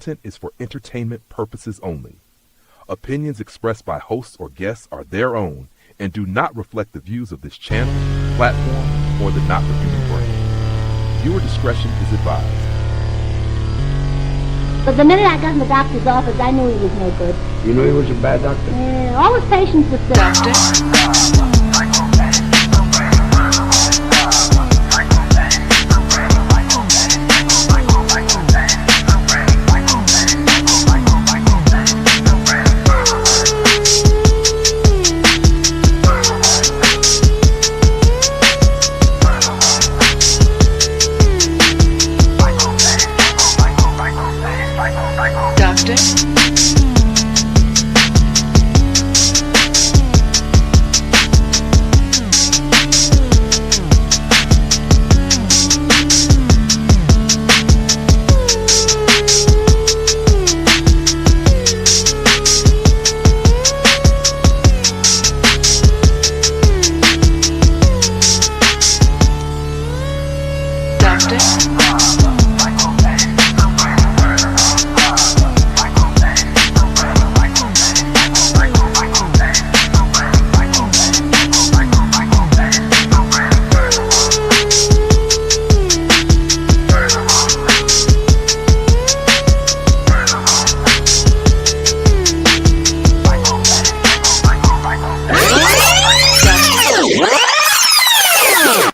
content is for entertainment purposes only. Opinions expressed by hosts or guests are their own and do not reflect the views of this channel, platform, or the Not for Human Brain. Viewer discretion is advised. But the minute I got in the doctor's office, I knew he was no good. You knew he was a bad doctor? Yeah, all his patients were sick. Doctor?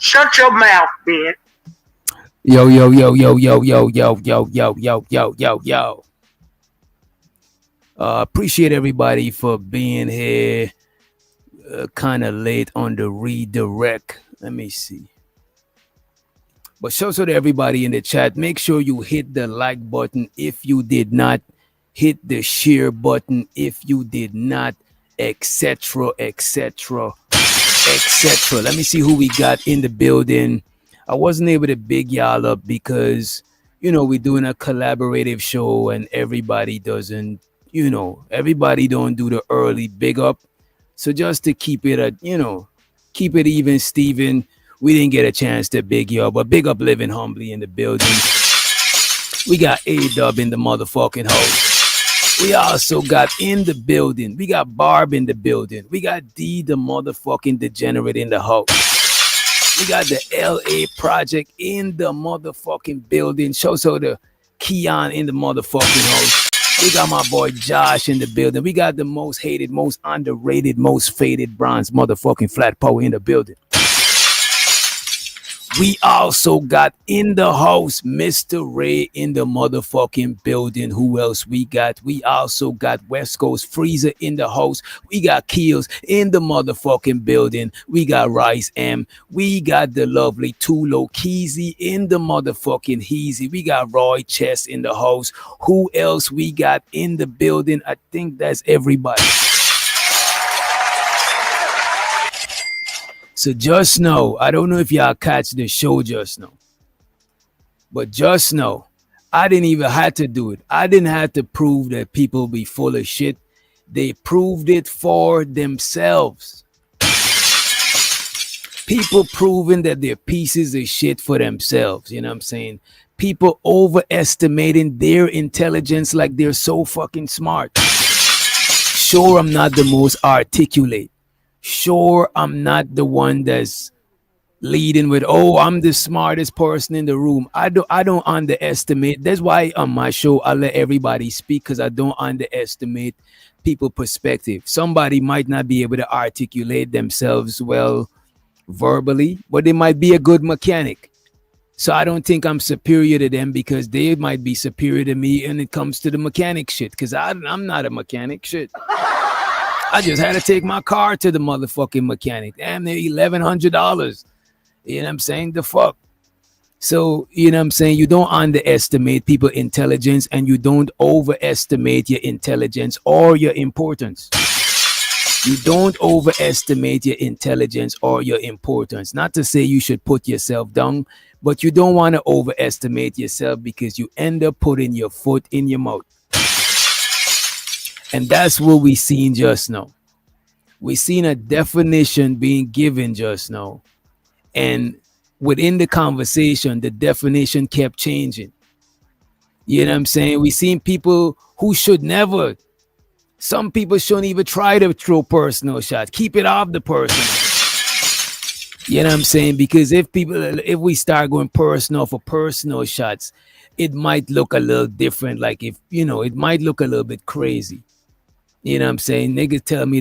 Shut your mouth, bitch. Yo, yo, yo, yo, yo, yo, yo, yo, yo, yo, yo, yo, yo. Appreciate everybody for being here. Kind of late on the redirect. Let me see. But shout out to everybody in the chat. Make sure you hit the like button if you did not. Hit the share button if you did not, etc., etc., etc. Let me see who we got in the building. I wasn't able to big y'all up because, we're doing a collaborative show and everybody doesn't, everybody don't do the early big up. So just to keep it keep it even, Steven, we didn't get a chance to big you up, but big up Living Humbly in the building. We got A-Dub in the motherfucking house. We also got in the building. We got Barb in the building. We got D, the motherfucking degenerate, in the house. We got the LA Project in the motherfucking building. Show the Keon in the motherfucking house. We got my boy Josh in the building. We got the most hated, most underrated, most faded bronze motherfucking flat power in the building. We also got in the house Mr. Ray in the motherfucking building. Who else we got? We also got West Coast Freezer in the house. We got Keels in the motherfucking building. We got Rice M. We got the lovely Tulo Keezy in the motherfucking Heezy. We got Roy Chess in the house. Who else we got in the building? I think that's everybody. So just know, I don't know if y'all catch the show just now, but just know, I didn't even have to do it. I didn't have to prove that people be full of shit. They proved it for themselves. People proving that they're pieces of shit for themselves. You know what I'm saying? People overestimating their intelligence like they're so fucking smart. Sure, I'm not the most articulate. Sure, I'm not the one that's leading with, I'm the smartest person in the room. I don't underestimate. That's why on my show, I let everybody speak, because I don't underestimate people's perspective. Somebody might not be able to articulate themselves well verbally, but they might be a good mechanic. So I don't think I'm superior to them because they might be superior to me when it comes to the mechanic shit, because I'm not a mechanic shit. I just had to take my car to the motherfucking mechanic. Damn, they're $1,100. You know what I'm saying? The fuck. So, you know what I'm saying? You don't underestimate people's intelligence, and you don't overestimate your intelligence or your importance. You don't overestimate your intelligence or your importance. Not to say you should put yourself down, but you don't want to overestimate yourself, because you end up putting your foot in your mouth. And that's what we seen just now. We seen a definition being given just now. And within the conversation, the definition kept changing. You know what I'm saying? We seen people who should never. Some people shouldn't even try to throw personal shots. Keep it off the personal. You know what I'm saying? Because if we start going personal for personal shots, it might look a little different. Like it might look a little bit crazy. You know what I'm saying? Niggas tell me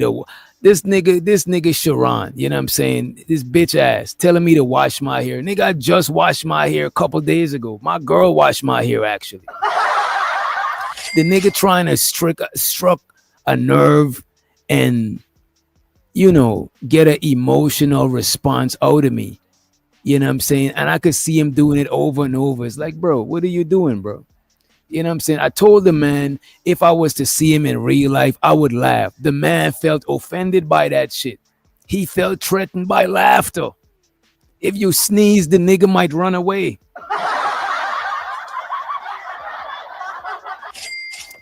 this nigga Sharon, you know what I'm saying? This bitch ass telling me to wash my hair. Nigga, I just washed my hair a couple days ago. My girl washed my hair, actually. The nigga trying to struck a nerve and, get an emotional response out of me. You know what I'm saying? And I could see him doing it over and over. It's like, bro, what are you doing, bro? You know what I'm saying? I told the man if I was to see him in real life, I would laugh. The man felt offended by that shit. He felt threatened by laughter. If you sneeze, the nigga might run away.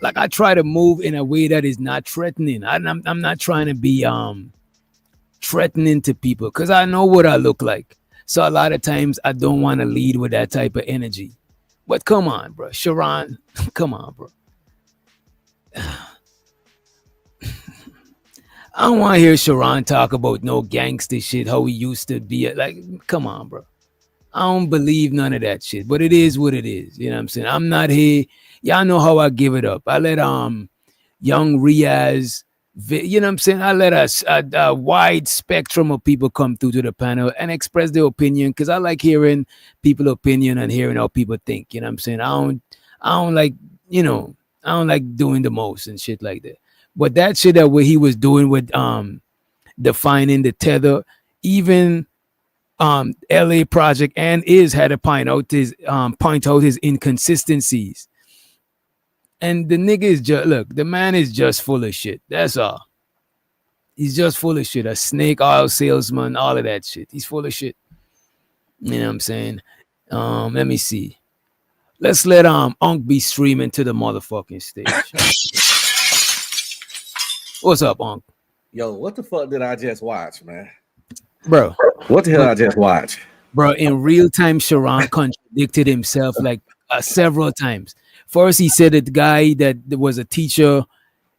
Like I try to move in a way that is not threatening. I'm not trying to be threatening to people because I know what I look like. So a lot of times I don't want to lead with that type of energy. But come on, bro. Sharon, come on, bro. I don't want to hear Sharon talk about no gangster shit, how he used to be. Like, come on, bro. I don't believe none of that shit. But it is what it is. You know what I'm saying? I'm not here. Y'all know how I give it up. I let young Riaz, you know what I'm saying? I let a wide spectrum of people come through to the panel and express their opinion because I like hearing people's opinion and hearing how people think. You know what I'm saying? I don't like, you know, I don't like doing the most and shit like that. But that shit that what he was doing with defining the tether, even LA Project and had to point out his inconsistencies. And the nigga is just, look, the man is just full of shit. That's all. He's just full of shit. A snake oil salesman, all of that shit. He's full of shit. You know what I'm saying? Let me see. Let's let Unc be streaming to the motherfucking stage. What's up, Unc? Yo, what the fuck did I just watch, man? Bro. What the hell I just watched? Bro, in real time, Sharon contradicted himself like several times. First, he said that the guy that was a teacher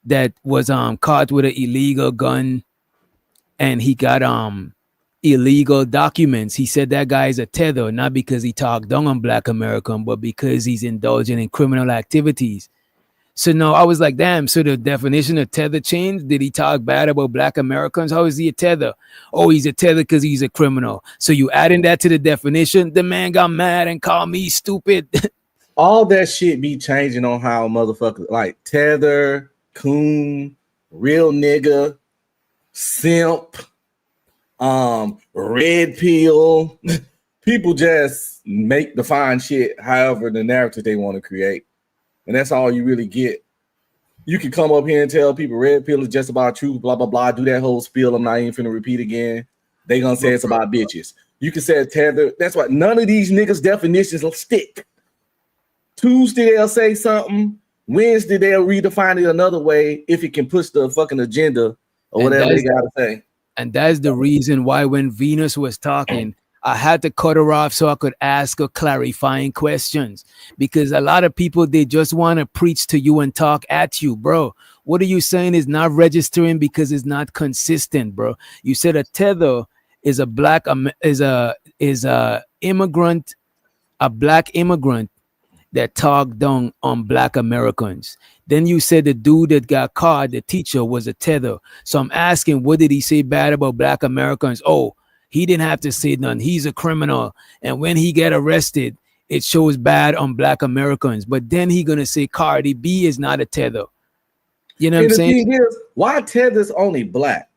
that was caught with an illegal gun and he got illegal documents. He said that guy is a tether, not because he talked down on Black American, but because he's indulging in criminal activities. So no, I was like, damn, so the definition of tether changed? Did he talk bad about Black Americans? How is he a tether? Oh, he's a tether because he's a criminal. So you adding that to the definition? The man got mad and called me stupid. All that shit be changing on how motherfuckers like tether, coon, real nigga, simp, red pill. People just define shit however the narrative they want to create. And that's all you really get. You can come up here and tell people red pill is just about truth, blah, blah, blah. Do that whole spiel. I'm not even finna repeat again. They gonna say it's about bitches. You can say tether. That's why none of these niggas' definitions will stick. Tuesday they'll say something. Wednesday they'll redefine it another way if it can push the fucking agenda or whatever they gotta say. And that's the reason why when Venus was talking, I had to cut her off so I could ask her clarifying questions. Because a lot of people, they just want to preach to you and talk at you, bro. What are you saying is not registering because it's not consistent, bro. You said a tether is a black immigrant, a black immigrant that talked down on Black Americans. Then you said the dude that got caught, the teacher, was a tether. So I'm asking, what did he say bad about Black Americans? Oh, he didn't have to say none. He's a criminal. And when he get arrested, it shows bad on Black Americans. But then he gonna say Cardi B is not a tether. You know what I'm saying? Why tether's only black?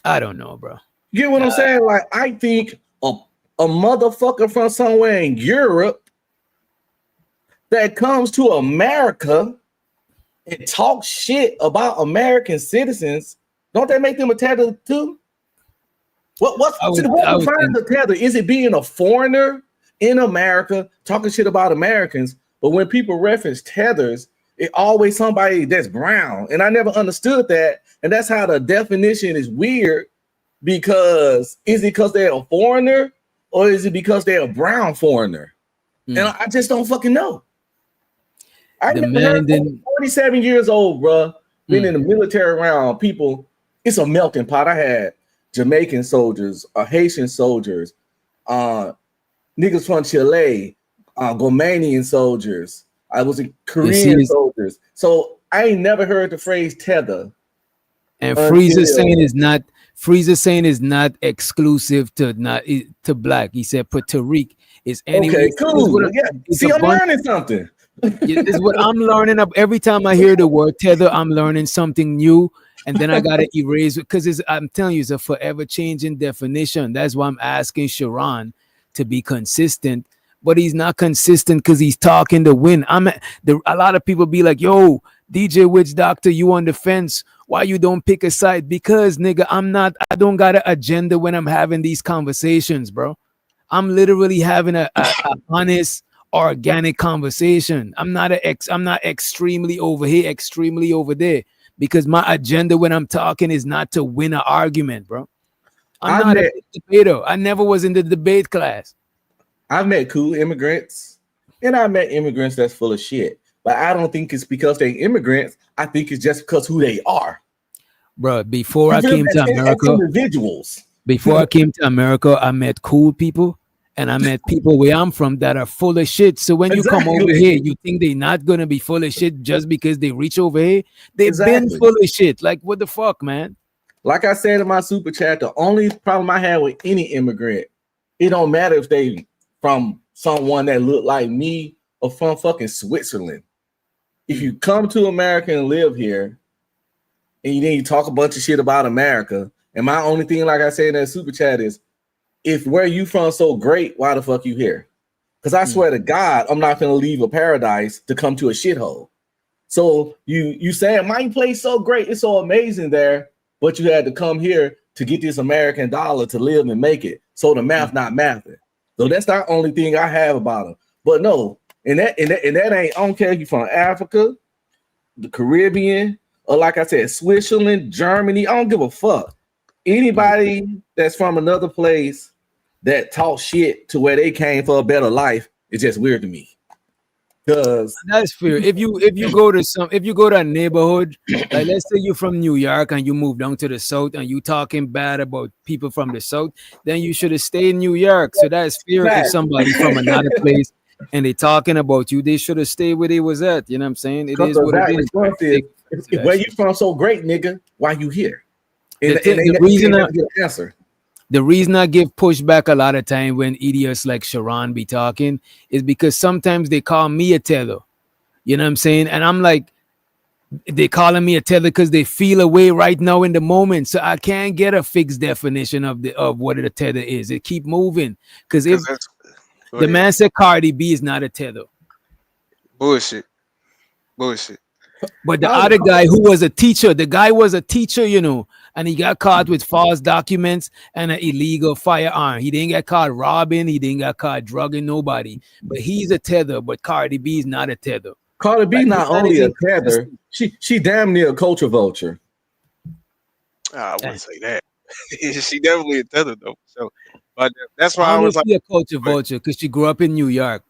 I don't know, bro. You get what I'm saying? Like, I think a motherfucker from somewhere in Europe that comes to America and talks shit about American citizens, don't that make them a tether too? What defines the tether? Is it being a foreigner in America talking shit about Americans? But when people reference tethers, it always somebody that's brown. And I never understood that. And that's how the definition is weird, because is it because they're a foreigner or is it because they're a brown foreigner? And I just don't fucking know. I never heard 47 years old, bro. Been in the military around people. It's a melting pot. I had Jamaican soldiers, Haitian soldiers, niggas from Chile, Romanian soldiers. I was in Korean soldiers. So I ain't never heard the phrase tether. And Freezer saying is not exclusive to black. He said Puerto Rico is anyway. Okay, cool. See, I'm learning something. This is what I'm learning. Every time I hear the word tether, I'm learning something new. And then I gotta erase it because I'm telling you, it's a forever changing definition. That's why I'm asking Sharon to be consistent. but he's not consistent because he's talking to win. A lot of people be like, yo, DJ Witch Doctor, you on the fence. Why you don't pick a side? Because nigga, I don't got an agenda when I'm having these conversations, bro. I'm literally having a honest, organic conversation. I'm not extremely over here, extremely over there, because my agenda when I'm talking is not to win an argument, bro. I'm not a debater. I never was in the debate class. I've met cool immigrants, and I met immigrants that's full of shit. But I don't think it's because they immigrants. I think it's just because who they are. Bro, before I came to America, individuals. Before I came to America, I met cool people, and I met people where I'm from that are full of shit. So when you come over here, you think they're not gonna be full of shit just because they reach over here? They've been full of shit. Like, what the fuck, man? Like I said in my super chat, the only problem I have with any immigrant, it don't matter if they from someone that look like me or from fucking Switzerland. If you come to America and live here, and then you talk a bunch of shit about America, and my only thing, like I said in that super chat, is if where you from so great, why the fuck you here? Because I swear to God, I'm not gonna leave a paradise to come to a shithole. So you saying my place so great, it's so amazing there, but you had to come here to get this American dollar to live and make it. So the math not mathing. So that's the only thing I have about them. But no, and that ain't, I don't care if you're from Africa, the Caribbean, or like I said, Switzerland, Germany. I don't give a fuck. Anybody that's from another place that talk shit to where they came for a better life is just weird to me. Because that's fair. If you go to a neighborhood, like let's say you're from New York and you move down to the south and you talking bad about people from the south, then you should have stayed in New York. So that's fair. If somebody from another place and they talking about you, they should have stayed where they was at. You know what I'm saying? It is what it is. Where you from so great, nigga? Why you here? The reason I give pushback a lot of time when idiots like Sharon be talking is because sometimes they call me a tether. You know what I'm saying? And I'm like, they calling me a tether because they feel away right now in the moment. So I can't get a fixed definition of what a tether is. It keep moving. Because if the man said Cardi B is not a tether. Bullshit. But the other guy who was a teacher, you know, and he got caught with false documents and an illegal firearm. He didn't get caught robbing. He didn't get caught drugging nobody. But he's a tether. But Cardi B is not a tether. Cardi B not only a tether, she damn near a culture vulture. I wouldn't say that. She definitely a tether though. So, but that's why I was like a culture vulture because she grew up in New York.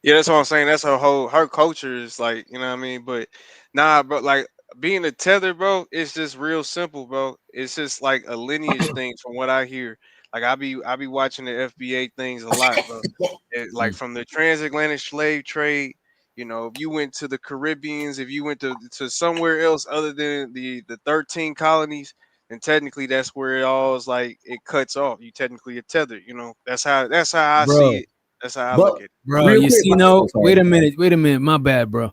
Yeah, that's what I'm saying. That's her culture is like, you know what I mean? But nah, bro, like being a tether, bro, it's just real simple, bro. It's just like a lineage thing from what I hear. Like I be watching the FBA things a lot, bro. Like from the transatlantic slave trade, you know, if you went to the Caribbeans, if you went to somewhere else other than the 13 colonies, then technically that's where it all is like it cuts off. You technically a tether, you know. That's how I see it. That's how I look at it. Bro, you see, wait a minute. My bad, bro.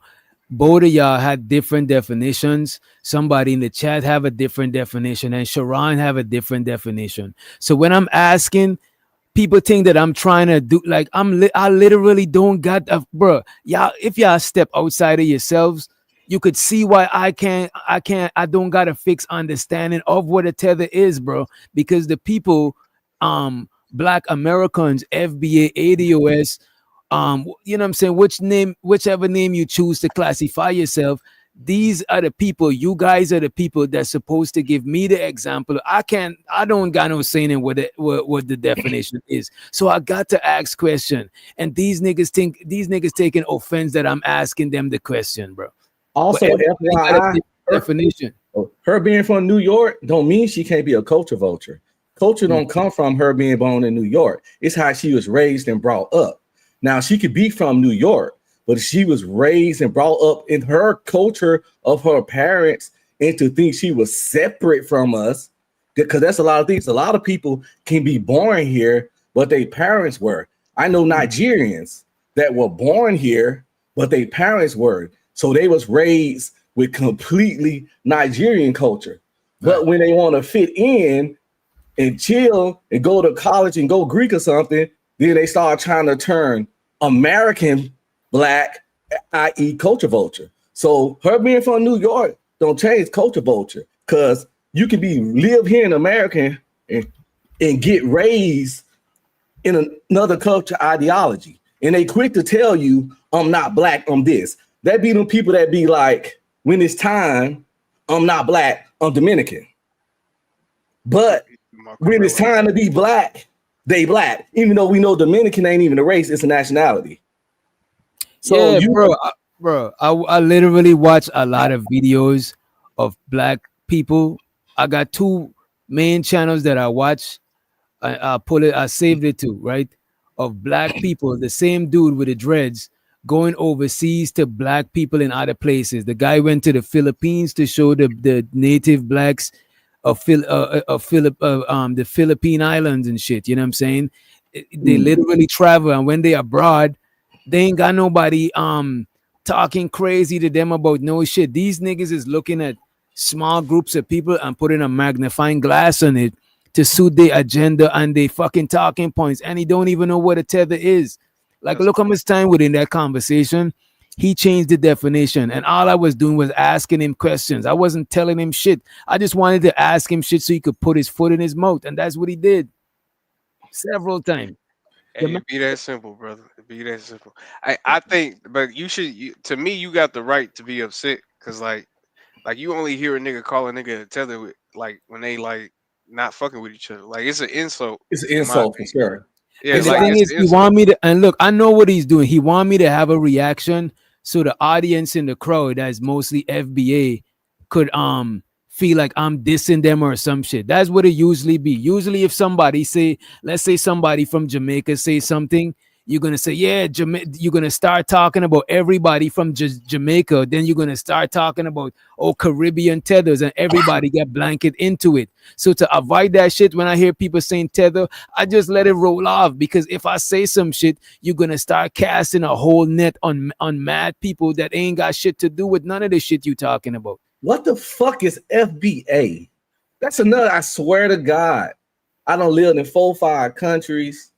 Both of y'all had different definitions. Somebody in the chat have a different definition, and Sharon have a different definition. So when I'm asking, people think that I'm trying to do like I literally don't got bro. Y'all, if y'all step outside of yourselves, you could see why I don't got a fixed understanding of what a tether is, bro. Because the people, Black Americans, FBA, ADOS, you know what I'm saying, whichever name you choose to classify yourself, these are the people, you guys are the people that's supposed to give me the example. I don't got no saying in what the definition is. So I got to ask question. And these niggas taking offense that I'm asking them the question, bro. Also, FYI, definition. Her being from New York don't mean she can't be a culture vulture. Culture don't come from her being born in New York. It's how she was raised and brought up. Now, she could be from New York, but she was raised and brought up in her culture of her parents, and to think she was separate from us, because that's a lot of things. A lot of people can be born here, but their parents were. I know Nigerians that were born here, but their parents were. So they was raised with completely Nigerian culture. But when they want to fit in and chill and go to college and go Greek or something, then they start trying to turn American black, i.e. culture vulture. So her being from New York don't change culture vulture, because you can live here in America and get raised in another culture ideology. And they quick to tell you, I'm not black, I'm this. That be them people that be like, when it's time, I'm not black, I'm Dominican. But when it's time to be black, they black. Even though we know Dominican ain't even a race, it's a nationality. So yeah, bro, I literally watch a lot of videos of black people. I got two main channels that I watch. I saved it too, right? Of black people, the same dude with the dreads going overseas to black people in other places. The guy went to the Philippines to show the native blacks of the Philippine Islands and shit. You know what I'm saying? They literally travel, and when they abroad, they ain't got nobody talking crazy to them about no shit. These niggas is looking at small groups of people and putting a magnifying glass on it to suit their agenda and they fucking talking points, and he don't even know what a tether is. Like, look how much time within that conversation he changed the definition, and all I was doing was asking him questions. I wasn't telling him shit. I just wanted to ask him shit so he could put his foot in his mouth, and that's what he did several times. Hey, it be that simple, brother. It be that simple. I think, but to me, you got the right to be upset, because like you only hear a nigga call a nigga a tether with, like, when they like not fucking with each other. Like, it's an insult. It's an insult for sure. Yeah, The like, thing is, he want me to, and look, I know what he's doing. He want me to have a reaction so the audience in the crowd that is mostly FBA could feel like I'm dissing them or some shit. That's what it usually be. Usually if somebody say, let's say somebody from Jamaica say something, you're gonna say, yeah, you're gonna start talking about everybody from Jamaica. Then you're gonna start talking about Caribbean tethers, and everybody get blanket into it. So to avoid that shit, when I hear people saying tether, I just let it roll off, because if I say some shit, you're gonna start casting a whole net on mad people that ain't got shit to do with none of the shit you talking about. What the fuck is FBA? That's another, I swear to God, I done lived in 4-5 countries.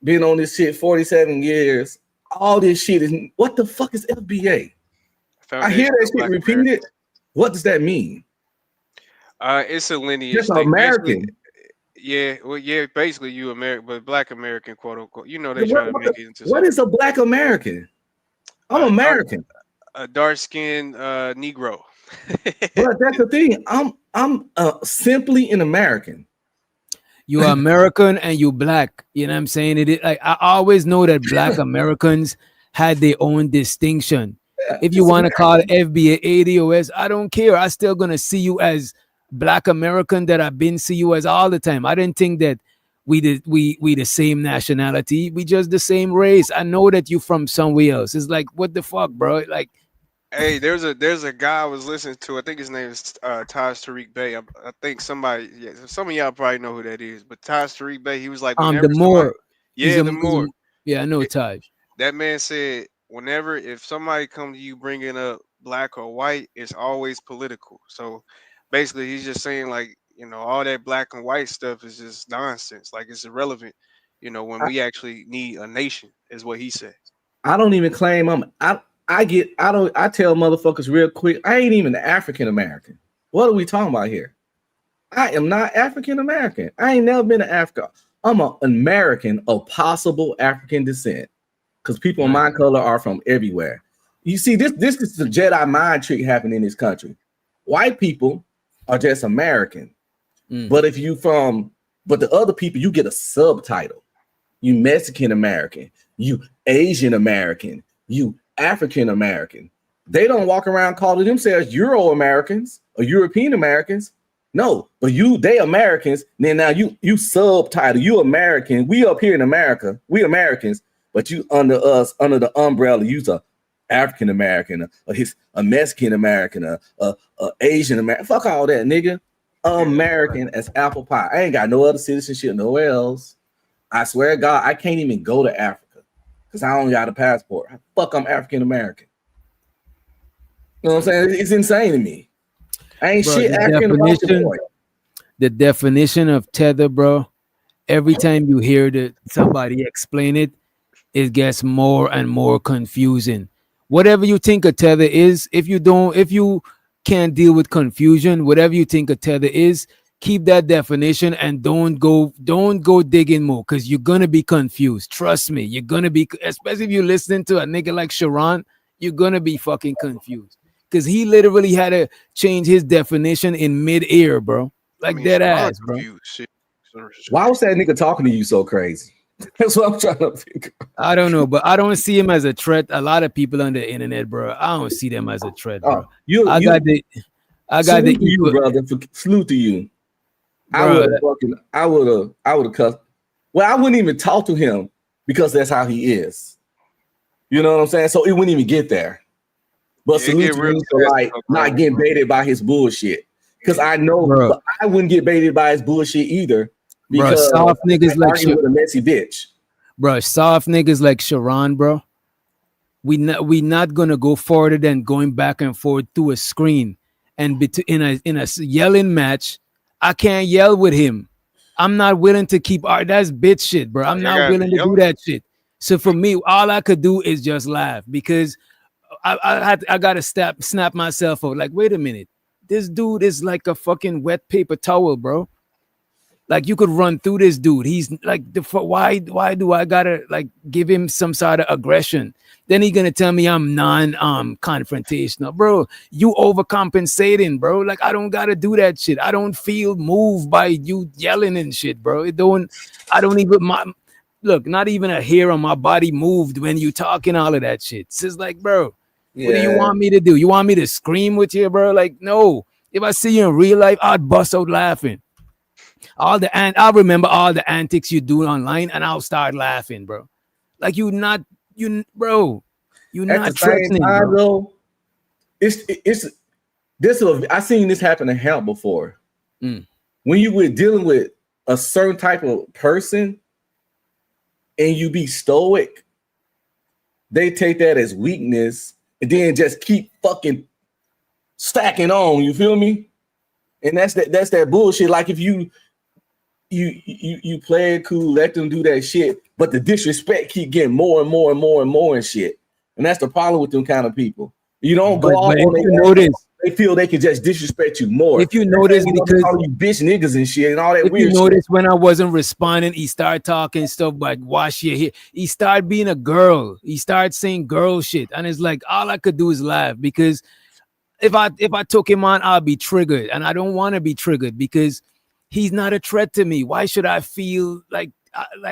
Been on this shit 47 years. All this shit is, what the fuck is FBA? I hear that shit repeated. What does that mean? It's a lineage. Just American. Basically you American, but Black American, quote unquote. You know, they try to make it into what is a Black American? I'm American. A dark skinned Negro. But that's the thing. I'm simply an American. You are American and you black. You know what I'm saying? Like, I always know that Black Americans had their own distinction. Yeah, if you want to call it FBA, ADOS, I don't care. I still gonna see you as Black American that I've been see you as all the time. I didn't think that we the same nationality. We just the same race. I know that you from somewhere else. It's like, what the fuck, bro? Like, hey, there's a guy I was listening to. I think his name is Taj Tariq Bey. I think some of y'all probably know who that is. But Taj Tariq Bey, he was like, the more, the more. Yeah, I know Taj. That man said, if somebody come to you bringing up black or white, it's always political. So basically, he's just saying, like, all that black and white stuff is just nonsense. Like, it's irrelevant. When we actually need a nation, is what he said. I don't even claim I tell motherfuckers real quick, I ain't even African American. What are we talking about here? I am not African American. I ain't never been to Africa. I'm an American of possible African descent, because people of my color are from everywhere. You see, this is the Jedi mind trick happening in this country. White people are just American. But if but the other people, you get a subtitle. You Mexican American, you Asian American, you African American. They don't walk around calling themselves Euro Americans or European Americans. No, but they Americans. Then now you subtitle, you American. We up here in America, we Americans, but you under the umbrella, you's a African American, or a Mexican American, a Asian American. Fuck all that, nigga. American as apple pie. I ain't got no other citizenship nowhere else. I swear to God, I can't even go to Africa because I only got a passport. Fuck, I'm African American. You know what I'm saying? It's insane to me. I ain't shit African American. The definition of tether, bro. Every time you hear somebody explain it, it gets more and more confusing. Whatever you think a tether is, if you can't deal with confusion, whatever you think a tether is, keep that definition and don't go digging more because you're gonna be confused. Trust me, you're gonna be, especially if you're listening to a nigga like Sharon, you're gonna be fucking confused because he literally had to change his definition in mid-air, bro. Like dead Sharon ass, bro. confused. Shit. Why was that nigga talking to you so crazy? That's what I'm trying to figure. I don't know, but I don't see him as a threat. A lot of people on the internet, bro, I don't see them as a threat, bro. I got the salute to you, brother. Salute to you. Bro, I would have cussed. Well, I wouldn't even talk to him because that's how he is. You know what I'm saying? So it wouldn't even get there. But salute to him for like not getting baited by his bullshit. Because I know I wouldn't get baited by his bullshit either. Because soft niggas like with a messy bitch. Bro, soft niggas like Sharon, bro. We not gonna go further than going back and forth through a screen and in a yelling match. I can't yell with him. I'm not willing to keep that's bitch shit, bro. I'm not willing to do that shit. So for me, all I could do is just laugh because I gotta snap myself out. Like, wait a minute, this dude is like a fucking wet paper towel, bro. Like you could run through this dude. He's like why do I gotta like give him some sort of aggression? Then he gonna tell me I'm confrontational, bro. You overcompensating, bro. Like I don't gotta do that shit. I don't feel moved by you yelling and shit, bro. I don't even look, not even a hair on my body moved when you talking all of that shit. It's just like, bro, what do you want me to do? You want me to scream with you, bro? Like, no. If I see you in real life, I'd bust out laughing. I'll remember all the antics you do online, and I'll start laughing, bro. Like you're not threatening, bro. It's this. I seen this happen to Hamp before. When you were dealing with a certain type of person, and you be stoic, they take that as weakness, and then just keep fucking stacking on. You feel me? And that's that bullshit. Like if you play it cool, let them do that shit, but the disrespect keep getting more and more and more and more and shit. And that's the problem with them kind of people. You don't go off on them. They feel they can just disrespect you more. If you notice, because call you bitch niggas and shit and all that weird shit. If you notice, when I wasn't responding, he started talking stuff like wash your hair. He started being a girl. He started saying girl shit. And it's like all I could do is laugh because if I took him on, I'll be triggered. And I don't want to be triggered because he's not a threat to me. Why should I feel like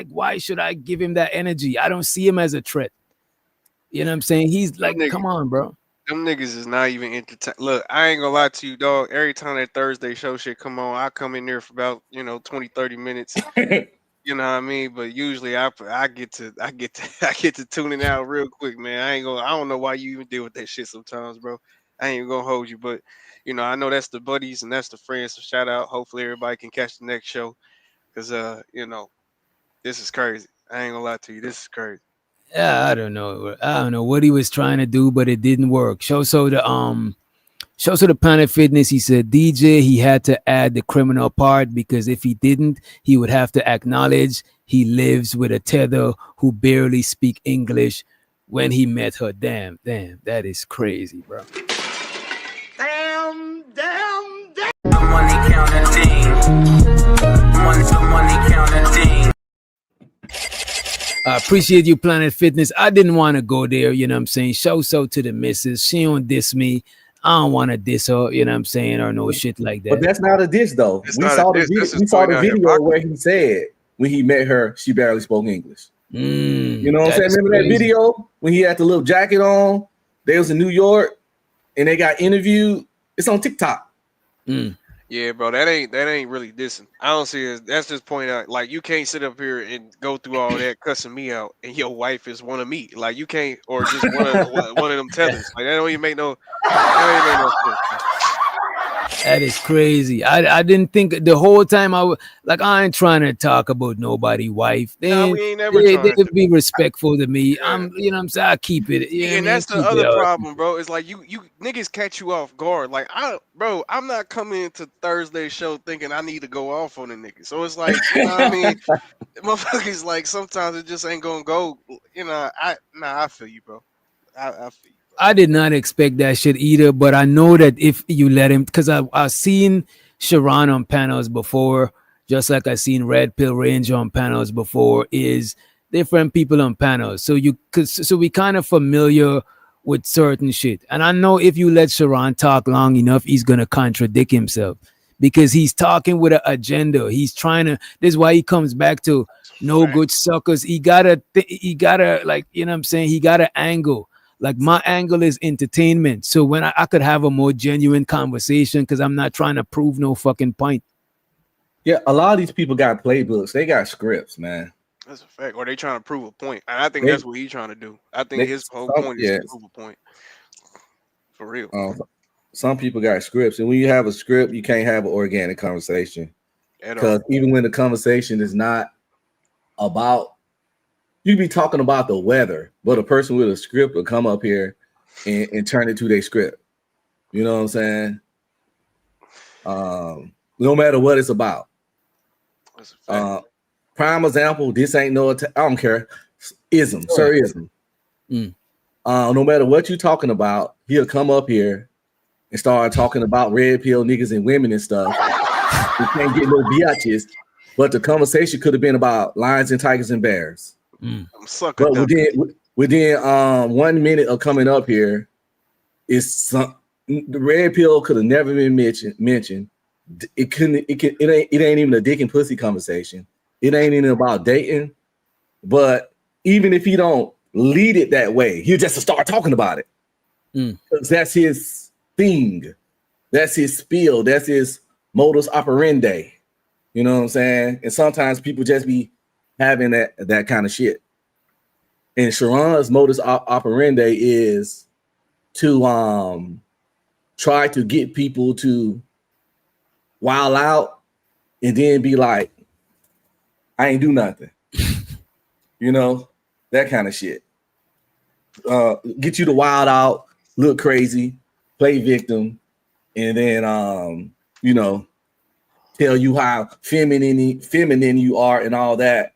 why should I give him that energy? I don't see him as a threat. You know what I'm saying? He's like, come on, bro. Them niggas is not even entertaining. Look, I ain't gonna lie to you, dog. Every time that Thursday show shit come on, I come in there for about 20-30 minutes. You know what I mean? But usually I get to tuning out real quick, man. I don't know why you even deal with that shit sometimes, bro. I ain't even gonna hold you, but I know that's the buddies and that's the friends. So shout out. Hopefully everybody can catch the next show. Cause this is crazy. I ain't gonna lie to you. This is crazy. Yeah, I don't know what he was trying to do, but it didn't work. Show so the Planet Fitness, he said DJ, he had to add the criminal part because if he didn't, he would have to acknowledge he lives with a tether who barely speak English when he met her. Damn, that is crazy, bro. Damn. Money counting team. Money counting team. I appreciate you, Planet Fitness. I didn't want to go there, you know what I'm saying? Show so to the missus. She don't diss me. I don't want to diss her, you know what I'm saying, or no shit like that. But that's not a diss, though. We saw the video where he said when he met her, she barely spoke English. You know what I'm saying? Remember that video when he had the little jacket on? They was in New York and they got interviewed. It's on TikTok. Yeah, bro, that ain't really dissing. I don't see it. That's just pointing out, like, you can't sit up here and go through all that cussing me out, and your wife is one of me. Like, you can't, or just one of them tethers. Like, that don't even make no sense. That is crazy. I didn't think the whole time I ain't trying to talk about nobody wife. Nah, They we ain't never they trying to. be respectful to me. Yeah. I'm you know what I'm saying, I keep it, you know what I And mean? that's the Keep it other out. problem, bro. It's like you niggas catch you off guard. Like I'm not coming into Thursday show thinking I need to go off on a nigga. So it's like, you know what I mean? Motherfuckers like sometimes it just ain't gonna go. You know, I feel you, bro. I feel you. I did not expect that shit either, but I know that if you let him, because I've seen Sharon on panels before, just like I seen Red Pill Range on panels before, is different people on panels. So we kind of familiar with certain shit. And I know if you let Sharon talk long enough, he's gonna contradict himself because he's talking with an agenda. He's trying to. This is why he comes back to no Fact. good suckers. He gotta like, you know what I'm saying. He got an angle. Like my angle is entertainment. So when I could have a more genuine conversation because I'm not trying to prove no fucking point. Yeah, a lot of these people got playbooks. They got scripts, man. That's a fact. Or they trying to prove a point. And I think They, that's what he's trying to do. I think they his whole some, point is yeah. to prove a point. For real. Some people got scripts, and when you have a script, you can't have an organic conversation. At all. Because even when the conversation is not about, you be talking about the weather, but a person with a script will come up here and turn it to their script. You know what I'm saying? No matter what it's about. That's a fact. Prime example, this ain't no, I don't care. Ism, sir ism. No matter what you're talking about, he'll come up here and start talking about red pill niggas and women and stuff. We can't get no biatches, but the conversation could have been about lions and tigers and bears. I'm sucker. But within 1 minute of coming up here, the red pill could have never been mentioned. It ain't even a dick and pussy conversation. It ain't even about dating. But even if he don't lead it that way, he'll just start talking about it. Because that's his thing. That's his spiel. That's his modus operandi. You know what I'm saying? And sometimes people just be having that kind of shit. And Sharon's modus operandi is to try to get people to wild out and then be like, I ain't do nothing. You know, that kind of shit. Get you to wild out, look crazy, play victim, and then you know, tell you how feminine you are and all that.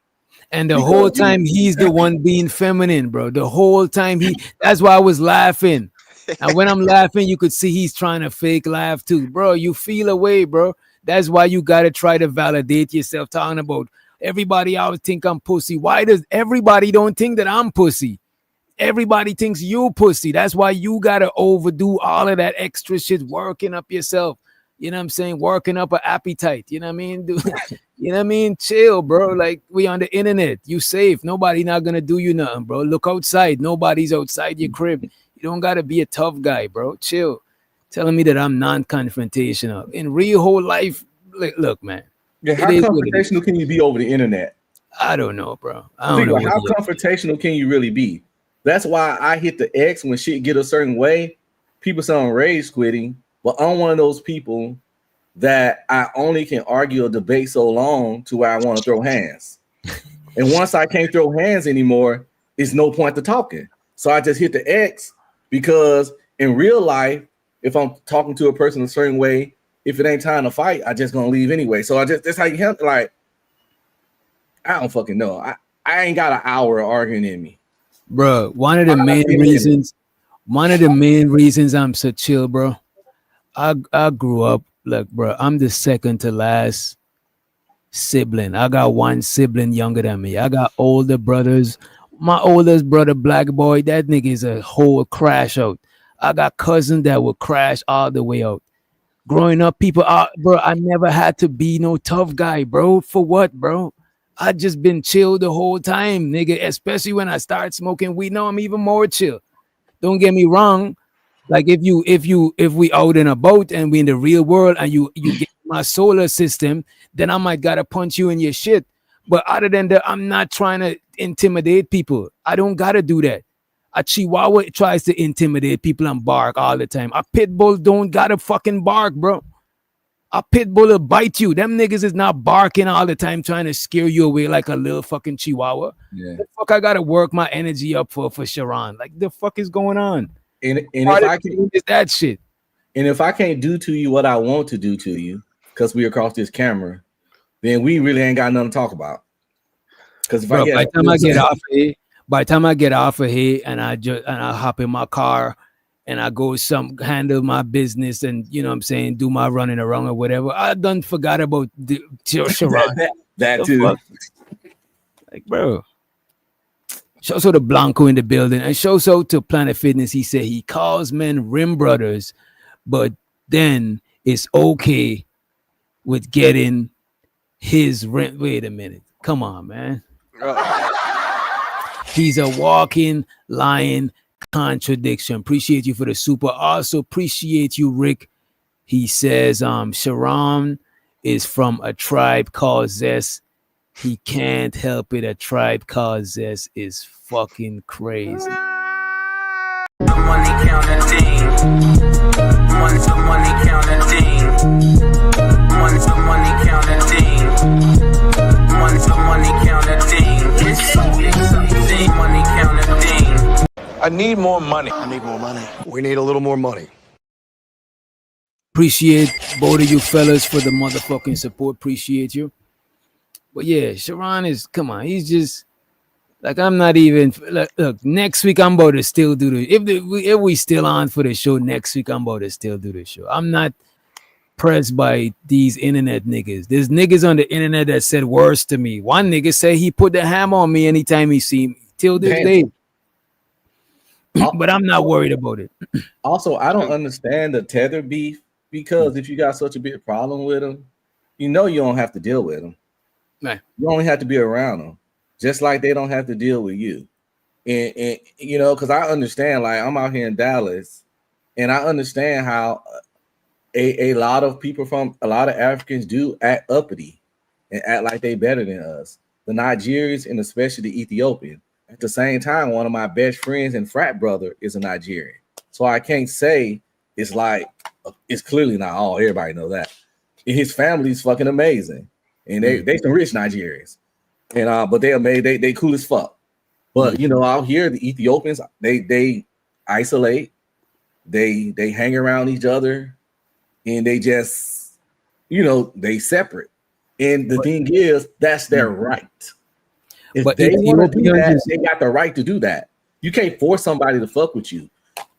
And the whole time he's the one being feminine, bro. The whole time that's why I was laughing. And when I'm laughing, you could see he's trying to fake laugh too. Bro, you feel away, bro. That's why you got to try to validate yourself, talking about everybody always think I'm pussy. Why does everybody don't think that I'm pussy? Everybody thinks you pussy. That's why you got to overdo all of that extra shit, working up yourself. You know what I'm saying? Working up an appetite. You know what I mean? Dude, you know what I mean? Chill, bro. Like, we on the internet. You safe. Nobody not going to do you nothing, bro. Look outside. Nobody's outside your crib. You don't got to be a tough guy, bro. Chill. Telling me that I'm non-confrontational. In real whole life, look, man. Yeah, how confrontational can you be over the internet? I don't know, bro. I don't know. How confrontational can you really be? That's why I hit the X when shit get a certain way. People say I'm rage quitting, but I'm one of those people that I only can argue or debate so long to where I want to throw hands. And once I can't throw hands anymore, it's no point to talking. So I just hit the X, because in real life, if I'm talking to a person a certain way, if it ain't time to fight, I just gonna leave anyway. So that's how you help. Like, I don't fucking know. I ain't got an hour of arguing in me. Bro, one of the main reasons I'm so chill, bro. I grew up like, bro, I'm the second to last sibling. I got one sibling younger than me. I got older brothers. My oldest brother, Black Boy, that nigga is a whole crash out. I got cousins that will crash all the way out. Growing up, people are, bro, I never had to be no tough guy, bro. For what, bro? I just been chill the whole time, nigga. Especially when I start smoking weed. Now I'm even more chill. Don't get me wrong. Like if we out in a boat and we in the real world and you get my solar system, then I might gotta punch you in your shit. But other than that, I'm not trying to intimidate people. I don't gotta do that. A Chihuahua tries to intimidate people and bark all the time. A pit bull don't gotta fucking bark, bro. A pit bull will bite you. Them niggas is not barking all the time trying to scare you away like a little fucking chihuahua. Yeah. The fuck I gotta work my energy up for Sharon. Like the fuck is going on? And if I can, is that shit. and if I can't do to you what I want to do to you, because we across this camera, then we really ain't got nothing to talk about. Because if Bro, I by the time I get off of here, and I hop in my car and I go handle my business and you know what I'm saying, do my running around or whatever, I done forgot about the Sharon. that The too. fuck? Like, bro. Shout out to Blanco in the building, and shout out to Planet Fitness. He said he calls men rim brothers, but then it's okay with getting his rent. Wait a minute. Come on, man. He's a walking, lying contradiction. Appreciate you for the super. Also appreciate you, Rick. He says Sharon is from a tribe called Zest. He can't help it. A tribe called Zest is fucking crazy. The money counting team. The money counting team. The money counting team. The money counting team. The money counting team. I need more money. I need more money. We need a little more money. Appreciate both of you fellas for the motherfucking support. Appreciate you. But yeah, Sharon is, come on, he's just like, I'm not even, look, next week I'm about to still do the, if we still on for the show next week, I'm about to still do the show. I'm not pressed by these internet niggas. There's niggas on the internet that said worse to me. One nigga say he put the hammer on me anytime he see me, till this day. But I'm not worried about it. Also, I don't understand the tether beef, because if you got such a big problem with them, you know you don't have to deal with them. Right. You only have to be around them, just like they don't have to deal with you. And you know, because I understand, like I'm out here in Dallas, and I understand how a lot of people from a lot of Africans do act uppity and act like they better than us. The Nigerians and especially the Ethiopian. At the same time, one of my best friends and frat brother is a Nigerian. So I can't say it's like, it's clearly not all, everybody know that. His family's fucking amazing. And they some rich Nigerians. And but they amazing, they cool as fuck. But you know, out here, the Ethiopians, they isolate, they hang around each other, and they just, you know, they separate. And the thing is, that's their right. If But they want to do that, Ethiopians- they got the right to do that. You can't force somebody to fuck with you.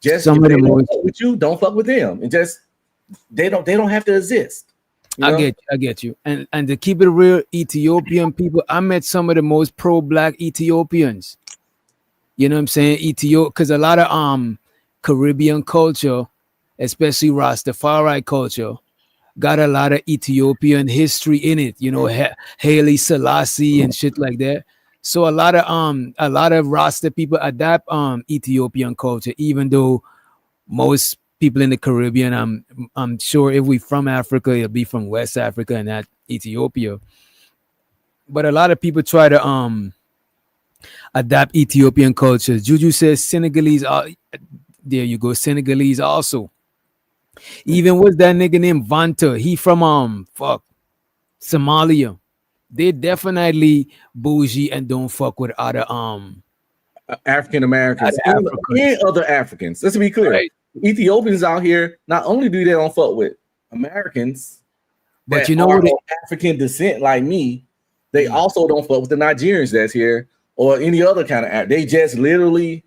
Just Some if of they them don't always- fuck with you, don't fuck with them. And just they don't have to exist. You know? I get you. And to keep it real, Ethiopian people, I met some of the most pro-black Ethiopians. You know what I'm saying? Because a lot of Caribbean culture, especially Rastafari culture, got a lot of Ethiopian history in it. You know, Haile Selassie and shit like that. So a lot of Rasta people adapt Ethiopian culture, even though most people in the Caribbean, I'm sure if we from Africa, it'll be from West Africa and not Ethiopia. But a lot of people try to adapt Ethiopian culture. Juju says Senegalese. There you go, Senegalese also. Even with that nigga named Vanta, he from Somalia. They definitely bougie and don't fuck with other African Americans Other and other Africans. Let's be clear. Right. Ethiopians out here, not only do they don't fuck with Americans, But that you know are what? of African descent like me, they also don't fuck with the Nigerians that's here or any other kind of. They just literally,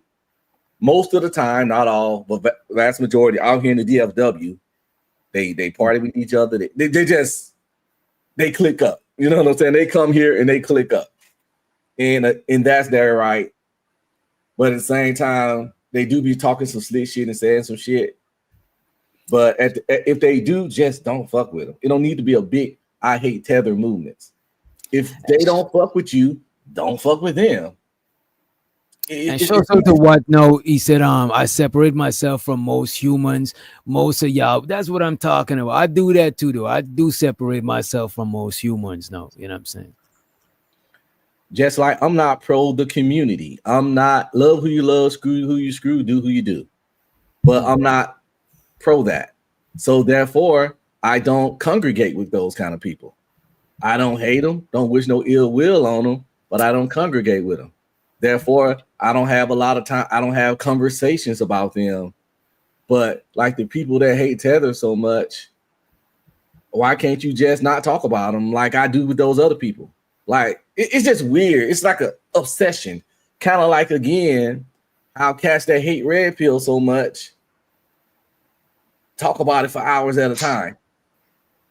most of the time, not all, but vast majority out here in the DFW, they party with each other. They click up. You know what I'm saying? They come here and they click up, and that's their right. But at the same time, they do be talking some slick shit and saying some shit. But if they do, just don't fuck with them. It don't need to be a big I hate tether movements. If they don't fuck with you, don't fuck with them. And show some to what? No, he said, I separate myself from most humans, most of y'all. That's what I'm talking about. I do that too, though. I do separate myself from most humans now. You know what I'm saying? Just like I'm not pro the community. I'm not love who you love, screw who you screw, do who you do. But I'm not pro that. So therefore, I don't congregate with those kind of people. I don't hate them, don't wish no ill will on them, but I don't congregate with them. Therefore, I don't have a lot of time. I don't have conversations about them. But like the people that hate Tether so much, why can't you just not talk about them like I do with those other people? Like it's just weird. It's like a obsession. Kind of like, again, how cats that hate red pill so much talk about it for hours at a time.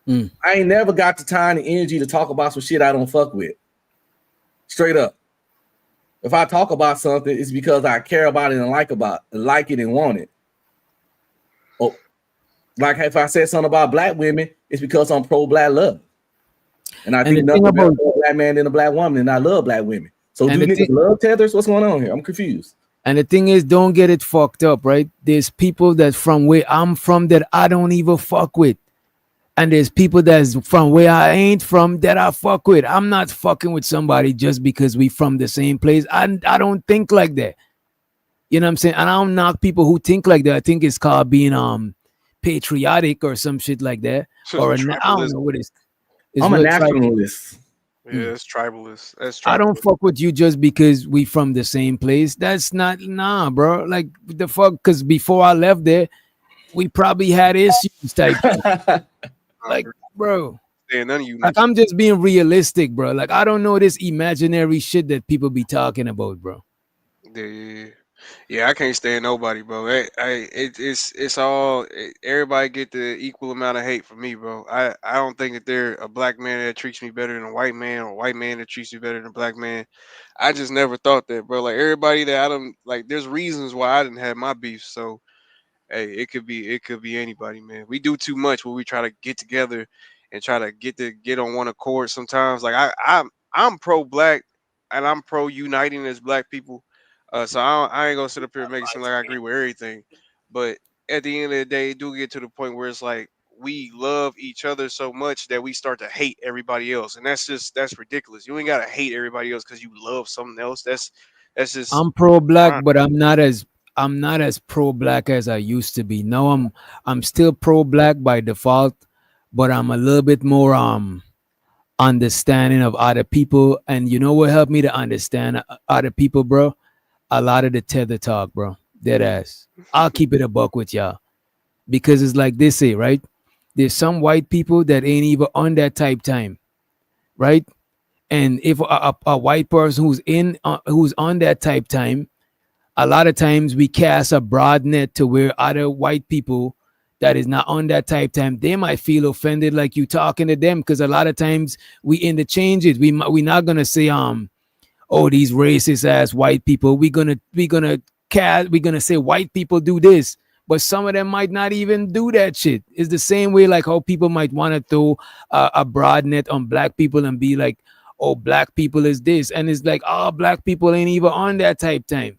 I ain't never got the time and energy to talk about some shit I don't fuck with. Straight up. If I talk about something, it's because I care about it and like it and want it. Oh, like if I said something about black women, it's because I'm pro-black love. And I think nothing about a black man than a black woman, and I love black women. So do niggas love tethers? What's going on here? I'm confused. And the thing is, don't get it fucked up, right? There's people that from where I'm from that I don't even fuck with. And there's people that's from where I ain't from that I fuck with. I'm not fucking with somebody just because we from the same place. I don't think like that. You know what I'm saying? And I don't knock people who think like that. I think it's called being patriotic or some shit like that. Or I don't know what it is. I'm a nationalist. Yeah, it's tribalist. That's tribalist. I don't fuck with you just because we from the same place. That's not, bro. Like the fuck, because before I left there, we probably had issues type. Like, bro. Yeah, none of you. Like, I'm just being realistic, bro. Like, I don't know this imaginary shit that people be talking about, bro. Yeah, I can't stand nobody, bro. It's all everybody get the equal amount of hate from me, bro. I don't think that there a black man that treats me better than a white man, or a white man that treats me better than a black man. I just never thought that, bro. Like everybody that I don't like, there's reasons why I didn't have my beef. So hey, it could be anybody, man. We do too much when we try to get together and try to get on one accord. Sometimes, like I'm pro black and I'm pro uniting as black people. So I ain't gonna sit up here and make it seem like I agree with everything, but at the end of the day, it do get to the point where it's like we love each other so much that we start to hate everybody else, and that's ridiculous. You ain't gotta hate everybody else because you love something else. That's just. I'm pro black, but I'm not as pro black as I used to be. No, I'm still pro black by default, but I'm a little bit more understanding of other people. And you know what helped me to understand other people, bro? A lot of the tether talk, bro. Dead ass. I'll keep it a buck with y'all. Because it's like they say, right? There's some white people that ain't even on that type time, right? And if a white person who's on that type time, a lot of times we cast a broad net to where other white people that is not on that type time, they might feel offended like you talking to them, because a lot of times we interchange it. We not gonna say oh, these racist ass white people. We're gonna say white people do this, but some of them might not even do that shit. It's the same way like how people might want to throw a broad net on black people and be like, oh, black people is this, and it's like, oh, black people ain't even on that type time.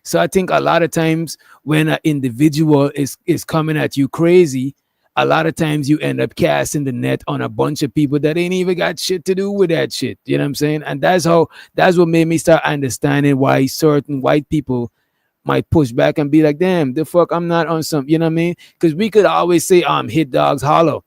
So I think a lot of times when an individual is coming at you crazy, a lot of times you end up casting the net on a bunch of people that ain't even got shit to do with that shit. You know what I'm saying? And that's what made me start understanding why certain white people might push back and be like, damn, the fuck, I'm not on some, you know what I mean? Because we could always say, hit dogs hollow.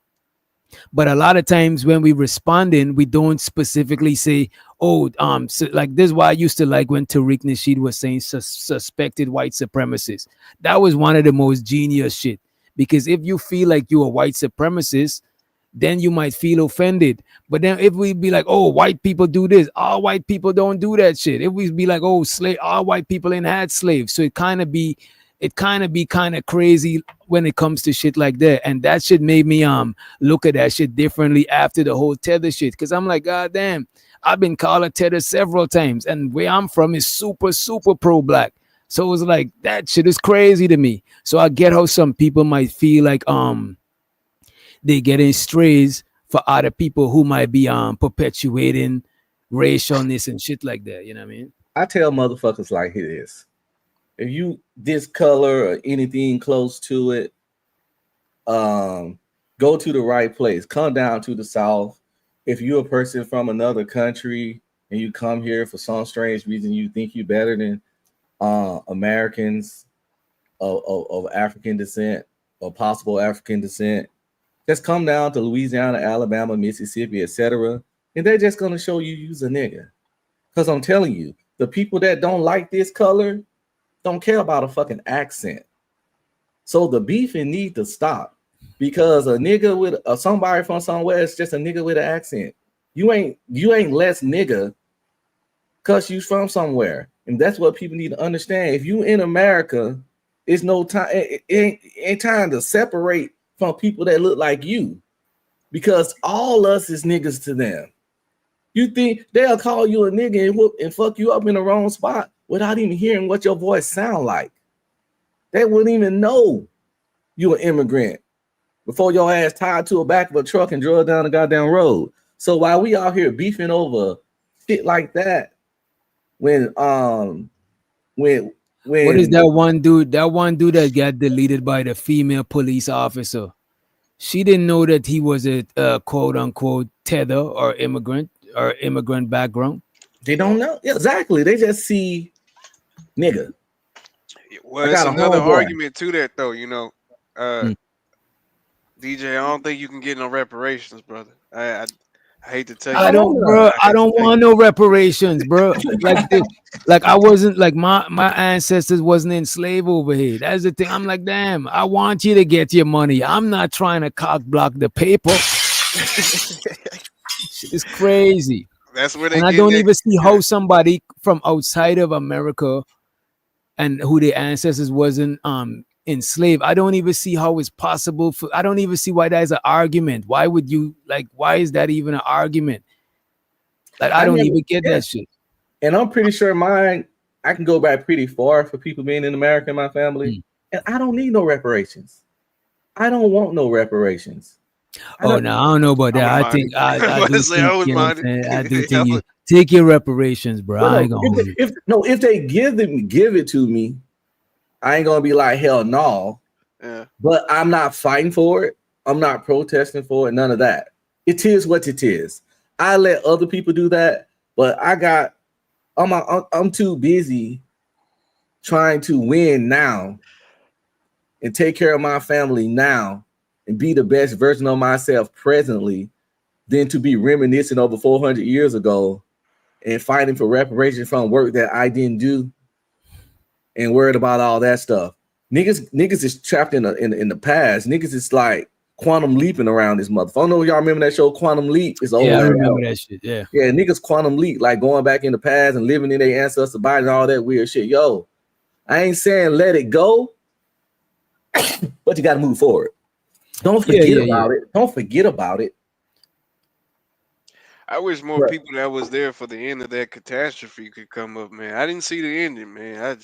But a lot of times when we responding, we don't specifically say, oh, so like this is why I used to like when Tariq Nasheed was saying suspected white supremacists. That was one of the most genius shit. Because if you feel like you're a white supremacist, then you might feel offended. But then if we be like, oh, white people do this, all white people don't do that shit. If we be like, oh, all white people ain't had slaves. So it kind of be crazy when it comes to shit like that. And that shit made me look at that shit differently after the whole tether shit. Because I'm like, god damn, I've been called a tether several times. And where I'm from is super, super pro-black. So it was like, that shit is crazy to me. So I get how some people might feel like they getting strays for other people who might be perpetuating racialness and shit like that. You know what I mean? I tell motherfuckers like it is. If you discolor or anything close to it, go to the right place. Come down to the South. If you're a person from another country and you come here for some strange reason, you think you're better than Americans of African descent or possible African descent, Just come down to Louisiana, Alabama, Mississippi, etc., and they're just gonna show you a nigga. Because I'm telling you, the people that don't like this color don't care about a fucking accent. So the beefing need to stop, because a nigga with somebody from somewhere is just a nigga with an accent. You ain't less nigga because you from somewhere, and that's what people need to understand. If you in America, it's no time. It ain't time to separate from people that look like you, because all us is niggas to them. You think they'll call you a nigga and whoop and fuck you up in the wrong spot without even hearing what your voice sound like? They wouldn't even know you an immigrant before your ass tied to the back of a truck and drove down the goddamn road. So while we out here beefing over shit like that, when what is that one dude? That one dude that got deleted by the female police officer. She didn't know that he was a quote unquote tether or immigrant background. They don't know. Yeah, exactly. They just see nigga. Well, it's another argument to that, though. You know, DJ, I don't think you can get no reparations, brother. I hate to tell you. I don't want no reparations, bro. Like I wasn't like my ancestors wasn't enslaved over here. That's the thing. I'm like, damn, I want you to get your money. I'm not trying to cock block the paper. Shit is crazy. That's where they. And I don't even see how somebody from outside of America and who their ancestors wasn't enslaved. I don't even see how it's possible I don't even see why that is an argument. Why would you why is that even an argument? Like I don't even get that shit. And I'm pretty sure I can go back pretty far for people being in America in my family. And I don't need no reparations. I don't want no reparations. I don't know about that. I think I do think you take your reparations, bro. Well, I ain't gonna if they give it to me, I ain't gonna be like, hell no. Yeah. But I'm not fighting for it. I'm not protesting for it. None of that. It is what it is. I let other people do that, but I'm too busy trying to win now and take care of my family now and be the best version of myself presently than to be reminiscing over 400 years ago and fighting for reparations from work that I didn't do and worried about all that stuff. Niggas is trapped in the past. Niggas is like quantum leaping around this motherfucker. I don't know if y'all remember that show Quantum Leap. It's over. Yeah, I remember that shit. Yeah, niggas quantum leap, like going back in the past and living in their ancestors' body and all that weird shit. Yo, I ain't saying let it go, but you got to move forward. Don't forget about it. Don't forget about it. I wish more people that was there for the end of that catastrophe could come up, man. I didn't see the ending, man.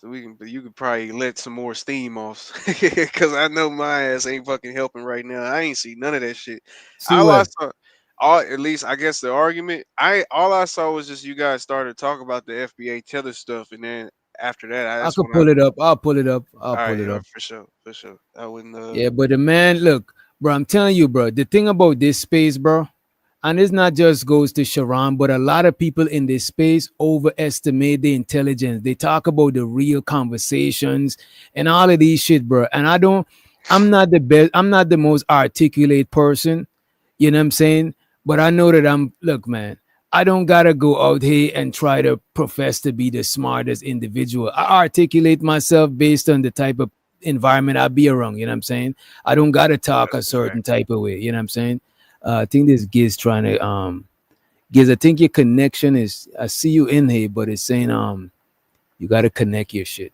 You could probably let some more steam off, because I know my ass ain't fucking helping right now. I ain't see none of that shit. At least I guess the argument. All I saw was just you guys started talking about the FBA tether stuff, and then after that, I could pull it up. I'll pull it up. For sure. I wouldn't. Yeah, but the man, look, bro, I'm telling you, bro. The thing about this space, bro, and it's not just goes to Sharon, but a lot of people in this space overestimate the intelligence. They talk about the real conversations and all of these shit, bro. And I'm not the best. I'm not the most articulate person. You know what I'm saying? But I know that look, man, I don't gotta go out here and try to profess to be the smartest individual. I articulate myself based on the type of environment I be around. You know what I'm saying? I don't gotta talk a certain type of way. You know what I'm saying? I think this Giz trying to Giz, I think your connection is, I see you in here, but it's saying you gotta connect your shit.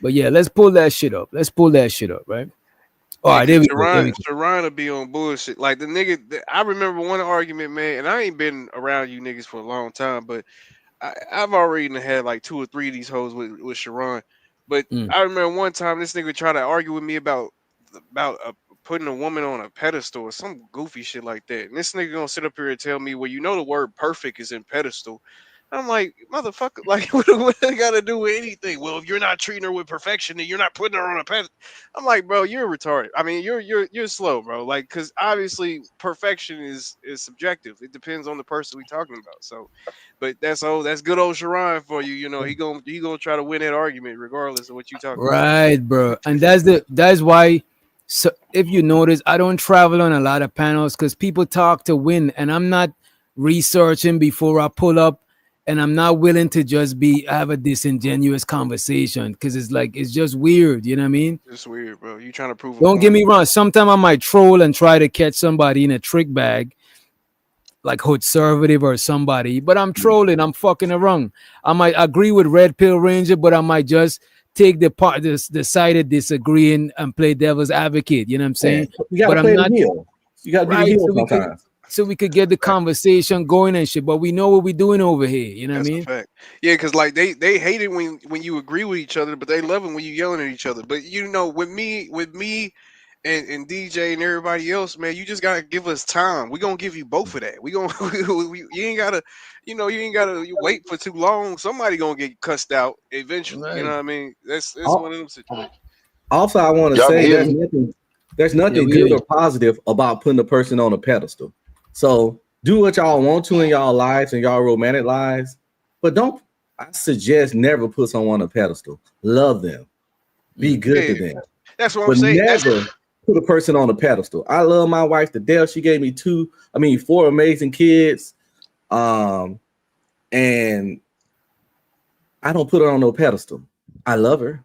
But yeah, let's pull that shit up. Right? All right, there we go. Sharon will be on bullshit. Like the nigga, I remember one argument, man, and I ain't been around you niggas for a long time, but I've already had like 2 or 3 of these hoes with Sharon. But I remember one time this nigga tried to argue with me about putting a woman on a pedestal or some goofy shit like that. And this nigga gonna sit up here and tell me, well, you know the word perfect is in pedestal. I'm like, motherfucker, like, what I gotta do with anything? Well, if you're not treating her with perfection, then you're not putting her on a pedestal. I'm like, bro, you're retarded. I mean, you're slow, bro. Like, because obviously perfection is subjective. It depends on the person we talking about. So, but that's good old Sharon for you. You know, he gonna try to win that argument regardless of what you talking about. Right, bro. And that's why So if you notice, I don't travel on a lot of panels because people talk to win, and I'm not researching before I pull up, and I'm not willing to just have a disingenuous conversation because it's just weird, you know what I mean? It's weird, bro. You trying to prove a Don't get point. me wrong. Sometimes I might troll and try to catch somebody in a trick bag, like Hoodservative or somebody, but I'm trolling. I'm fucking around. I might agree with Red Pill Ranger, but I might just take the side of disagreeing and play devil's advocate. You know what I'm saying? You gotta But play I'm the not heel. You gotta be the right. heel So sometimes. we could get the conversation going and shit. But we know what we're doing over here. You know what I That's a mean? fact. Yeah, because like they hate it when you agree with each other, but they love it when you yelling at each other. But you know, with me and DJ and everybody else, man, you just gotta give us time. We gonna give you both of that. We gonna you ain't gotta, you ain't gotta wait for too long. Somebody gonna get cussed out eventually. You know Right. what I mean? That's Al- one of them situations. Also, I want to Y'all can say hear me? there's Yeah, nothing we good hear or positive about putting a person on a pedestal. So do what y'all want to in y'all lives and y'all romantic lives, but don't. I suggest never put someone on a pedestal. Love them, be good to Yeah, them, that's what I'm but saying. That's never put a person on a pedestal. I love my wife to death. She gave me 4 amazing kids, and I don't put her on no pedestal. I love her.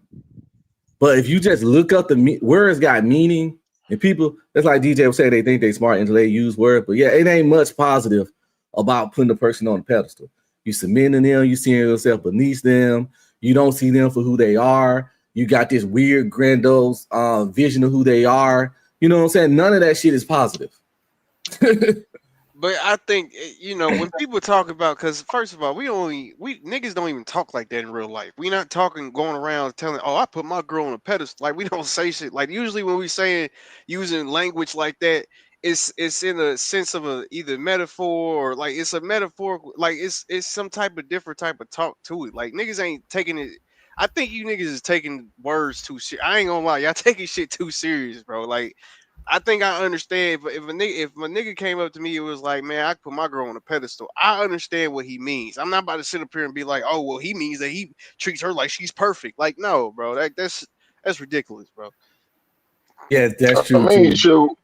But if you just look up the words got meaning, and people, that's like DJ would say, they think they smart until they use words. But yeah, it ain't much positive about putting a person on a pedestal. You submitting them, you seeing yourself beneath them, you don't see them for who they are. You got this weird grandiose vision of who they are. You know what I'm saying? None of that shit is positive. But I think when people talk about, because first of all, we niggas don't even talk like that in real life. We not talking going around telling, oh, I put my girl on a pedestal. Like we don't say shit. Like usually when we saying using language like that, it's in a sense of a either metaphor or like it's a metaphor, like it's some type of different type of talk to it. Like niggas ain't taking it. I think you niggas is taking words too serious. I ain't gonna lie, y'all taking shit too serious, bro. Like I think I understand if a nigga came up to me, it was like, man, I put my girl on a pedestal. I understand what he means. I'm not about to sit up here and be like, oh, well, he means that he treats her like she's perfect. Like, no, bro, that's ridiculous, bro. Yeah, that's I true mean, too. so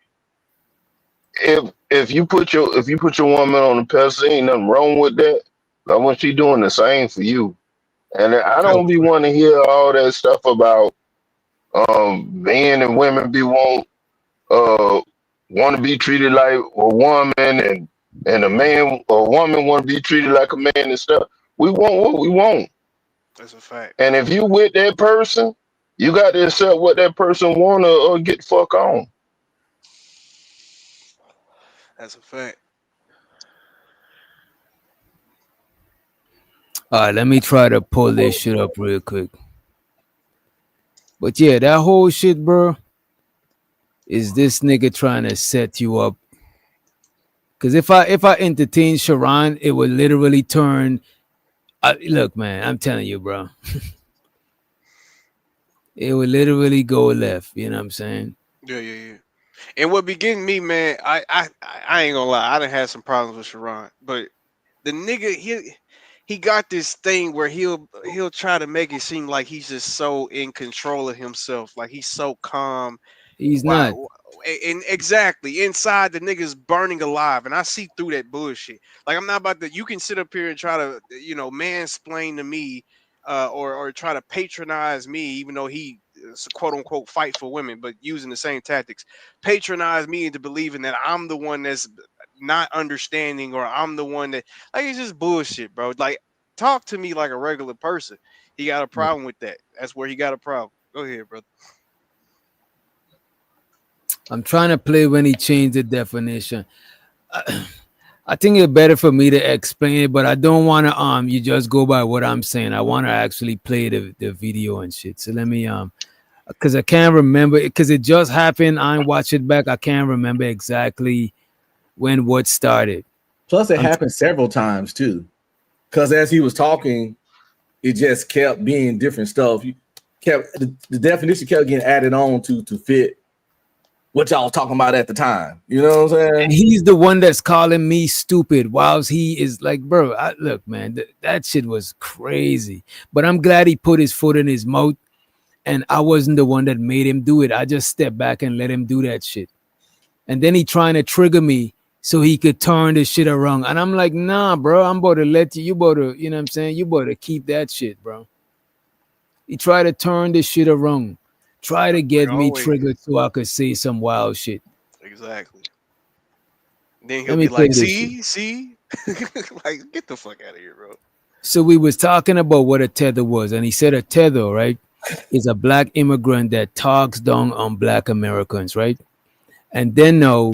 if you put your woman on the pedestal, ain't nothing wrong with that. I want she doing the same for you. And I don't be wanting to hear all that stuff about men and women want to be treated like a woman, and a man or woman want to be treated like a man and stuff. We want what we want. That's a fact. And if you with that person, you got to accept what that person want or get the fuck on. That's a fact. All right, let me try to pull this shit up real quick. But yeah, that whole shit, bro, is this nigga trying to set you up. Because if I entertain Sharon, it would literally turn. Look, man, I'm telling you, bro. It would literally go left. You know what I'm saying? Yeah. And what be getting me, man, I ain't gonna lie, I done had some problems with Sharon, but the nigga he got this thing where he'll try to make it seem like he's just so in control of himself, like he's so calm. He's not. Wow. And exactly inside the nigga's burning alive, and I see through that bullshit. Like I'm not about to. You can sit up here and try to mansplain to me, or try to patronize me, even though he quote unquote fight for women, but using the same tactics. Patronize me into believing that I'm the one that's not understanding, or I'm the one that like it's just bullshit, bro. Like talk to me like a regular person. He got a problem with that. That's where he got a problem. Go ahead, brother. I'm trying to play when he changed the definition. I think it's better for me to explain it, but I don't want to you just go by what I'm saying. I want to actually play the video and shit. So let me because I can't remember because it just happened. I watch it back. I can't remember exactly when what started. Plus, it happened several times too. Because as he was talking, it just kept being different stuff. You kept the definition kept getting added on to fit what y'all talking about at the time. You know what I'm saying? And he's the one that's calling me stupid whilst he is like, bro, look, man, that shit was crazy. But I'm glad he put his foot in his mouth and I wasn't the one that made him do it. I just stepped back and let him do that shit. And then he trying to trigger me so he could turn the shit around. And I'm like, nah, bro, I'm about to let you about to, you know what I'm saying? You about to keep that shit, bro. He tried to turn the shit around. Try to get me always. triggered so I could say some wild shit. Exactly. Then Let he'll me be like, play this see? Like, get the fuck out of here, bro. So we was talking about what a tether was, and he said a tether, right, is a black immigrant that talks down on black Americans, right? And then now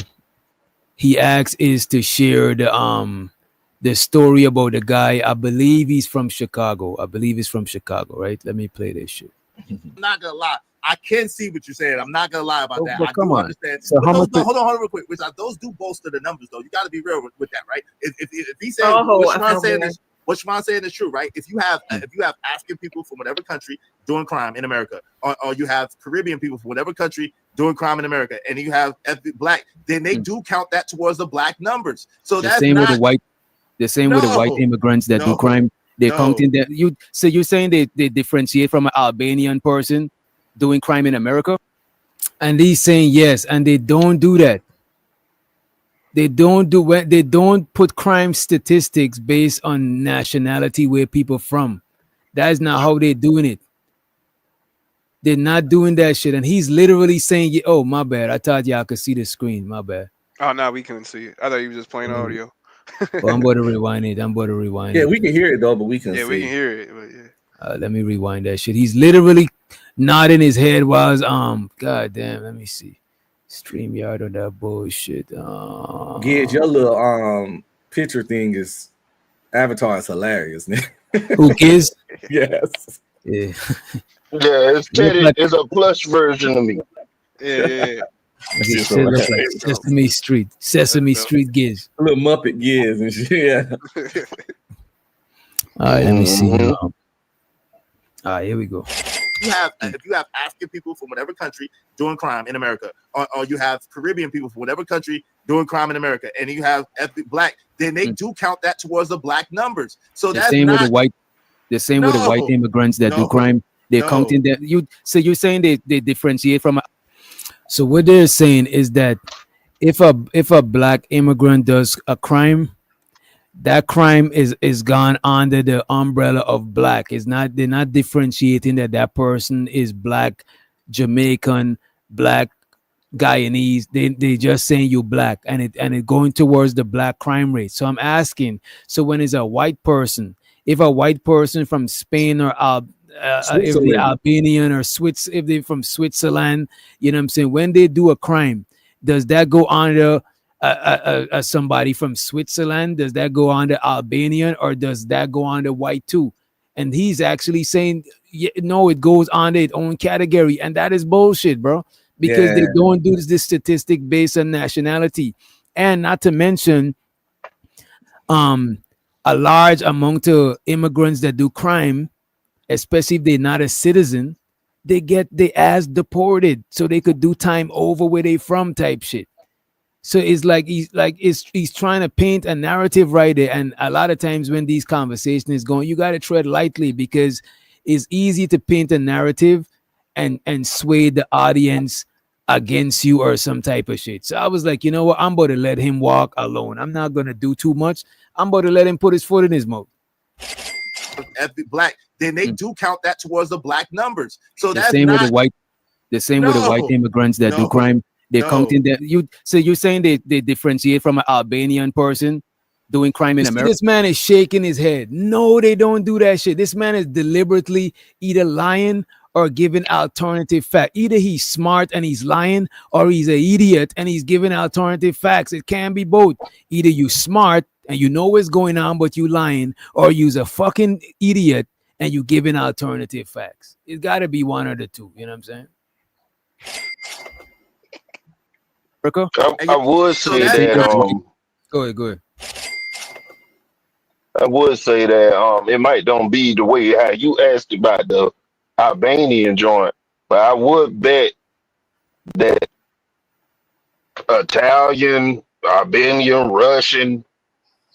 he asks is to share the story about the guy. I believe he's from Chicago. Right? Let me play this shit. I'm not gonna lie. I can see what you're saying. I'm not gonna lie about that. But I come do on. understand. So But how those, much? hold on real quick. Which those do bolster the numbers, though. You got to be real with that, right? If he said what Shimon saying is what Shimon saying is true, right? If you have African people from whatever country doing crime in America, or you have Caribbean people from whatever country doing crime in America, and you have black, then they do count that towards the black numbers. So The that's same not with the white. The same with the white immigrants that do crime. They're counting that. So you're saying they differentiate from an Albanian person doing crime in America? And he's saying yes, and they don't do that. They don't put crime statistics based on nationality, where people from. That's not how they're doing it. They're not doing that shit. And he's literally saying, oh, my bad. I thought y'all could see the screen. My bad. Oh, no, we couldn't see it. I thought you were just playing audio. Well, I'm about to rewind it. Yeah, we can hear it though, but we can see. Yeah, we can hear it. But yeah. Let me rewind that shit. He's literally nodding his head while god damn, let me see. StreamYard or that bullshit. Gidge, your little picture thing is avatar is hilarious. Who gives? Yes. Yeah. Yeah, it's Teddy. It's a plush version of me. Yeah. It looks like Sesame Street gives. A little Muppet gives and shit. Yeah. All right, let me see. All right, here we go. If you have African people from whatever country doing crime in America, or you have Caribbean people from whatever country doing crime in America, and you have ethnic black, then they do count that towards the black numbers. So the same with the white. The same with the white immigrants that do crime. They're counting that. So you're saying they differentiate from. So what they're saying is that if a black immigrant does a crime, that crime is gone under the umbrella of black. They're not differentiating that person is black, Jamaican, black, Guyanese. They just saying you black, and it going towards the black crime rate. So I'm asking, so when it's a white person, if a white person from Spain or if they're Albanian or if they're from Switzerland, you know what I'm saying, when they do a crime, does that go under somebody from Switzerland? Does that go on the Albanian, or does that go on the white too? And he's actually saying, no, it goes on its own category, and that is bullshit, bro. Because they don't do this statistic based on nationality, and not to mention, a large amount of immigrants that do crime, especially if they're not a citizen, they get their ass deported so they could do time over where they from type shit. So it's like he's trying to paint a narrative right there. And a lot of times when these conversations is going, you got to tread lightly, because it's easy to paint a narrative and sway the audience against you or some type of shit. So I was like, you know what? I'm about to let him walk alone. I'm not going to do too much. I'm about to let him put his foot in his mouth. Ethnic black, then they do count that towards the black numbers. So the same with the white. The same with the white immigrants that do crime. They're counting that. So you're saying they differentiate from an Albanian person doing crime in America? This man is shaking his head. No, they don't do that shit. This man is deliberately either lying or giving alternative fact. Either he's smart and he's lying, or he's an idiot and he's giving alternative facts. It can be both. Either you smart and you know what's going on, but you lying, or you's a fucking idiot and you giving alternative facts. It's got to be one of the two. You know what I'm saying? Rico? I would say that. Go ahead. I would say that it might don't be the way how you asked about the Albanian joint, but I would bet that Italian, Albanian, Russian,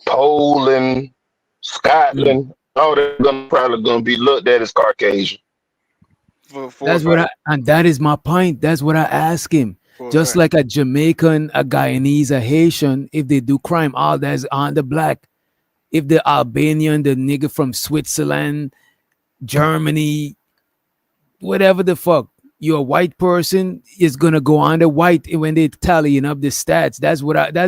Poland, Scotland, all that probably gonna be looked at as Caucasian. That's what and that is my point. That's what I ask him. Just like a Jamaican, a Guyanese, a Haitian, if they do crime, all that's on the black. If the Albanian, the nigga from Switzerland, Germany, whatever the fuck, you're a white person, is gonna go on the white when they tallying up the stats. That's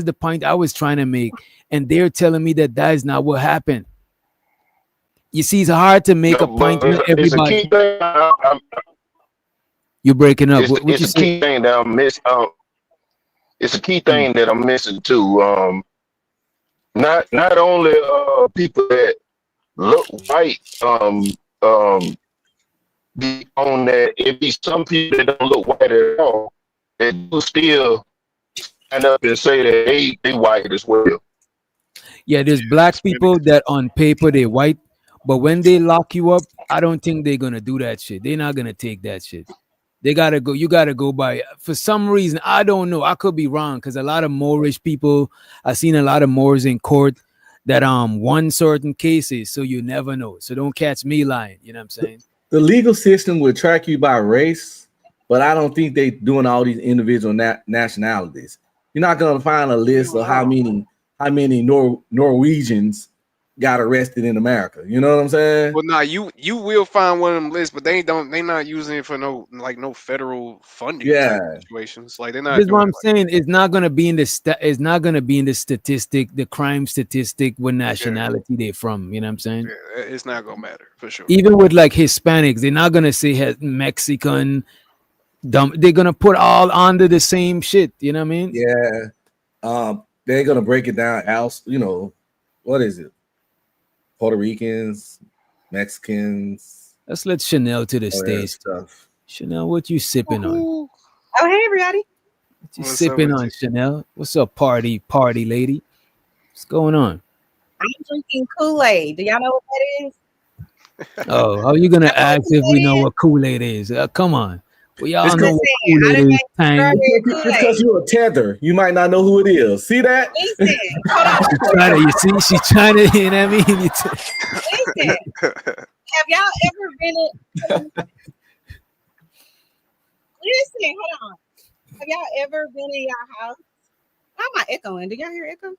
the point I was trying to make. And they're telling me that is not what happened. You see, it's hard to make a point with everybody. You're breaking up. It's a key thing that I'm missing. It's a key thing that I'm missing too. Not only people that look white, be on that. It be some people that don't look white at all that do still stand up and say that they white as well. Yeah, there's black people that on paper they're white, but when they lock you up, I don't think they're gonna do that shit. They're not gonna take that shit. They gotta go. You gotta go by. For some reason, I don't know. I could be wrong because a lot of Moorish people. I've seen a lot of Moors in court that won certain cases. So you never know. So don't catch me lying. You know what I'm saying? The legal system would track you by race, but I don't think they doing all these individual nationalities. You're not gonna find a list of how many Norwegians got arrested in America. You know what I'm saying? Well, nah, you will find one of them lists, but they not using it for no federal funding situations. Like they're not. That's what I'm saying. It's not gonna be in the it's not gonna be in the statistic, the crime statistic, what nationality they're from. You know what I'm saying? Yeah, it's not gonna matter for sure. Even with like Hispanics, they're not gonna say Mexican. They're gonna put all under the same shit. You know what I mean? Yeah. They're gonna break it down. Else, what is it? Puerto Ricans, Mexicans. Let's let Chanel to the stage. Stuff. Chanel, what you sipping on? Oh, hey everybody. What you sipping on, Chanel? What's up, party lady? What's going on? I'm drinking Kool-Aid. Do y'all know what that is? Oh, how are you gonna ask if we know what Kool-Aid is? Come on. We all know what Kool-Aid is. Just because you're a tether, you might not know who it is. See that? Listen, she's trying to, you know what I mean? Listen, have y'all ever been in? Listen, hold on. Have y'all ever been in your house? Why am I echoing? Do y'all hear echo?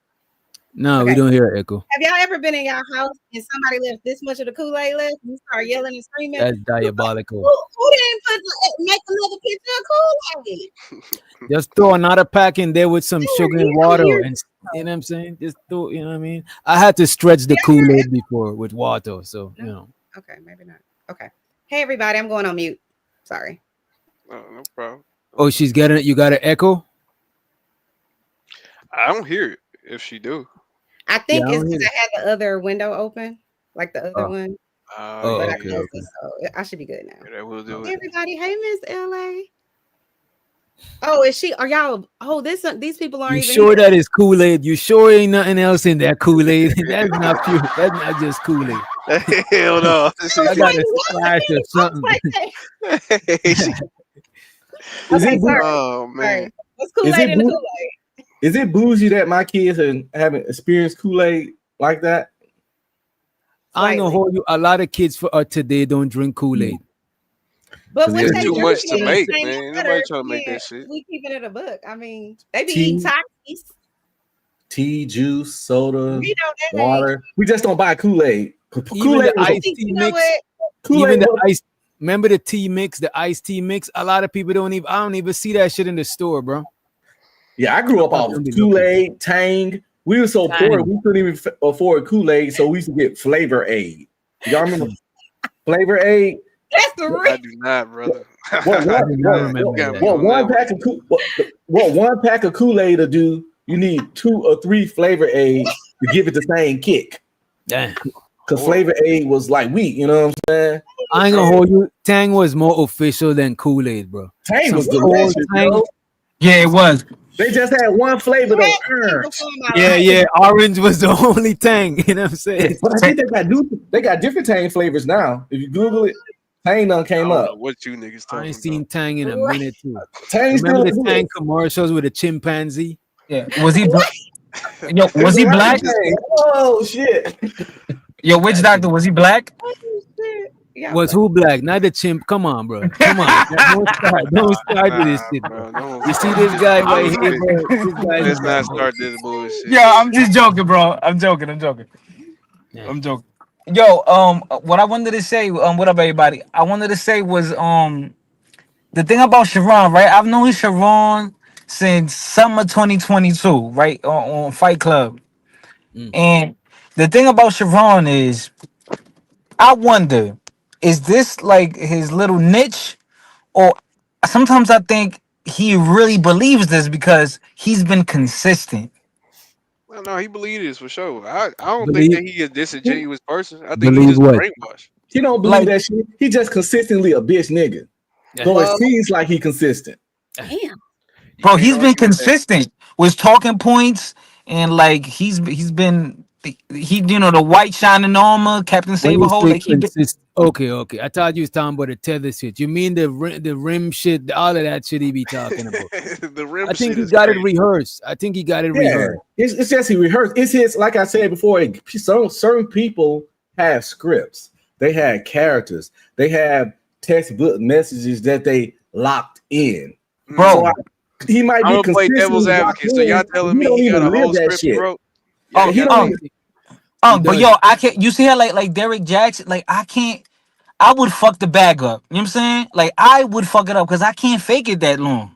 No, we don't hear echo. Have y'all ever been in your house and somebody left this much of the Kool-Aid left? And you start yelling and screaming. That's diabolical. Who didn't make another picture of Kool-Aid? Just throw another pack in there with some sugar and water, and you know what I'm saying. Just throw, you know what I mean. I had to stretch the Kool-Aid before with water, so you know. Okay, maybe not. Okay. Hey everybody, I'm going on mute. Sorry. No problem. Oh, she's getting it. You got an echo? I don't hear it. If she do. I think it's because I had the other window open, like the other one. Okay. So I should be good now. Yeah, we'll do it. Everybody, hey Miss LA. Oh, is she? Are y'all? Oh, these people aren't You even. sure that is Kool-Aid? You sure ain't nothing else in that Kool-Aid? That's not pure. That's not just Kool-Aid. Hell no. I got a splash or something. Oh man. What's Kool-Aid in the Kool-Aid? Is it bougie that my kids haven't experienced Kool-Aid like that? I ain't gonna hold you. A lot of kids today don't drink Kool-Aid. But when it's too much to make, man. Nobody trying to make that shit. We keeping it a book. I mean, they be eating Takis. Tea, juice, soda, We know that water. We just don't buy Kool-Aid. Kool-Aid iced tea mix. Even the ice. Remember the tea mix, the iced tea mix? A lot of people don't even. I don't even see that shit in the store, bro. Yeah, I grew up off Kool-Aid, Tang. We were so poor, we couldn't even afford Kool-Aid, so we used to get Flavor Aid. Y'all remember Flavor Aid? That's the real. I do not, brother. What one pack of Kool-Aid to do, you need 2 or 3 Flavor Aid to give it the same kick. Damn. Because Flavor Aid was like wheat, you know what I'm saying? I ain't gonna hold you. Tang was more official than Kool-Aid, bro. Tang was delicious, bro. Yeah, it was. They just had one flavor though. Yeah. Orange was the only Tang. You know what I'm saying? But I think they got different Tang flavors now. If you Google it, Tang done came up. What you niggas talking I ain't seen Tang in a minute too. Remember the Tang commercials with a chimpanzee? Yeah. Was he black? Yo, was he black? Oh shit. Yo, which doctor was he black? Oh, shit. Yeah, Was who black? Not the chimp. Come on, bro. Come on. Don't start with this shit, bro. You see this guy right here, bro? This guy Let's not start this bullshit. Yo, I'm just joking, bro. I'm joking. I'm joking. Yo, what I wanted to say, what up, everybody? I wanted to say was, the thing about Sharon, right? I've known Sharon since summer 2022, right? On Fight Club. And the thing about Sharon is, I wonder, is this like his little niche? Or sometimes I think he really believes this because he's been consistent. Well, no, he believes this for sure. I don't think that he is a disingenuous person. I think he's Believe just what? brainwashed. He don't believe that shit. He just consistently a bitch nigga. So it seems like he consistent. Damn. Bro, he's been consistent with talking points, and like he's been the white shining armor, Captain Saberhole. Like okay. I thought you was talking about the tether shit. You mean the rim shit, all of that shit he be talking about. The rim I think shit he is got crazy. it rehearsed. I think he got it rehearsed. It's just he rehearsed. It's his, like I said before, certain people have scripts. They had characters. They have textbook messages that they locked in. Bro, So he might be I'm gonna play devil's advocate. So y'all telling me he got a whole script, bro? But yo, I can't. You see how like Derek Jackson, like I would fuck the bag up. You know what I'm saying? Like I would fuck it up because I can't fake it that long.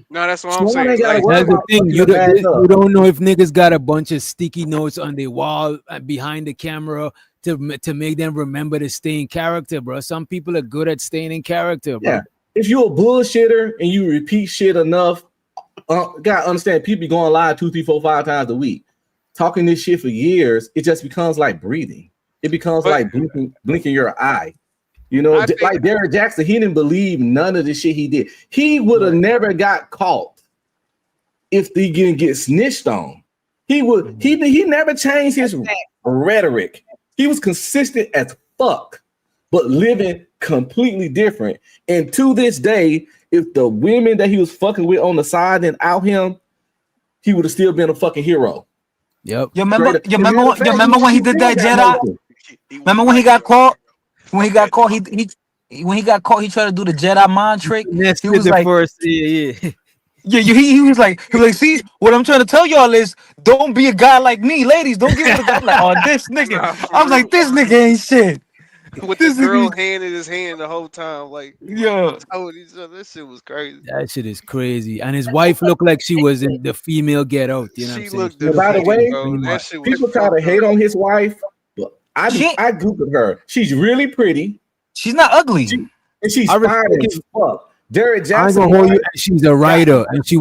No, that's what I'm saying. Like, That's the thing. You don't know if niggas got a bunch of sticky notes on their wall behind the camera to make them remember to stay in character, bro. Some people are good at staying in character, bro. Yeah. If you're a bullshitter and you repeat shit enough, gotta understand people be going live 2, 3, 4, 5 times a week. Talking this shit for years, it just becomes like breathing. It becomes like blinking your eye. You know, like Derek Jackson, he didn't believe none of the shit he did. He would have never got caught if he didn't get snitched on. He never changed his rhetoric. He was consistent as fuck, but living completely different. And to this day, if the women that he was fucking with on the side didn't out him, he would have still been a fucking hero. Yep. You remember when he did that Jedi? Remember when he got caught? When he got caught, he tried to do the Jedi mind trick. He was like, he was like, see, what I'm trying to tell y'all is, don't be a guy like me, ladies. Don't give it a guy like, oh, this nigga. I was like, this nigga ain't shit. With this girl hand in his hand the whole time, like, yeah, this shit was crazy. That shit is crazy. And his wife looked like she was in the female Get Out. You know what I'm saying? By the way, people try to hate on his wife, but I googled her. She's really pretty. She's not ugly, and she's fine as fuck. Derek Jackson. I'm gonna hold you. She's a writer, and she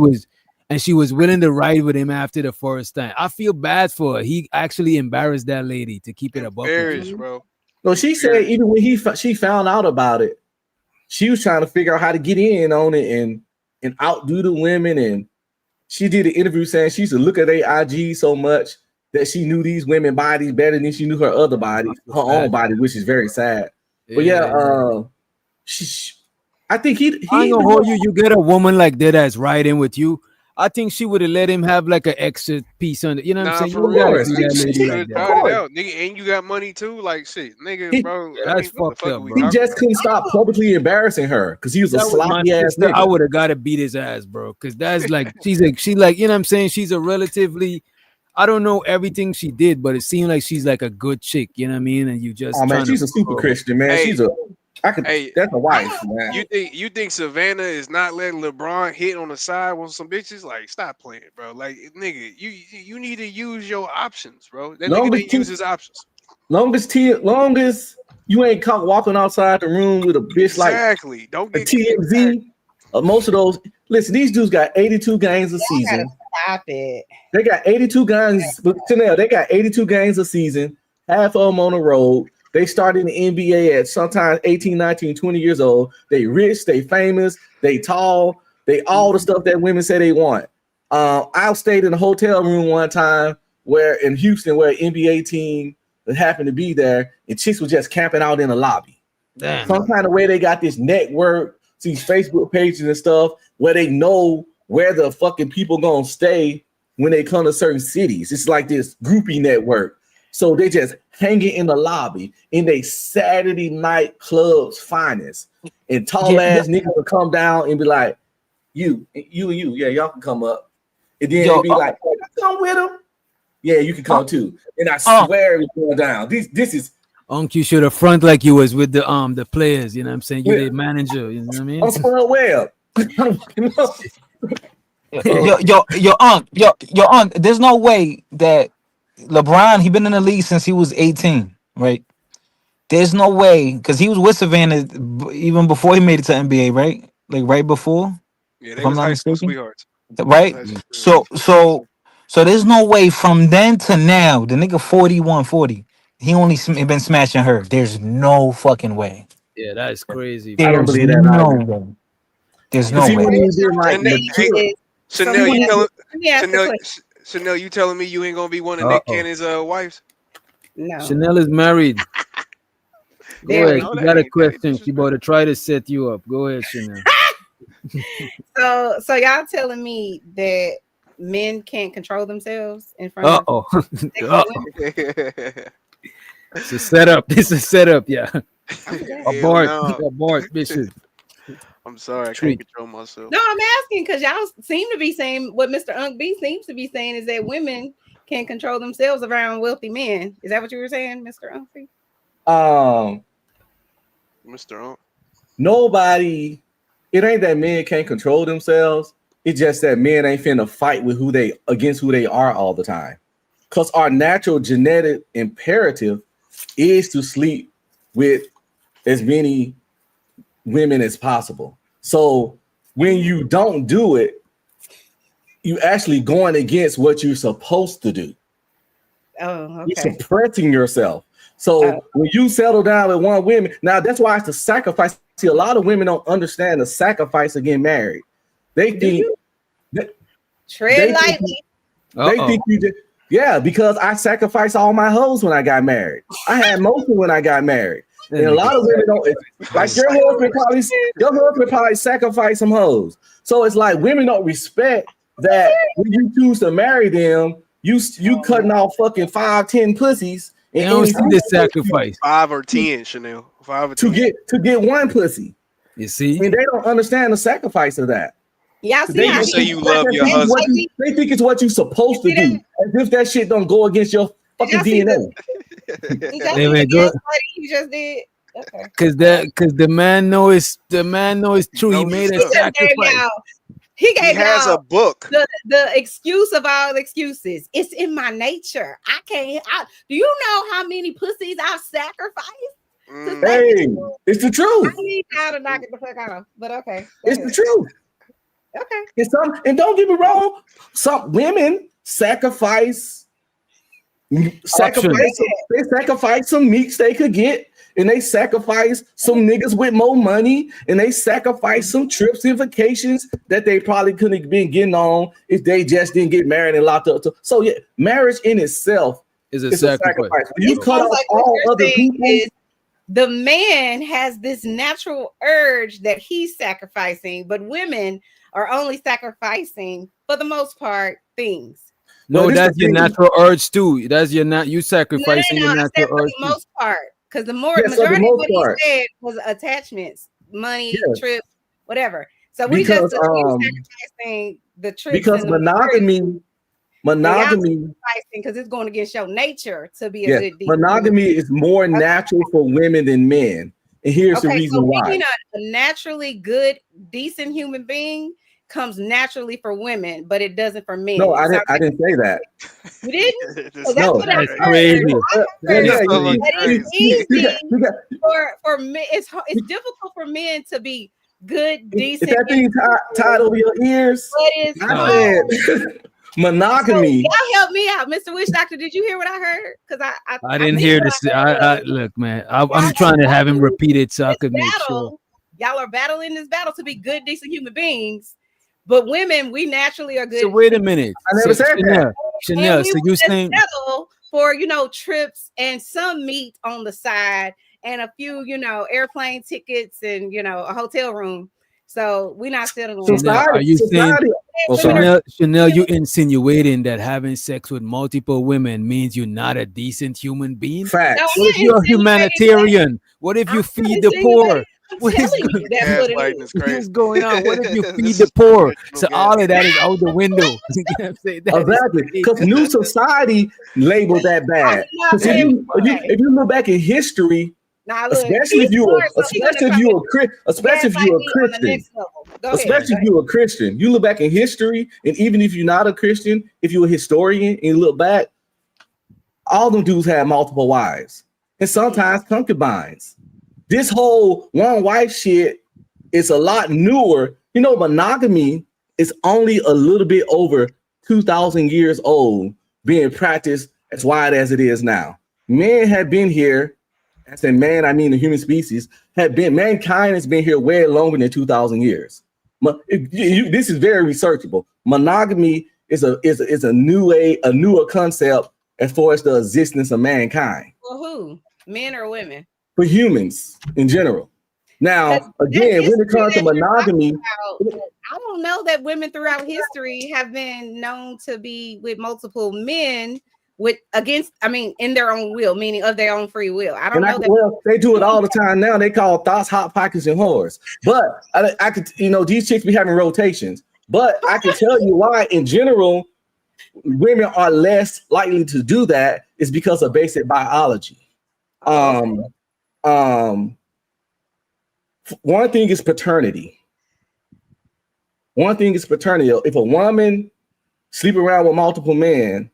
was willing to ride with him after the first time. I feel bad for her. He actually embarrassed that lady to keep it above. Bro. No, she said even when she found out about it, she was trying to figure out how to get in on it and outdo the women. And she did an interview saying she used to look at their IG so much that she knew these women bodies better than she knew her other body, her own body, which is very sad. But I think he I ain't gonna hold you. You get a woman like that that's riding with you. I think she would have let him have like an extra piece on it. You know what I'm saying? For You gotta real. see that lady like that. It out, nigga, and you got money too, like shit, nigga, bro. That's fucked up, bro. He just couldn't stop publicly embarrassing her because he was a sloppy ass nigga. I would have got to beat his ass, bro. Because that's like she like you know what I'm saying. She's a relatively. I don't know everything she did, but it seemed like she's like a good chick. You know what I mean? And you just man, she's a super Christian, man. Hey, that's a wife, man. You think Savannah is not letting LeBron hit on the side with some bitches? Like, stop playing, bro. Like, nigga, you need to use your options, bro. That nigga didn't use his options. Longest you ain't caught walking outside the room with a bitch exactly. Don't get TMZ. Most of those. Listen, these dudes got 82 games a season. Stop it. They got 82 games. But Chanel, they got 82 games a season. Half of them on the road. They started in the NBA at sometimes 18, 19, 20 years old. They rich, they famous, they tall, they all the stuff that women say they want. I stayed in a hotel room one time in Houston where an NBA team that happened to be there, and chicks were just camping out in the lobby. Damn. Some kind of way they got this network, these Facebook pages and stuff where they know where the fucking people gonna stay when they come to certain cities. It's like this groupie network. So they just hanging in the lobby in they Saturday night club's finest. And tall ass niggas will come down and be like, you, yeah, y'all can come up. And then it'd be like, oh, come with them. Yeah, you can come too. And I swear it's going down. This is you should have front like you was with the players, you know what I'm saying? You the manager, you know what I mean? I'm Spud Webb. Your aunt, there's no way that LeBron, he been in the league since he was 18, right? There's no way, because he was with Savannah even before he made it to NBA, right? Like right before. Yeah, they was high school sweethearts. Right? So there's no way from then to now, the nigga 41-40, he only been smashing her. There's no fucking way. Yeah, that is crazy. I don't believe that. No. There's no way. Chanel, you telling me you ain't gonna be one of Nick Cannon's wives? No. Chanel is married. Go ahead. You got a question. She about to try to set you up. Go ahead, Chanel. So y'all telling me that men can't control themselves in front of It's a setup. It's a setup, yeah. Abort, bitches. I'm sorry, I can't control myself. No, I'm asking because y'all seem to be saying what Mr. Unk B seems to be saying is that women can't control themselves around wealthy men. Is that what you were saying, Mr. Unk B? Mr. Unk. Nobody. It ain't that men can't control themselves. It's just that men ain't finna fight with against who they are all the time. Because our natural genetic imperative is to sleep with as many women as possible. So when you don't do it, you actually going against what you're supposed to do. Oh, okay. You're suppressing yourself. So when you settle down with one woman, now that's why it's a sacrifice. See, a lot of women don't understand the sacrifice of getting married. They think tread lightly. They think you did. Yeah, because I sacrificed all my hoes when I got married. I had most when I got married. And a lot of women don't, like your husband probably sacrificed some hoes. So it's like women don't respect that when you choose to marry them, you cutting off fucking 5-10 pussies. And don't see the sacrifice. 5 or 10, Chanel. 5 or 10. To get one pussy. You see? And they don't understand the sacrifice of that. Y'all see how say you love your husband. They think it's what you're supposed to do. As if that shit don't go against your fucking DNA. You just did. Okay. Cause the man knows true. He made a sacrifice. He has a book. The excuse of all excuses. It's in my nature. I can't. Do you know how many pussies I've sacrificed? Hey, it's the truth. I need y'all to knock it the fuck out. But okay. It's the truth. Okay. And don't get me wrong, some women sacrifice they sacrifice some meats they could get, and they sacrifice some niggas with more money, and they sacrifice some trips and vacations that they probably couldn't have been getting on if they just didn't get married and locked up. So yeah, marriage in itself is a sacrifice. When you cut off all other people. The man has this natural urge that he's sacrificing, but women are only sacrificing, for the most part, things. No, that's your natural urge too. That's you sacrificing your natural urge. For the most part, because the majority of what he said was attachments, money, trips, whatever. So we just sacrificing the trips because monogamy because it's going against your nature to be a good monogamy is more natural for women than men, and here's the reason why. Being a naturally good, decent human being comes naturally for women, but it doesn't for men. No, I didn't say that. You didn't? So that's what I heard. It's easy for men. It's difficult for men to be good, decent. Is that thing tied over your ears? Monogamy. So y'all help me out, Mr. Witch Doctor. Did you hear what I heard? Because I didn't hear this. Look, man. I'm trying to have him repeat it so I could make sure. Y'all are battling this battle to be good, decent human beings, but women, we naturally are good. So wait a minute. I never said that. Chanel, so you saying settle for trips and some meat on the side and a few airplane tickets and a hotel room. So we're not settling on Chanel, are you saying, Women are- Chanel, you insinuating that having sex with multiple women means you're not a decent human being? Facts. No, What if I'm you're a insinuating humanitarian? What if you I'm feed the insinuating- poor? I'm What is, telling you, that's what it Gaslighting is. is what crazy. is going on? What if you feed This the is poor? spiritual So all of that is gaslighting. out the window. You know what I'm saying? That is Exactly, because new society labeled that bad. Because Okay. if you look back in history, Now look, especially if he's you smart, so he gonna especially if come you and a especially if gaslight you're a me on the Christian, next level. Go ahead. especially if you're a Christian, you look back in history, and even if you're not a Christian, if you're a historian and you look back, all them dudes had multiple wives and sometimes concubines. This whole one wife shit is a lot newer. You know, monogamy is only a little bit over 2,000 years old, being practiced as wide as it is now. Men have been here, as in man, I mean the human species, mankind has been here way longer than 2,000 years. This is very researchable. Monogamy is a newer concept as far as the existence of mankind. For who? Men or women? For humans in general. Now, again, when it comes to monogamy, I don't know that women throughout history have been known to be with multiple men in their own will, meaning of their own free will. I don't know that. Well, they do it all the time now. They call thoughts, hot pockets, and whores. But I could, these chicks be having rotations. But I can tell you why, in general, women are less likely to do that is because of basic biology. One thing is paternity. If a woman sleep around with multiple men,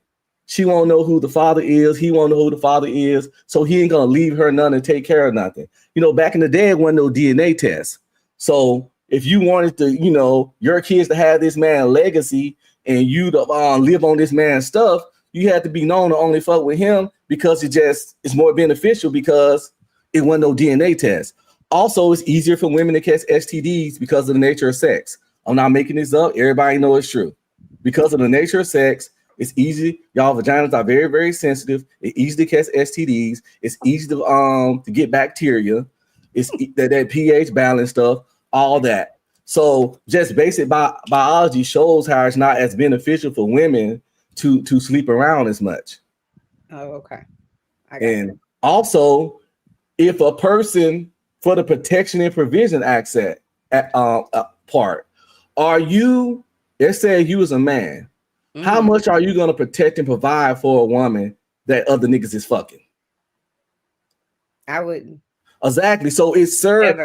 she won't know who the father is. He won't know who the father is. So he ain't gonna leave her none and take care of nothing. Back in the day, it wasn't no DNA test. So if you wanted to, your kids to have this man's legacy and you to live on this man's stuff, you had to be known to only fuck with him because it's more beneficial because it wasn't no DNA test. Also, it's easier for women to catch STDs because of the nature of sex. I'm not making this up. Everybody knows it's true. Because of the nature of sex, it's easy. Y'all vaginas are very, very sensitive. It's easy to catch STDs. It's easy to get bacteria. It's that pH balance stuff, all that. So just basic biology shows how it's not as beneficial for women to sleep around as much. Oh, okay. And also, if a person for the Protection and Provision Act part, let's say you as a man, how much are you going to protect and provide for a woman that other niggas is fucking? I wouldn't. Exactly. So it serves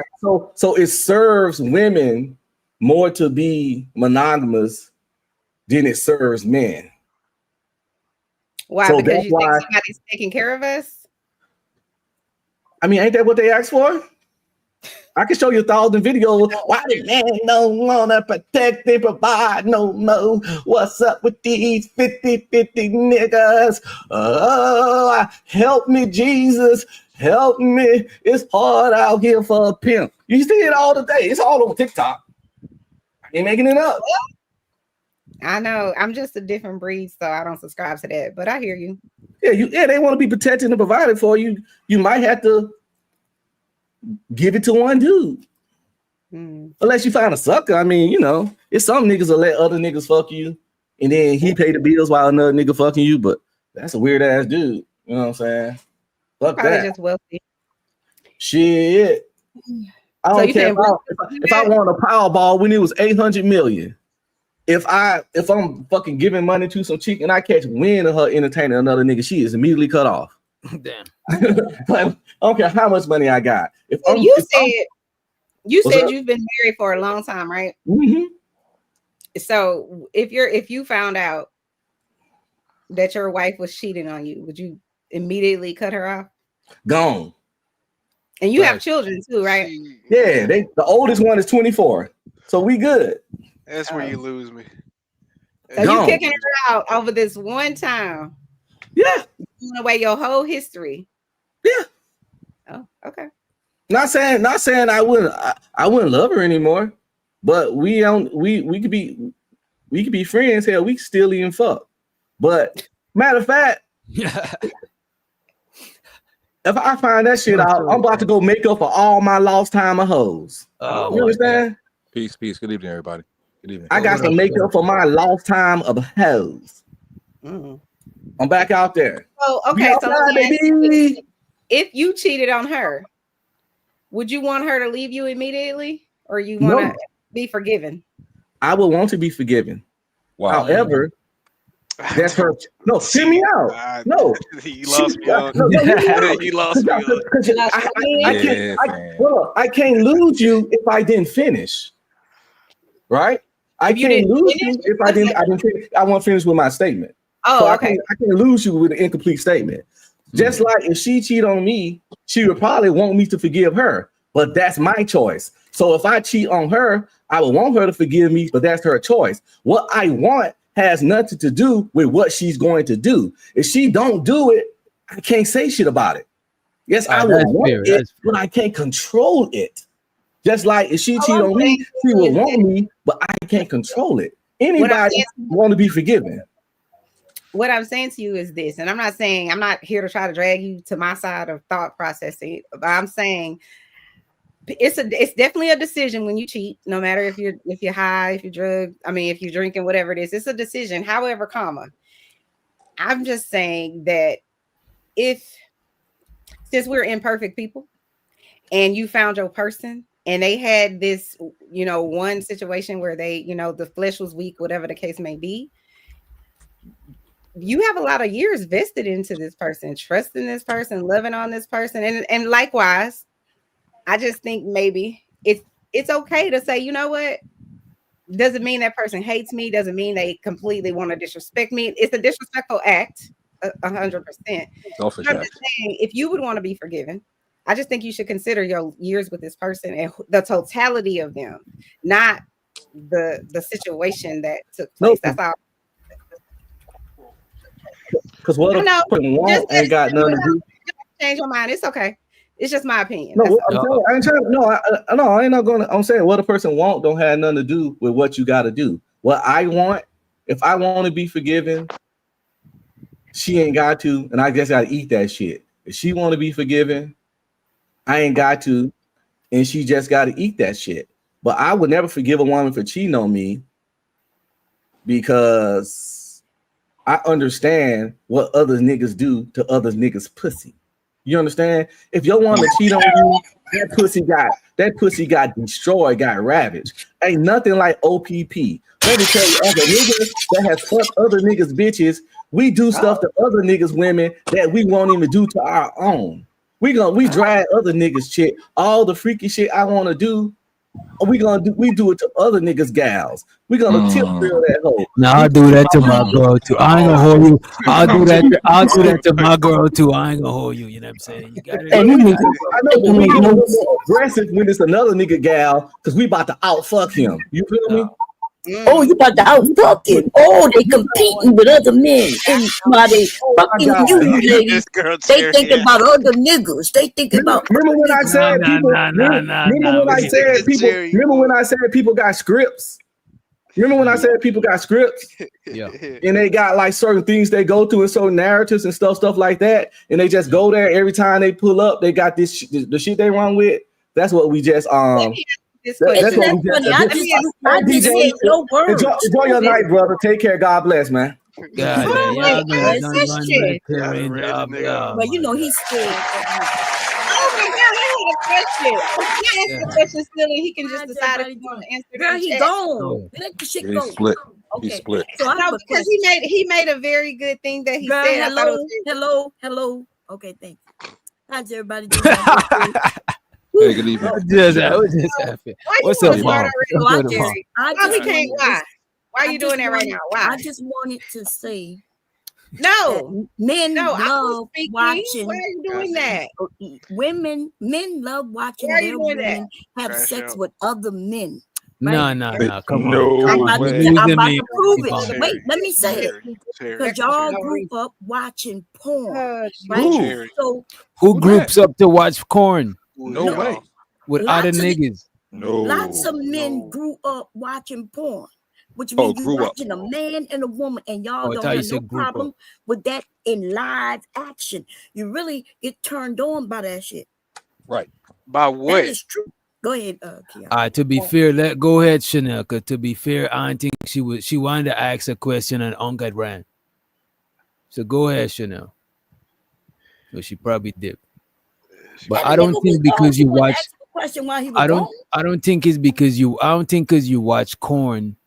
it serves women more to be monogamous than it serves men. Why? So because that's you think why- somebody's taking care of us? I mean, ain't that what they asked for? I can show you 1,000 videos. Why the man don't wanna protect and provide no more? What's up with these 50-50 niggas? Oh, help me, Jesus. Help me. It's hard out here for a pimp. You see it all the day. It's all over TikTok. I ain't making it up. I know. I'm just a different breed, so I don't subscribe to that. But I hear you. Yeah, they want to be protected and provided for you. You might have to give it to one dude. Unless you find a sucker. I mean, it's some niggas will let other niggas fuck you, and then he pay the bills while another nigga fucking you. But that's a weird ass dude. You know what I'm saying? Fuck Probably that. just wealthy. Shit. I So don't you care saying if I won a Powerball when it was 800 million. If I'm fucking giving money to some chick and I catch wind of her entertaining another nigga, she is immediately cut off. Damn. Like, I don't care how much money I got. You What's said up? you've been married for a long time, right? Mm-hmm. So if you found out that your wife was cheating on you, would you immediately cut her off? Gone. And you have children too, right? Yeah, the oldest one is 24. So we good. That's where you lose me. So you kicking her out over this one time? Yeah. Throwing away your whole history. Yeah. Oh, okay. Not saying I wouldn't love her anymore, but we could be friends. Hell, we still even fuck. But matter of fact, if I find that shit out, I'm about to go make up for all my lost time of hoes. You understand? Peace. Good evening, everybody. Good evening. I got to make up for my lost time of hoes. I'm back out there. Oh, okay. So let me ask you, if you cheated on her, would you want her to leave you immediately, or you want to be forgiven? I would want to be forgiven. Wow. However, that's her. No, hear me out. No, you lost me. You lost me. I can't lose you if I didn't finish. Right? I can't lose you if I didn't finish. I won't finish with my statement. Oh, so okay. I can't lose you with an incomplete statement. Just like if she cheat on me, she would probably want me to forgive her, but that's my choice. So if I cheat on her, I would want her to forgive me, but that's her choice. What I want has nothing to do with what she's going to do. If she don't do it, I can't say shit about it. Yes, I would want it, but I can't control it. Just like if she cheat on me, she will want me, but I can't control it. Anybody want to be forgiven. What I'm saying to you is this, and I'm not here to try to drag you to my side of thought processing, but I'm saying it's definitely a decision when you cheat, no matter if you're high, if you're drugged, if you're drinking, whatever it is, it's a decision. However, I'm just saying that since we're imperfect people and you found your person and they had this, one situation where they, the flesh was weak, whatever the case may be, you have a lot of years vested into this person, trusting this person, loving on this person. And likewise, I just think maybe it's okay to say, you know what? Doesn't mean that person hates me. Doesn't mean they completely want to disrespect me. It's a disrespectful act, 100%. I'm just saying, if you would want to be forgiven, I just think you should consider your years with this person and the totality of them, not the situation that took place. That's all. Because what a person want ain't got nothing to do. Change your mind. It's okay. It's just my opinion. No, I ain't not gonna. I'm saying what a person want don't have nothing to do with what you got to do. What I want, if I want to be forgiven, she ain't got to, and I just got to eat that shit. If she want to be forgiven, I ain't got to, and she just got to eat that shit. But I would never forgive a woman for cheating on me because I understand what other niggas do to other niggas' pussy. You understand? If your woman cheat on you, that pussy got destroyed, got ravaged. Ain't nothing like OPP. Let me tell you, as a nigga that has fucked other niggas' bitches, we do stuff to other niggas' women that we won't even do to our own. We drag other niggas' shit. All the freaky shit I want to do, we do it to other niggas' gals. We gonna tip fill that hole. Now I'll do that to my girl too. I ain't gonna hold you. I'll do that to my girl too. I ain't gonna hold you. You know what I'm saying? You got it. I know, but we get a little more aggressive when it's another nigga gal because we about to out fuck him. You feel me? Oh, you about to out fucking. Oh, they competing with other men. And while they fucking you, ladies, they think about other niggas. They think about. Remember when I said people? Remember when I said people got scripts? Remember when I said people got scripts? Yeah. And they got like certain things they go to and certain narratives and stuff like that. And they just go there every time they pull up. They got the shit they run with. That's what we just That's what we just enjoy your night, brother. Take care. God bless, man. God, but you know he's scared. Oh my God, I had a question. I asked the question still, and he can just decide if he want to answer. Girl, he gone. Let the shit go. He split. So I know because he made a very good thing that he said. Hello. Okay, thank you. How's everybody doing? Hey, good evening. What's up, Mom? Why are you doing that right now? Why? I just wanted to say, men love watching. Why are you doing that? Men love watching their women have sex with other men. Right? No, come on. I'm about to prove it. Wait, let me say it. Because y'all grew up watching porn. Right? So who groups up to watch porn? No way. With other niggas. No. Lots of men grew up watching porn, which means you're watching a man and a woman, and y'all don't have no problem with that in live action. You really get turned on by that shit. Right. By what? That is true. Go ahead, Keon. To be fair, go ahead, Chanel. 'Cause to be fair, I don't think she wanted to ask a question and Uncle ran. So go ahead, Chanel. So she probably did. But I don't think because you watch. Question while he was I gone. don't think it's because you. I don't think because you watch Corn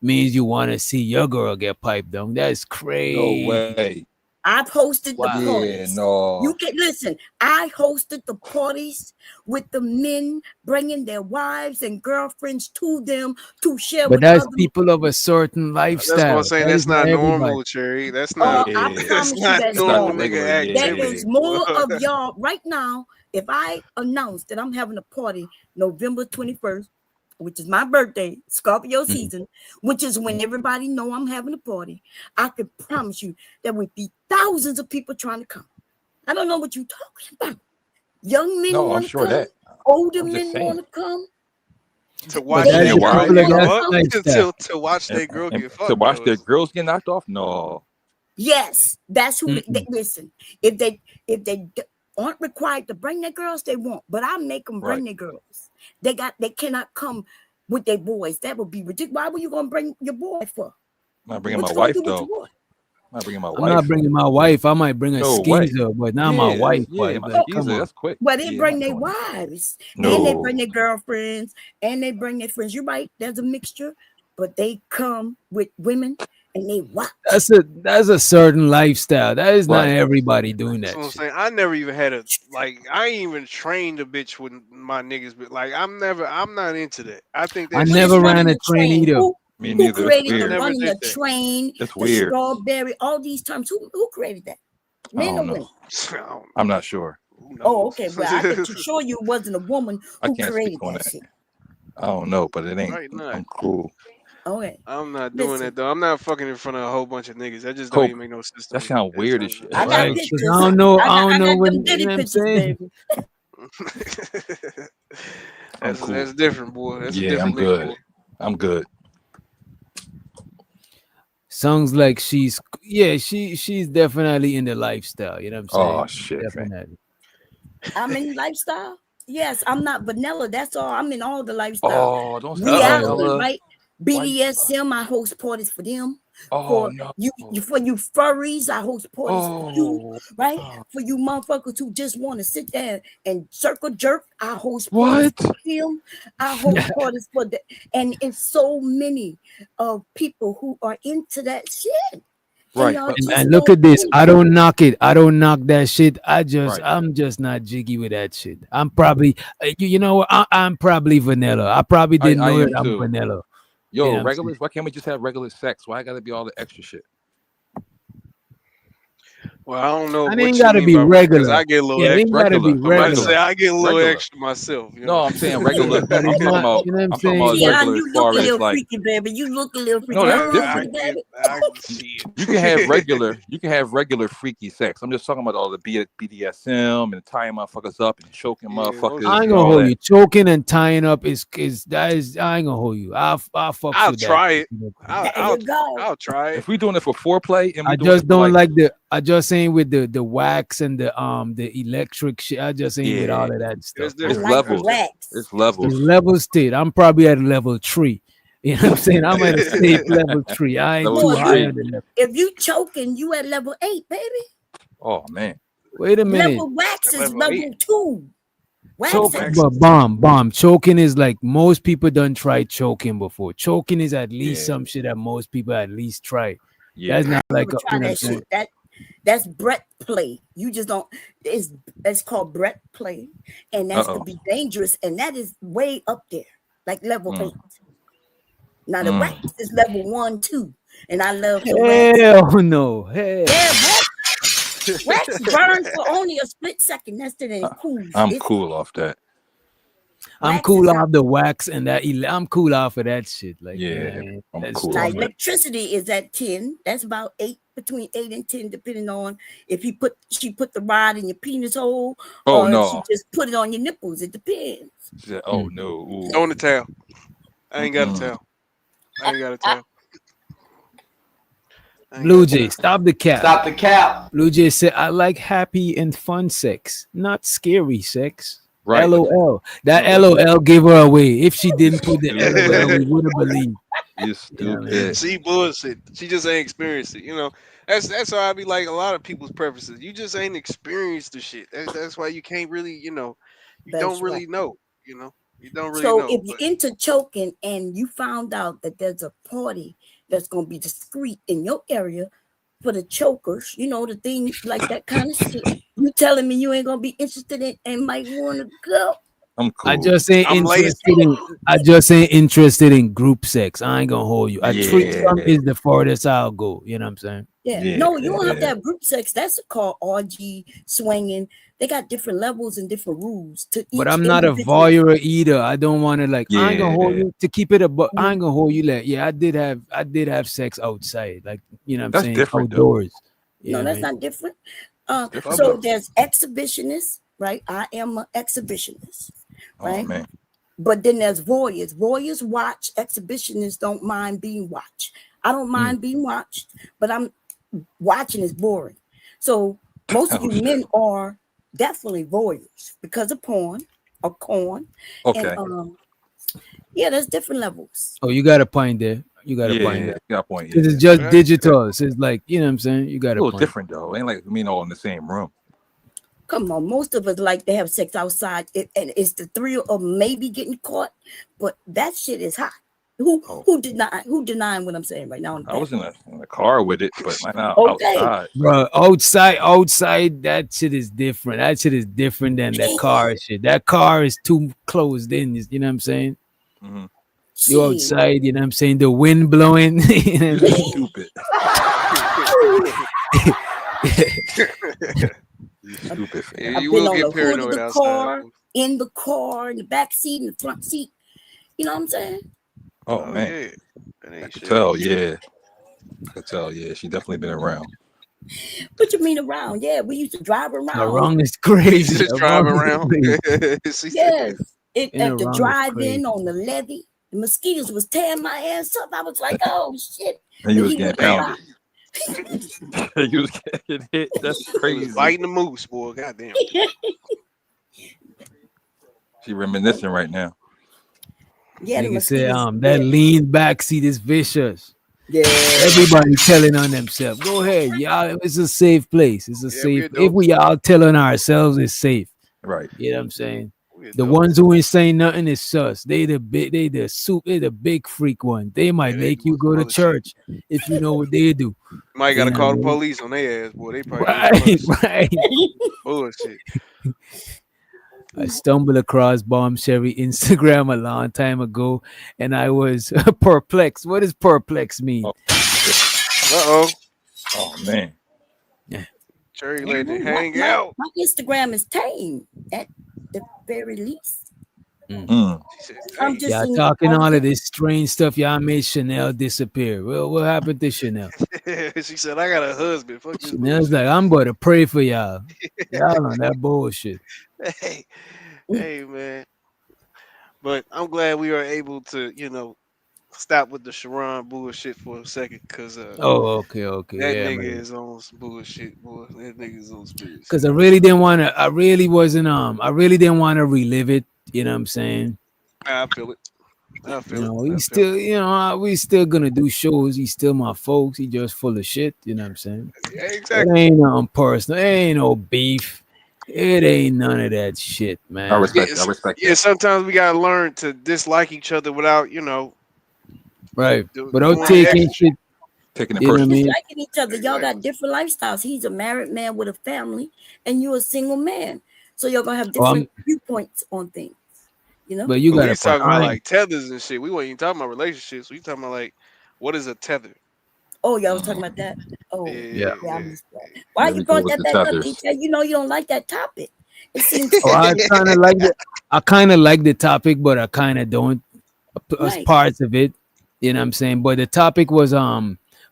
means you want to see your girl get piped down. That's crazy. No way. I've hosted the Yeah, parties. no. You can listen. I hosted the parties with the men bringing their wives and girlfriends to them to share But with that's other people of a certain That's what lifestyle. I'm saying. That That's is not everybody. normal, Cherry. That's Oh, not. I That's promise you not that's normal normal. nigga There activity. is more of y'all right now. If I announce that I'm having a party November 21st, which is my birthday, Scorpio season, which is when everybody know I'm having a party, I can promise you there would be thousands of people trying to come. I don't know what you're talking about. Young men No, I'm want to sure come. that. Older I'm just men saying. want to come. To But watch that's their the girl people get of that fucked. lifestyle. To watch their girl get To fucked. watch though, their is- girls get knocked off? No. Yes, that's who Mm-mm. they listen. If they aren't required to bring their girls, they won't. But I make them bring their girls. They cannot come with their boys. That would be ridiculous. Why were you gonna bring your boy for? I'm not bringing What my you gonna wife do with though. your boy? I'm not bringing my I'm wife. not bringing my wife. I might bring a No way. skeezer, but not my Yeah, wife. yeah, Wife. my Like, come skeezer. on. That's quick. Well, they Yeah, I'm bring not their doing that. wives and they bring No. their girlfriends and they bring their friends. You're right, there's a mixture, but they come with women and they watch. That's a certain lifestyle. That is not Right. everybody doing That's that what I'm shit. saying. I never even had a I ain't even trained a bitch with my niggas, but like I'm not into that. I think I that What is never ran running a the train train? either. Me Who neither. It's created the I weird. never running did the that. train, It's the weird. strawberry, all these terms? Who created that? I Men or don't know. women? I don't I'm know. not sure. Who knows? Oh, okay. Well, I can assure you it wasn't a woman I who can't created speak on that that. shit. I don't know, but it ain't. Right not. I'm cool. Okay. I'm not doing Listen, that though. I'm not fucking in front of a whole bunch of niggas. That just don't Hope even make no sense to that me. sounds That weird as sounds shit. I got Right? Like, Because pictures. I don't know. I I got don't know them when. You Diddy know what I'm pictures, saying? baby. I'm that's cool. different, boy. That's a Yeah, I'm different nigga, good. boy. I'm good. Sounds like she's definitely in the lifestyle. You know what I'm Oh saying? shit, man. Definitely. I'm in lifestyle. Yes, I'm not vanilla. That's all. I'm in all the lifestyle. Oh, don't say Reality, vanilla. right? Why you- BDSM, I host parties for them. Oh For no. you furries, I host parties for you, Oh. right? For you motherfuckers who just want to sit there and circle jerk, I host parties What? for them. I host parties for the, and it's so many of people who are into that shit. Right. y'all But just And look don't at this. do I it. don't knock it. I don't knock that shit. right. I'm just not jiggy with that shit. I'm probably, you know what? I'm probably vanilla. I probably didn't I know am that I'm too. vanilla. Yo, You know what I'm regulars, why can't we just have regular sex? Why gotta be all the extra shit? Well, I don't know It what ain't you gotta mean be by because regular. I get a little Yeah, it extra. ain't gotta be Regular. I'm about to say regular. I get a little Regular. extra myself. You No, know. I'm saying regular. But I'm it's talking not, about you know what I'm I'm talking about saying? Keon, regular as you look far a as little like freaky, baby. You look a little freaky. no, that's Nothing wrong different. with it, baby. I see it. You can have regular, freaky sex. I'm just talking about all the BDSM and tying motherfuckers up and choking Yeah, motherfuckers I ain't and gonna all hold that. you. Choking and tying up is I ain't gonna hold you. I fucks I'll with that. try it. There I'll you go. I'll try it. If we doing it for foreplay and we I doing it just for don't like like I just ain't with the wax and the electric shit. I just ain't with yeah, all of that stuff. It's it's different. like the levels. wax. It's It's levels. level state. I'm probably at level 3. You know what I'm saying? I'm at a safe level 3. I ain't Level too No, higher three. than that. if you choking, you at level 8, baby. Oh man. Wait a minute. Level wax is Level 8. level 2. Wax Choke, is Wax but is bomb. Choking is like most people done tried choking before. Choking is at least Yeah. some shit that most people at least try. Yeah. That's not like never try you know what I'm that saying? shit. That's breath play. You just don't. It's called breath play, and that's to Uh-oh. be dangerous. And that is way up there, like level 8. Now the Mm. wax is level 1, 2, and I love the wax. Hell no. Hell. Yeah, wax burns for only a split second. That's it, and it cools. I'm It's cool off that. I'm wax cool is off the wax and that. I'm cool off of that shit. Like, Yeah, man, I'm that's cool now off too that. much. electricity is at 10. That's about 8, between 8 and 10, depending on if she put the rod in your penis hole Oh or if she no. just put it on your nipples. It depends. She said, oh no. Ooh. Throwing the towel. I ain't got a Mm-mm. towel. I ain't got a towel. I ain't Blue got a Jay, towel. stop the cap. Stop the cap. Blue Jay said, I like happy and fun sex, not scary sex. Right. LOL. That LOL gave her away. If she didn't put the LOL, we would have believed. You stupid. She bullshit. She just ain't experienced it. You know, that's how I be like a lot of people's preferences. You just ain't experienced the shit. That's why you can't really, you know, you That's don't really right. know. You know, you don't really So know. if you're into choking and you found out that there's a party that's gonna be discreet in your area for the chokers, you know, the thing like that kind of shit, you telling me you ain't gonna be interested in and might want to go? I'm cool. I just ain't I'm lazy. interested in. I just ain't interested in group sex. I ain't gonna hold you. A threesome is the farthest I'll go. You know what I'm saying? Yeah. No, you don't have to have group sex. That's called RG swinging. They got different levels and different rules to each. But I'm not a individual. voyeur either. I don't want to like. I ain't gonna hold Yeah. you to keep it a. But I ain't gonna hold you. Like, yeah, I did have sex outside. Like, you know what I'm That's saying? different, though. Outdoors. You No, know that's what I mean? not different. different, So though. there's exhibitionists, right? I am an exhibitionist, Oh right? man. But then there's voyeurs. Voyeurs watch. Exhibitionists don't mind being watched. I don't mind being watched, but I'm watching is boring. So most of Oh, you shit. men are definitely voyeurs because of porn or corn. Okay. And yeah, there's different levels. Oh, you got a point there. You got a Yeah, point yeah, there. you got a point. Because Yeah. it's just Yeah. digital. So it's like, you know what I'm saying? You got A a little point. different though. Ain't like me all in the same room. Come on, most of us like to have sex outside, and it's the thrill of maybe getting caught, but that shit is hot. Who denying what I'm saying right now? I was in the car with it, but not Okay. outside. Bro, outside, that shit is different. That shit is different than that car shit. That car is too closed in. You know what I'm saying? Mm-hmm. You outside, you know what I'm saying? The wind blowing. You know what I'm saying? Stupid. You stupid. Yeah, I've you been will on get the hood of paranoid the outside. car, in the car, in the back seat, in the front seat. You know what I'm saying? Oh man. Yeah. That I ain't could shit. tell. Yeah. I could tell. Yeah. She definitely been around. What you mean around? Yeah, we used to drive around. Around is You crazy. just drive Around is around. crazy. She said, Yes. And At the around is drive-in crazy. on the levee, the mosquitoes was tearing my ass up. I was like, oh shit. And you But was he getting wouldn't pounded. stop. You was getting hit. That's he was crazy. biting the moose, boy. Goddamn. She reminiscing right now. Yeah, the Nigga say, mosquitoes. that lean back seat is vicious. Yeah. Everybody telling on themselves. Go ahead, y'all. It's a safe place. It's a Yeah, we safe. adults. If we all telling ourselves it's safe, Right. you know what I'm saying? We The adults. ones who ain't saying nothing is sus. They the big freak one. They might Yeah, they make you doing some go to other shit. church if you know what they do. Might You gotta know call what the I mean? police on their ass, boy. They probably doing some other Right, shit. right. Bullshit. I stumbled across Bomb Sherry Instagram a long time ago, and I was perplexed. What does perplex mean? Uh-oh. Oh man. Cherry Yeah, lady, hang my out. Instagram is tame at the very least. Mm. She said, I'm "Dang." just Y'all in, talking I'm all of just- this strange stuff. Y'all made Chanel disappear. Well, what happened to Chanel? She said, I got a husband. Fuck this Chanel's bullshit. like, I'm going to pray for y'all. Y'all on that bullshit. Hey, hey, man. But I'm glad we are able to, stop with the Sharon bullshit for a second, cause Oh, okay, that yeah, nigga man. is on some bullshit, boy. That nigga is on some bullshit. Because I really didn't want to. I really didn't want to relive it. You know what I'm saying? I feel it. I feel You know, it. I he's feel still, we still gonna do shows. He's still my folks. He just full of shit. You know what I'm saying? it. Yeah, It exactly. ain't nothing personal. It ain't no beef. It ain't none of that shit, man. I respect Yeah, that. yeah, sometimes we gotta learn to dislike each other without, Right. doing Without the taking extra shit, Taking it you know what I personal. mean? liking each other. Y'all got different lifestyles. He's a married man with a family, and you're a single man. So you're gonna have different viewpoints on things. But you But we got was to talking about find. like tethers and shit. We weren't even talking about relationships. We talking about like what is a tether? Oh, y'all was talking about that. Oh, Yeah. I missed that. Why There you we go brought with that the back up, tethers. DJ? You know you don't like that topic. It seems Oh, I kind of like it. I kind of like the topic, but I kind of don't. As Right. parts of it, you know what I'm saying. But the topic was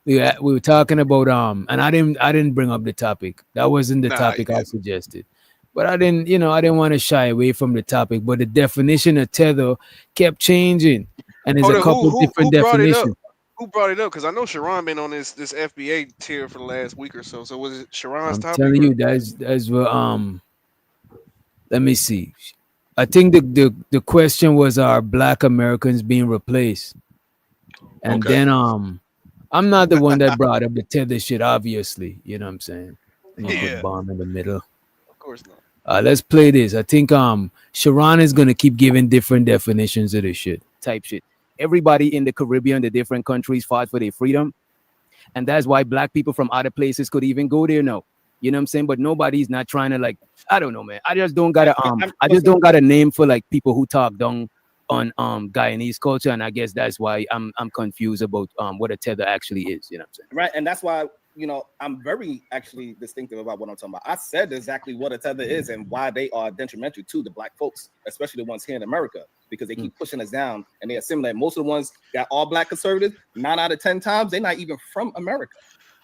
we were talking about and I didn't bring up the topic. That wasn't the Nah, topic I suggested. But I didn't want to shy away from the topic. But the definition of tether kept changing, and there's Hold a on, couple who different brought it up? definitions. Who brought it up? Because I know Sharon been on this FBA tier for the last week or so. So was it Sharon's I'm topic? telling Or? you, that's what let me see. I think the question was, are Black Americans being replaced? And Okay. then I'm not the one that brought up the tether shit, obviously. You know what I'm saying? I'm gonna put Yeah, bomb in the middle. of course not. Let's play this. I think Sharon is gonna keep giving different definitions of this shit, type shit. Everybody in the Caribbean, the different countries fought for their freedom, and that's why Black people from other places could even go there now. You know what I'm saying? But nobody's not trying to, like, I don't know, man. I just don't got a name for like people who talk down on Guyanese culture, and I guess that's why I'm confused about what a tether actually is. You know what I'm saying? Right, and that's why, you know, I'm very actually distinctive about what I'm talking about. I said exactly what a tether is and why they are detrimental to the Black folks, especially the ones here in America, because they keep pushing us down and they assimilate. Most of the ones that are Black conservatives, 9 out of 10 times, they're not even from America.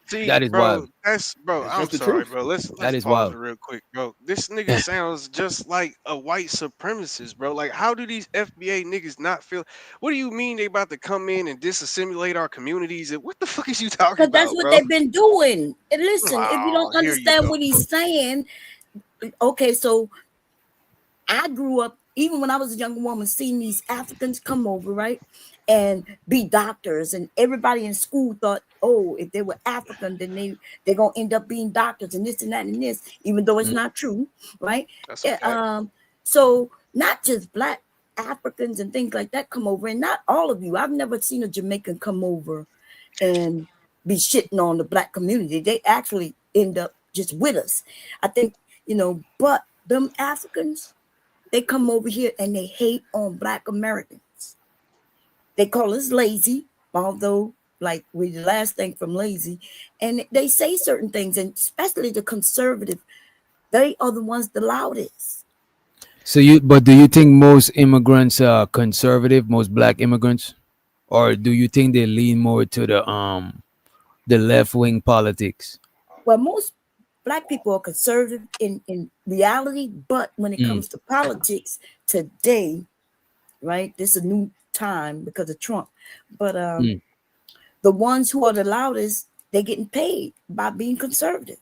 See, That is bro, wild. that's bro. It's I'm just the sorry, truth. bro. Let's That is pause wild. it real quick, bro. This nigga sounds just like a white supremacist, bro. Like, how do these FBA niggas not feel? What do you mean they about to come in and disassimilate our communities? And what the fuck is you talking Because that's about, what bro? they've been doing. And listen, if you don't Oh, here you understand go. what he's saying, okay, so I grew up, even when I was a young woman, seeing these Africans come over, right? And be doctors. And everybody in school thought, oh, if they were African, then they're gonna end up being doctors and this and that and this, even though it's not true, right? That's a fact. So not just Black Africans and things like that come over, and not all of you. I've never seen a Jamaican come over and be shitting on the Black community. They actually end up just with us. I think, you know, but them Africans, they come over here and they hate on Black Americans. They call us lazy, although like we're the last thing from lazy. And they say certain things, and especially the conservative, they are the ones the loudest. So but do you think most immigrants are conservative, most Black immigrants, or do you think they lean more to the left wing politics? Well, most Black people are conservative in reality, but when it comes to politics today, right? This is a new time because of Trump. But the ones who are the loudest, they're getting paid by being conservative.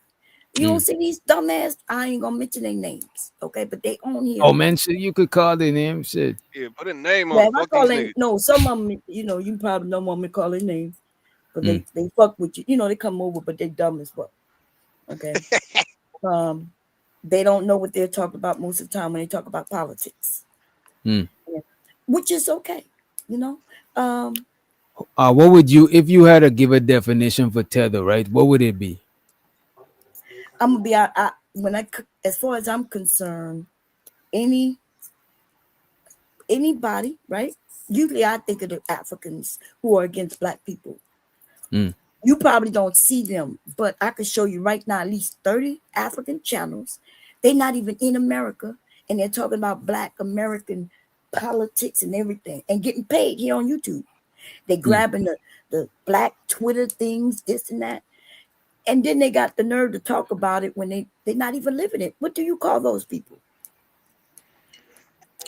You don't see these dumbass, I ain't gonna mention their names, okay? But they on here. Oh man, shit, you could call their name, shit. Yeah, put a name Well, on. if I Fuck call these them, niggas. no, some of them, you know, you probably don't want me to call their names, but they fuck with you. You know, they come over, but they dumb as fuck. Okay. They don't know what they're talking about most of the time when they talk about politics. Yeah. Which is okay, you know. What would you, if you had to give a definition for tether, right? What would it be? I'm gonna be as far as I'm concerned, anybody, right? Usually I think of the Africans who are against Black people. You probably don't see them, but I can show you right now at least 30 African channels. They're not even in America, and they're talking about Black American politics and everything, and getting paid here on YouTube. They grabbing the Black Twitter things, this and that. And then they got the nerve to talk about it when they're not even living it. What do you call those people?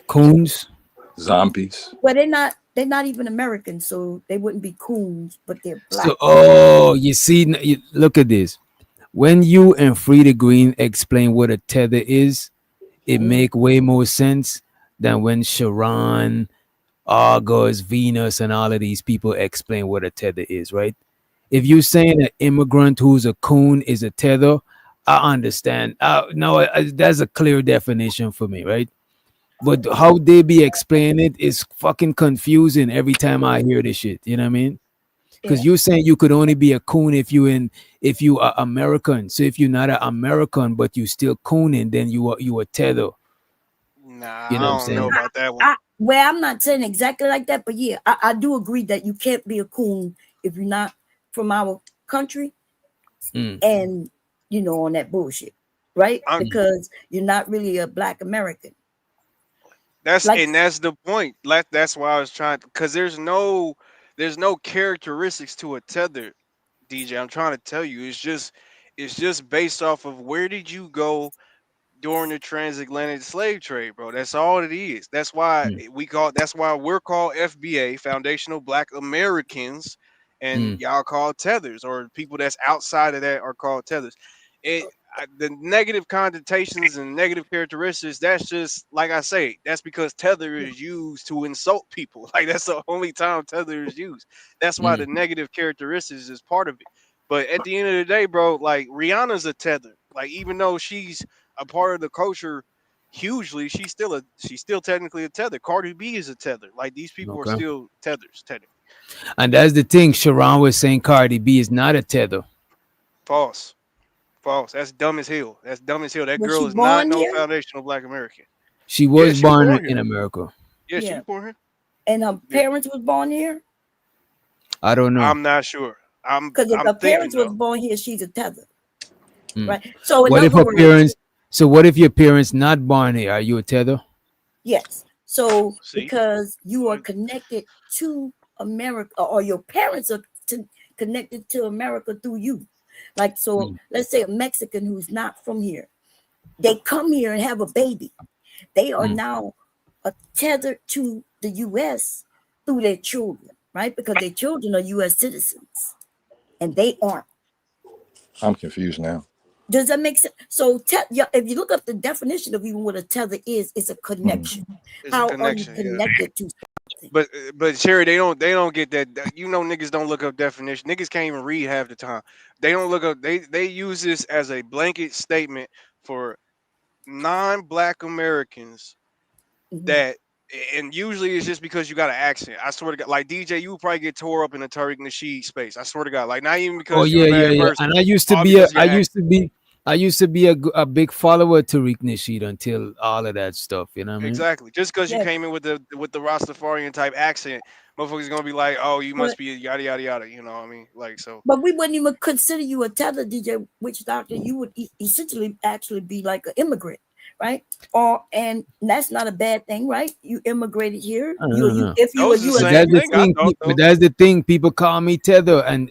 Coons, zombies. Well, they're not even American, so they wouldn't be coons, but they're Black. So, you see, look at this. When you and Frida Green explain what a tether is, it make way more sense than when Sharon, Argos, Venus, and all of these people explain what a tether is, right? If you're saying an immigrant who's a coon is a tether, I understand. No, that's a clear definition for me, right? But how they be explaining it is fucking confusing every time I hear this shit. You know what I mean? Because you're saying you could only be a coon if you are American. So if you're not an American but you still cooning, then you are tether. Nah, You know what I'm I don't saying? know about that one. Well, I'm not saying exactly like that, but yeah, I do agree that you can't be a coon if you're not from our country and you know on that bullshit, right? Because you're not really a Black American. That's the point. Like that's why I was trying because there's no characteristics to a tether, DJ. I'm trying to tell you, it's just based off of where did you go during the transatlantic slave trade, bro. That's all it is. That's why we're called FBA, Foundational Black Americans, and y'all called tethers, or people that's outside of that are called tethers. the negative connotations and negative characteristics, that's just like I say, that's because tether is used to insult people. Like that's the only time tether is used. That's why the negative characteristics is part of it. But at the end of the day, bro, like Rihanna's a tether. Like even though she's a part of the culture hugely, she's still technically a tether. Cardi B is a tether. Like these people are still tethers, technically. And that's the thing. Sharon was saying Cardi B is not a tether. False. That's dumb as hell. That Was girl she is not born no here? foundational Black American. She was she born born in here. America. Yeah, she Yeah. was born here. And her parents was born here? I don't know. I'm not sure. Because if I'm her thinking parents was though. born here, she's a tether. Right. So in What if other her words, parents? So what if your parents not born here? Are you a tether? yes. So See? because you are connected to America, or your parents are connected to America through you. Like, so let's say a Mexican who's not from here, they come here and have a baby. They are now tethered to the U.S. through their children, right? Because their children are U.S. citizens and they aren't. I'm confused now. Does that make sense? So if you look up the definition of even what a tether is, it's a connection. It's How a connection, are you connected to something? But Sherry, they don't get that. You know, niggas don't look up definition. Niggas can't even read half the time. They don't look up. They use this as a blanket statement for non-Black Americans that, and usually it's just because you got an accent. I swear to God, like DJ, you would probably get tore up in the Tariq Nasheed space. I swear to God, like not even because Oh you're yeah, a bad yeah. person. And I used to all be because of your accent. I used to be a big follower of Tariq Nasheed until all of that stuff. You know what I mean? Exactly. Just because you Yes. came in with the Rastafarian type accent, motherfuckers gonna be like, oh, you must But, be a yada yada yada. You know what I mean? Like so. but we wouldn't even consider you a tether, DJ Witch Doctor. You would essentially actually be like an immigrant, right? And that's not a bad thing, right? You immigrated here. No. If you were Those are the U.S. But same that's the thing. I thing. thought But though. that's the thing. People call me tether, and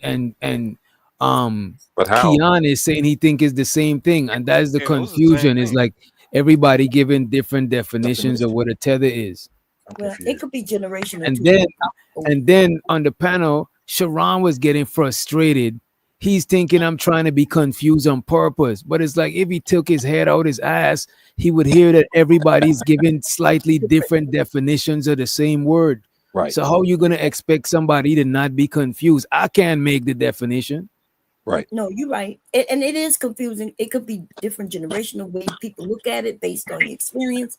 But how? Keon is saying he think it's the same thing, and that's the Yeah, those are the same confusion. Is thing. like everybody giving different definitions of what a tether is. Well, it could be generational And too. then on the panel, Sharon was getting frustrated. He's thinking I'm trying to be confused on purpose, but it's like if he took his head out his ass, he would hear that everybody's giving slightly different definitions of the same word. Right. So how you gonna expect somebody to not be confused? I can't make the definition. Right. No, you're right. And it is confusing. It could be different generational ways people look at it based on the experience.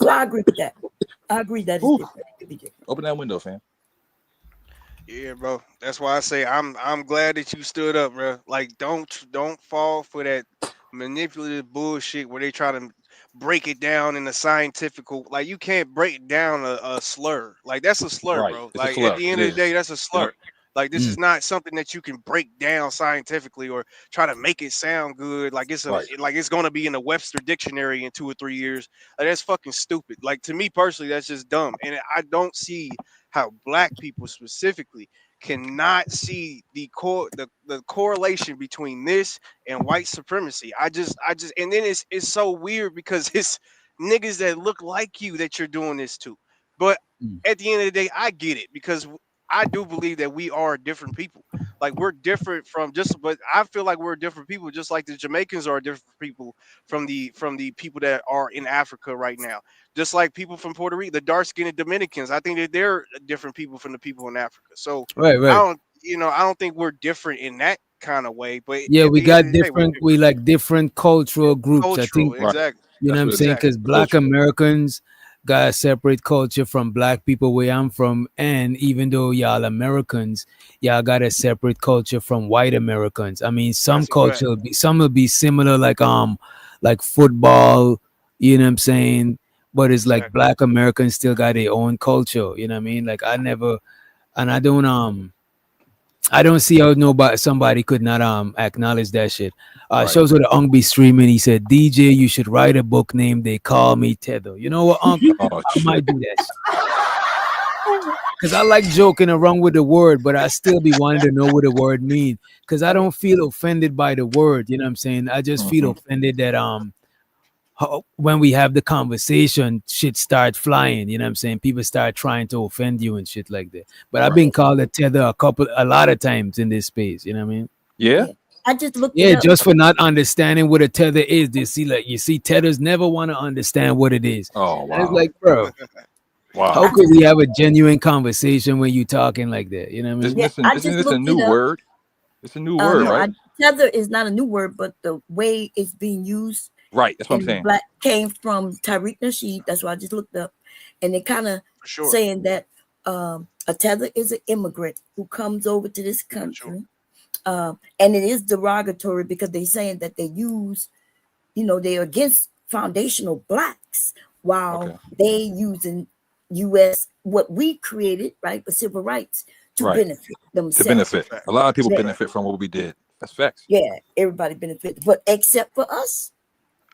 So I agree with that. I agree that it's different. It could be different. Open that window, fam. Yeah, bro. That's why I say I'm glad that you stood up, bro. Like don't fall for that manipulative bullshit where they try to break it down in a scientific, like you can't break down a slur. Like that's a slur, Right. bro. It's a Like slur. at the end It of the day, is. that's a slur. Yep. Like this is not something that you can break down scientifically or try to make it sound good. Like it's like it's gonna be in the Webster dictionary in 2 or 3 years. Like that's fucking stupid. Like to me personally, that's just dumb. And I don't see how Black people specifically cannot see the correlation between this and white supremacy. I just and then it's so weird because it's niggas that look like you that you're doing this to. But at the end of the day, I get it because I do believe that we are different people. Like we're different but I feel like we're different people, just like the Jamaicans are different people from the people that are in Africa right now. Just like people from Puerto Rico, the dark-skinned Dominicans, I think that they're different people from the people in Africa. So Right. I don't think we're different in that kind of way. But Yeah, at we the end got of the day, we're different. We like different cultural groups. I cultural, think exactly. you know what I'm saying, because Black Americans got a separate culture from Black people where I'm from, and even though y'all Americans, y'all got a separate culture from white Americans. I mean, some culture will be similar, like football. You know what I'm saying? But it's like Black Americans still got their own culture. You know what I mean? Like I don't see how somebody could not acknowledge that shit. Shows where the Unk be streaming. He said, DJ, you should write a book named They Call Me Tether. You know what, Unk? I might do that. Because I like joking around with the word, but I still be wanting to know what the word means. Because I don't feel offended by the word. You know what I'm saying? I just feel offended that when we have the conversation, shit start flying. You know what I'm saying? People start trying to offend you and shit like that. But I've been called a tether a lot of times in this space. You know what I mean? Yeah. I just looked Yeah, it up. just for not understanding what a tether is. You see, tethers never want to understand what it is. Oh And it's wow, like, bro, wow. how could we have a genuine conversation when you talking like that? You know what I mean? I Isn't just this a looked new it up. word? It's a new word, No, right? tether is not a new word, but the way it's being used Right. That's what I'm in saying. black came from Tariq Nasheed. That's what I just looked up, and they kind of sure. saying that a tether is an immigrant who comes over to this country, and it is derogatory because they're saying that they use, they're against foundational blacks while they using U.S. what we created, right, for civil rights to Right. benefit To themselves. benefit. A lot of people Yeah. benefit from what we did. That's facts. Yeah, everybody benefits, but except for us,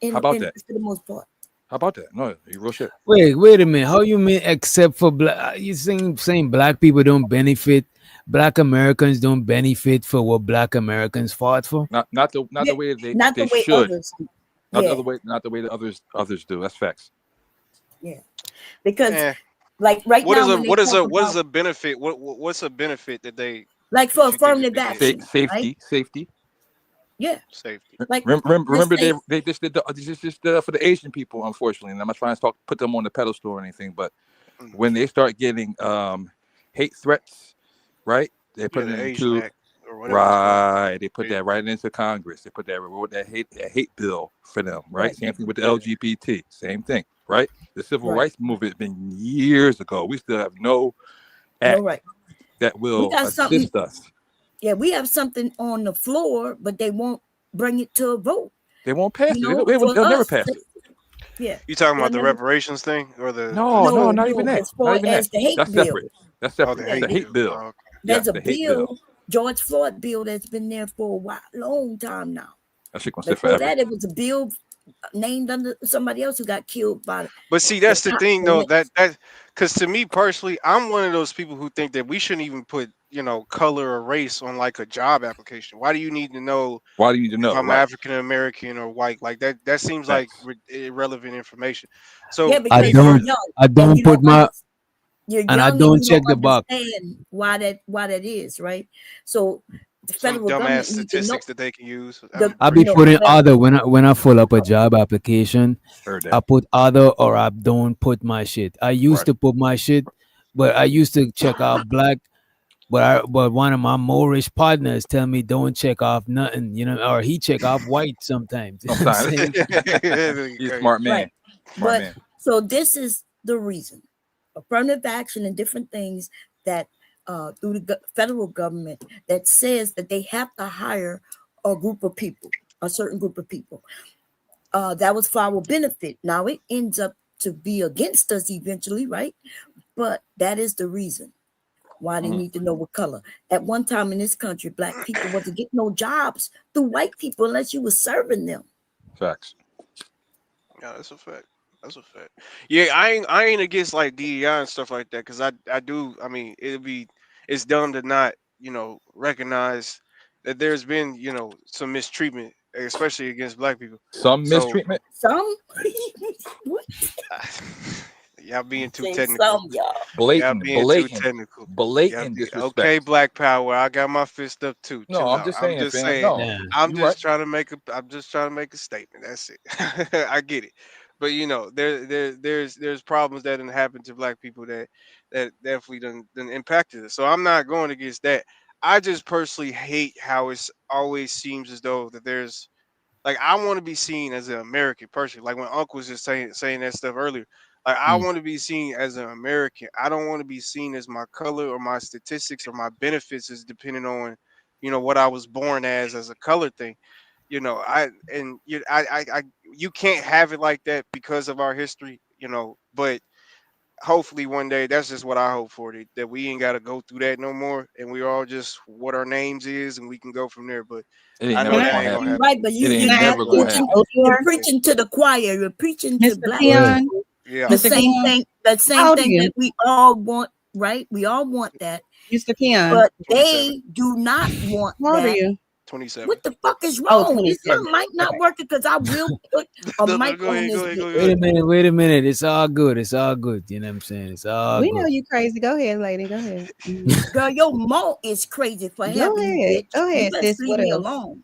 How about that? for the most part. How about that? No, you real shit. Wait a minute. How you mean except for black? You saying black people don't benefit? Black Americans don't benefit for what black Americans fought for? Not the way they way should. others. Not Yeah. the way that others do. That's facts. Yeah, because Eh. like right What now, is a when they what is talk a what is about- a benefit? What's a benefit that they like for that you think affirmative that they action, get? Safety. right? Safety. Yeah, Safety. like Remember let's say- they just did for the Asian people, unfortunately. And I'm not trying to put them on the pedestal or anything, but when they start getting hate threats, right? They put Yeah, it the Asian into Act or whatever it's called. right. They put that right into Congress. They put that hate bill for them, right? Right. Same thing with the LGBT. Same thing, right? The civil Right. rights movement has been years ago. We still have no act right. that will got something- assist us. Yeah, we have something on the floor, but they won't bring it to a vote. They won't pass You it. know, They'll for never us, pass it. Yeah, You talking about they'll the never- reparations thing or the No, not even that. As far Not even as that. the hate That's bill, separate. That's Oh, separate. the That's the hate hate bill. bill. Oh, okay. there's Yeah, a the hate bill, George Floyd bill, that's been there for a long time now. That shit gonna sit Before forever. that, it was a bill named under somebody else who got killed by. But see, that's the cops. thing, though. That because to me personally, I'm one of those people who think that we shouldn't even put color or race on like a job application. Why do you need to know? Why do you need to know? If I'm Right. African American or white? Like that. That seems like irrelevant information. So Yeah, because I you're don't. young I and don't you put don't my. you're And I young don't you check the box. understand why that is, right. So the some federal dumbass government needs to know. statistics that they can use. I be putting other when I fill up a job application. Heard that. I put other or I don't put my shit. I used to put my shit, but I used to check off black. But one of my Moorish partners tell me don't check off nothing, or he check off white sometimes. You know what I'm saying? He's a smart man. Right. Smart But man. so this is the reason affirmative action and different things that through the federal government that says that they have to hire a group of people, a certain group of people. That was for our benefit. Now it ends up to be against us eventually, right? But that is the reason why they need to know what color. At one time in this country, black people wasn't getting no jobs through white people unless you were serving them. Facts. Yeah, that's a fact. That's a fact. Yeah, I ain't against like DEI and stuff like that because I do. I mean, it's dumb to not recognize that there's been some mistreatment, especially against black people. Some So- mistreatment. Some Y'all being too Say technical. some, y'all. Blatant, Y'all being too blatant, technical. blatant disrespect. Okay, Black Power. I got my fist up too. No, Chill I'm out. just saying, fam. No, Yeah. I'm you just right. trying to make a statement. That's it. I get it. But there's problems that didn't happen to black people that definitely done impacted us. So I'm not going against that. I just personally hate how it's always seems as though that there's like I want to be seen as an American person. Like when Uncle was just saying that stuff earlier. Like I want to be seen as an American. I don't want to be seen as my color or my statistics or my benefits is depending on, what I was born as a color thing. You can't have it like that because of our history, but hopefully one day that's just what I hope for, that we ain't got to go through that no more and we all just what our names is and we can go from there. But It ain't I know never that gonna ain't gonna happen. happen. right, but It ain't you're never gonna preaching, happen. you're preaching to the choir, you're preaching to Mr. black Peon, people. Yeah. The Mr. same Peon, thing, that how same old are thing you? that we all want, right? We all want that, Mr. Peon, but 27. they do not want how old are that. you? 27. What the fuck is Oh, wrong? 27. Islam might not work because I will put a No, mic go on ahead, this go ahead, go bitch. Wait a minute. It's all good. It's all good. You know what I'm saying? It's all We know good. you crazy. Go ahead, lady. Go ahead. Mhm. Girl, your mo is crazy for Go having you, ahead. bitch. Go You ahead, best sis. leave What me else? alone.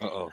Uh-oh.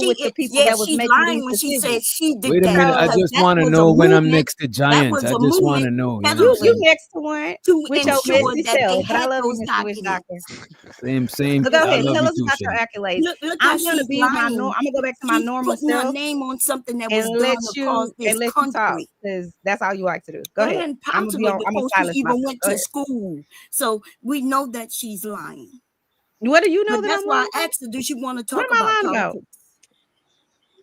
people with the people that was she's making lying these when she said decisions. she did Wait a that. minute. I because just that want to was a know when I'm movement. next to That Giants. was I a just want to movement know. You know what I'm You peddling saying? next to one to with your ensure messy that they self, but I had love you, those Mr. Witch documents. Doctor. Same. So go I ahead, love tell you us too, about Shay. your accolades. Look how I'm gonna she's be my lying. I'm gonna go back to my She's normal putting her self name on something that was and done let across this you talk country. because that's all you like to do. Go That ahead. ain't I'm gonna be possible on. I'm gonna because she silence even myself. went Go to ahead. school. So we know that she's lying. What do you know But that that's I'm why lying I about? asked her, do she want to What talk am I about lying about? politics?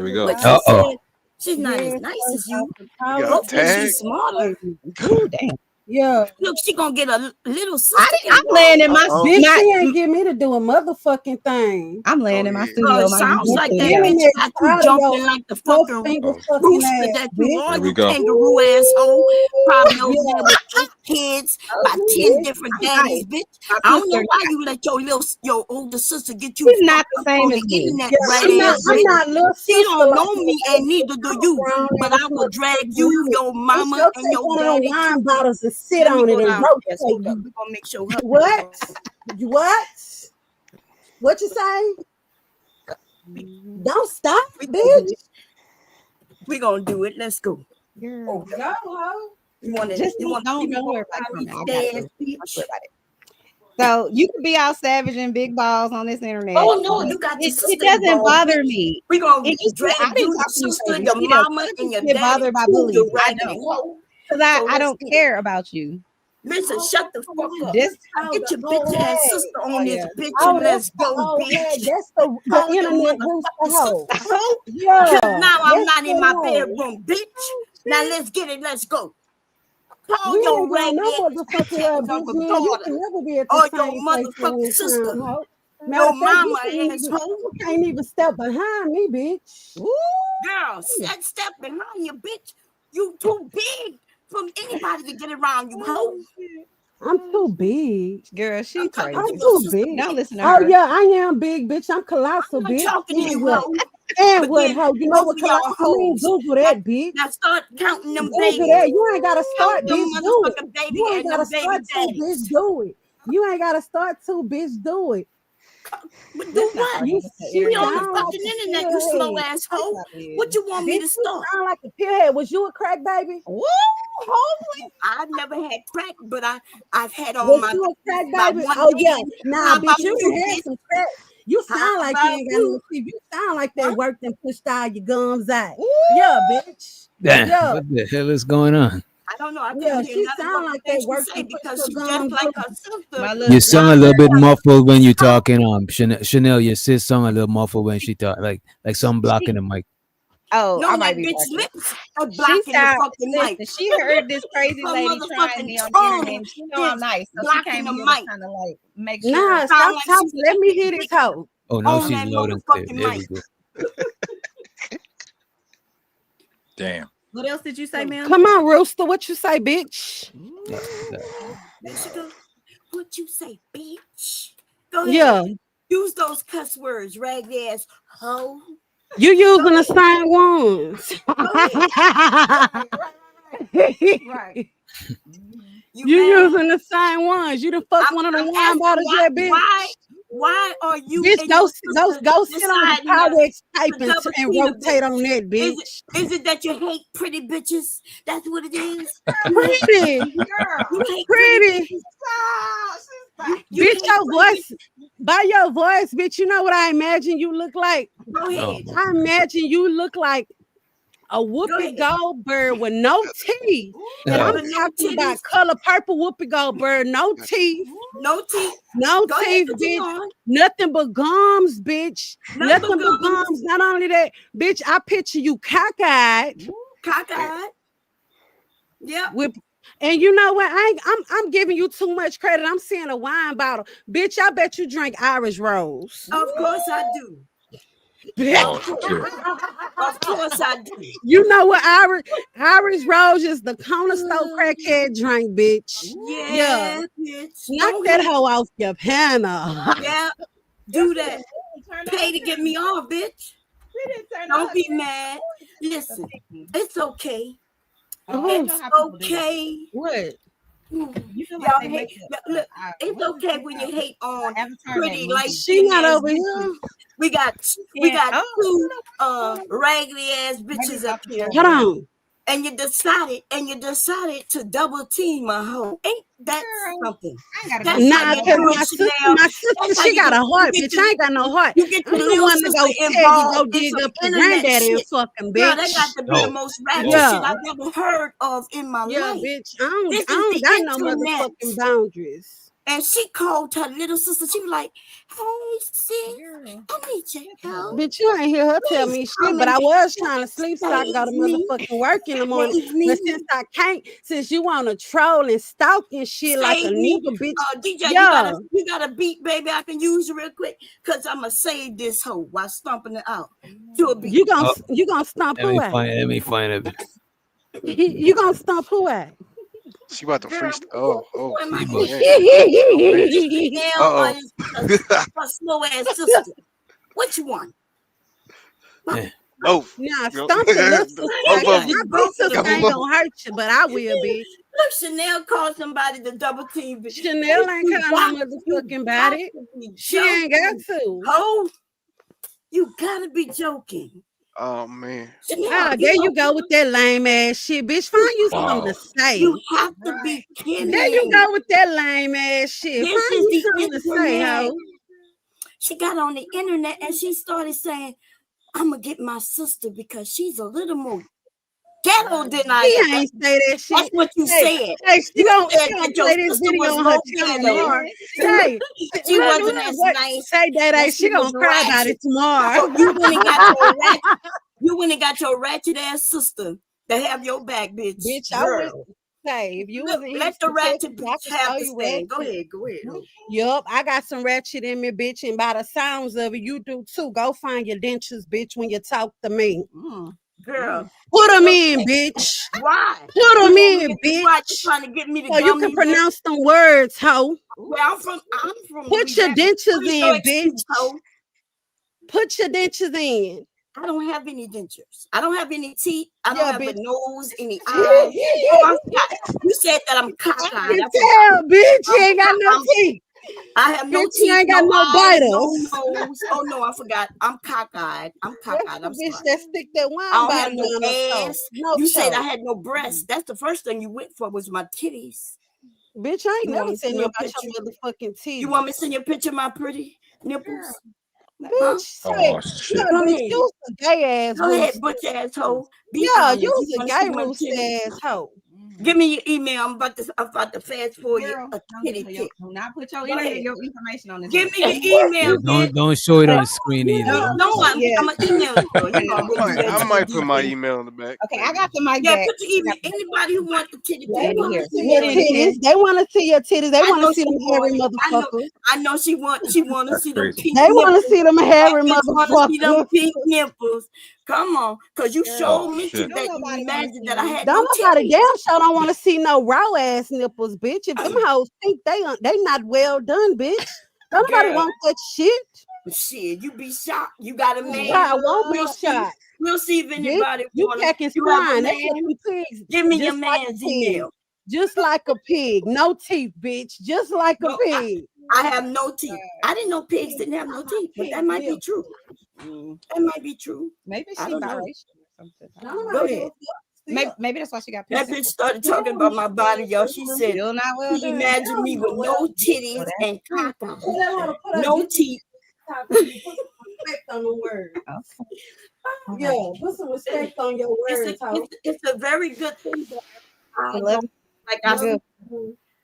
There we go. But she said she's not as nice as you. got Hopefully tagged. she's smarter. Ooh, damn. Yeah. Look, she gonna get a little sister. I'm laying in my Bitch, she ain't get me to do a motherfucking thing. I'm laying in my studio. My Sounds like that Internet bitch got you audio, jumping like the fucking finger fucking rooster ass, that you bitch. are, There we you go. kangaroo asshole. Probably over Yeah. there with 8 kids by 10 different daddies, bitch. I don't know why you let your older sister get you She's not the fucked up same on as the me. internet, Yeah, rat I'm not, ass I'm bitch. not little She sister don't like know me, and neither do you. brown But ass I will drag motherfucker. you, your Bitch, mama, go and take your one of them daddy wine too. bottles and sit Let me on go it and downstairs. rotate Hold up. you. We're gonna make sure her. What? What? What you say? Don't stop, bitch. We're gonna do it. Let's go. Girl. Go, ho. You want to? Just You want to don't worry about it. I got it. stairs, Don't bitch? worry about it. So you can be all savage and big balls on this internet. Oh no, you got the It sister doesn't involved, bother bitch. me. We gonna It just drag I you, didn't your talk to you, sister, baby. your She does. mama, I and your just get daddy bothered by too. bullies. You I raggedy don't. hoe. Because So I let's don't get it. care about you. Listen, shut the fuck up. This Get your Old bitch ass head. sister on this bitch Oh, and that's let's the go, old head. bitch. That's the Call your internet rooster motherfucking hoe. sister, hoe. Yeah, Cause now I'm that's not in the my hoe. bedroom, bitch. Now let's get it. Let's go. Call We your ain't going raggedy no ass motherfucking bitch ass bitch. of a Man, you daughter can never be at the or your same place at motherfucking one sister, time, hoe. Matter your of fact, mama ass hoe. you can't even step behind me, bitch. Girl, step behind you, bitch. You too big for anybody to get around you, hoe. I'm too big. girl, she crazy. I'm too big. Don't listen to Oh her. yeah, I am big, bitch. I'm colossal, I'm not bitch. talking to And you, what? hoe. And But what, then hoe? You know both what of y'all colossal means? hoes. Google that, bitch. Now start counting them Google babies. that. You ain't gotta Count start, them bitch. Do it. motherfucking baby You ain't and gotta them baby start to, bitch. daddies. Do it. You ain't gotta start to, bitch. Do it. But do what? You She she on the sound like fucking a internet, you slow pillhead. ass hoe. What you want me Bitch, to you start? sound like a pillhead. Was you a crack baby? Woo! Holy. I've never had crack, but I've had on Was my you a crack my baby? one Oh yeah. hand. Nah, How bitch, about you you, done had bitch? some crack. You How sound like you about ain't got no you? teeth. You sound like that worked and pushed all your gums out. Yeah, bitch. Damn, Yeah. what the hell is going on? I don't know. I Yeah, couldn't hear she nothing sound but like the that things she worked said and pushed because her she just gums like out. her sister. My You little sound a little bit muffled when you talking. Chanel, your sis song a little muffled when she talk, like some blocking the mic. Oh, No, I that might be bitch working. lips are She blocking the sound fucking mic. listen, she heard this crazy Her lady trying motherfucking me on the tongue internet. She know I'm is nice. So she blocking came the here to mic. kind of like make sure. Nah, Sound stop like talking. she's Let me sucking hear dick this hoe. Oh, now on she's that loud and clear. motherfucking There we mic. go. Damn. What else did you say, ma'am? Come on, Rooster. What you say, bitch? There she go. What you say, bitch? Go ahead. Yeah. Use those cuss words, ragged ass hoe. You using the same ones. Right. You using the same ones. You done fuck one of the I'm wine asking bottles, that bitch. why are you Bitch, and go your go sister sit on the deciding Pyrex to tape and double team a rotate on bitch? that, bitch. Is it that you hate pretty bitches? That's what it is. Pretty. You hate Pretty. bitches. You Bitch, hate your pretty voice, by your voice, bitch, you know what I imagine you look like? Go ahead. I imagine you look like a Whoopi Goldberg with no teeth. And I'm With no talking about titties. color purple Whoopi Goldberg, no teeth. No teeth. No Go ahead, teeth, continue bitch. on. Nothing but gums, bitch. Nothing but Nothing but gums. gums. Not only that, bitch, I picture you cockeyed. Cockeyed. Yep. With, and you know what? I'm giving you too much credit. I'm seeing a wine bottle. Bitch, I bet you drink Irish Rose. Of course I do. Bitch. Of course I do. You know what Irish Rose is the cornerstone crackhead drink, bitch. Yeah, bitch. Knock Go that ahead. hoe off your panel. Yeah. Do that. Pay to get me off, bitch. Don't be mad. Listen, it's okay. It's okay. What? Y'all hate, look, it's okay when you hate on pretty light She not over here. We got two raggedy ass bitches up here. Hold on. And you decided to double team my hoe. Ain't that something? Nah, because my sister, she got a heart, bitch. I ain't got no heart. You get I'm your the little one to go sister tell you, go involved in dig some up your internet granddaddy and shit. fucking Girl, bitch. that got to be the most ratchet Yeah. shit I've ever heard of in my Yeah, life. bitch. I This don't is got the no internet. motherfucking boundaries. And she called her little sister. She was like, "Hey, sis, I need your help." Bitch, you ain't hear her tell me shit, but I was trying to sleep so I can go to motherfucking work in the morning. But since I can't, since you want to troll and stalk and shit like a Save me. nigga, bitch. DJ, Yeah. you got a beat, baby. I can use you real quick because I'm gonna save this hoe while stomping it out. To a beat. You gonna stomp Let who me at? find. Let me find it. You gonna stomp who at? She about to freestyle. Oh. Now, her slow ass sister. Which one? Both. Nah, stomp the little sister. My big sister ain't gonna hurt you, but I will be. Look, Chanel called somebody to double team. Chanel ain't calling no motherfucking body. She ain't got to. Oh, you gotta be joking. Oh man. Ah, there you go with that lame ass shit, bitch. Find you something to say. You have to be kidding. There you go with that lame ass shit. This Find is you the something to say, internet. ho. She got on the internet and she started saying, "I'm gonna get my sister because she's a little more ghetto than I am." He ain't say that shit. That's what you said. Hey, she You gonna said that your play this sister video was on her more channel ghetto. tomorrow. Hey, She look, wasn't look, as what- nice. Say that and she gonna was cry about ratchet. it tomorrow. So you went and got your ratchet. You went and got your ratchet ass sister to have your back, bitch. Bitch, I Girl. would say if you wasn't Let the ratchet bitch have the stand. Go ahead. Yup, I got some ratchet in me, bitch, and by the sounds of it, you do too. Go find your dentures, bitch, when you talk to me. Girl. Put them in, bitch. Why? Put them You in, want me to- bitch. why you trying to get me to So you can pronounce them words, ho. Well, I'm from Put your Louisiana. dentures What is your in, bitch. excuse, hoe? Put your dentures in. I don't have any dentures. I don't have any teeth. I don't Yeah, have bitch. a nose, any eyes. You said that I'm cockeyed. I can tell, bitch. You ain't got no teeth. I have no Bitch, teeth. you ain't got no eyes, vitals. no nose. Oh no, I forgot. I'm cockeyed. I'm cockeyed. I'm Bitch, sorry. that stick that wine I don't bottle have no on her ass. toe. No You said I toe. had no breasts. That's the first thing you went for was my titties. Bitch, I ain't You want never me to seen send you you a about your picture? motherfucking teeth. You want me to send you a picture of my pretty nipples? Bitch, say, Oh shit. no, Go bitch, ahead. you was a gay ass Go ahead, rooster. butch asshole. Be Yeah, honest. you was a wanna gay see my rooster titties? ass hoe. Give me your email. I'm about to fast forward you a titty pic. Do not put your Go ahead. your information on this. Give me your email, Yeah, bitch. don't show it on screen either. No, I'm gonna email it to her. You know, I'm gonna do that I to might you, put my DJ. email in the back. Okay, I got the mic Yeah, back. put your email. Anybody who wants the titty pic, Lady wanna here. see Your it. titties. They want to see your titties. They I want know to see she them hairy want. motherfuckers. I know she want to see them crazy. pink They want to nipples. see them hairy That bitch want to see them motherfuckers. pink nipples. Come on, cause you Girl. sure Oh mentioned shit. that you Nobody wanna imagined see that I you. had Don't no nobody titties. damn sure don't want to see no raw ass nipples, bitch. If them hoes think they not well done, bitch. Don't nobody Girl. want that shit. But shit, you be shocked. You got a man. I won't be We'll see. shot. We'll see if Bitch, anybody you wanna. packing You have a swine. That's what man. you pigs. Give me your Just like a man's pig. email. Just like a pig. No teeth, bitch. Just like a No, pig. I have no teeth. I didn't know pigs didn't have no teeth, but that might be true. That might be true. Maybe I she don't know. biracial or something. Go ahead. Maybe that's why she got That pink bitch started talking about my body, y'all. She said Still not well she done. imagined me with no titties and caca, No no teeth. Respect on the word. Yeah, put some respect on your words, hoe. It's a very good thing that I I love don't like. I Good.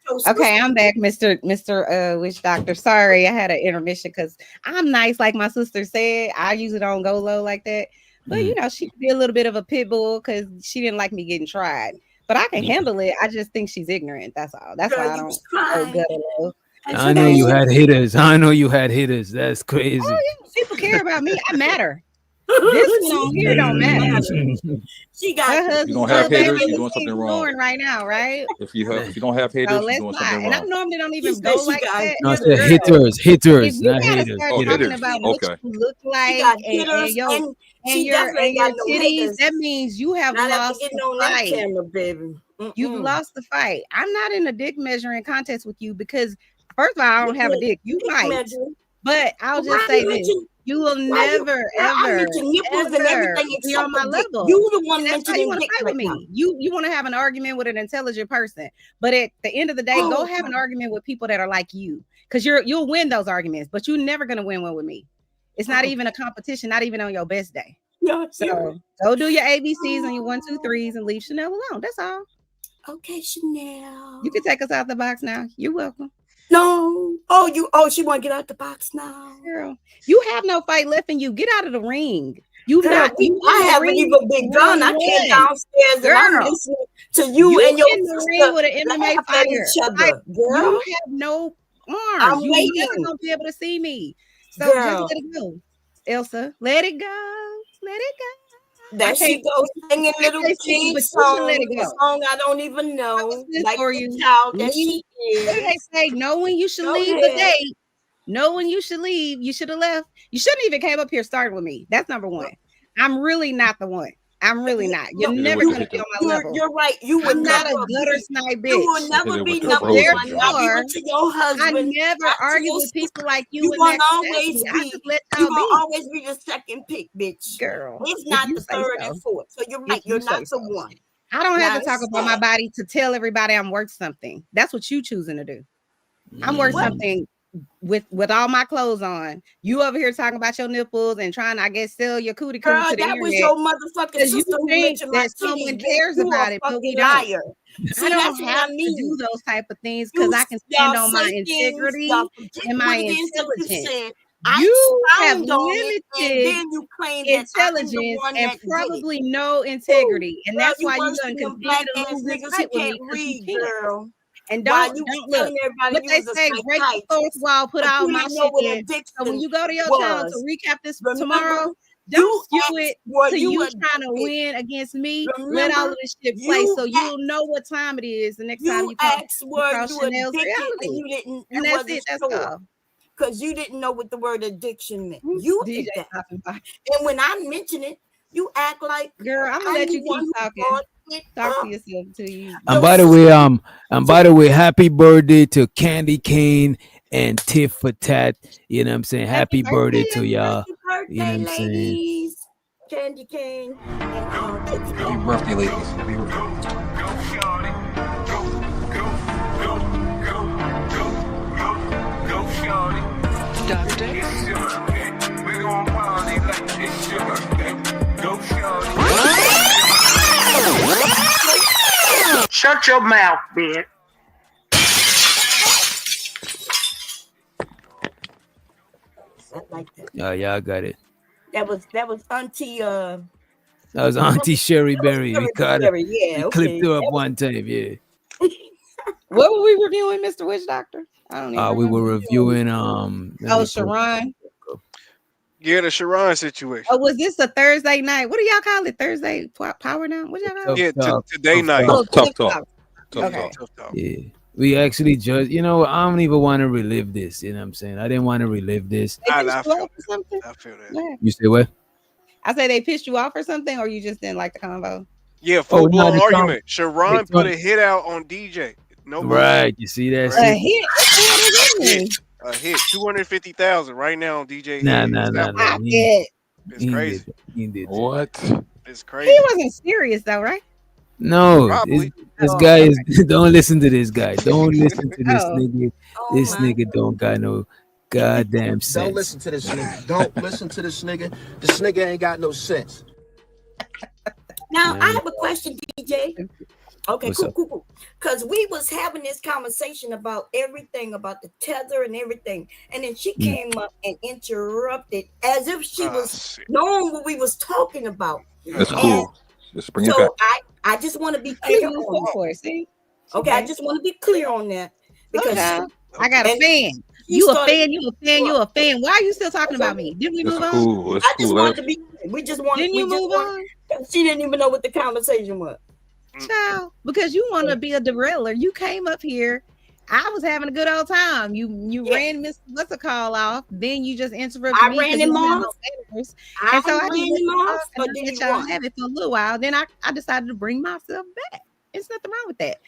so Okay, I'm back, Mr. Witch Doctor. Sorry, I had an intermission because I'm nice, like my sister said. I usually don't go low like that. But you know, she could be a little bit of a pit bull because she didn't like me getting tried. But I can handle it. I just think she's ignorant. That's all. That's Girl, why I you don't was go crying. gutter low. I know you had hitters. I know you had hitters. That's crazy. Oh yeah, people care about me. I matter. This one on here don't matter. She Her got. If you don't husband, have her baby haters, you're is doing something wrong. snoring right now, right? If you don't have So haters, you're let's doing not. something And I wrong. normally don't She even said go she like got that. No, I But said girl, if hitters, you not gotta haters. start Oh, talking hitters. about what Okay. you look She like got and hitters, your and she and definitely your ain't got no titties, haters. that means you have Not after lost getting the on that fight. camera, baby. You've lost the fight. I'm not in a dick measuring contest with you because first of all, I don't have a dick. You might, but I'll just say this. You will never, I ever, mentioned nipples and ever everything be except on my the dick. level. You the one And that's why you mentioning want to dick fight right with now. me. You want to have an argument with an intelligent person. But at the end of the day, go have an argument with people that are like you. Because you'll win those arguments, but you're never gonna win one with me. It's not even a competition, not even on your best day. So go do your ABCs and your 1, 2, 3s and leave Chanel alone. That's all. Okay, Chanel. You can take us out the box now. You're welcome. No. She want to get out the box now. Girl, you have no fight left in you. Get out of the ring. You Girl, not. I haven't even begun. I came downstairs and I'm listening to you and your in the sister ring with an MMA laugh at fighter. each other. Like, Girl, you have no arms. I'm You waiting. never gonna be able to see me. So Girl. just let it go, Elsa. Let it go. Let it go. There she goes singing little kid song, Let it a go. song I don't even know, like for the you. child that she What do is. they say? Know when you should Go leave the ahead. date. Know when you should leave. You should have left. You shouldn't even came up here starting with me. That's number one. I'm really not the one. I'm really not. You're never gonna be on my level. You're right. You would I'm not never a gutter be. snipe bitch. You will never be number Therefore, one. Not even to your I husband. never not to argue your with people sister. like you You in gonna that always capacity. I be. just let You y'all gonna be. always be the second pick, bitch. Girl, It's if not you the say third so. and fourth. So you're If right. you You're say not the so. one. I don't have Now to talk it's about my sad. body to tell everybody I'm worth something. That's what you choosing to do. I'm worth What? something with all my clothes on. You over here talking about your nipples and trying, I guess, sell your cootie coo Girl, to the that was internet. your motherfucking Because you sister who think mentioned my that someone titties. cares You about a it, but we fucking don't. liar. See, I that's don't what have I to mean. do those type of things because I can Y'all stand on my say things, integrity y'all forget and what my it is that you intelligence. said. I You have expound on it, and limited then you claim that I'm the intelligence one and that did it. probably no integrity, and Girl, that's you why you're worse gonna than them continue black to ass lose this niggas who fight with me can't because you read, can't. girl. And While don't you was look. telling everybody What you they was a say, break the psychiatrist, fourth wall, put but all you my didn't know shit what in. So when addiction you go to your channel to was. recap this Remember, tomorrow, you don't skew asked, it were to you you trying to addicted? win against me. Let all Remember, of this shit play you so you'll know what time it is the next time You you come asked were across you Chanel's addicted, and reality. you didn't. You And that's wasn't it. That's sure all. because you didn't know what the word addiction meant. You DJ did that, talking about. and when I mention it, you act like Girl, I'm gonna I'm let the you one keep who talking. brought it Talk to up. yourself till you. And by the way, happy birthday to Candy Cane and Tiff for Tat. You know what I'm saying? Happy birthday to y'all. You know what I'm saying? Ladies, Candy cane. Happy birthday, ladies. Happy birthday. Shut your mouth, bitch. I like that. Oh, yeah, I got it. That was Auntie. That was Auntie Sherry Berry. We caught her. Yeah, We okay. clipped her up one time. Yeah. What were we reviewing, Mr. Witch Doctor? I don't even We remember. were reviewing let me Sharon. Yeah, the Sharon situation. Oh, was this a Thursday night? What do y'all call it? Thursday power now? What y'all call it? Yeah, Tough today night. Tough talk. Okay. Yeah. We actually judge, I don't even want to relive this. You know what I'm saying? I didn't want to relive this. They pissed you off or something? I feel that. Yeah. You say what? I say they pissed you off or something, or you just didn't like the convo? Yeah, full blown the argument. Sharon it's put on- a hit out on DJ. No Right. You see that? A shit? hit? What the hell is A hit. 250,000 right now on DJ. Nah. that? It's crazy. He did. What? It's crazy. He wasn't serious though, right? No, Probably. this guy is. Don't listen to this guy. Don't listen to this Oh. nigga. This nigga don't got no goddamn sense. Don't listen to this nigga. Don't listen to this nigga. This nigga ain't got no sense. Now I have a question, DJ. Okay, What's cool, up? Because we was having this conversation about everything, about the tether and everything, and then she came up and interrupted as if she was knowing what we was talking about. That's cool. Just bring it So back. I just want to be clear on that. See? Okay, I just want to be clear on that because Okay. I got a and fan. she You a started- fan, you a fan, you a fan. Why are you still talking about me? Didn't we That's move on? cool. That's I just cool. wanted to be. We just wanted. Didn't we you just move wanted- She didn't even know what the conversation was. Child, because you want to be a derailer. You came up here. I was having a good old time. You ran Miss what's a call off. Then you just interrupted I me. ran 'cause him you had off. no manners. I And so I ran just him let you off, talk, and or I did let he y'all run? have it for a little while. Then I decided to bring myself back. It's nothing wrong with that.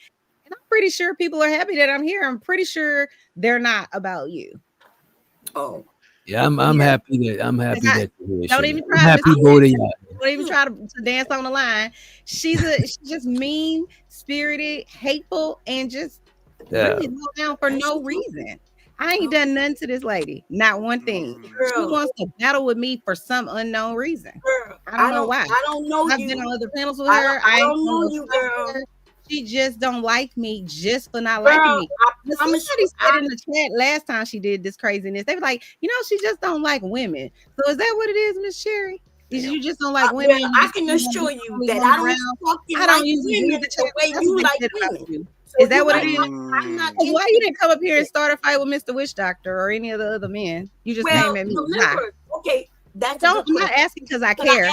And I'm pretty sure people are happy that I'm here. I'm pretty sure they're not about you. Oh. Yeah, I'm happy that you're here. Don't Shayla. even I'm try, happy Miss both of y'all. Don't even try to dance on the line. She's just mean spirited, hateful, and just Yeah. really low down for no reason. I ain't done nothing to this lady, not one thing. She Girl. wants to battle with me for some unknown reason. Girl, I don't know why. I don't know I've you. been on other panels with I her. don't- I ain't don't know on no you, show with girl. her. she just don't like me just for not liking me. Somebody said in the chat last time she did this craziness, they were like, she just don't like women. So is that what it is, Miss Sherry? Is you just don't like women? Well, I can assure you that I don't usually like women the way you like women. Is that what it is? Why you didn't come up here and start a fight with Mr. Witch Doctor or any of the other men? You just came at me. Remember, okay, that's I'm not asking because I care.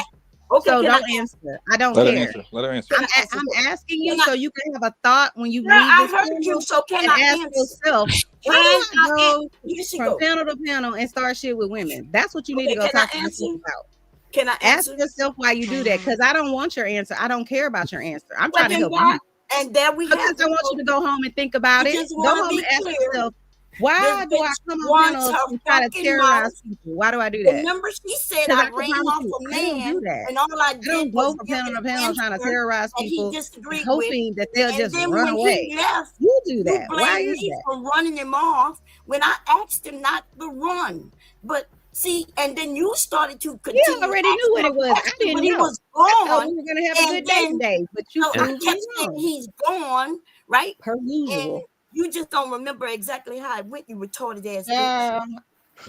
So don't answer. I don't care. Let her answer. I'm asking you so you can have a thought when you read I this. heard you, so can I ask answer? yourself? How do I go from panel to panel and start shit with women? That's what you need to go talk to yourself about. Can I ask yourself why you do that? Because I don't want your answer. I don't care about your answer. I'm trying to help you. And there we have. Because I want you to go home and think about it. Go home and ask yourself, why do I come on panels and try to terrorize people? Why do I do that? Remember, she said I ran off a man, and all I did was go from panel to panel trying to terrorize people, hoping hoping that they'll just then run when away. He left, you do that. You Why blame is me that? for running him off when I asked him not to run? But see, and then you started to continue. You already knew what it was. I didn't know. He was I thought gone. we were gonna have a good day today, but you I kept saying he's gone, right? Per usual. And you just don't remember exactly how it went. You retarded ass bitch.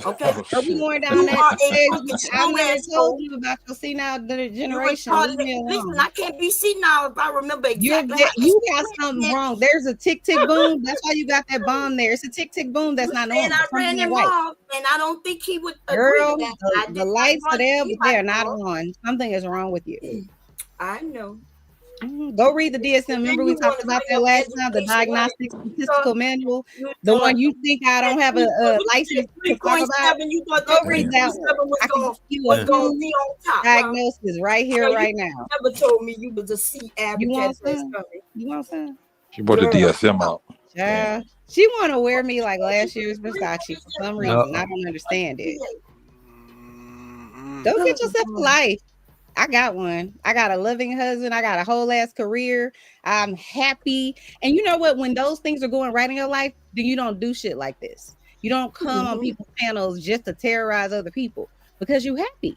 Okay, so we going down that stage. I already told you about your senile generation. Listen, I can't be senile if I remember exactly. You got something wrong. There's a tick tick boom. That's why you got that bomb there. It's a tick tick boom. That's not normal. And I ran him off, and I don't think he would Girl, agree with that. the lights are there, but they're not on. Something is wrong with you. I know. Go read the DSM. Remember we talked about that last time, the Diagnostic Statistical Manual, the one you think I don't have a license to talk about. Go read that one. I can give you a full diagnosis right here, right now. Never told me you was a C average. You want some? You want some? She brought the DSM out. Yeah, she want to wear me like last year's Versace for some reason. I don't understand it. Go get yourself a life. I got one. I got a loving husband. I got a whole ass career. I'm happy. And you know what? When those things are going right in your life, then you don't do shit like this. You don't come on people's panels just to terrorize other people because you're happy.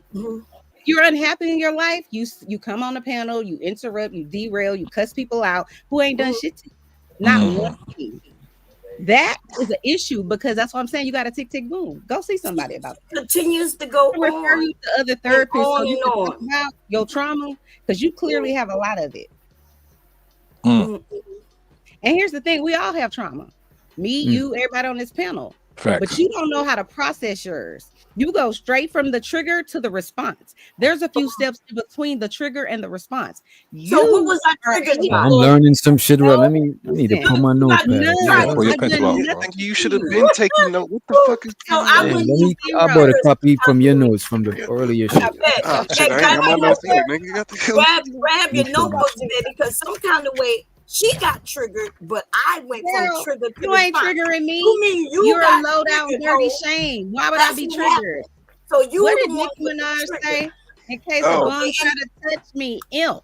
You're unhappy in your life. You come on the panel, you interrupt, you derail, you cuss people out who ain't done shit to you. Not one thing. That is an issue because that's what I'm saying. You got to tick, tick, boom. Go see somebody about it. Continues to go refer on. you to other therapists so you can on. talk about your trauma because you clearly have a lot of it. Mm. And here's the thing: we all have trauma. Me, you, everybody on this panel. Facts. But you don't know how to process yours. You go straight from the trigger to the response. There's a few steps in between the trigger and the response. So what was I triggered about? I'm learning some shit. Well, I need to put my notepad. I think you should have been taking note. What the fuck is going on? I bought a copy from your notes from the earlier shit. Oh, shit, I ain't got my notes either, nigga. You got the grab your notebooks in there because some kind of way she got triggered, but I went from trigger to you ain't response. triggering me. You mean You're got a low down triggered, dirty ho? shame. Why would That's I be what triggered? happened. So you What the did one Nicki that was Minaj triggered. say? In case Oh. the bum try to touch me, imp.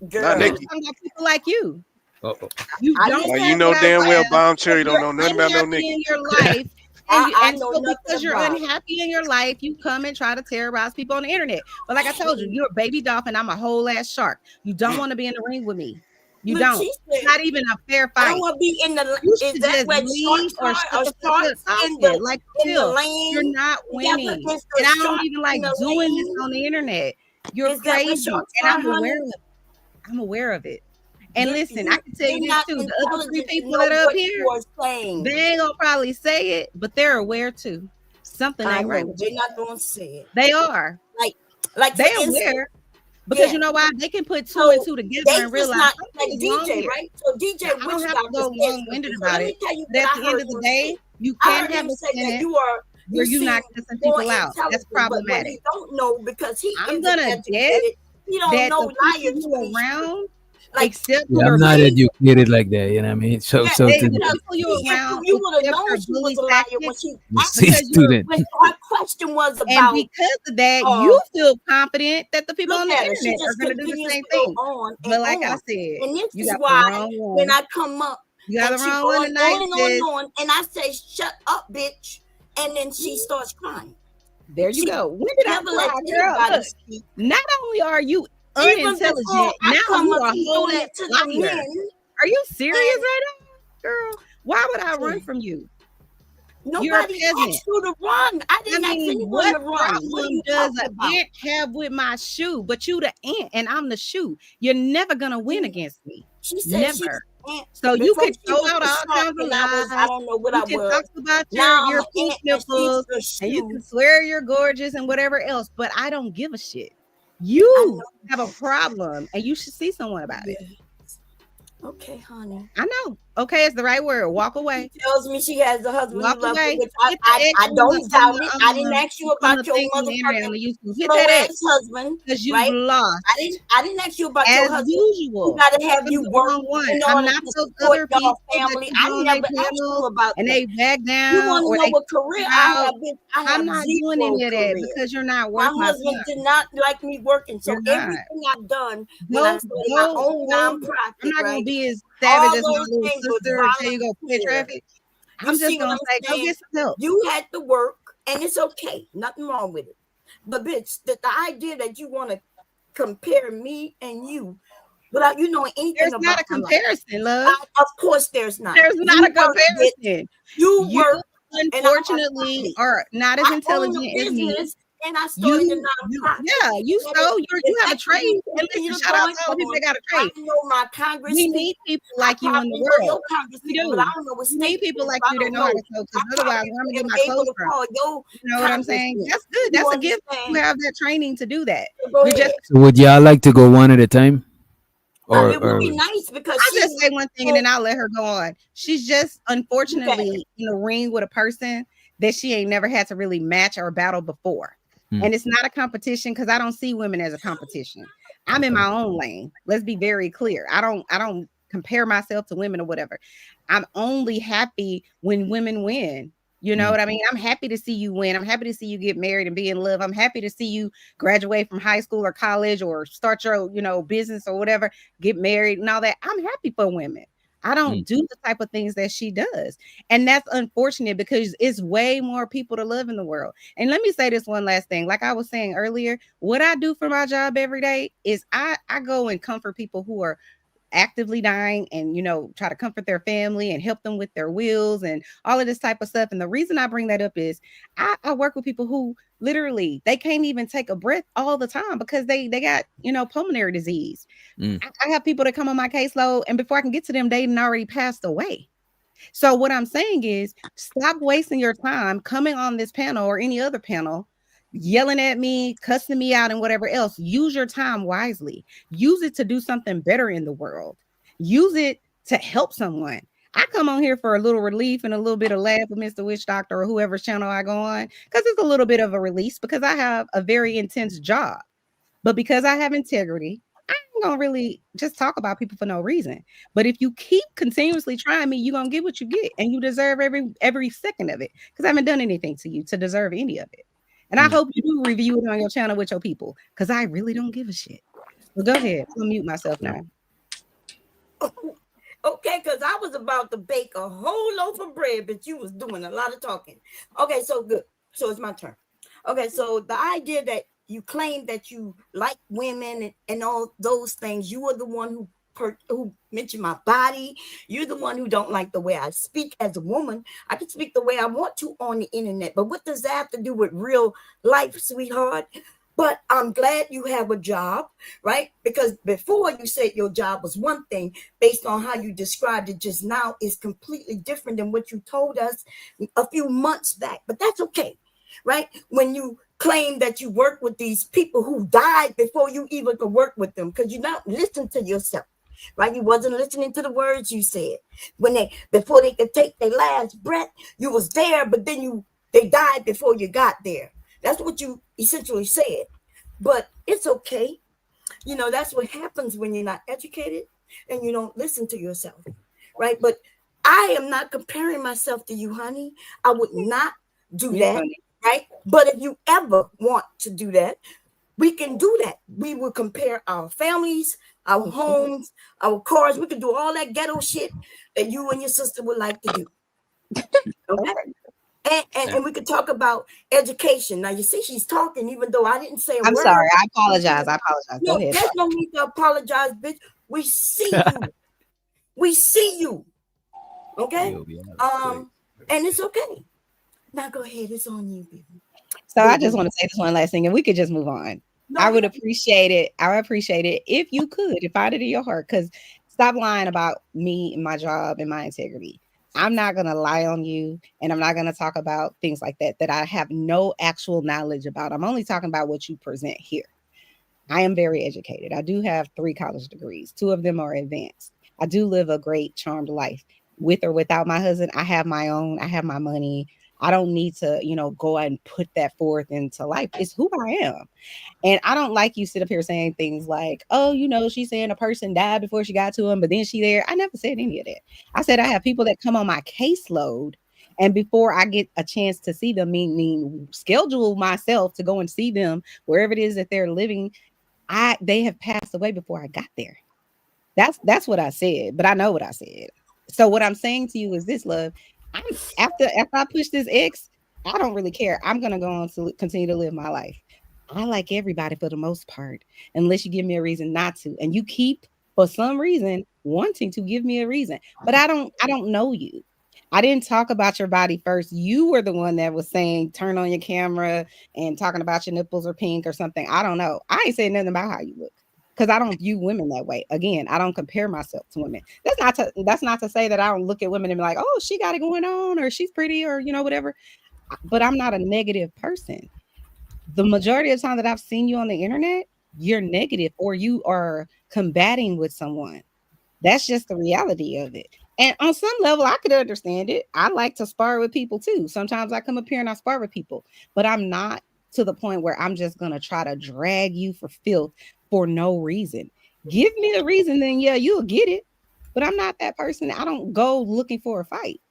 Girl. Not I'm Nicki. talking about people like you. Uh-oh. You I don't Like, have you know what I damn well have. Bomb Cherry don't know You're nothing about no unhappy Nicki. in your life. I And know so nothing because you're about it. unhappy in your life, you come and try to terrorize people on the internet. But like I told you, you're a baby dolphin. I'm a whole ass shark. You don't want to be in the ring with me. You But don't. she said, It's not even a fair I fight. don't want to be in the. You Is should that just where leave or sharks shut are? the Or fuck up. sharks Stop in it. the Like in the Phil, lane? you're not Is that winning. what And I don't sharks even like in the doing this lane? on the internet. You're Is that what crazy. sharks And are, I'm aware honey? of it. I'm aware of it. And You're- listen, I can tell you you're this not too. The other three intelligent to people know that are up what here, you are saying. they ain't gonna probably say it, but they're aware too. Something I ain't know right with they're you. not going to say it. They are. Like They for instance, aware. Because yeah. you know why? They can put two So and two together they and just realize not like something's wrong DJ, here. right? So DJ I don't Witch have to Doctor go said long-winded something. So about let it. me tell you But what at I the end heard of the him day, say. you I can't heard have him a say that Senate you where you seem not cussing more people out. That's intelligent, but what problematic. he don't know because he I'm isn't gonna guess educated. He don't that know the people liars you when he's around, like except Yeah, for I'm not me, educated like that, you know what I mean? So, yeah, so they, to the because people you see, around, if you would have except known for she was bully a liar when tactics, she the asked C because you're student. when her question was and about because of that, uh you feel confident that the people look on the at her, she internet are just gonna do the continues same to go thing. on But and like I on. said, And this you is got the why wrong when one. I come up You got and the she wrong one going tonight, sis. on, and I say, "Shut up, bitch," and then she starts crying. There you She go. When did I never lets cry, girl? anybody Look, speak. not only are you unintelligent. before I Now come you up are a and whole doing it to the liar. men, Are you serious right now, girl? Why would I run from you? You're a nobody peasant. asked you to run. I didn't ask anyone what to run. What are problem you does talking an about? ant have with my shoe? But you the ant and I'm the shoe. You're never gonna win against me. She said she's Never. an ant. So you Before could she throw was out the all shark kinds of and I lies. don't know what You I can was. talk about Now your I'm pink an ant and she's nipples, the and you shoe. can swear you're gorgeous and whatever else, but I don't give a shit. I You know. have a problem and you should see someone about it. Okay, honey. I know. Okay, it's the right word. Walk away. She tells me she has a husband Walk who loves her, away. which Hit the X I on don't the doubt it. I didn't ask you on about the your thing on the internet on motherfucking the YouTube. Hit slow that ass X husband, because you've right? lost. I didn't ask you about your As husband. usual. You gotta have I'm you the work wrong one. in I'm order not to those support other your people that family. you I go on their never asked you panels about and that. they back You down want to or know they what career I out. have? Bitch, I have I'm not zero doing any of that career. because you're not My worth my husband time. did not like me working, so You're not. everything I've done when I started my own I'm nonprofit, not gonna right? be as savage All as my those little things was sister or tell you go quit volunteer. traffic. You I'm see just what gonna I'm say, go saying? get some help. You had to work, and it's okay. Nothing wrong with it. But bitch, the idea that you want to compare me and you without you knowing anything There's about not a my life. comparison, love. Of course there's not. There's not a You work, bitch. comparison. You You work, and I have unfortunately money. are not as I own a intelligent as me. business, and I started a You nonprofit. you that so is you have a actually trade. And continue listen, shout out going to all the people that on. got a trade. I know my Congress We people. need people I like you in the probably know your world. Congress We people, do. but I don't know what We need state people it is. like I you that don't know how know. to sew, because I otherwise, probably where I'm gonna am get my able clothes to from? call your You know what I'm saying? congressman. That's good. You That's a gift. You understand? have that training to do that. Go We just ahead. So would y'all like to go one at a time? It would be nice because I'll she just say one thing and then I'll let her go on. She's just unfortunately in a ring with a person that she ain't never had to really match or battle before. And it's not a competition because I don't see women as a competition. I'm in my own lane. Let's be very clear. I don't compare myself to women or whatever. I'm only happy when women win. You know what I mean? I'm happy to see you win. I'm happy to see you get married and be in love. I'm happy to see you graduate from high school or college or start your, business or whatever, get married and all that. I'm happy for women. I don't do the type of things that she does. And that's unfortunate because it's way more people to love in the world. And let me say this one last thing. Like I was saying earlier, what I do for my job every day is I go and comfort people who are actively dying and try to comfort their family and help them with their wills and all of this type of stuff. And the reason I bring that up is I work with people who literally they can't even take a breath all the time because they got pulmonary disease. I have people that come on my caseload and before I can get to them, they already passed away. So what I'm saying is stop wasting your time coming on this panel or any other panel yelling at me, cussing me out, and whatever else. Use your time wisely. Use it to do something better in the world. Use it to help someone. I come on here for a little relief and a little bit of laugh with Mr. Witch Doctor or whoever's channel I go on because it's a little bit of a release because I have a very intense job. But because I have integrity, I ain't gonna really just talk about people for no reason. But if you keep continuously trying me, you're gonna get what you get, and you deserve every second of it because I haven't done anything to you to deserve any of it. And I hope you do review it on your channel with your people because I really don't give a shit. Well, go ahead. I'll mute myself now. Okay, because I was about to bake a whole loaf of bread, but you was doing a lot of talking. Okay, so good. So it's my turn. Okay, so the idea that you claim that you like women and all those things, you are the one who mentioned my body. You're the one who don't like the way I speak as a woman. I can speak the way I want to on the internet, but what does that have to do with real life, sweetheart? But I'm glad you have a job, right? Because before you said your job was one thing, based on how you described it just now, is completely different than what you told us a few months back. But that's okay, right? When you claim that you work with these people who died before you even could work with them, because you not listen to yourself. Right, you wasn't listening to the words you said before they could take their last breath. You was there, but then they died before you got there. That's what you essentially said. But it's okay. That's what happens when you're not educated and you don't listen to yourself, right? But I am not comparing myself to you, honey. I would not do that, right? But if you ever want to do that, we can do that. We will compare our families, our homes, our cars. We can do all that ghetto shit that you and your sister would like to do. Okay? And we could talk about education. Now you see, she's talking, even though I didn't say a I'm word. sorry. I apologize. Go No, ahead. there's no need to apologize, bitch. We see you. We see you. Okay. And it's okay. Now go ahead. It's on you, baby. So I just want to say this one last thing, and we could just move on. I would appreciate it. I would appreciate it if you could, find it in your heart, because stop lying about me and my job and my integrity. I'm not going to lie on you, and I'm not going to talk about things like that I have no actual knowledge about. I'm only talking about what you present here. I am very educated. I do have 3 college degrees. 2 of them are advanced. I do live a great, charmed life. With or without my husband, I have my own. I have my money. I don't need to, go out and put that forth into life. It's who I am. And I don't like you sit up here saying things like, oh, she's saying a person died before she got to him, but then she there. I never said any of that. I said I have people that come on my caseload, and before I get a chance to see them, mean schedule myself to go and see them wherever it is that they're living, they have passed away before I got there. That's what I said, but I know what I said. So what I'm saying to you is this, love. After I push this X, I don't really care. I'm gonna go on to continue to live my life. I like everybody for the most part, unless you give me a reason not to. And you keep, for some reason, wanting to give me a reason. But I don't know you. I didn't talk about your body first. You were the one that was saying turn on your camera and talking about your nipples are pink or something. I don't know. I ain't saying nothing about how you look, because I don't view women that way. Again, I don't compare myself to women. That's not to say that I don't look at women and be like, oh, she got it going on, or she's pretty, or whatever. But I'm not a negative person. The majority of the time that I've seen you on the internet, you're negative, or you are combating with someone. That's just the reality of it. And on some level, I could understand it. I like to spar with people too. Sometimes I come up here and I spar with people, but I'm not to the point where I'm just going to try to drag you for filth for no reason. Give me the reason, then yeah, you'll get it. But I'm not that person. I don't go looking for a fight.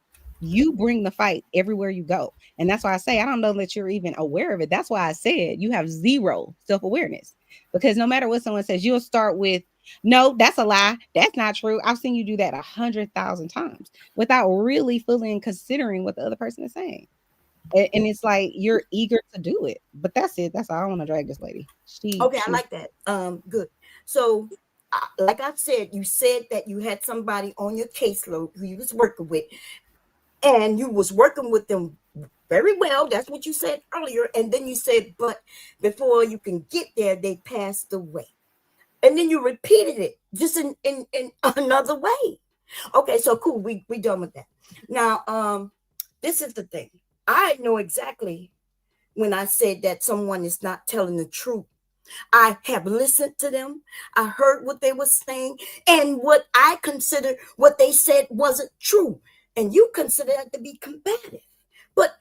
You bring the fight everywhere you go. And that's why I say, I don't know that you're even aware of it. That's why I said you have zero self-awareness, because no matter what someone says, you'll start with, no, that's a lie. That's not true. I've seen you do that 100,000 times without really fully considering what the other person is saying. And it's like you're eager to do it. But that's it. That's all. I don't want to drag this lady. I like that. Good. So, like I said, you said that you had somebody on your caseload who you was working with, and you was working with them very well. That's what you said earlier. And then you said, but before you can get there, they passed away. And then you repeated it just in another way. Okay, so cool. We done with that. Now, this is the thing. I know exactly when I said that someone is not telling the truth. I have listened to them. I heard what they were saying, and what I considered what they said wasn't true. And you consider that to be combative. But,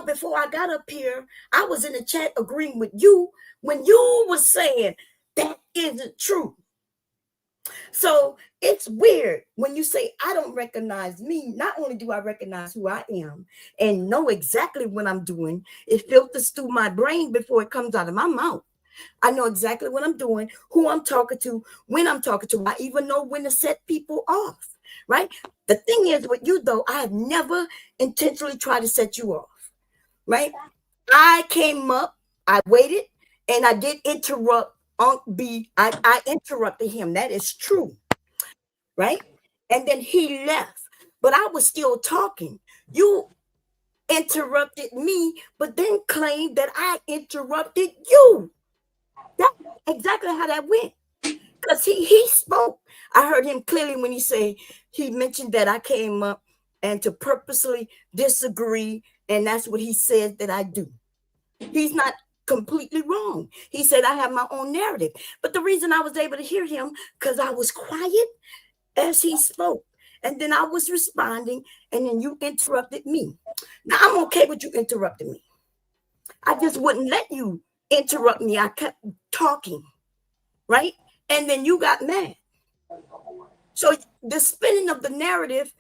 before I got up here, I was in the chat agreeing with you when you were saying that isn't true. So it's weird when you say, I don't recognize me. Not only do I recognize who I am and know exactly what I'm doing, it filters through my brain before it comes out of my mouth. I know exactly what I'm doing, who I'm talking to, when I'm talking to. I even know when to set people off, right? The thing is with you, though, I have never intentionally tried to set you off, right? I came up, I waited, and I did interrupt Unc B. I interrupted him. That is true, right? And then he left, but I was still talking. You interrupted me, but then claimed that I interrupted you. That's exactly how that went. Because he spoke. I heard him clearly when he mentioned that I came up and to purposely disagree, and that's what he said that I do. He's not completely wrong. He said I have my own narrative. But the reason I was able to hear him, because I was quiet as he spoke. And then I was responding, and then you interrupted me. Now, I'm okay with you interrupting me. I just wouldn't let you interrupt me. I kept talking, right? And then you got mad. So the spinning of the narrative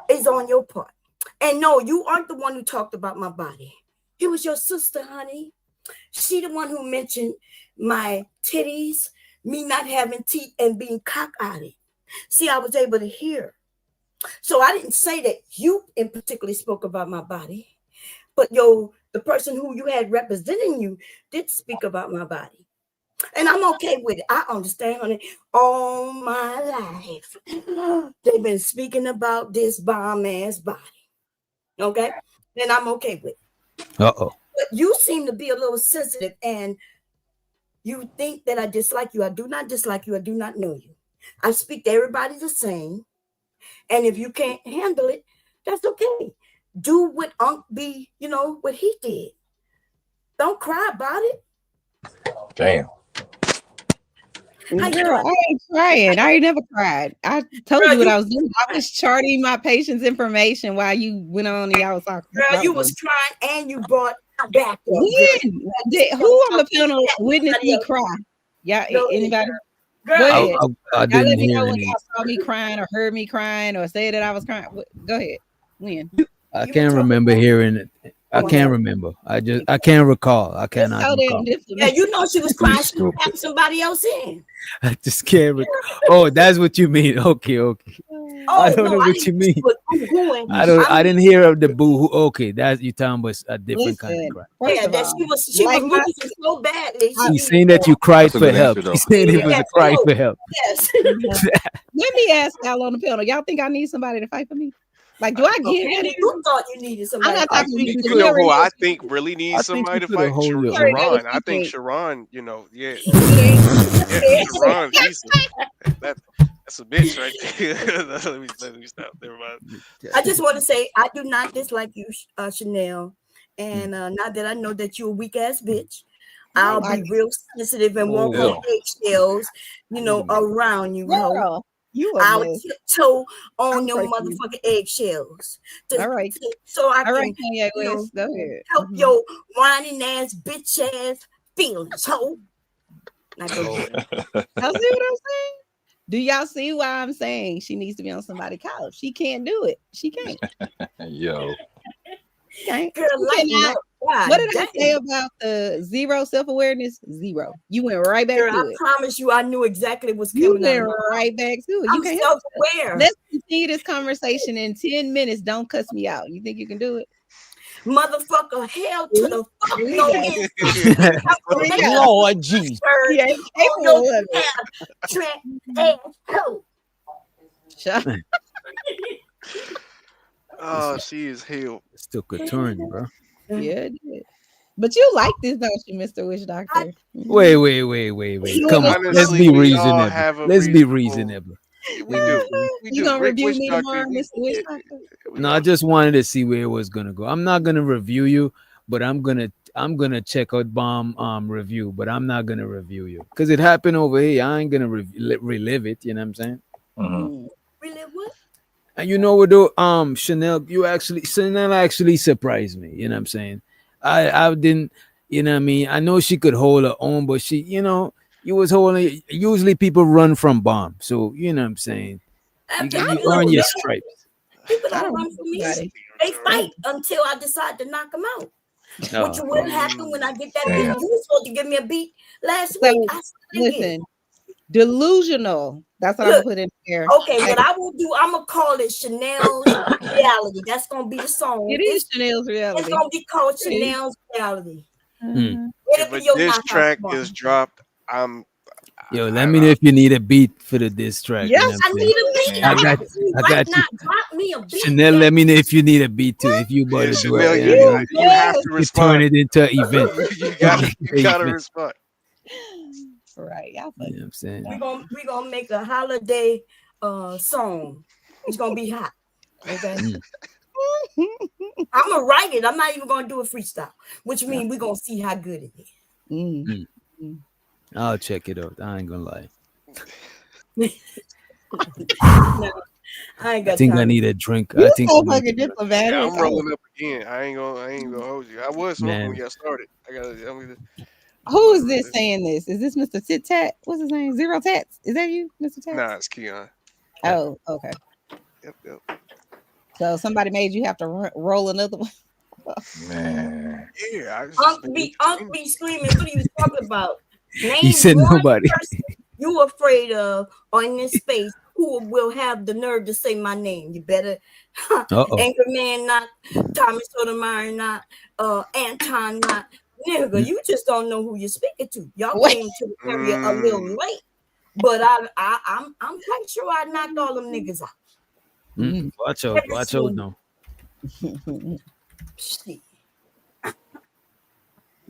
is on your part. And no, you aren't the one who talked about my body. It was your sister, honey. She the one who mentioned my titties, me not having teeth, and being cock-eyed. See, I was able to hear. So I didn't say that you in particular spoke about my body. but the person who you had representing you did speak about my body. And I'm okay with it. I understand, honey. All my life, they've been speaking about this bomb ass body. Okay? And I'm okay with it. Uh-oh. But you seem to be a little sensitive, and you think that I dislike you. I do not dislike you. I do not know you. I speak to everybody the same. And if you can't handle it, that's okay. Do what Unc B, what he did. Don't cry about it. Damn. Girl, I ain't crying. I ain't never cried. I told you what I was doing. I was charting my patient's information while you went on and y'all was talking. Girl, you was crying and you brought back. Who on the panel witnessed me cry? Yeah, anybody? Girl, go ahead. I Y'all didn't let me hear know when any. y'all saw me crying or heard me crying or said that I was crying. Go ahead. When? I can't remember hearing it. I can't remember. I can't recall. I cannot recall. Yeah, you know she was crying. She was having somebody else in. I just can't recall. Oh, that's what you mean. Okay. I don't know what you mean. I didn't hear of the boo-hoo. Okay, that's you talking about a different kind of cry. Yeah, that she was losing so badly. He's saying that you cried for help. He's saying it was a cry for help. Yes. Let me ask y'all on the panel. Y'all think I need somebody to fight for me? Like, do I get it? You thought you needed somebody. You know who I think really needs somebody to fight? Sharon. I think Sharon, Sharon, that's a bitch right there. let me stop. Never mind. I just want to say I do not dislike you, Chanel. And now that I know that you're a weak ass bitch, I'll be real sensitive and walk on eggshells, around you. Girl. I'll tiptoe on your motherfucking eggshells. All right. So I can go ahead. Help your whining ass, bitch ass feelings, ho. Y'all see what I'm saying? Do y'all see why I'm saying she needs to be on somebody's couch? She can't do it. She can't. Yo. What did I say about the zero self-awareness? Zero. You went right back to it. I promise you, I knew exactly what's coming. You went right back to it. I'm self-aware. Let's continue this conversation in 10 minutes. Don't cuss me out. You think you can do it? Motherfucker, hell to the fuck no. Lord Jesus. Oh, she is hell. Still could turn, bro. Yeah, it did. But you like this, don't you, Mr. Witch Doctor? Wait. Come on. Let's be reasonable. Let's be reasonable. We do. You gonna review me tomorrow, Mr. Witch Doctor? No, I just wanted to see where it was gonna go. I'm not gonna review you, but I'm gonna check out bomb review, but I'm not gonna review you because it happened over here. I ain't gonna relive it. You know what I'm saying? Mm-hmm. Relive what? And you know what though, Chanel actually surprised me. You know what I'm saying? I didn't, you know what I mean? I know she could hold her own, but she, you was holding. Usually people run from bomb, so you know what I'm saying. You earn your stripes. People don't run from me. They fight until I decide to knock them out. No. Which will happen when I get that beat. You were supposed to give me a beat last week. Listen, delusional. That's what I'm gonna put in here. Okay, what I will do, I'm gonna call it Chanel's reality. That's gonna be the song. It is Chanel's reality. It's gonna be called Chanel's reality. If a diss track is dropped, let me know if you need a beat for the diss track. Yes, I need a beat. I got you. Drop me a beat. Chanel, let me know if you need a beat too. If you about to do it, you have to respond. Turn it into an event. you gotta respond. Right. You know what I'm saying? We're gonna make a holiday song. It's gonna be hot. Okay. I'm gonna write it. I'm not even gonna do a freestyle, which means we're gonna see how good it is. I'll check it out. I ain't gonna lie. No, I ain't got I think time. I need a drink. You I think so fucking diplomatic. Yeah, I'm rolling up again. I ain't gonna hold you. I was smoking when y'all started. Who is this saying this? Is this Mr. Tit Tat? What's his name? Zero Tats? Is that you, Mr. Tat? Nah, it's Keon. Oh, okay. Yep. So somebody made you have to roll another one. Man. Yeah. Unc be screaming. What are you talking about? He said one nobody. person you afraid of on this space who will have the nerve to say my name. You better Uh-oh. Anchor Man not, Thomas Sotomayor not, Anton not. Nigga, you just don't know who you're speaking to. Y'all came to the area a little late, but I'm quite sure I knocked all them niggas out. Watch out now. Shit.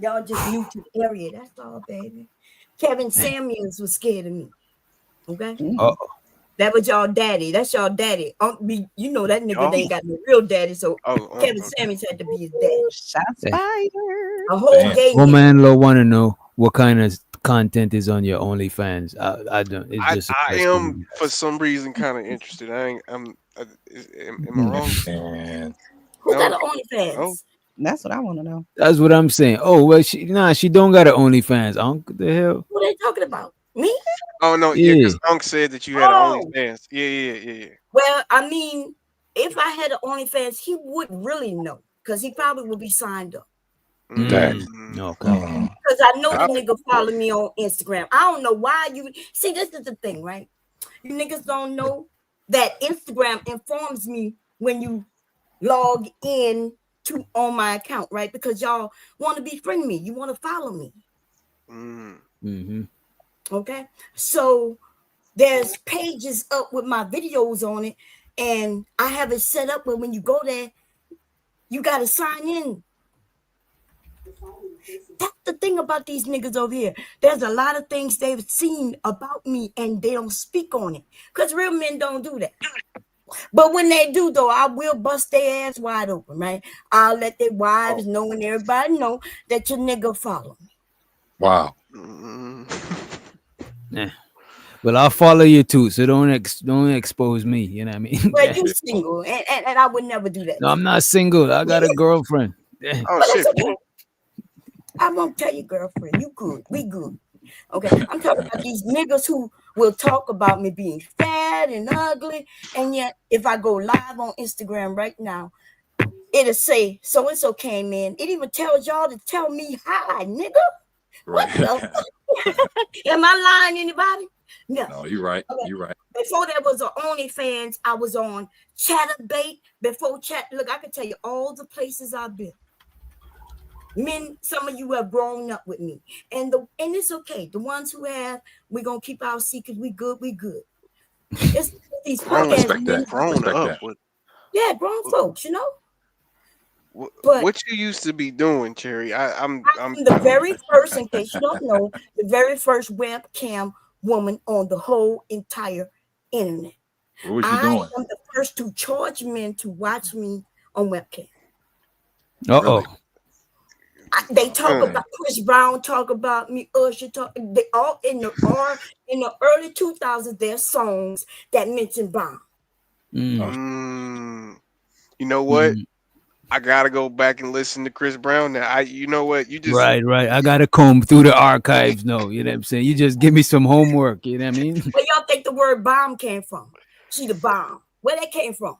Y'all just new to the area. That's all, baby. Kevin Samuels was scared of me. Okay. Uh-oh. That was y'all daddy. That's y'all daddy. You know that nigga ain't got no real daddy, so Kevin Samuels had to be his daddy. Shots fired. A whole gay. Woman low want to know what kind of content is on your OnlyFans. I don't. It's just. I am for some reason kind of interested. Am I wrong? Man. Who got an OnlyFans? Oh. That's what I want to know. That's what I'm saying. Oh well, she don't got an OnlyFans. What the hell? What are they talking about? Me? Oh no, yeah, because Unc said that you had an OnlyFans. Yeah. Well, I mean, if I had an OnlyFans, he would really know because he probably would be signed up. Okay. Because I know the nigga follow me on Instagram. I don't know why you see. This is the thing, right? You niggas don't know that Instagram informs me when you log in on my account, right? Because y'all want to befriend me. You want to follow me. Okay. So there's pages up with my videos on it, and I have it set up where when you go there, you got to sign in. That's the thing about these niggas over here. There's a lot of things they've seen about me and they don't speak on it because real men don't do that. But when they do, though, I will bust their ass wide open, right? I'll let their wives know and everybody know that your nigga follow me. Wow. Yeah. Well, I'll follow you too, so don't expose me. You know what I mean? But you single, and I would never do that. No, I'm not single. I got a girlfriend. Yeah. Oh shit! Okay. I won't tell you, girlfriend. You good? We good. Okay. I'm talking about these niggas who will talk about me being fat and ugly, and yet if I go live on Instagram right now, it'll say so and so came in. It even tells y'all to tell me hi, nigga. What the? Am I lying, anybody? No, you're right. Okay. You're right. Before there was an OnlyFans, I was on Chatterbait. Before Chat, look, I can tell you all the places I've been. Men, some of you have grown up with me, and it's okay. The ones who have, we're gonna keep our secrets. We good. It's these Respect that. Grown up. Yeah, grown folks, you know. But what you used to be doing, Cherry? I'm the very first, in case you don't know, the very first webcam woman on the whole entire internet. What was you doing? I am the first to charge men to watch me on webcam. Uh-oh. They talk about Chris Brown, talk about me, Usher, they all in the early 2000s, there's songs that mention bomb. You know what? I gotta go back and listen to Chris Brown now. You know what? You just right. I gotta comb through the archives. No, you know what I'm saying? You just give me some homework, you know what I mean? Where y'all think the word bomb came from? She the bomb. Where that came from?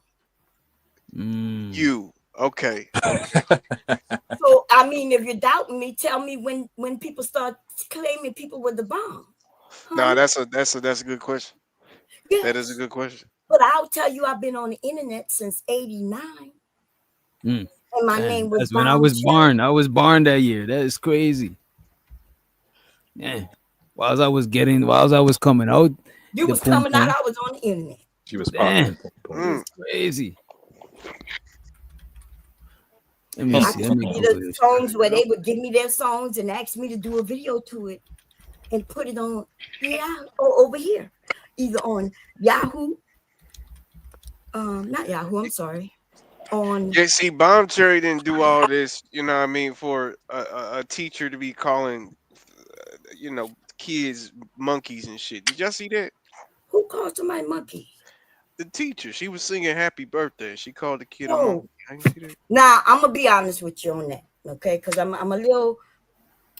You. Okay. So I mean, if you're doubting me, tell me when people start claiming people were the bomb. No, that's a good question. Yes. That is a good question. But I'll tell you, I've been on the internet since '89. And my name was. That's when I was born. I was born that year. That is crazy. Yeah. While I was coming out, you was coming out. I was on the internet. She was crazy. I could be the songs where they would give me their songs and ask me to do a video to it and put it on over here, either on Yahoo. Not Yahoo. I'm sorry. On see, Bomb Cherry didn't do all this. You know what I mean? For a teacher to be calling, kids monkeys and shit. Did y'all see that? Who called somebody monkey? The teacher. She was singing "Happy Birthday." She called the kid a monkey. I didn't see that. Now I'm gonna be honest with you on that, okay? Because I'm a little.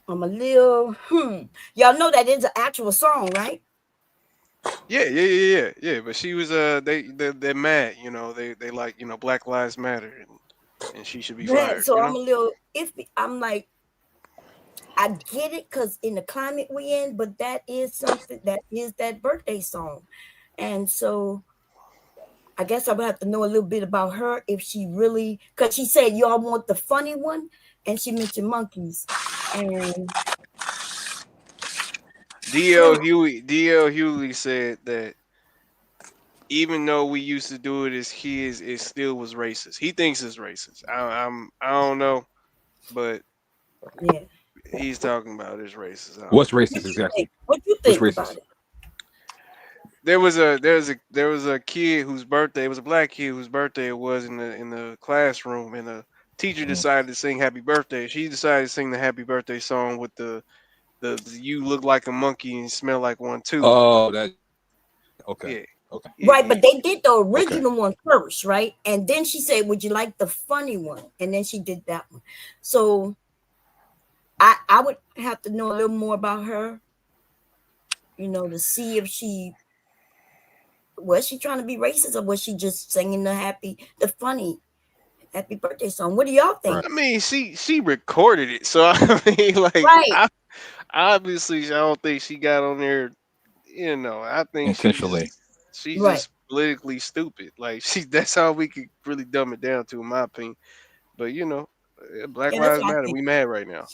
Y'all know that is an actual song, right? Yeah. But she was they're mad. They like Black Lives Matter and she should be fired. So I'm a little iffy. I'm like, I get it because in the climate we in, but that is something that is that birthday song. And so I guess I would have to know a little bit about her if she really, because she said y'all want the funny one, and she mentioned monkeys. And DL Hughley said that even though we used to do it as kids, it still was racist. He thinks it's racist. I don't know, but yeah, he's talking about it's racist. What's racist exactly? What you think about it? There was a kid whose birthday, it was a black kid whose birthday it was in the classroom, and the teacher decided to sing happy birthday. She decided to sing the happy birthday song with the you look like a monkey and smell like one too. Oh, that okay. Yeah. Okay. Right, but they did the original one first, right? And then she said, "Would you like the funny one?" And then she did that one. So I would have to know a little more about her, to see if was she trying to be racist, or was she just singing the funny happy birthday song? What do y'all think? I mean, she recorded it, so I mean, like, right. Obviously, I don't think she got on there. I think intentionally. She's just politically stupid. Like that's how we could really dumb it down to, in my opinion. But Black Lives Matter. We mad right now.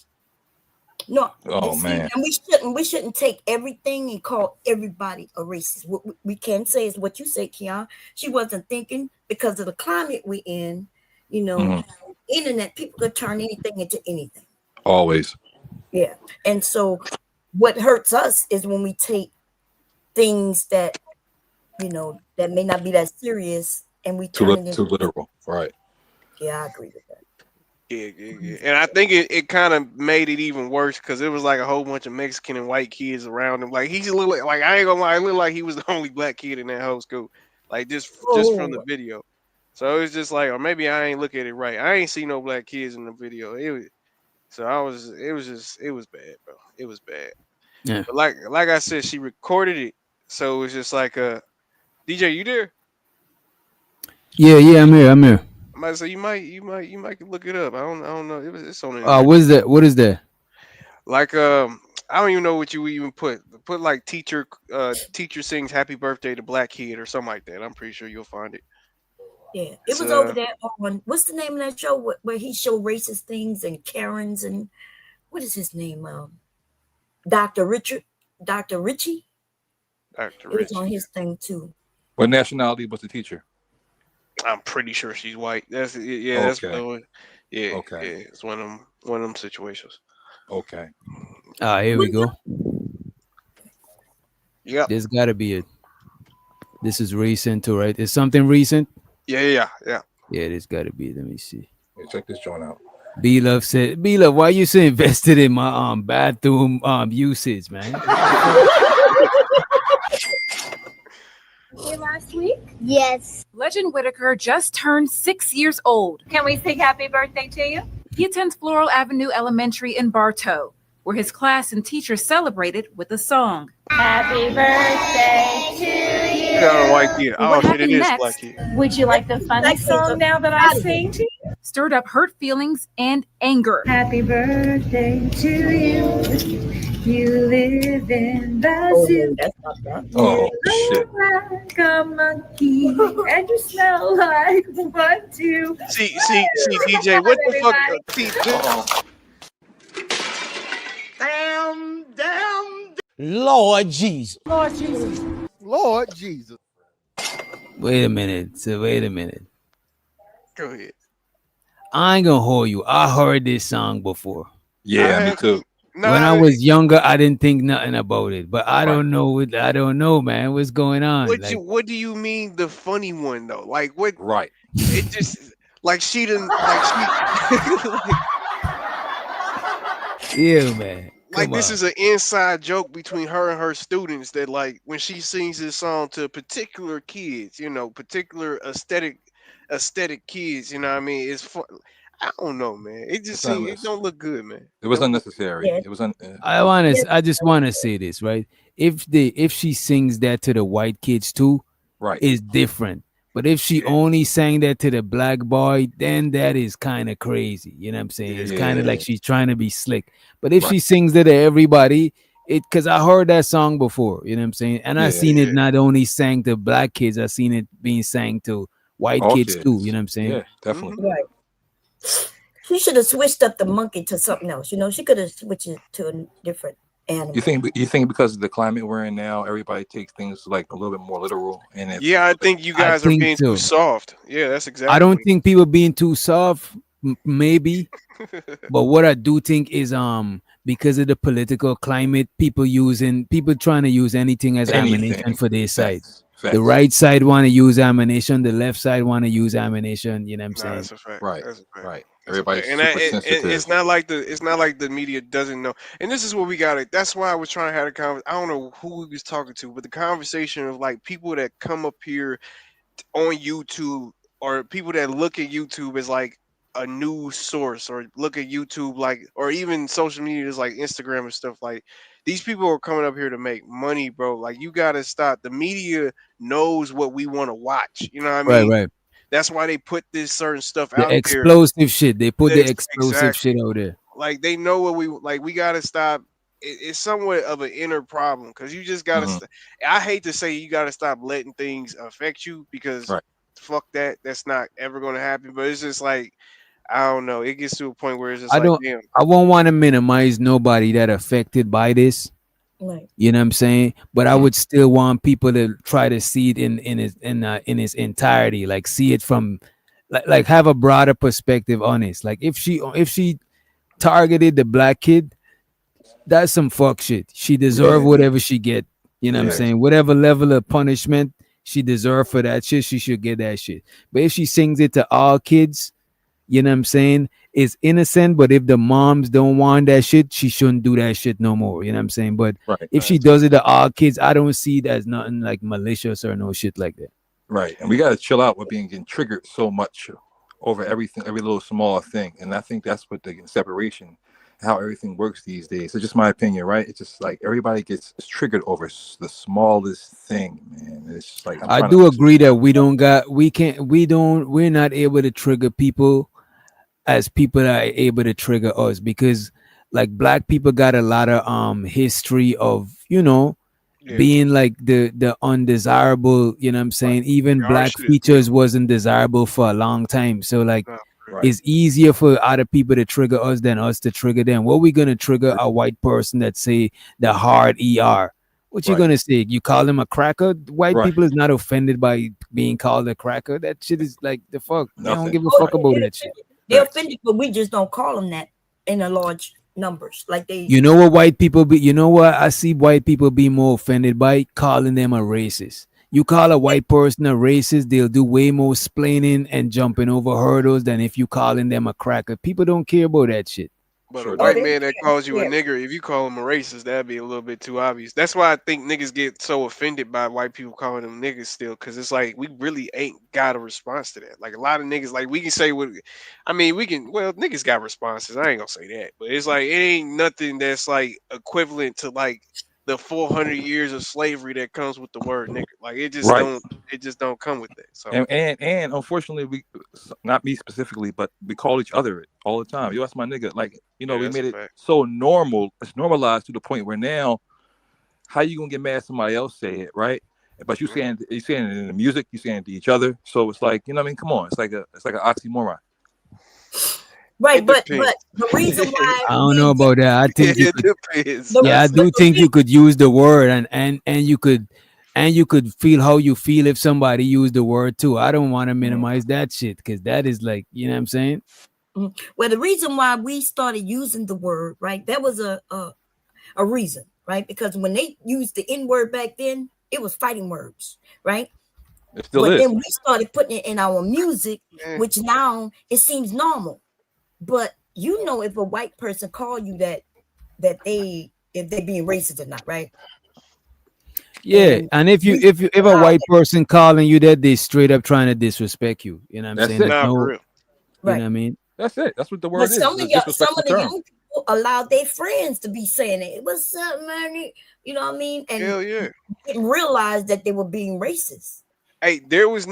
No. Oh man. And we shouldn't take everything and call everybody a racist. What we can say is what you said, Keon. She wasn't thinking because of the climate we in. Internet, people could turn anything into anything. Always. Yeah. And so what hurts us is when we take things that that may not be that serious, and we turn it into too literal, right? Yeah, I agree with that. Yeah. And I think it kind of made it even worse because it was like a whole bunch of Mexican and white kids around him. Like he's a little like I ain't gonna lie, it looked like he was the only black kid in that whole school. Like just from the video. So it was just like, or maybe I ain't look at it right. I ain't see no black kids in the video. It was bad, bro. It was bad. Yeah. But like I said, she recorded it, so it was just like DJ, you there? Yeah, I'm here. I might say you might look it up. I don't know. It's on. What is that? What is that? Like I don't even know what you even put. Put like teacher sings happy birthday to black kid or something like that. I'm pretty sure you'll find it. Yeah, it was over there on what's the name of that show where he showed racist things and Karens and what is his name? Dr. Ritchie. Dr. Ritchie. It was on his thing too. What nationality was the teacher? I'm pretty sure she's white. That's Okay. That's okay. Yeah. It's one of them situations. Okay. Here we go. Yeah. There's got to be this is recent too, right? Is something recent? Yeah. Yeah, there's got to be. Let me see. Yeah, check this joint out. B-Love said, B-Love, why you so invested in my bathroom usage, man? Last week? Yes. Legend Whitaker just turned 6 years old. Can we sing happy birthday to you? He attends Floral Avenue Elementary in Bartow, where his class and teachers celebrated with a song. Happy birthday to you. You got a white kid. Oh What shit, it happened is next? black kid. Would you like the funny song now that I sing to you? Stirred up hurt feelings and anger. Happy birthday to you. You live in the zoo. Oh shit. Like a monkey, and you smell like one too. See, DJ, what the fuck? Damn. Lord Jesus. Lord Jesus. Lord Jesus. Wait a minute. Go ahead. I ain't gonna hold you. I heard this song before. Yeah, me too. No, when I was younger, I didn't think nothing about it, but I don't know. I don't know, man. What's going on? What do you mean the funny one though? Like what? Right. It just like she didn't like Yeah, man. Like this is an inside joke between her and her students that like when she sings this song to particular kids, particular aesthetic kids, you know what I mean? It's fun. I don't know, man. It just seems it don't look good, man. It was unnecessary. Yeah. It was I just want to say this, right? If she sings that to the white kids too, right, it's different. But if she only sang that to the black boy, then that is kind of crazy. You know what I'm saying? It's kind of like she's trying to be slick. But if she sings that to everybody, it because I heard that song before, you know what I'm saying? And I Yeah, seen it not only sang to black kids, I seen it being sang to white all kids too, you kids. know what I'm saying? Yeah, definitely. Right. She should have switched up the monkey to something else. You know, she could have switched it to a different animal. You think because of the climate we're in now, everybody takes things like a little bit more literal, and it's Yeah, I think you I guys are think being so. too soft. Yeah, that's exactly. I don't what it- think people being too soft, maybe. But what I do think is because of the political climate, people trying to use anything as ammunition anything. for their side. Facts. The right side want to use ammunition, the left side want to use ammunition, you know what I'm Nah, saying? that's a fact. Right, That's a fact. right. That's a Everybody's fact. And super it- it's sensitive. not like the media doesn't know. And this is what we got. That's why I was trying to have a conversation. I don't know who we was talking to, but the conversation of like people that come up here on YouTube or people that look at YouTube as like a news source or look at YouTube like or even social media is like Instagram and stuff like these people are coming up here to make money, bro. Like you gotta stop. The media knows what we want to watch. You know what I mean? Right. That's why they put this certain stuff The out there. explosive shit. They put the Ex- explosive exactly. shit out there. Like they know what we like. We gotta stop. It's somewhat of an inner problem because you just gotta. Mhm. I hate to say you gotta stop letting things affect you because Right. fuck that. That's not ever gonna happen. But it's just like I don't know. It gets to a point where it's just I like don't damn. I won't want to minimize nobody that affected by this. Right. You know what I'm saying? But I would still want people to try to see it in its entirety, like see it from like have a broader perspective on it. Like if she targeted the black kid, that's some fuck shit. She deserve Yeah. whatever she get. You know what I'm Yeah. saying? Whatever level of punishment she deserve for that shit, she should get that shit. But if she sings it to all kids, you know what I'm saying? It's innocent, but if the moms don't want that shit, she shouldn't do that shit no more. You know what I'm saying? But Right. if she does it to all kids, I don't see it as nothing like malicious or no shit like that. Right. And we gotta chill out with getting triggered so much over everything, every little small thing. And I think that's what the separation, how everything works these days. It's just my opinion, right? It's just like everybody gets triggered over the smallest thing, man. It's just like I do agree that we're not able to trigger people as people are able to trigger us because like black people got a lot of history of being like the undesirable, you know what I'm saying? Even Our black shit. features wasn't desirable for a long time. So like Right. it's easier for other people to trigger us than us to trigger them. What we gonna trigger a white person that say the hard ER? What you Right. gonna say? You call them a cracker? White Right. people is not offended by being called a cracker. That shit is like the fuck. They don't Nothing. give a Oh, fuck about that shit. They're offended, but we just don't call them that in a large numbers. Like they You know what white people be? You know what I see white people be more offended by? Calling them a racist. You call a white person a racist, they'll do way more splaining and jumping over hurdles than if you calling them a cracker. People don't care about that shit. But Sure a do. white man that calls you a yeah. nigger, if you call him a racist, that'd be a little bit too obvious. That's why I think niggas get so offended by white people calling them niggas still, because it's like we really ain't got a response to that. Like a lot of niggas, like we can say what I mean, niggas got responses. I ain't gonna say that, but it's like it ain't nothing that's like equivalent to like the 400 years of slavery that comes with the word nigger. Like it just Right. don't come with that. So And unfortunately, we, not me specifically, but we call each other it all the time. Yo, that's my nigga. Like, you know, Yeah, we that's made a it fact. so normal. It's normalized to the point where now, how you gonna get mad if somebody else say it, right? But you saying it in the music, you saying it to each other. So it's like, you know what I mean? Come on, it's like an oxymoron. right, It but depends. the reason why I don't know about that. I think you it could, depends. yeah, I do think you could use the word and you could feel how you feel if somebody used the word too. I don't want to minimize that shit because that is like, you know what I'm saying? well, the reason why we started using the word, right? That was a reason, right? Because when they used the N word back then, it was fighting words, right? It still But is. then we started putting it in our music, Yeah. which now it seems normal. But you know, if a white person call you that if they being racist or not, right? Yeah, and if a white person calling you that, they straight up trying to disrespect you. You know what I'm That's saying? it. Nah, No, for real. you Right. know what I mean? That's it. That's what the word But is. some It's of a some of disrespectful the term. young people allowed their friends to be saying it. What's up, man? You know what I mean? And Hell yeah. didn't realize that they were being racist. Hey, there's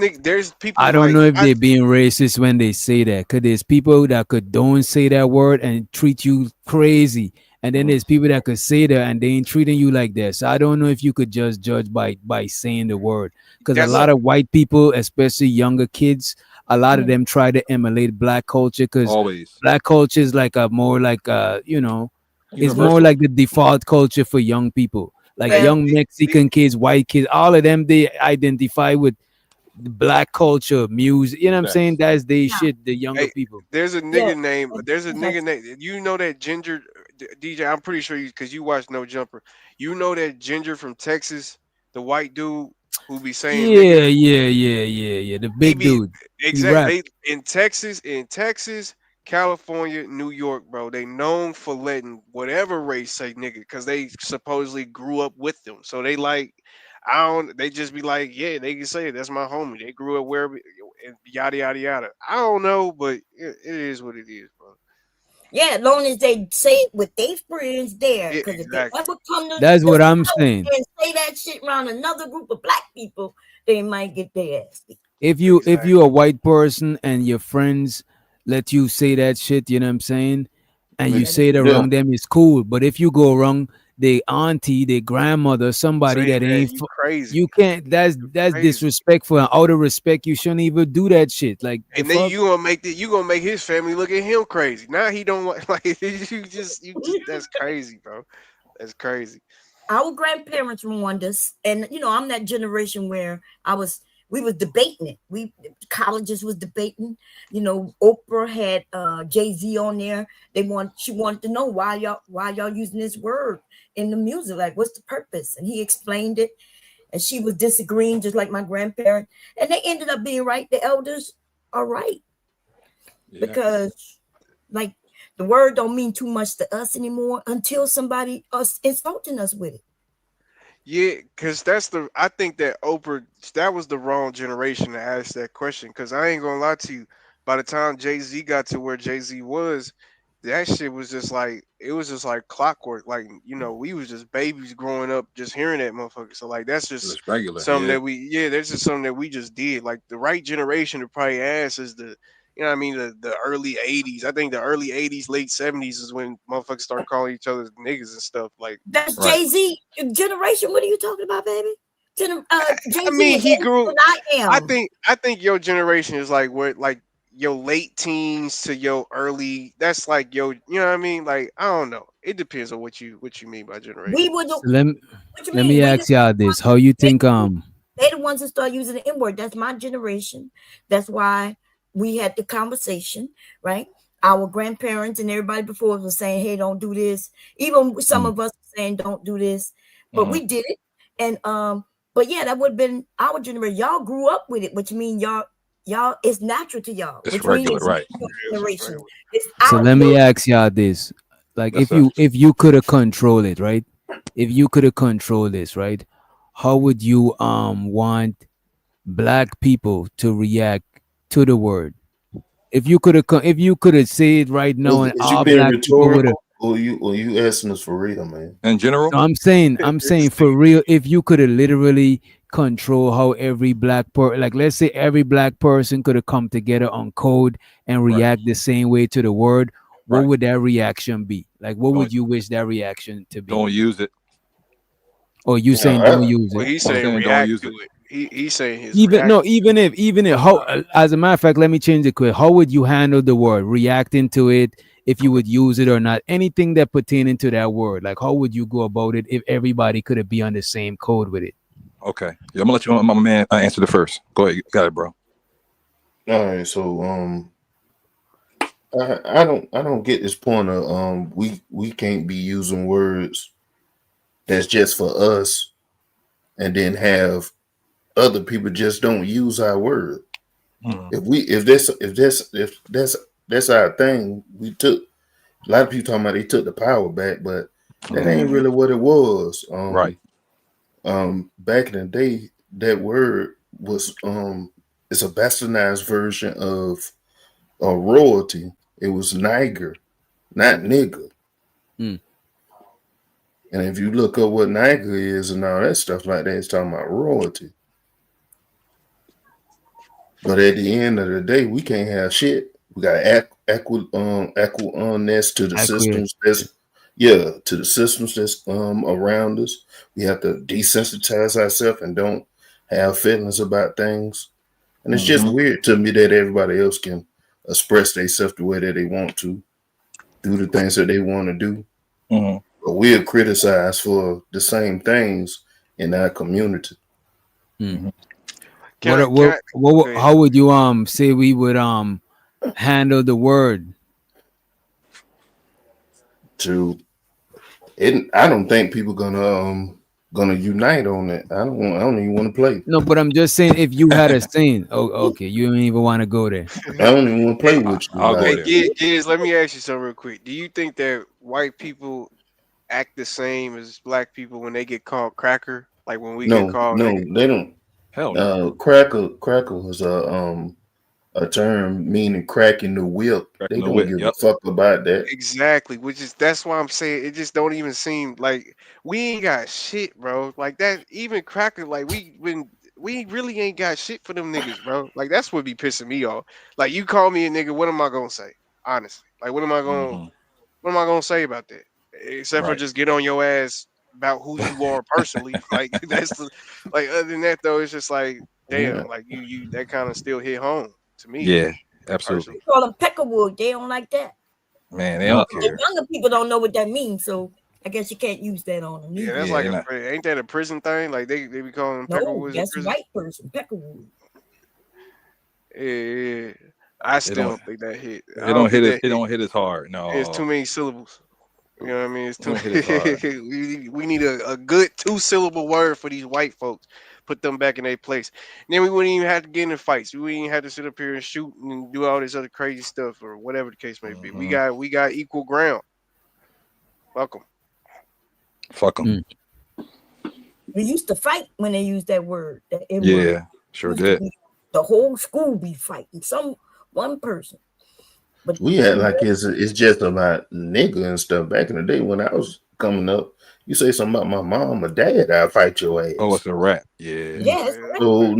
people I don't like know if they're being racist when they say that, because there's people that don't say that word and treat you crazy And then there's people that could say that and they ain't treating you like that. So I don't know if you could just judge by saying the word. Because a lot of white people, especially younger kids, a lot of them try to emulate black culture because Always. black culture is like a more like you know, it's more Universal. like the default culture for young people. Like young Mexican kids, white kids, all of them, they identify with the black culture, music. You know what I'm saying? That's they shit, the younger Hey, people. there's a nigga name. You know that Ginger DJ? I'm pretty sure because you watch No Jumper. You know that Ginger from Texas, the white dude who be saying Yeah, nigga. yeah. The big dude. He rap. Exactly. In Texas, California, New York, bro. They known for letting whatever race say nigga because they supposedly grew up with them. So they like, I don't. They just be like, yeah, they can say it. That's my homie. They grew up wherever, and yada yada yada. I don't know, but it is what it is, bro. Yeah, as long as they say it with their friends there. Because if they ever come to That's the what I'm South saying. and say that shit around another group of black people, they might get their ass beat. If you a white person and your friends let you say that shit, you know what I'm saying, and you say it around them, it's cool. But if you go around the auntie, the grandmother, somebody Say that ain't, you crazy. you can't. That's disrespectful. And out of respect, you shouldn't even do that shit. Like the And then fuck. you gonna make his family look at him crazy. Now he don't want like you just that's crazy, bro. That's crazy. Our grandparents warned us, and you know, I'm that generation where we was debating it. Colleges was debating. You know, Oprah had Jay-Z on there. She wanted to know why y'all using this word in the music. Like, what's the purpose? And he explained it. And she was disagreeing, just like my grandparent. And they ended up being right. The elders are right. Because like the word don't mean too much to us anymore until somebody insulting us with it. Yeah, because I think that Oprah, that was the wrong generation to ask that question. Because I ain't gonna lie to you, by the time Jay-Z got to where Jay-Z was, that shit was just like, it was just like clockwork. Like, you know, we was just babies growing up just hearing that motherfucker. So like that's just It's regular. something that that's just something that we just did. Like the right generation to probably ask is you know what I mean, the early 80s. I think the early 80s, late 70s is when motherfuckers start calling each other niggas and stuff. Like that's Jay-Z generation. What are you talking about, baby? Jay-Z, I mean, he grew. I am. I think your generation is like what, like your late teens to your early. That's like you know what I mean. Like I don't know. It depends on what you mean by generation. We would. Let me ask y'all this: how you think They the ones that start using the N-word. That's my generation. That's why we had the conversation, right? Our grandparents and everybody before us was saying, "Hey, don't do this." Even some of us saying, "Don't do this," but we did it. And but yeah, that would have been our generation. Y'all grew up with it, which means y'all it's natural to y'all. It's which regular, means right? Generation. It's So let me ask y'all this: like, if you could have controlled it, right? If you could have controlled this, right? How would you want black people to react to the word? If you could have said right now, and Is you all being black people would have. rhetorical, or you asking us for real, man? In general, No, I'm saying for real. If you could have literally control how every black person, like let's say every black person could have come together on code and react the same way to the word, what would that reaction be? Like, what would you wish that reaction to be? Don't use it. Or you saying don't use Well, it? he's saying don't react use to it. He's saying his Even reaction. even if how, as a matter of fact, let me change it quick. How would you handle the word reacting to it? If you would use it or not, anything that pertaining to that word, like how would you go about it if everybody could have be on the same code with it? Okay, yeah, I'm gonna let you, my man, answer the first. Go ahead, you got it, bro. All right, so I don't get this point of we can't be using words that's just for us, and then have other people just don't use our word. If that's our thing, we took a lot of people talking about they took the power back, but that ain't really what it was. Right. Back in the day, that word was it's a bastardized version of royalty. It was Niger, not nigger. And if you look up what Niger is and all that stuff like that, it's talking about royalty. But at the end of the day, we can't have shit. We got equalness to the systems to the systems that's around us. We have to desensitize ourselves and don't have feelings about things. And it's just weird to me that everybody else can express themselves the way that they want to, do the things that they want to do. But we're criticized for the same things in our community. How would you say we would handle the word? I don't think people gonna unite on it. I don't even want to play. No, but I'm just saying if you had a scene. Oh, okay, you don't even want to go there. I don't even want to play with you. Hey, Giz, let me ask you something real quick. Do you think that white people act the same as black people when they get called cracker? Like when we get called? No, they don't. Hell no. Cracker was a term meaning cracking the whip. They don't give a fuck about that. Exactly, that's why I'm saying it just don't even seem like we ain't got shit, bro. Like that, even cracker, like we really ain't got shit for them niggas, bro. Like that's what be pissing me off. Like you call me a nigga, what am I gonna say? Honestly, like what am I gonna say about that? Except for just get on your ass about who you are personally. Like that's like other than that though, it's just like damn, like you that kind of still hit home to me. Yeah, absolutely. You call them peckerwood. They don't like that. Man, they don't The care. younger people don't know what that means, so I guess you can't use that on them. Yeah, that's ain't that a prison thing? Like they be calling them peckerwoods. That's a white person, peckerwood. Yeah. I still don't think that hit. It don't hit it. It don't hit as hard. No, it's too many syllables. You know what I mean? It's too Don't hit as hard. we need a good 2-syllable word for these white folks. Put them back in their place. And then we wouldn't even have to get in fights. We wouldn't even have to sit up here and shoot and do all this other crazy stuff or whatever the case may be. We got equal ground. Welcome. Fuck them. We used to fight when they used that word. That N-word. Yeah, sure did. The whole school be fighting one person. But we had like it's just about nigga and stuff. Back in the day when I was coming up, you say something about my mom or dad, I'll fight your ass. Oh, it's a rap. Yeah. Yes. So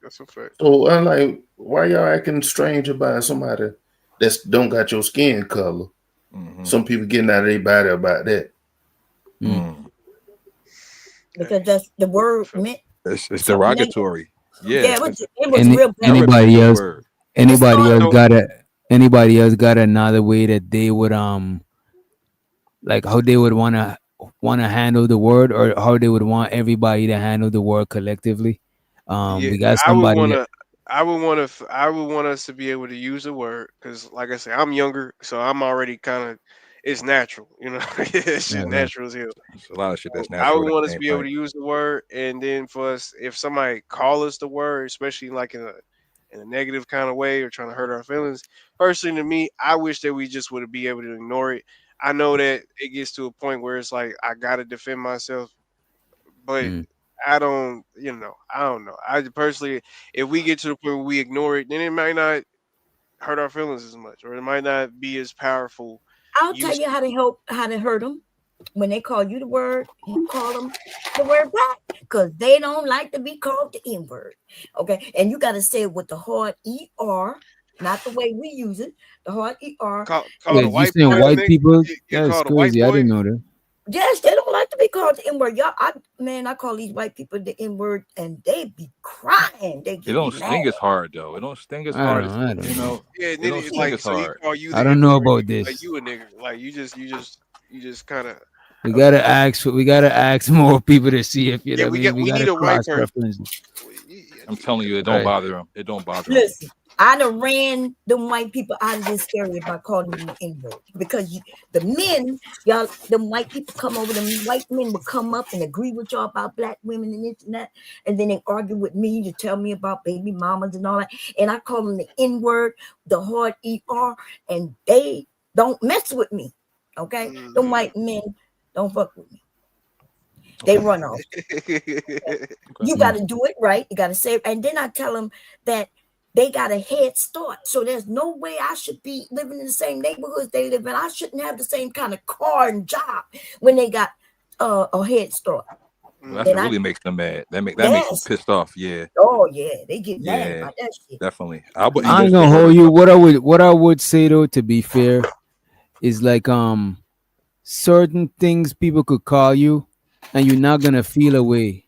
that's a fact. So I'm like, why y'all acting strange about somebody that's don't got your skin color? Some people getting out of their body about that. Because that's the word meant. It's derogatory. Yeah. It was real bad. Anybody else got another way that they would like how they would want to handle the word, or how they would want everybody to handle the word collectively? We got somebody. I would want us to be able to use the word because, like I said, I'm younger, so I'm already kind of. It's natural, you know. It's just natural as hell. It's a lot of shit that's natural. I would want us to be able to use the word, and then for us, if somebody call us the word, especially like in a negative kind of way or trying to hurt our feelings, personally to me, I wish that we just would be able to ignore it. I know that it gets to a point where it's like I gotta defend myself, but I don't know. I personally, if we get to the point where we ignore it, then it might not hurt our feelings as much, or it might not be as powerful. I'll tell you how to hurt them. When they call you the word, you call them the word back because they don't like to be called the N-word. Okay, and you got to say it with the hard ER, not the way we use it. The hard ER. You saying white people? That's crazy. I didn't know that. Yes, they don't like to be called the N-word. Y'all, I call these white people the N-word, and they be crying. It don't sting as hard though. It don't sting as hard as you know. Yeah, it don't sting as hard. I don't know about this. Like you a nigga. Like you just kind of. We gotta ask more people to see if you know. We need a white person. I'm telling you, it don't bother them. It don't bother them. Listen, I done ran them white people out of this area by calling them the N-word because the men, y'all, them white people come over, them white men would come up and agree with y'all about black women and this and that, and then they argue with me to tell me about baby mamas and all that, and I call them the N-word, the hard ER, and they don't mess with me, okay? Them white men don't fuck with me. They run off. You got to do it right. You got to say it. And then I tell them that they got a head start. So there's no way I should be living in the same neighborhoods they live in. I shouldn't have the same kind of car and job when they got a head start. Well, that's what really makes them mad. That makes them pissed off. Yeah. Oh yeah, they get mad about that shit. Definitely. I ain't gonna hold you. What I would say though, to be fair, is like certain things people could call you, and you're not gonna feel a way.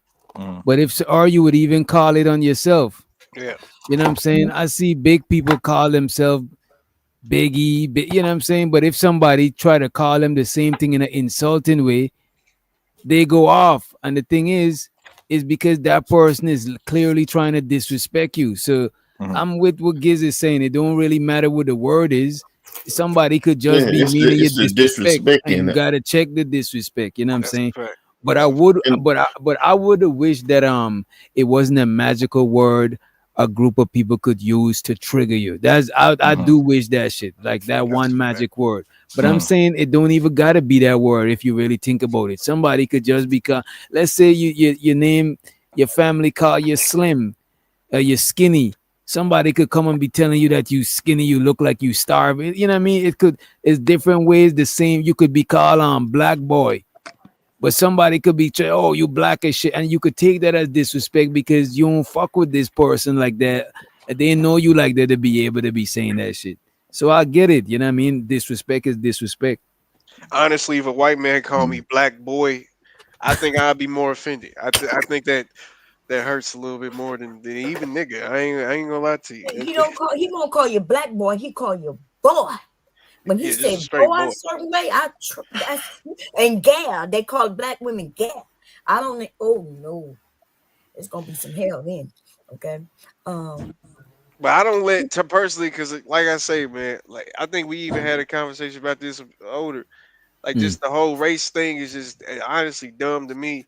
But if or you would even call it on yourself. Yeah. You know what I'm saying? I see big people call themselves Biggie, you know what I'm saying? But if somebody try to call them the same thing in an insulting way, they go off. And the thing is because that person is clearly trying to disrespect you. So I'm with what Giz is saying. It don't really matter what the word is. Somebody could just be meaning you disrespect, and you gotta check the disrespect. You know what I'm saying? But I would, but I would have wished that it wasn't a magical word a group of people could use to trigger you. I do wish that shit, like that one magic word. But I'm saying it don't even gotta be that word if you really think about it. Somebody could just become, let's say you name your family call you slim, you're skinny. Somebody could come and be telling you that you skinny, you look like you starve. You know what I mean? It's different ways. The same, you could be called black boy. But somebody could be, oh, you black as shit. And you could take that as disrespect because you don't fuck with this person like that. They know you like that to be able to be saying that shit. So I get it. You know what I mean? Disrespect is disrespect. Honestly, if a white man called me black boy, I think I'd be more offended. I think that hurts a little bit more than even nigga. I ain't gonna lie to you. He won't call you black boy. He call you boy. When he said boy a certain way, and gal, they call black women gal. I don't think, oh no, it's gonna be some hell then. Okay. But I don't let personally, because like I say, man, like I think we even had a conversation about this older. Like just the whole race thing is just honestly dumb to me.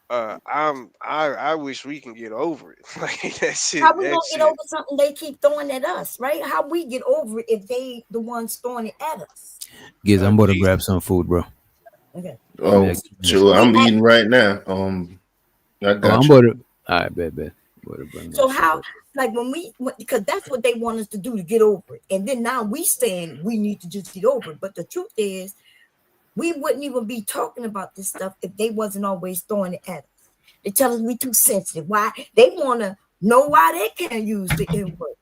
I wish we can get over it. Like that shit. How we gonna get over something they keep throwing at us, right? How we get over it if they the ones throwing it at us? Giz, I'm about to grab some food, bro. Okay. Oh, sure. I'm eating right now. I got you. All right, bet. So how, like because that's what they want us to do to get over it, and then now we saying we need to just get over it. But the truth is, we wouldn't even be talking about this stuff if they wasn't always throwing it at us. They tell us we too sensitive. Why? They want to know why they can't use the N-word,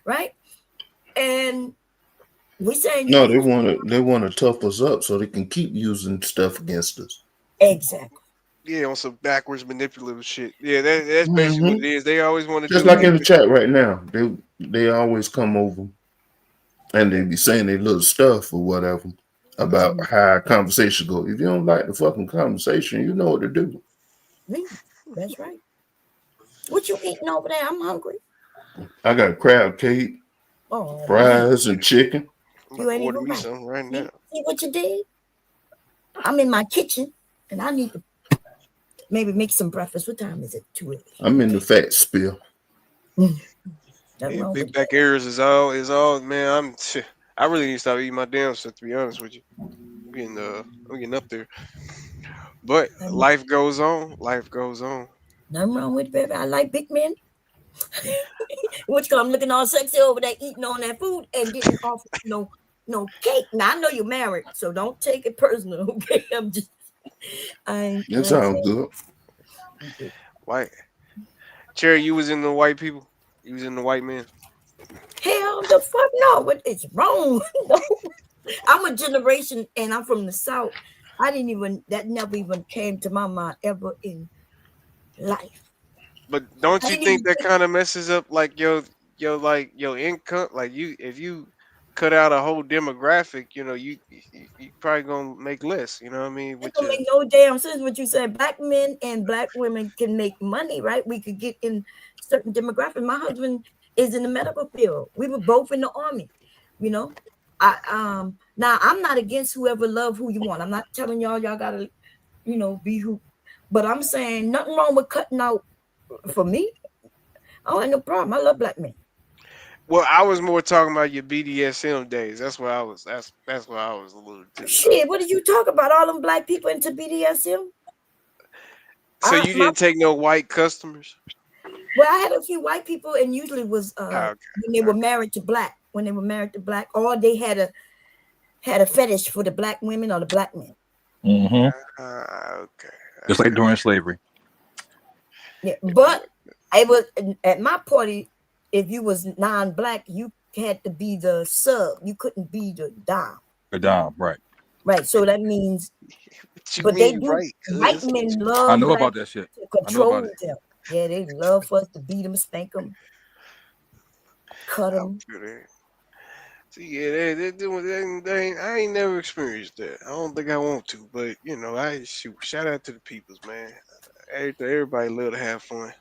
right? And we saying no, they want to tough us up so they can keep using stuff against us. Exactly. Yeah, on some backwards manipulative shit. Yeah, that's basically what it is. They always want to just like in the chat right now. They always come over and they be saying their little stuff or whatever about how conversation go. If you don't like the fucking conversation, you know what to do. That's right. What you eating over there? I'm hungry. I got crab cake, fries, and chicken. You ain't even right. Right now. See what you did? I'm in my kitchen and I need to maybe make some breakfast. What time is it? 2 a.m. I'm in the fat spill. Yeah, big back areas is all man. I really need to stop eating my damn stuff, to be honest with you. I'm getting up there. But life goes on. Life goes on. Nothing wrong with it, baby. I like big men. Which I'm looking all sexy over there eating on that food and getting off no cake. Now I know you're married, so don't take it personal, okay? I'm just that sounds good. White. Cherry, you was in the white people? You was in the white men? Hell the fuck no, but it's wrong. No. I'm a generation and I'm from the South. That never even came to my mind ever in life. But don't you think that kind of messes up like your income? Like if you cut out a whole demographic, you probably gonna make less. You know what I mean? It don't make no damn sense what you said. Black men and black women can make money, right? We could get in certain demographics. My husband is in the medical field. We were both in the army. Now I'm not against whoever love who you want. I'm not telling y'all gotta, be who. But I'm saying nothing wrong with cutting out. For me, I don't have no problem. I love black men. Well, I was more talking about your BDSM days. That's what I was. That's what I was alluding to. Shit, what did you talk about? All them black people into BDSM? So you didn't take no white customers? Well, I had a few white people, and usually was when they were married to black. When they were married to black, or they had a fetish for the black women or the black men. Mm-hmm. Okay. Just like during slavery. Yeah, but I was at my party. If you was non-black, you had to be the sub. You couldn't be the dom. The dom, right? Right. So that means, What you but they mean, do. right? White Cuz men I love know black about that shit. to I know about control it. them. Yeah, they love for us to beat them, spank them, cut I them. feel that. See, yeah, they doing I ain't never experienced that. I don't think I want to, but you know, I shoot. Shout out to the peoples, man. Everybody love to have fun.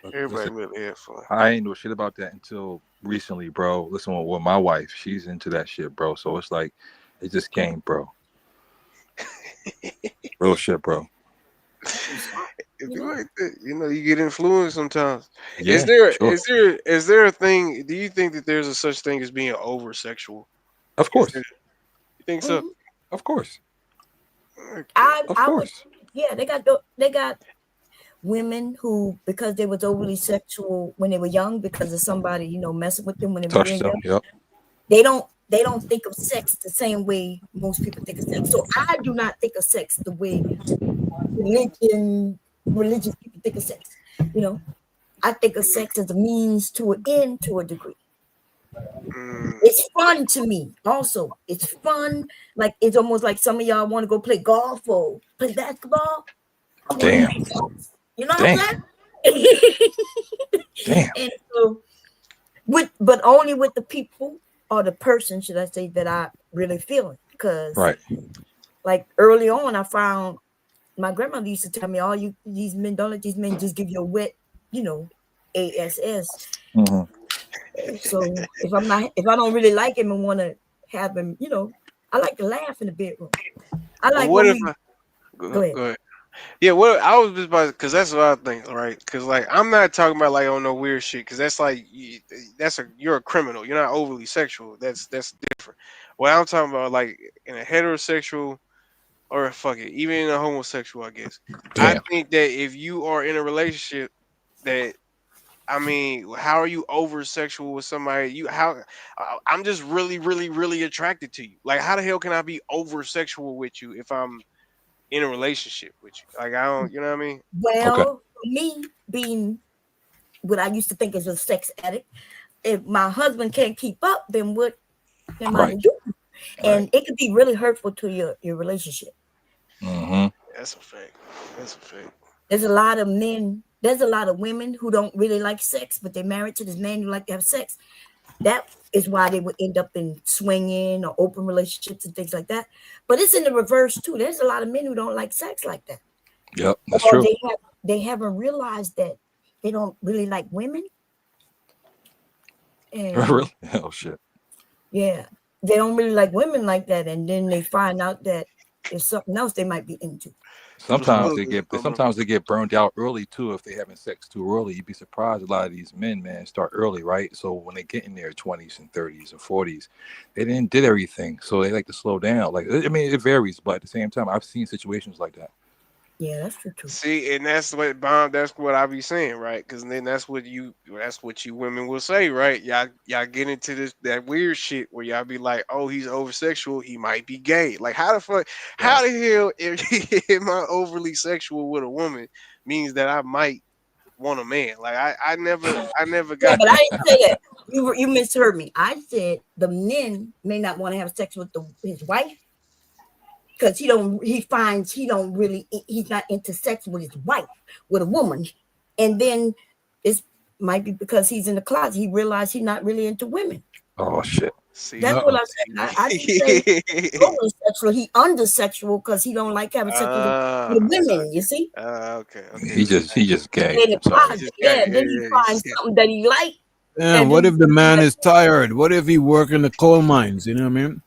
Everybody Listen, love to have fun. I ain't know shit about that until recently, bro. Listen, with my wife, she's into that shit, bro. So it's like, it just came, bro. Real shit, bro. If you like that, you know, you get influenced sometimes. Yeah, sure. Is there a thing? Do you think that there's a such thing as being over sexual? Of course. You think so? Of course. I Of would. course. Yeah, they got women who, because they was overly sexual when they were young, because of somebody, you know, messing with them when they were Touch real them. young. Yep. They don't think of sex the same way most people think of sex. So I do not think of sex the way religious people think of sex. You know, I think of sex as a means to an end to a degree. It's fun to me. Also, it's fun. Like it's almost like some of y'all want to go play golf or play basketball. I wanna Damn. have sex. You know Damn. what I'm saying? Damn. And so, but only with the people or the person, should I say, that I really feel it. Because, Right. like early on, I found my grandmother used to tell me, "All you these men, don't let these men just give you a wet, you know, ass." Mm-hmm. So if I don't really like him and want to have him, you know, I like to laugh in the bedroom. I like What when if we go ahead. Go ahead. Yeah, well, I was just about because that's what I think, right? Because like I'm not talking about like on no weird shit, because that's like you're a criminal. You're not overly sexual. That's different. What I'm talking about, like in a heterosexual or fuck it, even in a homosexual, I guess. I Damn. think that if you are in a relationship that I mean, how are you over sexual with somebody? I'm just really, really, really attracted to you. Like, how the hell can I be over sexual with you if I'm in a relationship with you? Like, I don't, you know what I mean? Well, for me being what I used to think is a sex addict, if my husband can't keep up, then what am I to do? And it could be really hurtful to your relationship. Mm-hmm. That's a fact. That's a fact. There's a lot of men, there's a lot of women who don't really like sex, but they're married to this man who like to have sex. That is why they would end up in swinging or open relationships and things like that. But it's in the reverse too. There's a lot of men who don't like sex like that. Yep, that's Or true. they haven't realized that they don't really like women. And Really? Oh shit. yeah, they don't really like women like that. And then they find out that there's something else they might be into. Sometimes they get burned out early too if they having sex too early. You'd be surprised. A lot of these men, man, start early, right? So when they get in their 20s and 30s and 40s, they did everything. So they like to slow down. Like, I mean, it varies, but at the same time, I've seen situations like that. Yeah, that's true too. See, and that's what I be saying, right? Because then that's what you women will say, right? Y'all get into that weird shit where y'all be like, oh, he's over sexual, he might be gay. Like, how the hell if am I overly sexual with a woman means that I might want a man? Like I never Yeah, got but that. I didn't say that. You misheard me. I said the men may not want to have sex with his wife because he's not into sex with his wife, with a woman. And then it might be because he's in the closet. He realized he's not really into women. Oh shit. See, That's what I said. I didn't say over sexual. He under sexual because he don't like having sex with women. You see? Okay. He just gay. In the I'm sorry. closet, yeah. Then he finds something that he like. Yeah, and what then if the man is tired? What if he work in the coal mines? You know what I mean?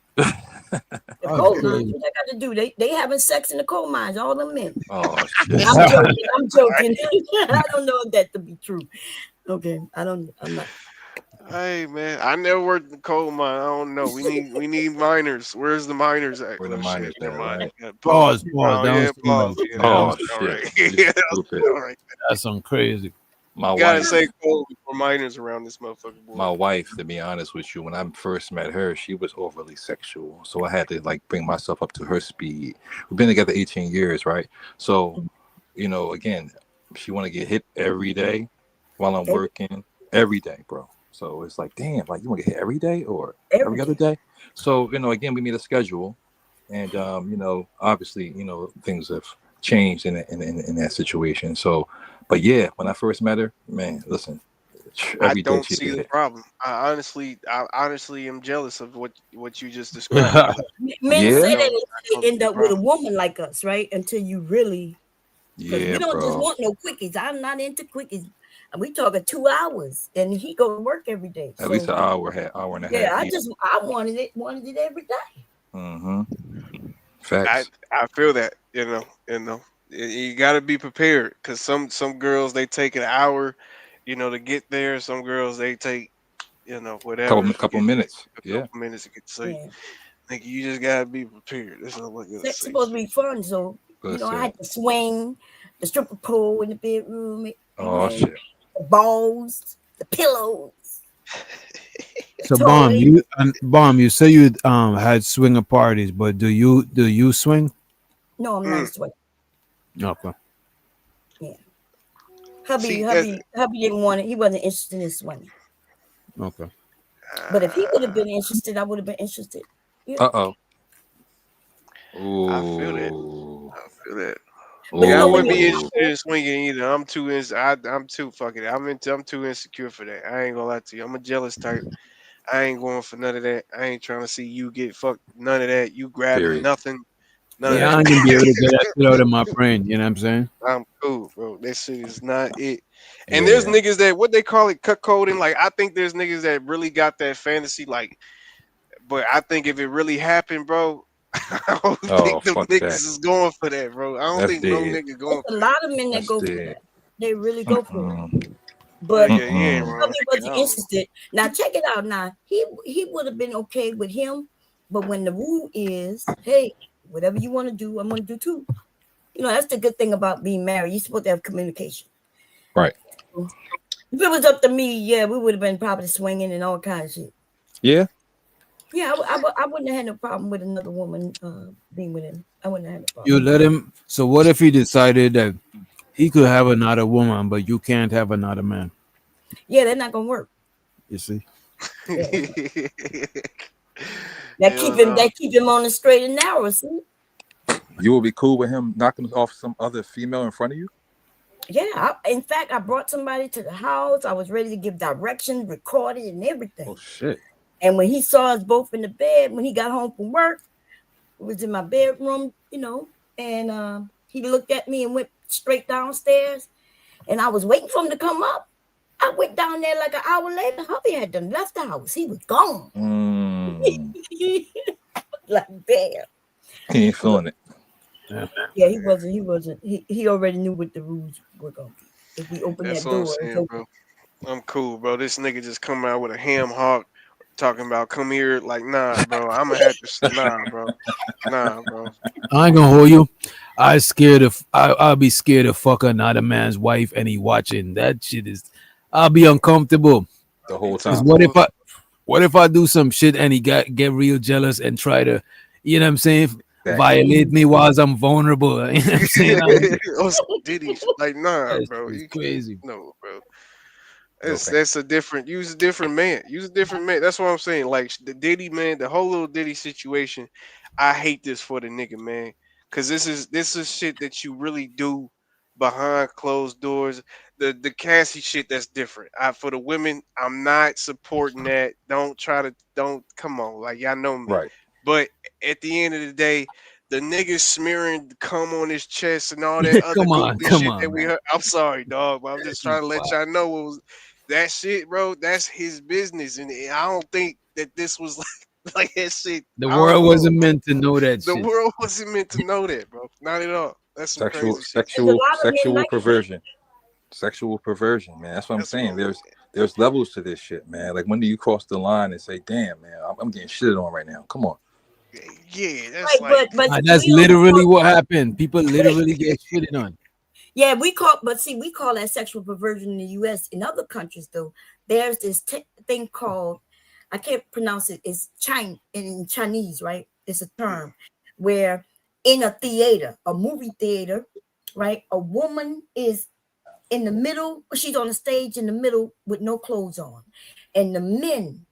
the coal mines, what they got to do? They having sex in the coal mines, all them men. Oh shit. I'm joking. I don't know if that to be true. Okay, I'm not. Hey man, I never worked in the coal mine. I don't know. We need miners. Where's the miners at? Where the miners at, right? Pause. Oh, That yeah, was too pause. much. Yeah, That that Oh was- was all right. shit. Yeah, You're that was stupid. all right. That's some crazy. My You gotta wife. say coal before miners around this motherfucker, boy. My wife, to be honest with you, when I first met her, she was overly sexual. So I had to like bring myself up to her speed. We've been together 18 years, right? So, you know, again, she want to get hit every day while I'm working every day, bro. So it's like, damn, like you want to get hit every day or every other day? So, you know, again, we made a schedule And you know, obviously, you know, things have changed in that situation. So, but yeah, when I first met her, man, listen, I every day don't she see the did it. problem. I honestly am jealous of what you just described. Bro. Men Yeah, say I that don't they see end the up with a problem. woman like us, right? Until you really, because we yeah, don't just bro. want no quickies. I'm not into quickies. And we talking 2 hours, and he go to work every day. At least So an hour and a yeah, half. Yeah. I wanted it every day. Mm-hmm. I Facts. I feel that, you got to be prepared because some girls they take an hour, to get there. Some girls they take, whatever to Couple get minutes. a Yeah. couple minutes to get. So, Yeah. think you just gotta be prepared. That's all I gotta Sex say. supposed to be fun, so Good I said. had to swing, the stripper pole in the bedroom, Oh and shit. the balls, the pillows, So toys. Bomb, you say you had swinger parties, but do you swing? No, I'm not a sweat. Okay. Yeah. See, Hubby didn't want it. He wasn't interested in swinging. Okay. But if he would have been interested, I would have been interested. Yeah. Uh oh. I feel that. Ooh. I feel that. But Yeah, I when wouldn't be you're interested in swinging either. I'm too I'm too fucking. I'm too insecure for that. I ain't gonna lie to you. I'm a jealous type. I ain't going for none of that. I ain't trying to see you get fucked. None of that. You grabbing Period. nothing. None of Yeah, I that. ain't gonna be able to get that shit out of my brain. You know what I'm saying? I'm cool, bro. That shit is not it. And there's Yeah. niggas that what they call it cut coding. Like I think there's niggas that really got that fantasy. Like, but I think if it really happened, bro, I don't Oh think them fuck niggas that. is going for that, bro. I don't That's think no dead. nigga going a for that. lot of men that That's go for dead. that, they really go for it. Mm-mm. But Yeah, you ain't Mm-mm. wrong. hubby I wasn't don't know. interested. Now check it out. Now he would have been okay with him, but when the rule is, hey, whatever you want to do, I'm gonna do too. That's the good thing about being married. You're supposed to have communication. Right. If it was up to me, yeah, we would have been probably swinging and all kinds of shit. Yeah. Yeah, I wouldn't have had no problem with another woman being with him. I wouldn't have had no problem. You let him. So what if he decided that he could have another woman, but you can't have another man? Yeah, they're not gonna work. You see? That keep him on the straight and narrow. See? You will be cool with him knocking off some other female in front of you? Yeah. In fact, I brought somebody to the house. I was ready to give directions, recorded, and everything. Oh shit. And when he saw us both in the bed, when he got home from work, it was in my bedroom, and he looked at me and went straight downstairs. And I was waiting for him to come up. I went down there like an hour later. Hubby had done left the house. He was gone. Like, damn. He ain't feeling it. Yeah, he wasn't. He already knew what the rules were gonna be. If we open That's that what I'm door, it's saying, open. bro. I'm cool, bro. This nigga just come out with a ham hock talking about come here. Like, nah, bro. I'm gonna have to nah, bro. Nah, bro. I ain't gonna hold you. I'll be scared to fuck another man's wife and he watching. That shit is. I'll be uncomfortable. The whole 'Cause time. what if I do some shit and he get real jealous and try to, you know what I'm saying, violate me whilst I'm vulnerable? You know what I'm saying? Diddy, like, nah, That's bro. just crazy. No, bro. That's a different. Use a different man. Use a different man. That's what I'm saying. Like the Diddy man, the whole little Diddy situation. I hate this for the nigga, man, because this is shit that you really do behind closed doors. The Cassie shit, that's different. For the women, I'm not supporting that. Don't come on, like y'all know me. Right. But at the end of the day, the niggas smearing cum on his chest and all that other goofy shit that we heard. I'm sorry, dog, but I'm just trying to let y'all know it was that shit, bro. That's his business, and I don't think that this was like that shit. The I world don't wasn't know. meant to know that The shit. world wasn't meant to know that, bro. Not at all. That's some crazy shit. Sexual perversion. Sexual perversion, man. That's what I'm saying. There's levels to this shit, man. Like when do you cross the line and say, "Damn, man, I'm getting shitted on right now"? Come on. Yeah, that's right, like but That's literally what happened. People literally get shitted on. Yeah, we call that sexual perversion in the U.S. In other countries, though, there's this thing called, I can't pronounce it. It's in Chinese, right? It's a term where in a theater, a movie theater, right? A woman is in the middle. She's on the stage in the middle with no clothes on, and the men,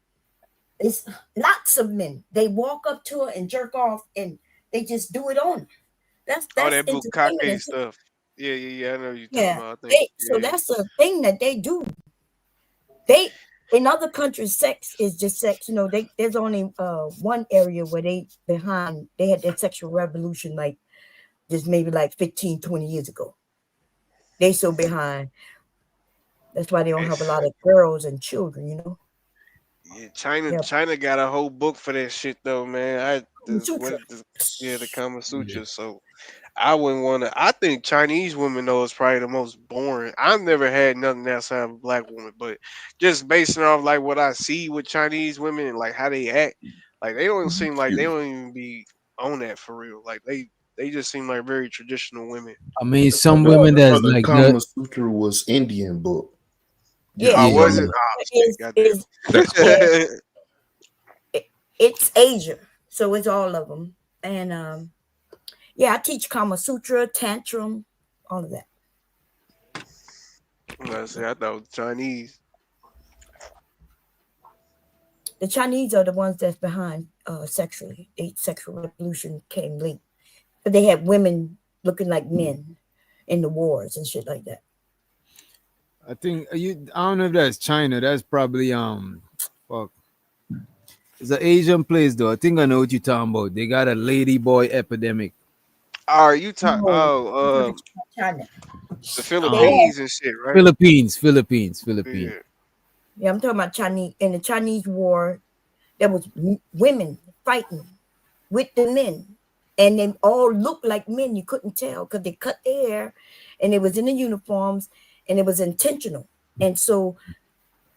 it's lots of men. They walk up to her and jerk off and They just do it on them. Oh, That's that entertainment. bukkake stuff. Yeah. I know what you're talking Yeah, about. I think. so that's a thing that they do. They in other countries, sex is just sex. You know, there's only one area where they had their sexual revolution like just maybe like 15, 20 years ago. They so behind. That's why they don't have a lot of girls and children, you know. Yeah, China got a whole book for that shit though, man. The Kama Sutra. So I wouldn't want to. I think Chinese women though is probably the most boring. I've never had nothing outside of a black woman, but just basing off like what I see with Chinese women and like how they act, like they don't seem like they don't even be on that for real. Like they just seem like very traditional women. I mean, some women that's the like Kama that. Sutra was Indian book. Yeah, was it? It's Asia, so it's all of them. And yeah, I teach Kama Sutra, Tantrum, all of that. I thought it was Chinese. The Chinese are the ones that's behind sexually. The sexual revolution came late, but they had women looking like men in the wars and shit like that. I think I don't know if that's China. That's probably fuck. It's an Asian place though. I think I know what you're talking about. They got a lady boy epidemic. Are you talking? China. The Philippines and shit, right? Philippines. Yeah, I'm talking about Chinese. In the Chinese war, there was women fighting with the men, and they all looked like men. You couldn't tell because they cut their hair, and it was in the uniforms, and it was intentional. And so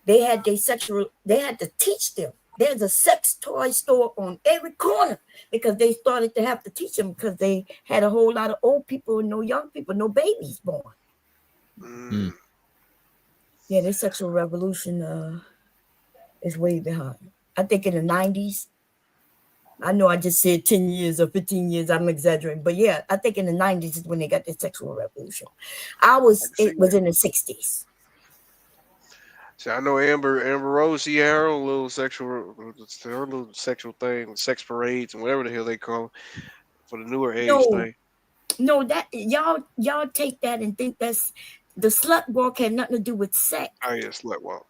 they had they had to teach them. There's a sex toy store on every corner because they started to have to teach them because they had a whole lot of old people, no young people, no babies born. Yeah, this sexual revolution is way behind. I think in the 90s, I know I just said 10 years or 15 years, I'm exaggerating, but yeah, I think in the 90s is when they got the sexual revolution. It was in the 60s. So I know Amber Rose, she had her own little sexual thing, sex parades and whatever the hell they call it, for the newer age thing. No, that y'all take that and think that's the slut walk had nothing to do with sex. Oh yeah, slut walk.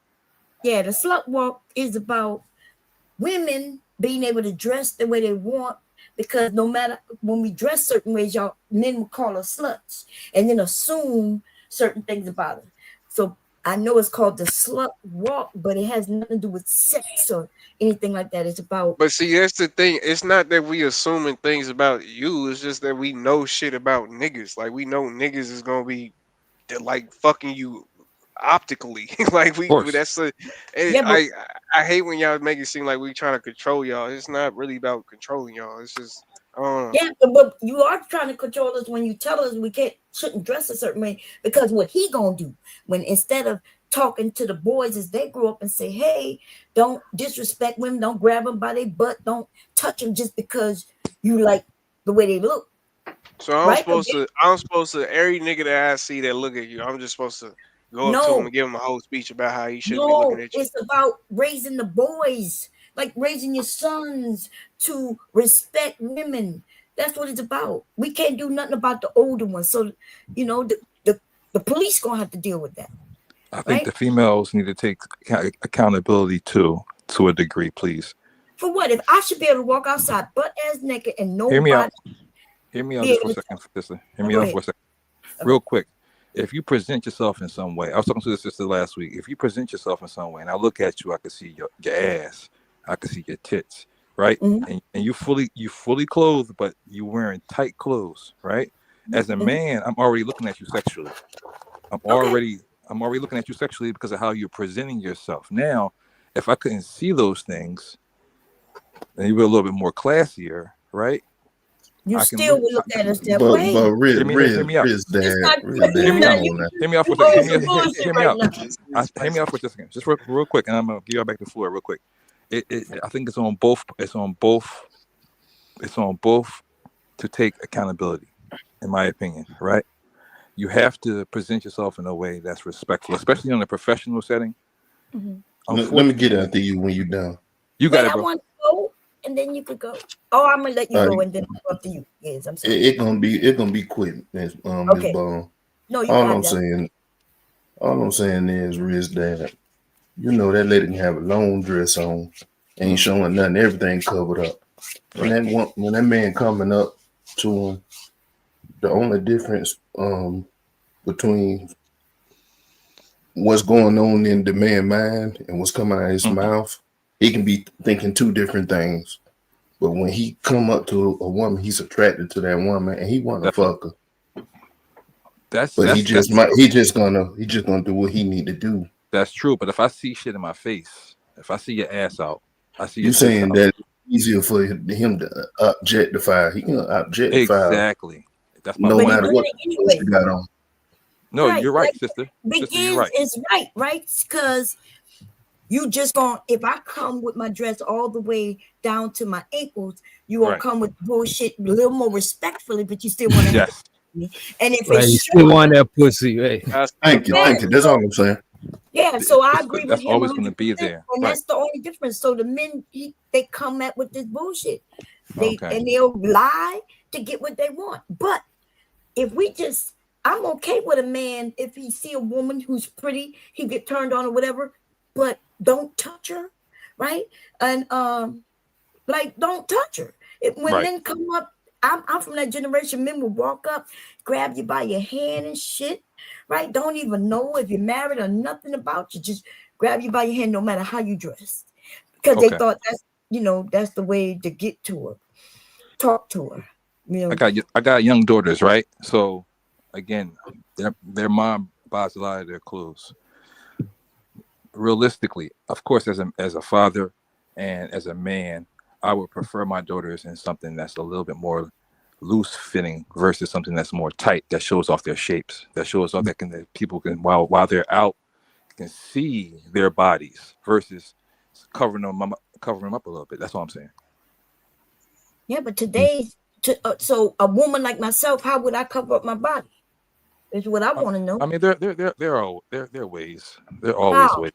Yeah, the slut walk is about women being able to dress the way they want, because no matter when we dress certain ways, y'all men will call us sluts and then assume certain things about it. So I know it's called the slut walk, but it has nothing to do with sex or anything like that. It's about. But see, that's the thing. It's not that we assuming things about you. It's just that we know shit about niggas. Like we know niggas is gonna be like fucking you optically. Like that's a. I hate when y'all make it seem like we trying to control y'all. It's not really about controlling y'all. It's just. Yeah, but you are trying to control us when you tell us we shouldn't dress a certain way, because what he gonna do when instead of talking to the boys as they grow up and say, hey, don't disrespect women, don't grab them by their butt, don't touch them just because you like the way they look. So I'm supposed to every nigga that I see that look at you, I'm just supposed to go up to him and give him a whole speech about how he shouldn't be looking at you. It's about raising the boys. Like raising your sons to respect women. That's what it's about. We can't do nothing about the older ones. So, you know, the police gonna have to deal with that. I think the females need to take accountability too, to a degree, please. For what? If I should be able to walk outside butt ass naked and nobody. Hear me out just for a second, sister. Hear me out for a second. Real quick. If you present yourself in some way, I was talking to the sister last week. If you present yourself in some way, and I look at you, I can see your ass. I can see your tits, right? And you fully clothed, but you wearing tight clothes, right? As a man, I'm already looking at you sexually. I'm already looking at you sexually because of how you're presenting yourself. Now, if I couldn't see those things, then you were a little bit more classier, right? You still would look at us that way. But hear me out. Hear me out for a second. Hear me out for a second. Just real quick, and I'm gonna give you back the floor real quick. I think it's on both to take accountability, in my opinion, right? You have to present yourself in a way that's respectful, especially in a professional setting. Let me get after you when you're done. You got it, bro. and then you could go. Oh, I'm gonna let you go, and then I'll go after you. Yes, I'm sorry. It gonna be quick, Miss Okay. Bone. No, you All got I'm that. saying, is, Riz, that you know that lady can have a long dress on, ain't showing nothing, everything covered up. When that man coming up to him, the only difference between what's going on in the man's mind and what's coming out of his mouth, he can be thinking two different things. But when he come up to a woman, he's attracted to that woman and he want to fuck her. He just gonna do what he need to do. That's true. But if I see shit in my face, if I see your ass out, I see You your saying out. that it's easier for him to objectify? He can objectify Exactly. That's my no point. matter what anyway. he got on. No, Right, you're right, like, sister. Big Sister, you're right. is right? Because you just gonna, if I come with my dress all the way down to my ankles, you gonna Right. come with bullshit a little more respectfully, but you still want to Yes. me. And if Right, you it's still want that pussy, right? Thank you. That's all I'm saying. yeah, so I agree with That's him. always going to 100%, be there. and Right. that's the only difference. So the men, they come at with this bullshit, and Okay. they'll lie to get what they want. But if we just, I'm okay with a man if he see a woman who's pretty, he get turned on or whatever, but don't touch her, right? And like don't touch her. When Right. men come up, I'm from that generation. Men will walk up, grab you by your hand and shit, right? Don't even know if you're married or nothing about you. Just grab you by your hand, no matter how you dress, because they Okay. thought that's the way to get to her, talk to her. You know, I got young daughters, right? So again, their mom buys a lot of their clothes. Realistically, of course, as a father and as a man, I would prefer my daughters in something that's a little bit more loose fitting versus something that's more tight, that shows off their shapes, that shows off that people can while they're out can see their bodies versus covering them up a little bit. That's all I'm saying. yeah, but so a woman like myself, how would I cover up my body? Is what I want to know. I mean, they're ways. They're always How? ways.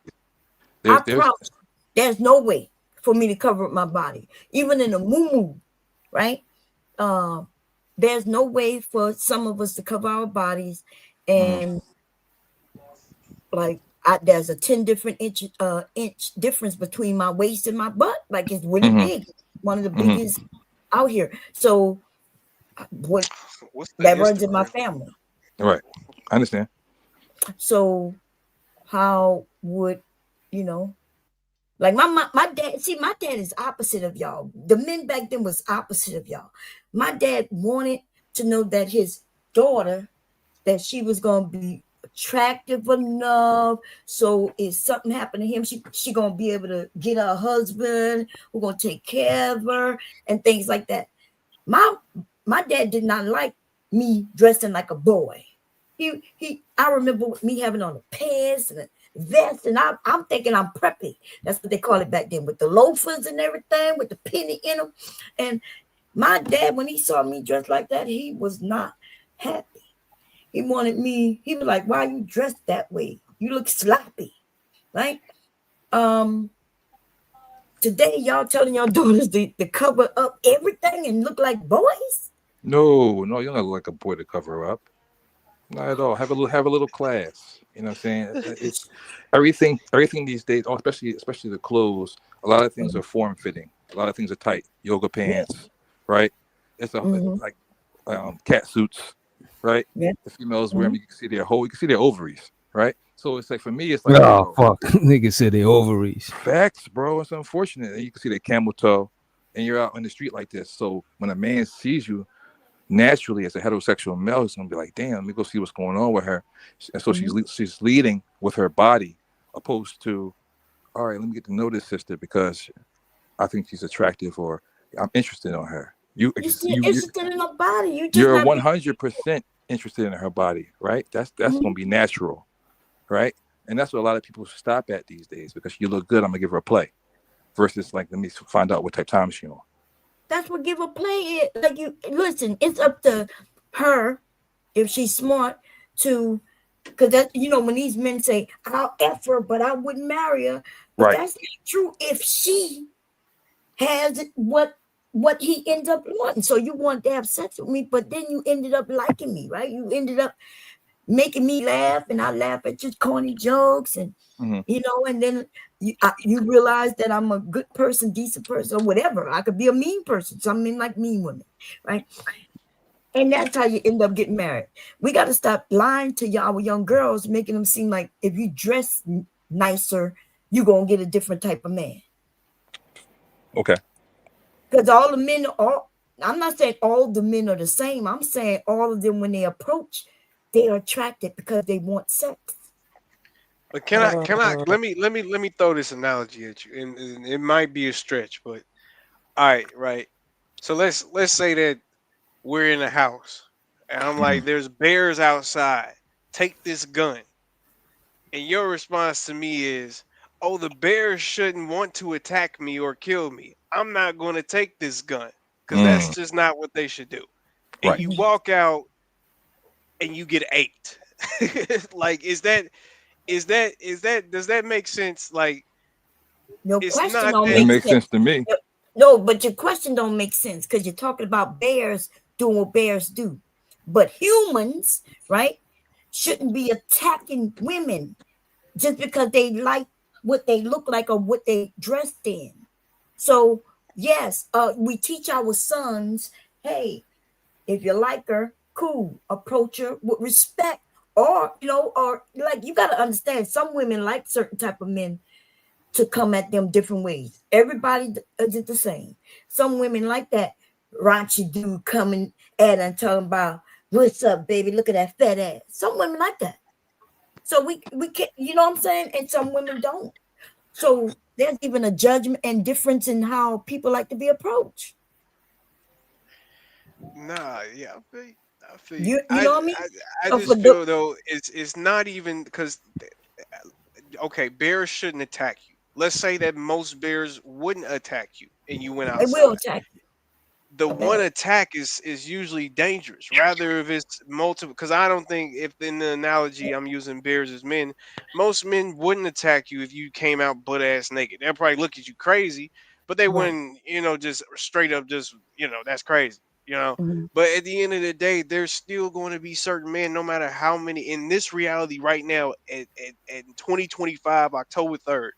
I promise. There's no way for me to cover up my body, even in a muumuu, right? There's no way for some of us to cover our bodies, and like there's a 10 different inch difference between my waist and my butt. Like it's really big, one of the biggest out here. So that runs in my family. Right, I understand. So how would like my dad, see, my dad is opposite of y'all. The men back then was opposite of y'all. My dad wanted to know that his daughter, that she was gonna be attractive enough, so if something happened to him, she gonna be able to get her husband who's gonna take care of her and things like that. My dad did not like me dressing like a boy. I remember me having on a pants and a vest, and I'm thinking I'm preppy. That's what they call it back then, with the loafers and everything, with the penny in them. And my dad, when he saw me dressed like that, he was not happy. He wanted me. He was like, "Why you dressed that way? You look sloppy." Right? Today, y'all telling your daughters to cover up everything and look like boys? No, you don't look like a boy to cover up. Not at all. Have a little class. You know what I'm saying? It's everything these days, especially the clothes. A lot of things are form fitting. A lot of things are tight. Yoga pants, right? It's like cat suits, right? Yeah. The females wear them. You can see their ovaries, right? So it's like, for me, it's like, Oh fuck, niggas said they ovaries. facts, bro. It's unfortunate. And you can see their camel toe, and you're out on the street like this. So when a man sees you, naturally, as a heterosexual male, he's gonna be like, "Damn, let me go see what's going on with her." And so she's leading with her body, opposed to, "All right, let me get to know this sister because I think she's attractive or I'm interested in her." You're interested in her body. You're 100% interested in her body, right? That's gonna be natural, right? And that's what a lot of people stop at these days, because you look good, I'm gonna give her a play, versus like, let me find out what type of time she's on. That's what give a play is. Like, you listen, it's up to her if she's smart to, because that, when these men say, "I'll F her, but I wouldn't marry her," but Right. that's not true. If she has what he ends up wanting. So you want to have sex with me, but then you ended up liking me, right? You ended up making me laugh, and I laugh at your corny jokes, and you know, and then you realize that I'm a good person, decent person, or whatever. I could be a mean person. Some men like mean women, right? And that's how you end up getting married. We got to stop lying to y'all young girls, making them seem like if you dress nicer, you're gonna get a different type of man. Okay. Because all the men are, I'm not saying all the men are the same. I'm saying all of them, when they approach, they are attracted because they want sex. But can I let me throw this analogy at you, and it might be a stretch, but all right. So let's say that we're in a house, and I'm like, there's bears outside. Take this gun, and your response to me is, oh, the bears shouldn't want to attack me or kill me. I'm not going to take this gun because that's just not what they should do. And Right. you walk out and you get ate. Like, does that make sense? Like, Your it's question not don't that It make makes sense. sense to me. No, but your question don't make sense because you're talking about bears doing what bears do. But humans, right, shouldn't be attacking women just because they like what they look like or what they dressed in. So yes, we teach our sons, hey, if you like her, cool, approach her with respect. Or, you know, or like, you got to understand, some women like certain type of men to come at them different ways. Everybody is the same. Some women like that raunchy dude coming at and talking about, what's up, baby? Look at that fat ass. Some women like that. So we can't, you know what I'm saying? And some women don't. So there's even a judgment and difference in how people like to be approached. Nah, yeah, I feel You know what I mean? I So just feel though it's not even because okay, bears shouldn't attack you. Let's say that most bears wouldn't attack you and you went they will outside. attack you. The I one bet. attack is usually dangerous. Rather if it's multiple, because I don't think, if in the analogy I'm using bears as men, most men wouldn't attack you if you came out butt ass naked. They'll probably look at you crazy, but they Right. wouldn't, just straight up just, that's crazy, Mhm. But at the end of the day, there's still going to be certain men, no matter how many in this reality right now at 2025, October 3rd,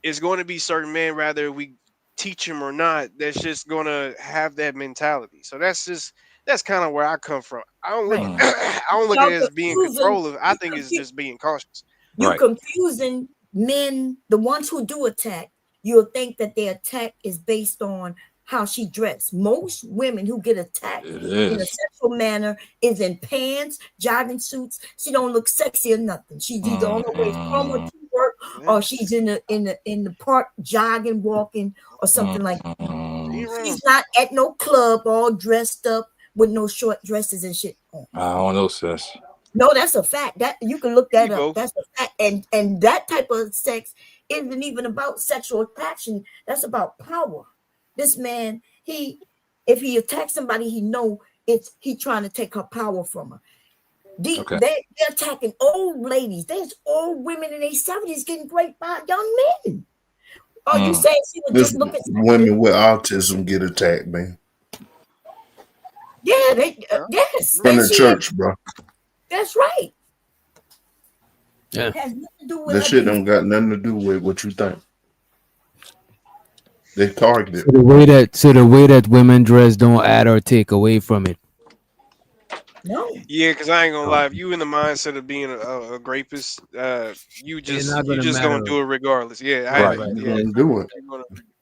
it's going to be certain men, rather we teach them or not, that's just going to have that mentality. So that's kind of where I come from. I don't look Right. I don't look at Y'all it as being confusing, controlling. I think it's just being cautious. you Right. confusing men, the ones who do attack. You'll think that their attack is based on how she dressed. Most women who get attacked It in a is. sexual manner is in pants, jogging suits. She don't look sexy or nothing. She's either on her way from or to work, or she's in the park jogging, walking, or something like that. You're wrong. She's not at no club all dressed up with no short dresses and shit on. I don't know, sis. No, that's a fact. That you can look that You up. both. That's a fact. And that type of sex isn't even about sexual attraction. That's about power. This man, if he attacks somebody, he know he trying to take her power from her. Okay. They're attacking old ladies. There's old women in their 70s getting raped by young men. Are you saying she was just Listen, looking? women with autism get attacked, man. Yeah, yes. From And the she church, bro. that's right. Yeah. Has nothing to do with That her shit being- don't got nothing to do with what you think. They targeted. So the way that women dress don't add or take away from it. No. Yeah, because I ain't gonna lie, if you in the mindset of being a rapist, you just not gonna gonna matter. do it regardless. Yeah, Right. You're gonna do it.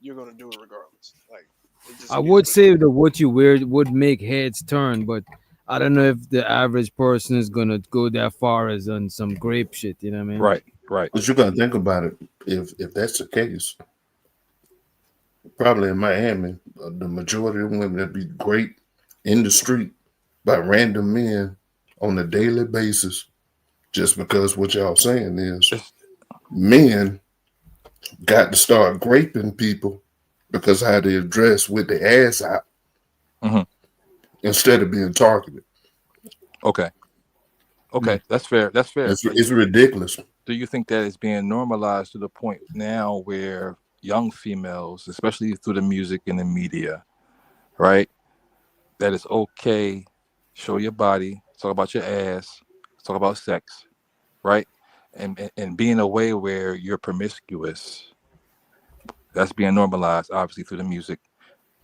You're gonna do it regardless. Like, it just I is would what it say that what you wear would make heads turn, but I don't know if the average person is gonna go that far as on some grape shit. You know what I mean? Right. Right. But you gotta think about it. If that's the case, probably in Miami, the majority of women that be great in the street by random men on a daily basis, just because what y'all saying is men got to start graping people because how they dress with their ass out instead of being targeted. Okay. Okay. That's fair. That's fair. It's ridiculous. Do you think that is being normalized to the point now where young females, especially through the music and the media, right? That it's okay, show your body, talk about your ass, talk about sex, right? And be in a way where you're promiscuous. That's being normalized, obviously, through the music.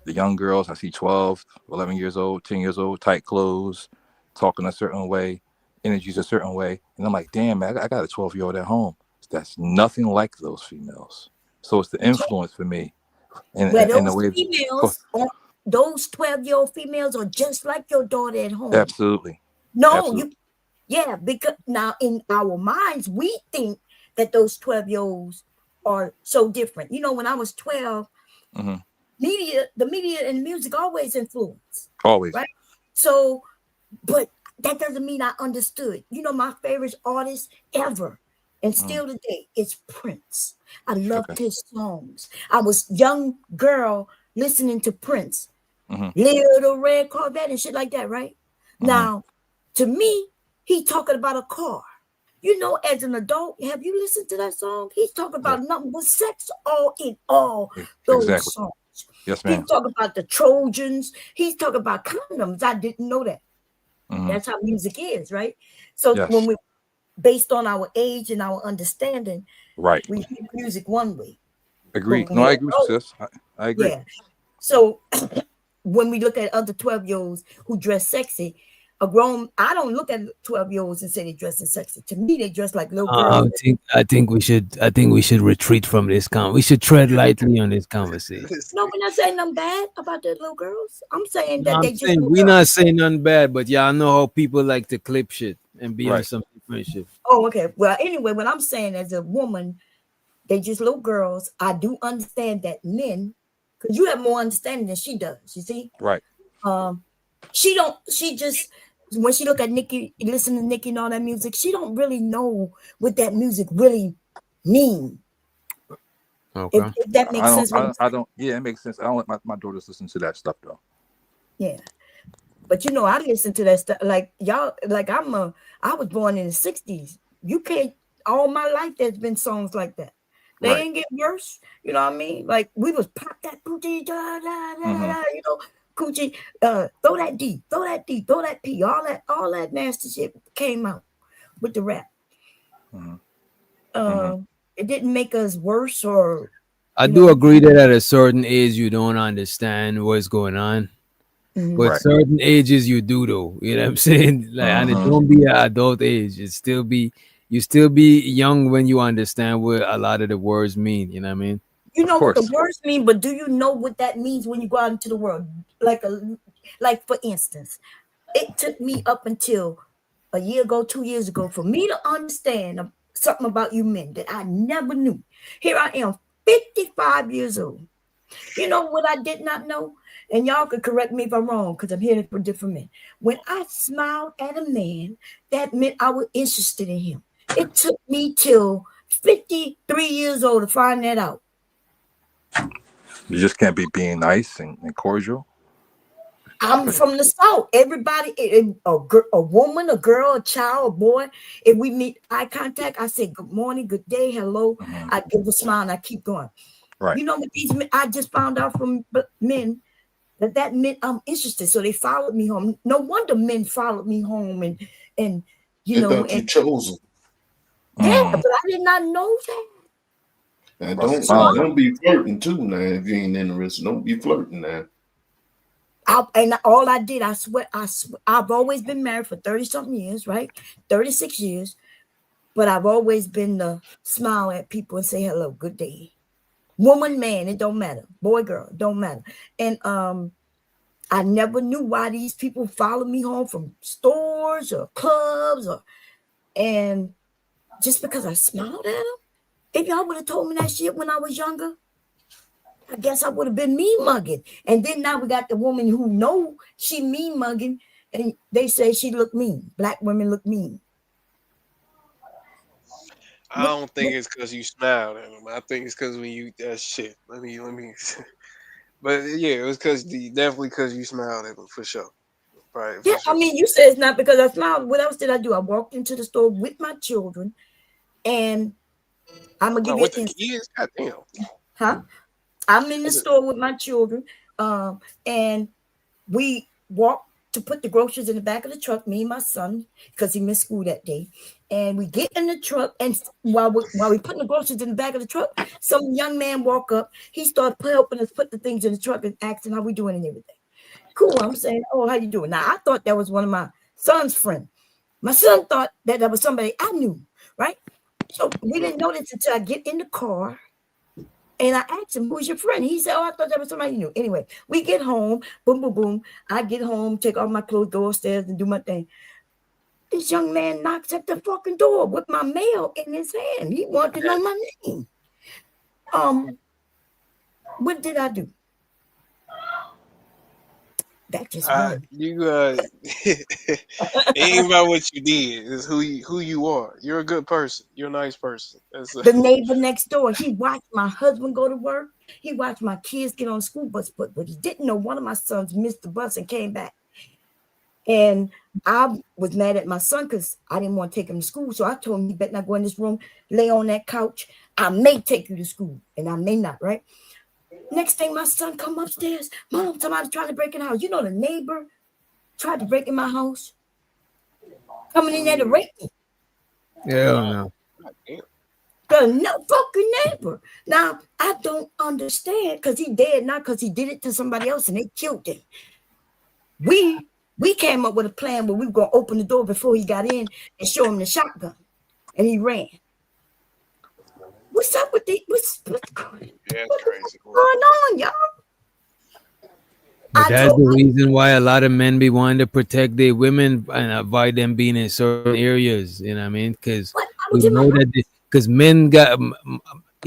The young girls, I see 12, 11 years old, 10 years old, tight clothes, talking a certain way, energies a certain way. And I'm like, damn, man, I got a 12-year-old at home. That's nothing like those females. So it's the influence for me. And Well, in the those way, females, those 12-year-old females are just like your daughter at home. absolutely. No, Absolutely. yeah, because now in our minds, we think that those 12-year-olds are so different. You know, when I was 12, Mhm. the media and music always influence, Always. right? So, but that doesn't mean I understood. You know, my favorite artist ever, and still today, is Prince. I loved his songs. I was young girl listening to Prince, Little Red Corvette and shit like that, right? Now, to me, he talking about a car. You know, as an adult, have you listened to that song? He's talking about nothing but sex all in all those Exactly. songs. Yes, He's ma'am. talking about the Trojans. He's talking about condoms. I didn't know that. That's how music is, right? So Yes. when we, based on our age and our understanding, Right. we hear music one way. Agreed. But No, when I we're agree with you, adults, sis. I agree. yeah. So when we look at other 12-year-olds who dress sexy, I don't look at 12-year-olds and say they dressing sexy. To me, they dress like little girls. I think we should retreat from this we should tread lightly on this conversation. No, we're not saying nothing bad about the little girls. I'm saying that No, they I'm just saying little we're girls. not saying nothing bad, but y'all know how people like to clip shit and be on Right. some different shit. Oh, okay. Well, anyway, what I'm saying as a woman, they just little girls. I do understand that men, because you have more understanding than she does. You see, Right. she just when she look at Nicki, listen to Nicki and all that music, she don't really know what that music really mean. Okay. If that makes sense. I don't. Yeah, it makes sense. I don't let my daughters listen to that stuff though. Yeah. But you know, I listen to that stuff like y'all, like I was born in the 60s. You can't, all my life there's been songs like that. They Right. ain't get worse. You know what I mean? Like we was pop that booty, da, da, da, da, you know, coochie, throw that D, throw that D, throw that P, all that nasty shit came out with the rap. It didn't make us worse or I do agree that at a certain age you don't understand what's going on. But Right. certain ages you do though. You know what I'm saying? Like and it don't be an adult age. You still be young when you understand what a lot of the words mean. You know what I mean? you know what the words mean, but do you know what that means when you go out into the world? Like for instance, it took me up until a year ago, 2 years ago, for me to understand something about you men that I never knew. Here I am, 55 years old. You know what I did not know? And y'all could correct me if I'm wrong, because I'm hearing it from different men. When I smiled at a man, that meant I was interested in him. It took me till 53 years old to find that out. You just can't be being nice and cordial. I'm from the South. Everybody, a woman, a girl, a child, a boy, if we meet eye contact, I say good morning, good day, hello. I give a smile and I keep going. Right. You know what these men, I just found out from men that meant I'm interested. So they followed me home. No wonder men followed me home and you know, thought you chose them. Yeah, but I did not know that. Now, don't be flirting too now if you ain't interested. Don't be flirting now. All I did, I swear, I've always been married for 30-something years, right? 36 years. But I've always been to smile at people and say hello, good day. Woman, man, it don't matter. Boy, girl, it don't matter. And I never knew why these people followed me home from stores or clubs and just because I smiled at them. If y'all would have told me that shit when I was younger, I guess I would have been mean mugging. And then now we got the woman who know she mean mugging and they say she look mean. Black women look mean. I don't think it's because you smiled at him. I think it's because when you shit. Let me. But yeah, it was definitely because you smiled at him for sure. Right. Yeah, I mean, you said it's not because I smiled. What else did I do? I walked into the store with my children, and I'm gonna give you with an the kids. Goddamn. Huh? I'm in the store with my children, and we walk to put the groceries in the back of the truck, me and my son, because he missed school that day. And we get in the truck, and while we putting the groceries in the back of the truck, some young man walk up. He started helping us put the things in the truck and asking how we doing and everything. Cool. I'm saying, oh, how you doing? Now, I thought that was one of my son's friends. My son thought that was somebody I knew, right? So we didn't know this until I get in the car. And I asked him, who's your friend? He said, oh, I thought that was somebody you knew. Anyway, we get home, boom, boom, boom. I get home, take off my clothes, go upstairs and do my thing. This young man knocks at the fucking door with my mail in his hand. He wanted to know my name. What did I do? That just it ain't about what you did. It's who you are. You're a good person. You're a nice person. The neighbor next door, he watched my husband go to work. He watched my kids get on the school bus, but he didn't know one of my sons missed the bus and came back. And I was mad at my son because I didn't want to take him to school. So I told him, you better not go in this room, lay on that couch. I may take you to school, and I may not, right? Next thing, my son come upstairs. Mom, somebody's trying to break in the house. You know, the neighbor tried to break in my house. Coming in there to rape me. Hell no. The no fucking neighbor. Now, I don't understand because he dead now because he did it to somebody else and they killed him. We came up with a plan where we were going to open the door before he got in and show him the shotgun. And he ran. What's up with the what's going on, y'all? But that's the reason why a lot of men be wanting to protect their women and avoid them being in certain areas. You know what I mean? Because we know that because men got,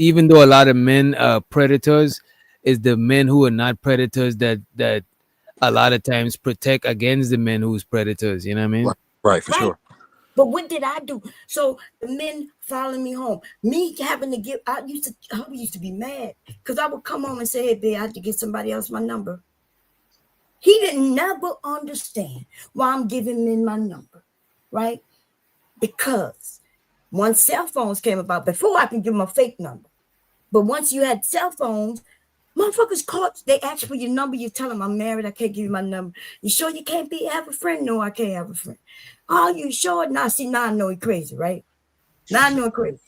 even though a lot of men are predators, is the men who are not predators that a lot of times protect against the men who's predators. You know what I mean? Right, for sure. But what did I do? So the men following me home, me having to give, I used to be mad because I would come home and say, hey, babe, I had to give somebody else my number. He didn't never understand why I'm giving him my number, right? Because once cell phones came about, before I can give him a fake number, but once you had cell phones, motherfuckers caught, they ask for your number, you tell them I'm married, I can't give you my number. You sure you can't have a friend? No, I can't have a friend. Oh, you sure? Now I know he crazy, right? Now I know he crazy.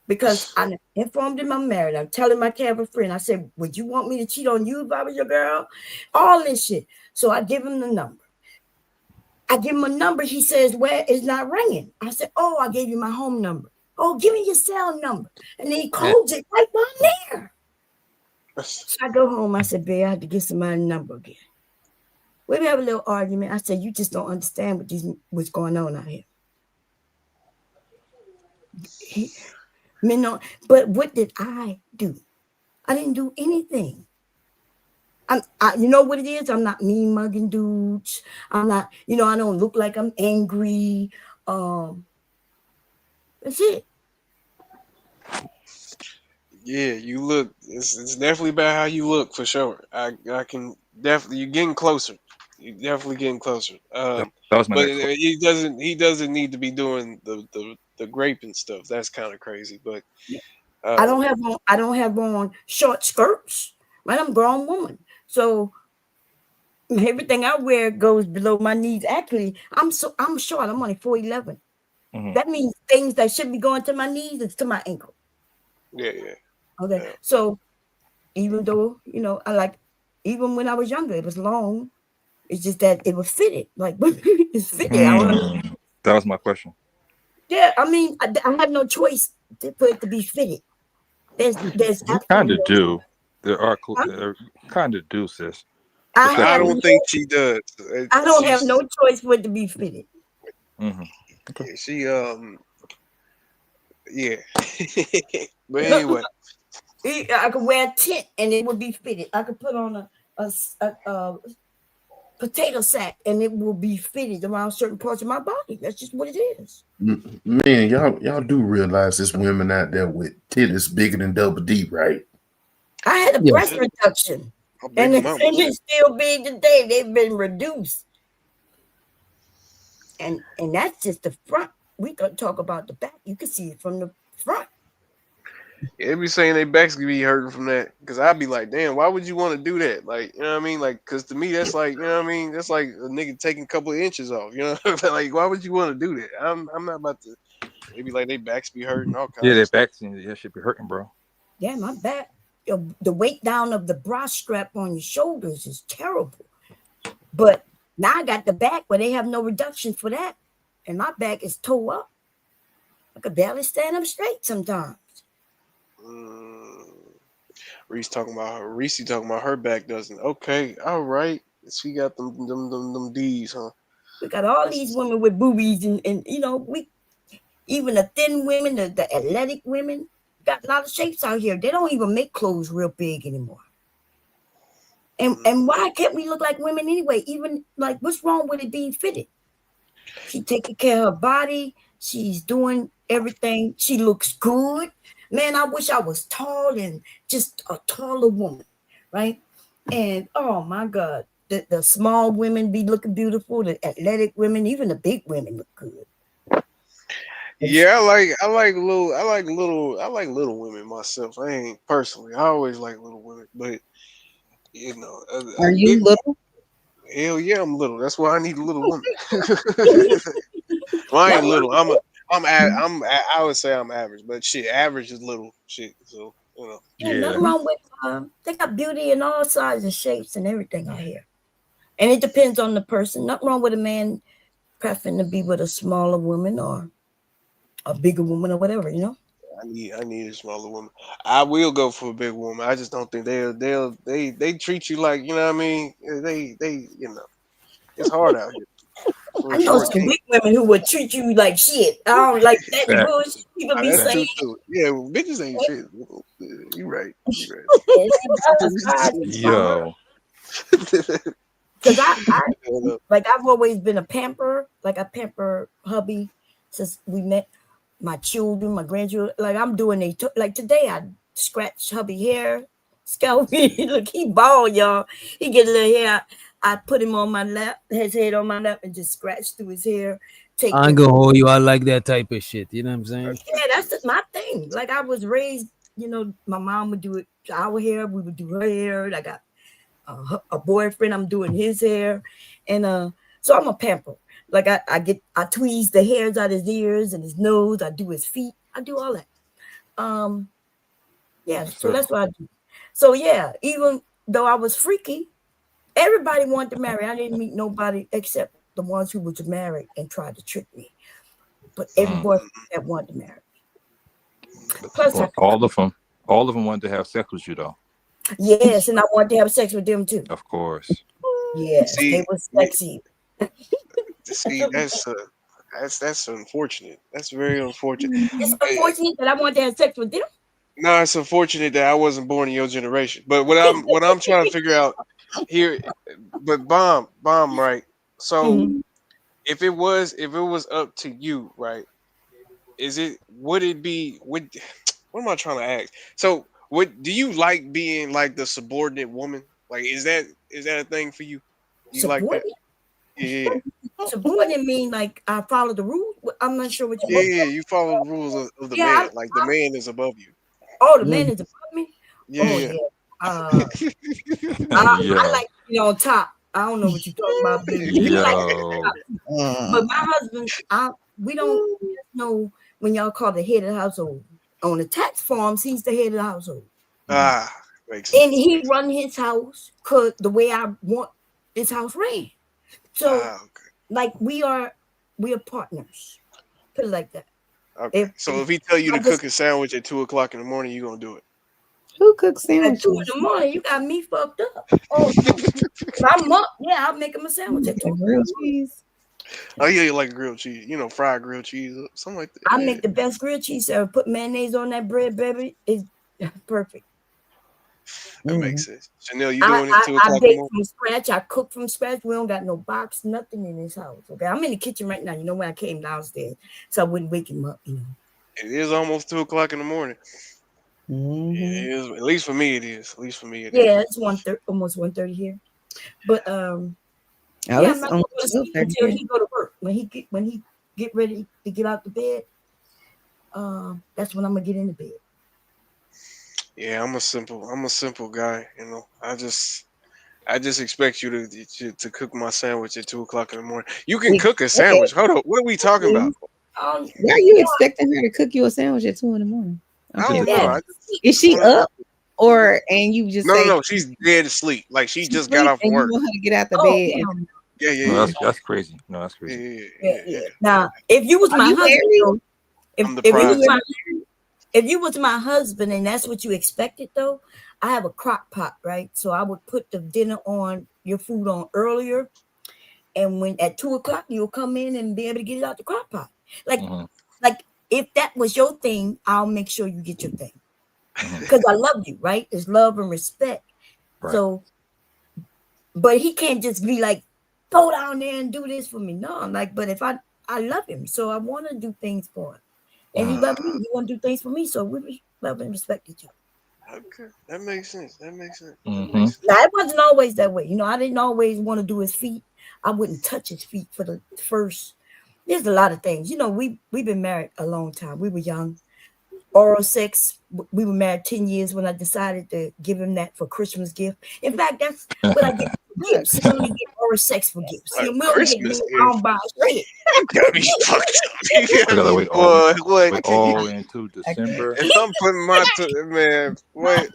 Because I informed him I'm married. I'm telling him I can't have a friend. I said, would you want me to cheat on you if I was your girl? All this shit. So I give him the number. I give him a number. He says, well, it's not ringing. I said, oh, I gave you my home number. Oh, give me your cell number. And then he calls it right down there. So I go home. I said, babe, I had to give somebody a number again. We have a little argument. I said, you just don't understand what's going on out here. But what did I do? I didn't do anything. You know what it is? I'm not mean mugging dudes. I'm not, I don't look like I'm angry. That's it. Yeah, you look. It's definitely about how you look for sure. I can definitely. You're getting closer. You're definitely getting closer. That was my But next question. he doesn't need to be doing the graping stuff. That's kind of crazy. But I don't have on short skirts. Right, I'm a grown woman, so everything I wear goes below my knees. Actually, I'm short. I'm only 4'11". Mm-hmm. That means things that should be going to my knees is to my ankle. Yeah. Okay, Yeah. so even though even when I was younger, it was long. It's just that it was fitted, like it's fitted. That was my question. Yeah, I mean, I have no choice for it to be fitted. There's You kind of do. There are kind of do, sis. I don't think she does. I don't have no choice for it to be fitted. Mm-hmm. Okay. She yeah. But anyway, I could wear a tent and it would be fitted. I could put on a potato sack and it will be fitted around certain parts of my body. That's just what it is. Man, y'all do realize there's women out there with titties bigger than Double D, right? I had a breast reduction, and it's still big today. They've been reduced, and that's just the front. We can talk about the back. You can see it from the front. They be saying they backs could be hurting from that. Cause I'd be like, damn, why would you want to do that? Like, you know what I mean? Like, cause to me, that's like, you know what I mean? That's like a nigga taking a couple of inches off. You know, like, why would you want to do that? I'm not about to. They be like, they backs be hurting all kinds. Yeah, their of stuff. backs and that should be hurting, bro. Yeah, my back. The weight down of the bra strap on your shoulders is terrible. But now I got the back where they have no reduction for that. And my back is toe up. I could barely stand up straight sometimes. Reese talking about her back doesn't. Okay, all right. She got them D's, huh? We got all these women with boobies and you know, we even the thin women, the athletic women, got a lot of shapes out here. They don't even make clothes real big anymore. And why can't we look like women anyway? Even like, what's wrong with it being fitted? She's taking care of her body. She's doing everything. She looks good. Man, I wish I was tall and just a taller woman, right? And oh my God, the small women be looking beautiful. The athletic women, even the big women look good. Yeah, I like little women myself. I ain't personally. I always like little women, but you know, Are you little? Hell yeah, I'm little. That's why I need a little woman. Well, I ain't little. I would say I'm average, but shit, average is little shit. So you know. Yeah, nothing wrong with they got beauty in all sizes and shapes and everything out here. And it depends on the person. Nothing wrong with a man preferring to be with a smaller woman or a bigger woman or whatever, you know. I need a smaller woman. I will go for a big woman. I just don't think they treat you like, you know what I mean? They you know, it's hard out here. I know some big women who would treat you like shit. I don't like that bullshit people be saying. Yeah, well, bitches ain't shit. You right. Yo. Because I like I've always been a pamper. Like I pamper hubby since we met. My children, my grandchildren, like I'm doing like today I scratch hubby hair, scalp. Look, he bald, y'all. He get a little hair. I put him on my lap, his head on my lap, and just scratch through his hair. I ain't gonna hold you. I like that type of shit. You know what I'm saying? Yeah, that's just my thing. Like I was raised, you know, my mom would do it our hair, we would do her hair. I got a boyfriend, I'm doing his hair, and so I'm a pamper. Like I tweeze the hairs out his ears and his nose. I do his feet. I do all that. Yeah. So that's what I do. So yeah, even though I was freaky, everybody wanted to marry. I didn't meet nobody except the ones who was married and tried to trick me. But every boyfriend that wanted to marry. Plus, all of them wanted to have sex with you though. Yes, and I wanted to have sex with them too. Of course. Yes, they were sexy. See, that's unfortunate. That's very unfortunate. It's unfortunate that I wanted to have sex with them. No, it's unfortunate that I wasn't born in your generation. But what I'm trying to figure out here, but bomb, right? So if it was up to you, right? Would it be what am I trying to ask? So do you like being like the subordinate woman? Like is that a thing for you? You like that? Yeah. Subordinate mean like I follow the rules. I'm not sure what you mean. Yeah, you follow the rules of the man. Like the man is above you. Oh, the man is above me? Yeah. Oh, yeah. I like to be on top. I don't know what you're talking about, baby. But my husband, we don't know when y'all call the head of the household. On the tax forms, he's the head of the household. Makes sense. And he run his house the way I want his house ran. So, like we are partners. Put it like that. Okay. So if he tell you to cook a sandwich at 2:00 in the morning, you gonna do it? Who cooks sandwiches? At 2 in the morning, you got me fucked up. Oh, I'm up. Yeah, I'll make him a sandwich at 2. Grilled cheese. Oh yeah, you like grilled cheese? You know, fried grilled cheese, something like that. I make the best grilled cheese ever. Put mayonnaise on that bread, baby. It's perfect. That makes sense. Chanel, you doing it 2 o'clock? I bake from scratch. I cook from scratch. We don't got no box, nothing in this house. Okay, I'm in the kitchen right now. You know when I came downstairs, so I wouldn't wake him up. You know. It is almost 2:00 in the morning. It is, at least for me. It is. At least for me. Yeah, it's 1:30, almost 1:30 here. But I'm not going to sleep until he go to work. When he get ready to get out the bed, that's when I'm gonna get in the bed. Yeah, I'm a simple guy. You know, I just expect you to cook my sandwich at 2 o'clock in the morning. You can cook a sandwich. Hold on, what are we talking about? Why are you expecting her to cook you a sandwich at 2 a.m? I don't know. Is she up, or and you just say No. She's dead asleep. Like she just got off and work. you want her to get out the bed? And, Yeah. No, that's crazy. No, that's crazy. Yeah. Now, if you was Are my you husband, married? though, I'm the if you prime. was if you was my husband and that's what you expected, though, I have a crock pot, right? So I would put the dinner on, your food on earlier, and when at 2 o'clock you'll come in and be able to get it out the crock pot. Like if that was your thing, I'll make sure you get your thing because I love you, right? There's love and respect. Right. So, but he can't just be like, go down there and do this for me. No, I'm like, but if I love him, so I want to do things for him, and he loves me. He want to do things for me, so we love and respect each other. Okay, that makes sense. Mm-hmm. Now it wasn't always that way. You know, I didn't always want to do his feet. I wouldn't touch his feet for the first. There's a lot of things. You know, we've been married a long time. We were young. Oral sex. We were married 10 years when I decided to give him that for Christmas gift. In fact, that's what I get for gifts. He only get oral sex for gifts. A And we'll Christmas get I don't buy shit. Got me fucked up. I gotta wait all Boy, into December. if I'm putting my man, what?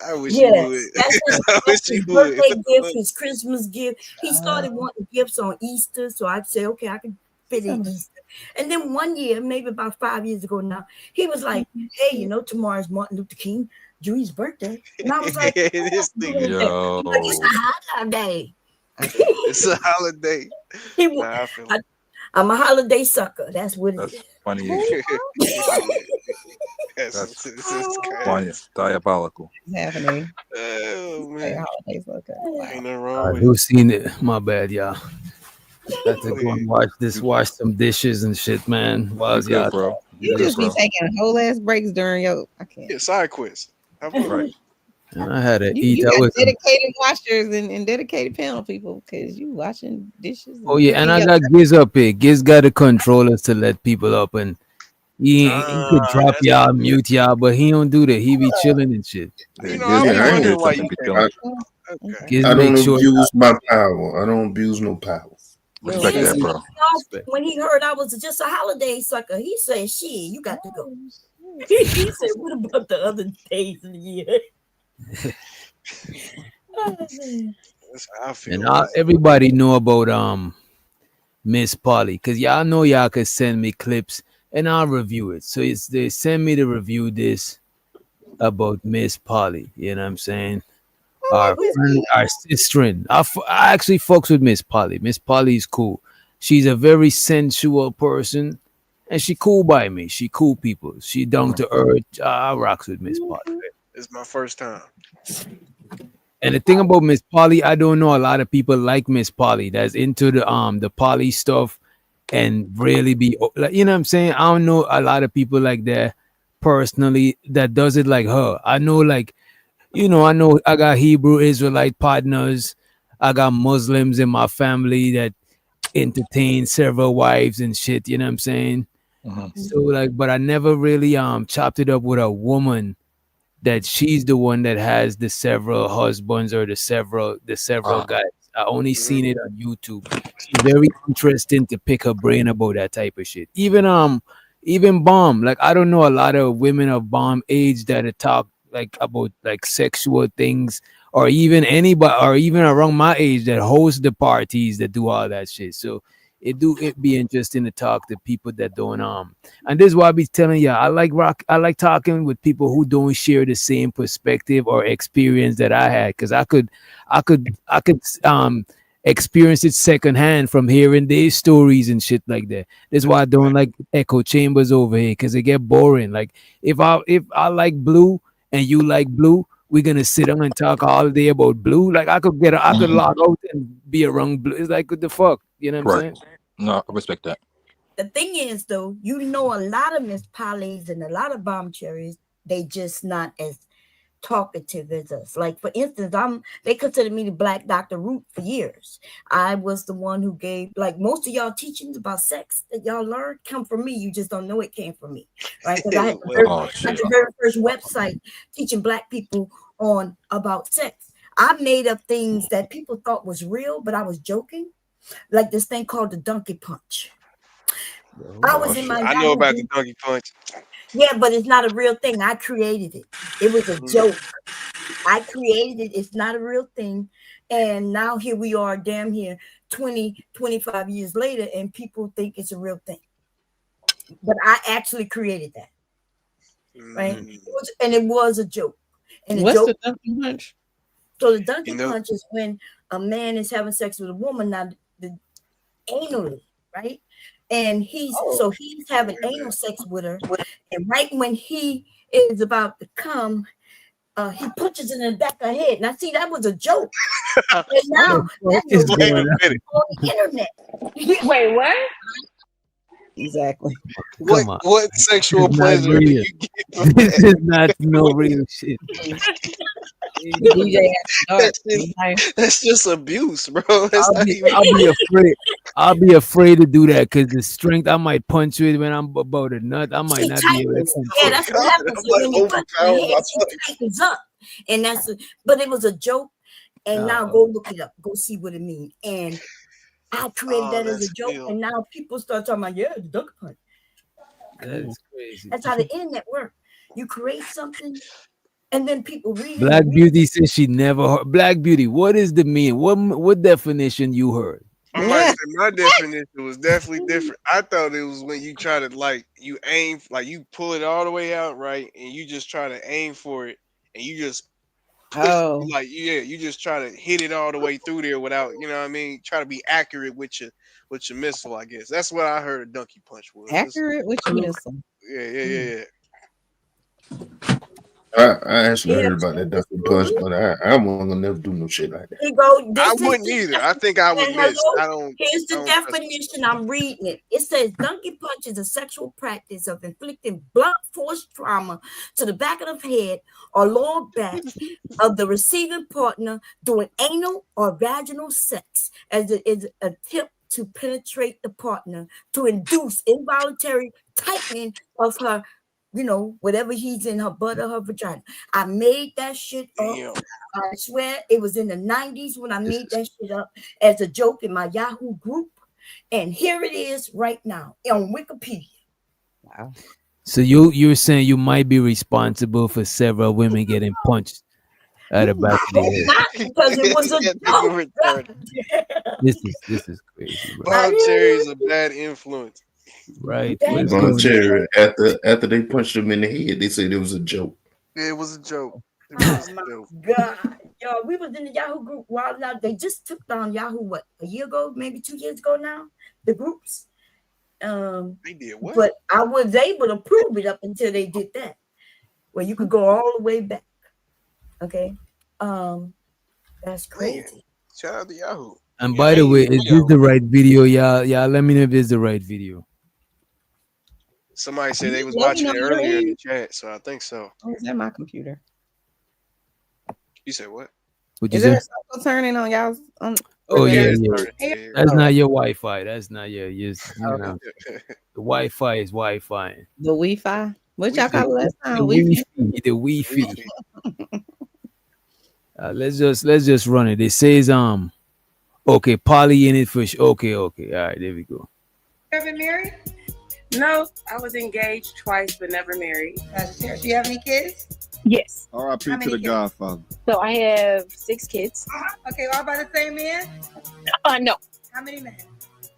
I wish you Yes, would. that's I wish his you would. birthday gift, his Christmas gift. He started wanting gifts on Easter, so I'd say, okay, I can fit in Easter. And then one year, maybe about 5 years ago now, he was like, hey, you know, tomorrow's Martin Luther King Jr.'s birthday. And I was like, This nigga. Yo. like, it's a holiday. It's a holiday. He Nah, I feel it. I'm a holiday sucker. That's what it is. Funny. That's Funny. Diabolical. happening. Oh man, Holidays look good. ain't nothing I wrong with do it. seen it. My bad, y'all. Got to go and wash some dishes and shit, man. While I was Good, out. bro. You Good, just be bro. taking whole ass breaks during your. I can't. Yeah, side quiz. Right. And I had to You eat. I got was. dedicated washers and dedicated panel people because you washing dishes. Oh yeah, and cooking I your- got Giz up here. Giz got the controllers to let people up, and he could drop that's y'all, mute y'all, but he don't do that. He be chilling and shit. You know, I Yeah, be I ain't wondering why gonna you be can't. chilling. Okay. Giz I make don't sure. abuse my power. I don't abuse no power. Respect And that, he bro. when he heard I was just a holiday sucker, he said, shit, you got to go. He said, what about the other days of the year? Oh, man. That's how I feel. And everybody know about Miss Polly, because y'all know y'all could send me clips and I'll review it. So they send me to review this about Miss Polly. You know what I'm saying? Our friend, our sister. I actually fucks with Miss Polly. Miss Polly is cool. She's a very sensual person, and she cool by me. She cool people. She down to earth. I rocks with Miss Polly. It's my first time. And the thing about Miss Polly, I don't know a lot of people like Miss Polly that's into the Polly stuff and really be like, you know what I'm saying? I don't know a lot of people like that personally that does it like her. I know like, you know, I know I got Hebrew Israelite partners. I got Muslims in my family that entertain several wives and shit, you know what I'm saying? So like, but I never really chopped it up with a woman that she's the one that has the several husbands or the several guys. I only seen it on YouTube. It's very interesting to pick her brain about that type of shit. Even Bomb, like I don't know a lot of women of Bomb age that talk like about like sexual things, or even anybody, or even around my age that host the parties that do all that shit. So it be interesting to talk to people that don't and this is why I be telling you I like talking with people who don't share the same perspective or experience that I had, because I could experience it secondhand from hearing their stories and shit like that. That's why I don't like echo chambers over here, because it get boring. Like if I like blue and you like blue, we're gonna sit down and talk all day about blue. Like I could log out and be around blue. It's like what the fuck, you know what I'm saying? No, I respect that. The thing is, though, you know, a lot of Miss Polly's and a lot of Bomb Cherries, they just not as talkative as us. Like, for instance, they consider me the Black Dr. Root for years. I was the one who gave, like, most of y'all teachings about sex that y'all learned come from me. You just don't know it came from me, right? Because I had the very first website teaching Black people on about sex. I made up things that people thought was real, but I was joking. Like this thing called the donkey punch. I know about the donkey punch. Yeah, but it's not a real thing. I created it. It was a joke. I created it. It's not a real thing. And now here we are, damn here, 20, 25 years later, and people think it's a real thing. But I actually created that. Right? It was a joke. And What's the donkey punch? So the donkey punch is when a man is having sex with a woman, now anally, right? And he's having anal sex with her, and right when he is about to come, he punches in the back of her head. Now, see, that was a joke. And now that's on the internet. Wait, what? Exactly. What sexual pleasure do you get? This is not no real shit. That's just abuse, bro. I'll be afraid to do that because the strength I might punch you when I'm about a nut. I might not be able to. Yeah, that's what happens when you punch your head. It tightens up, and but it was a joke. And now go look it up. Go see what it means. And I created that as a joke, and now people start talking about the donkey punch. That is crazy. That's how the internet works. You create something. And then people read Black Beauty says she never heard. Black Beauty, what is the meaning? What definition you heard? My definition was definitely different. I thought it was when you try to you aim, you pull it all the way out, right? And you just try to aim for it, and you just push, you just try to hit it all the way through there without, you know what I mean? Try to be accurate with your missile, I guess. That's what I heard a donkey punch was. Accurate with your missile. Yeah. I actually heard about that donkey punch, but I won't never do no shit like that. I wouldn't either. I think I would miss. Here's the definition. I'm reading it. It says donkey punch is a sexual practice of inflicting blunt force trauma to the back of the head or lower back of the receiving partner during anal or vaginal sex, as it is an attempt to penetrate the partner to induce involuntary tightening of her, whatever he's in her butt or her vagina. I made that shit up. I swear it was in the 90s when I made that shit up as a joke in my Yahoo group. And here it is right now on Wikipedia. Wow. So you're saying you might be responsible for several women getting punched at the back of the head. Not because it was a joke. This is crazy, bro. Bob Cherry is a bad influence. Right. Cherry, after they punched him in the head, they said it was a joke. Yeah, it was a joke. God, yo, we was in the Yahoo group while now. They just took down Yahoo a year ago, maybe 2 years ago now. The groups. They did what? But I was able to prove it up until they did that, where you could go all the way back. Okay, that's crazy. Man, shout out to Yahoo. And by the way, is this the right video, y'all? Let me know if it's the right video. Somebody said they was watching it earlier in the chat, so I think so. Oh, is that my computer? You said what? Is there a circle turning on y'all's? Oh yeah. That's not your Wi-Fi. That's not your. The Wi-Fi is Wi-Fi. The Wi-Fi. What y'all call it last time? The Wi-Fi. Let's just run it. It says okay, Polly in it for sure. Okay. All right, there we go. Ever been married? No, I was engaged twice, but never married. Do you have any kids? Yes. R.I.P. to the Godfather. So I have 6 kids. Okay, all by the same man? No. How many men?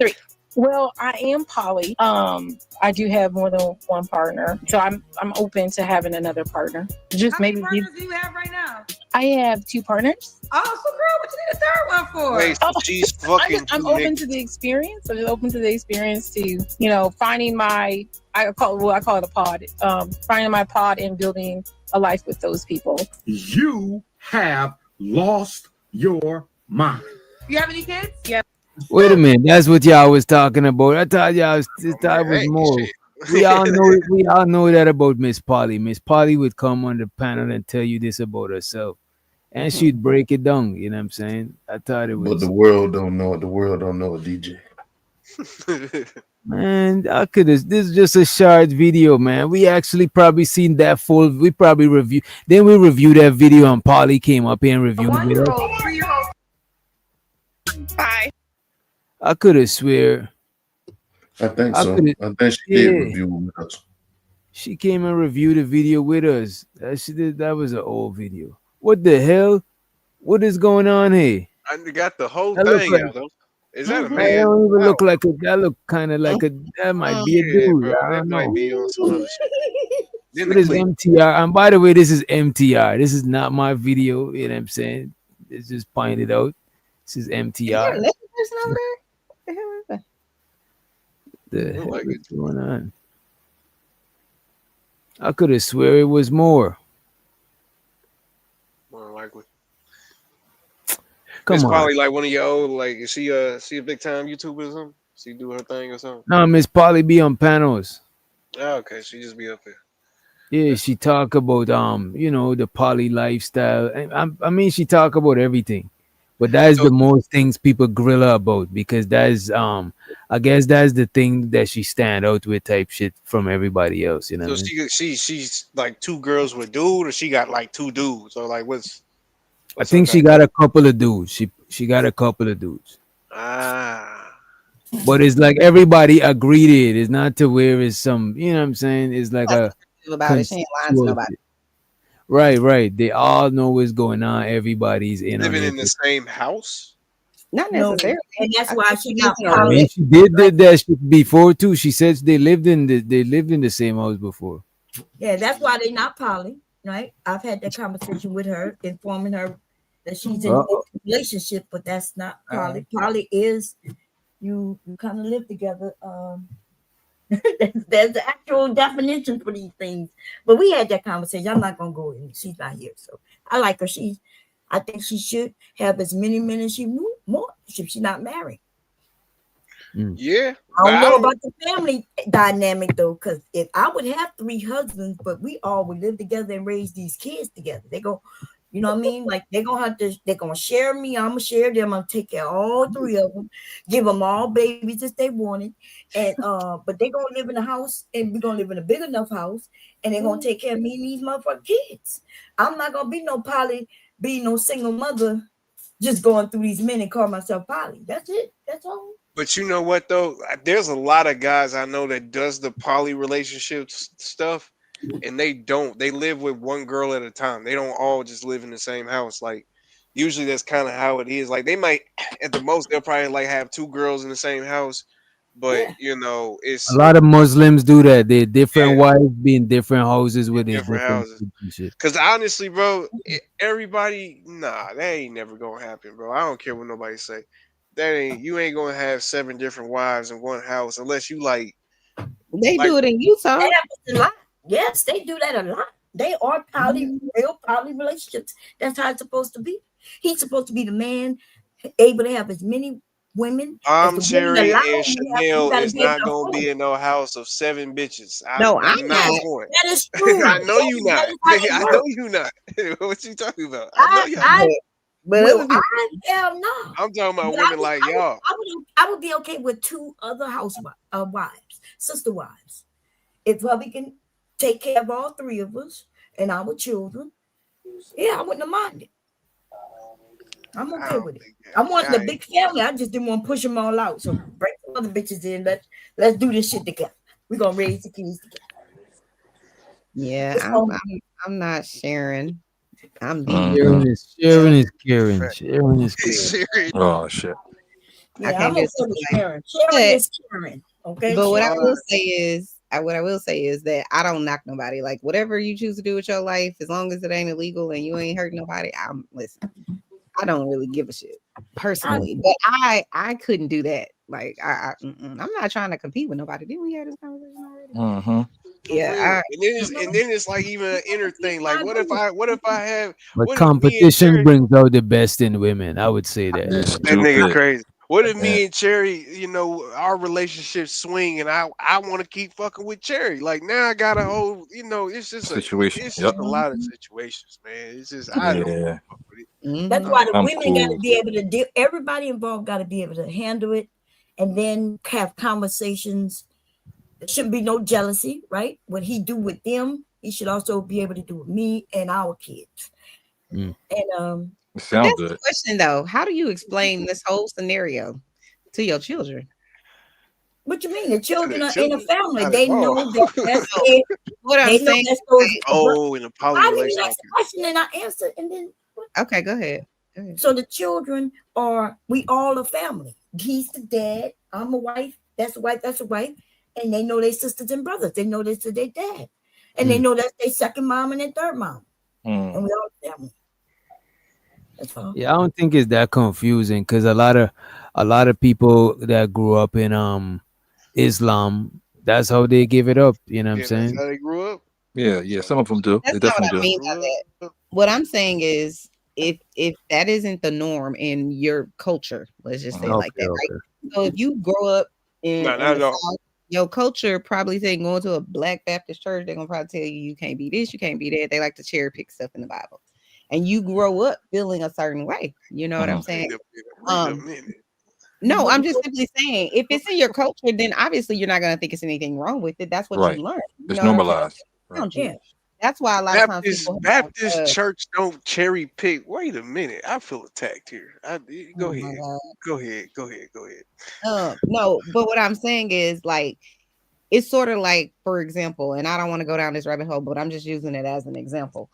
3. Well, I am poly. I do have more than one partner, so I'm open to having another partner. Just How maybe. many partners do you have right now? I have 2 partners. Oh, so girl, what you need a third one for? Wait, so she's fucking. I'm open to the experience. I'm just open to the experience to finding my. I call it a pod. Finding my pod and building a life with those people. You have lost your mind. You have any kids? Yeah. Wait a minute, that's what y'all was talking about. I thought y'all thought it was more. We all know that about Miss Polly. Miss Polly would come on the panel and tell you this about herself. And she'd break it down, you know what I'm saying? I thought it But was, the world don't know it. The world don't know it, DJ. man, I could have, this is just a short video, man. We actually probably seen that full, we probably review, then we reviewed that video and Polly came up here and reviewed it with us. 3-year-old. Bye. I could have swear. I think I so. coulda- I think she did review with us. She came and reviewed the video with us. That was an old video. What the hell? What is going on here? I got the whole That look thing like- out though. Is that a That man? don't even look like a, that look kind of like a, that might be a Yeah, dude. bro, I that don't might know. be on some other shit. Then What the is clip. MTR? And by the way, this is MTR. This is not my video. You know what I'm saying? It's just pointed out. This is Is there a MTR. living person over there? What the hell is that? The hell is going on? I could have swear it was more. More likely. Come It's on. probably like one of your old, like, is she a big time YouTuber or something? She do her thing or something? No, Miss Polly be on panels. Oh, okay, she just be up there. Yeah, she talk about you know, the poly lifestyle. I mean, she talk about everything, but that is the most things people grill her about because that is I guess that's the thing that she stand out with type shit from everybody else. You know, So what I mean? she's like two girls with dude, or she got like two dudes, or like what's? I think she got a couple of dudes. She got a couple of dudes, Ah, but it's like everybody agreed it. It's not to where it's some. You know what I'm saying? It's like a About it. She ain't lying to consensual nobody. shit. Right. They all know what's going on. Everybody's in on living in it. the same house. Not No, necessarily. and that's why she not I poly. mean, she did that shit before too. She says they lived in the same house before. Yeah, that's why they not poly, right? I've had that conversation with her, informing her that she's in a Uh-oh. relationship, but that's not poly. Poly is you kind of live together. There's the actual definition for these things. But we had that conversation. I'm not gonna go in. She's not here, so I like her. I think she should have as many men as she wants if she's not married. Yeah, I but don't know about the family dynamic though, because if I would have 3 husbands, but we all would live together and raise these kids together, they go, you know what I mean? Like they're gonna share me, I'm gonna share them, I'm gonna take care of all 3 of them, give them all babies if they wanted, and but they're gonna live in a house, and we're gonna live in a big enough house, and they're gonna take care of me and these motherfucking kids. I'm not gonna be no poly, be no single mother, just going through these men and call myself poly. That's it. That's all. But you know what though? There's a lot of guys I know that does the poly relationships stuff, and they live with one girl at a time. They don't all just live in the same house. Like usually that's kind of how it is. Like they might at the most they'll probably like have 2 girls in the same house, but you know it's A lot of Muslims do that. They different wives be in different houses with their different different houses. kids and shit. Because honestly, bro, everybody that ain't never gonna happen, bro. I don't care what nobody say. You ain't gonna have 7 different wives in one house unless you like. They do it in Utah. That happens a lot. Yes, they do that a lot. They are poly, real poly relationships. That's how it's supposed to be. He's supposed to be the man able to have as many women. Cherry and Chanel is not gonna be in no house of 7 bitches. No, I'm I'm not not. going. That is true. I know you not. I know you not. What you talking about? I know you not. Well, I hell no. I'm talking about But women like y'all. I would be okay with 2 other wives, sister wives. If hubby can take care of all 3 of us and our children, yeah, I wouldn't have minded. I'm okay with it. I wanted a big family. I just didn't want to push them all out. So bring some other bitches in. Let's do this shit together. We're gonna raise the kids together. Yeah, I'm not sharing. I'm Sharing is caring. Sharing is caring. Oh shit. Yeah, I can't I'm okay just with like- sharing. Sharing is caring. Okay. But what I Sharing- will say is, that I don't knock nobody. Like whatever you choose to do with your life, as long as it ain't illegal and you ain't hurting nobody, I don't really give a shit personally. But I couldn't do that. Like I'm not trying to compete with nobody. Didn't we have this conversation already? Mm-hmm. Yeah. And then it's like even an inner thing. Like what if I have But what if me and competition Cherry- brings out the best in women. I would say that. that nigga crazy. What if me and Cherry, our relationship swing, and I want to keep fucking with Cherry? Like now I got a whole, it's just Situation. it's Yep. just a lot of situations, man. It's just I don't. Yeah. That's why the I'm women got to cool. be able to deal. Everybody involved got to be able to handle it, and then have conversations. There shouldn't be no jealousy, right? What he do with them, he should also be able to do with me and our kids. And It sounds That's the good. question though. How do you explain this whole scenario to your children? what you mean? The children are in a children family. got They know involved. that that's it. What I'm They know saying, that's those. Oh, in a poly I didn't relationship. ask the question and I answered, and then okay, go ahead. Go ahead. so the children are we all a family. He's the dad. I'm a wife. That's a wife. That's a wife. And they know their sisters and brothers. They know this is their dad, and they know that's their second mom and their third mom, and we all a family. That's all. Yeah, I don't think it's that confusing because a lot of people that grew up in Islam, that's how they give it up. You know what I'm Yeah, that's saying? how they grew up. Yeah. Some of them do. That's They not what definitely I do. mean by that. What I'm saying is, if that isn't the norm in your culture, let's just say it like that, right? So if you grow up in, No, in not the at all. South, your culture probably saying going to a Black Baptist church, they're gonna probably tell you can't be this, you can't be that. They like to cherry pick stuff in the Bible, and you grow up feeling a certain way. You know what I'm saying? Wait a minute. No, I'm just simply saying, if it's in your culture, then obviously you're not gonna think it's anything wrong with it. That's what Right. you learn. You It's know what I'm saying? normalized. Around Right. you. That's why a lot of times people have, Baptist church don't cherry pick. Wait a minute. I feel attacked here. Go oh my ahead. God. Go ahead. Go ahead. Go ahead. No, but what I'm saying is like it's sort of like, for example, and I don't want to go down this rabbit hole, but I'm just using it as an example.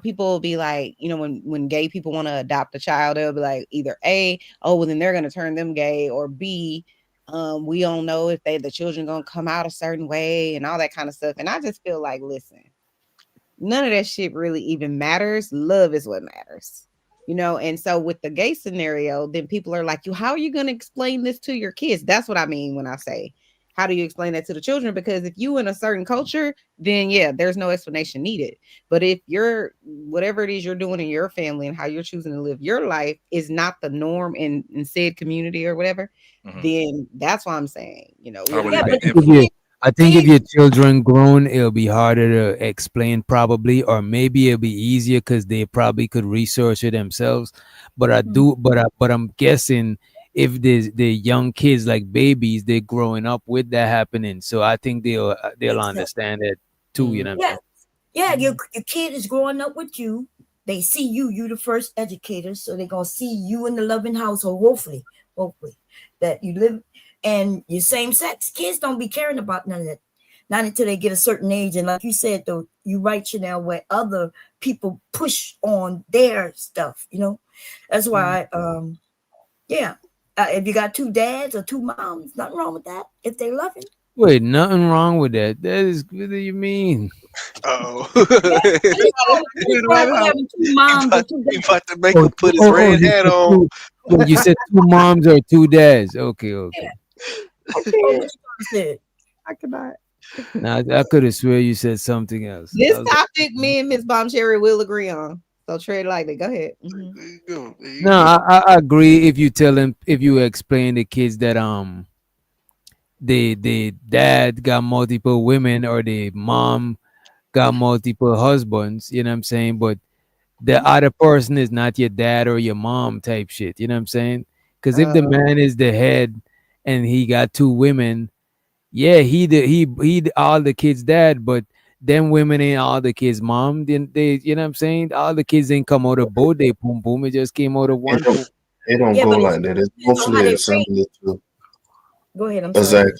People will be like, when gay people want to adopt a child, they'll be like either A, oh, well, then they're gonna turn them gay, or B, we don't know if the children gonna come out a certain way and all that kind of stuff. And I just feel like, listen, none of that shit really even matters. Love is what matters. And so with the gay scenario, then people are like, how are you going to explain this to your kids? That's what I mean when I say, how do you explain that to the children? Because if you in a certain culture, then yeah, there's no explanation needed. But if you're, whatever it is you're doing in your family and how you're choosing to live your life is not the norm in said community or whatever, then that's what I'm saying. I think if your children grown, it'll be harder to explain probably, or maybe it'll be easier because they probably could research it themselves. But I'm guessing if the young kids like babies, they're growing up with that happening, so I think they'll understand it too. You know what I'm saying? Yeah, your kid is growing up with you. They see you the first educator, so they're gonna see you in the loving household. Hopefully that you live. And your same sex kids don't be caring about none of that, not until they get a certain age. And like you said, though, you right, Chanel, where other people push on their stuff. That's why. If you got two dads or two moms, nothing wrong with that if they love it. Wait, nothing wrong with that. That is, what do you mean? Oh, having two moms or two he dads. about to make him put his red hat on. You said two moms or two dads. Okay. I cannot. Now I could have swear you said something else. This topic, me and Miss Bomb Cherry will agree on. So tread lightly. Go ahead. No, I agree. If you explain the kids that the dad got multiple women or the mom got multiple husbands, you know what I'm saying? But the other person is not your dad or your mom type shit, you know what I'm saying? Because if the man is the head and he got two women, yeah, he all the kids' dad, but them women ain't all the kids' mom. Then they, you know what I'm saying? All the kids ain't come out of both they boom boom. It just came out of one. It don't go like that. It's mostly similar to. Go ahead. I'm sorry.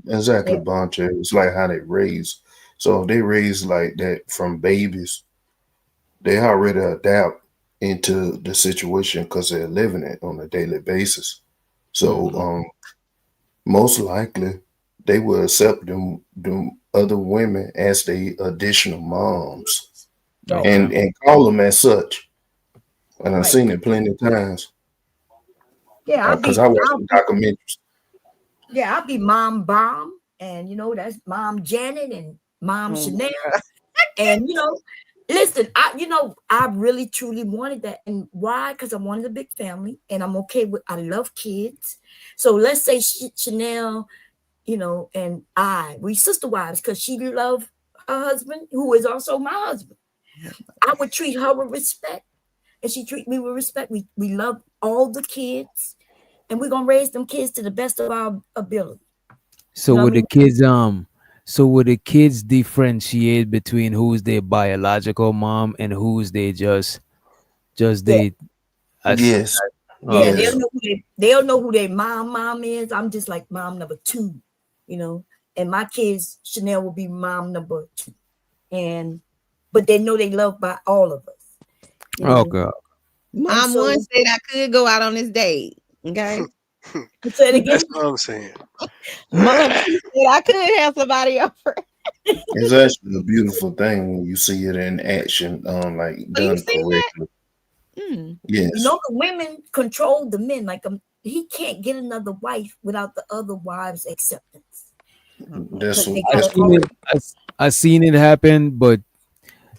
Exactly, Bonche. It's like how they raise. So if they raise like that from babies, they already adapt into the situation because they're living it on a daily basis. So most likely they will accept them other women as they additional moms and call them as such. And I've seen it plenty of times. Yeah, because I watch the documentaries. Yeah, I'll be Mom Bomb, and that's Mom Janet and Mom Chanel, and Listen, I really truly wanted that. And why? Because I wanted a big family and I'm okay with, I love kids. So let's say Chanel, and we sister wives because she loved her husband, who is also my husband. I would treat her with respect and she treat me with respect. We love all the kids and we're going to raise them kids to the best of our ability. So would the kids differentiate between who's their biological mom and who's they just they? Yes. Yeah, they'll know who their mom is. I'm just like mom number 2, and my kids, Chanel will be mom number 2, but they know they loved by all of us. Okay. Mom one said I could go out on this date. Okay. That's what I'm saying. Mom said I could have somebody over. It's actually a beautiful thing when you see it in action, like done correctly. Yes. The women control the men. Like he can't get another wife without the other wives' acceptance. That's I seen it happen, but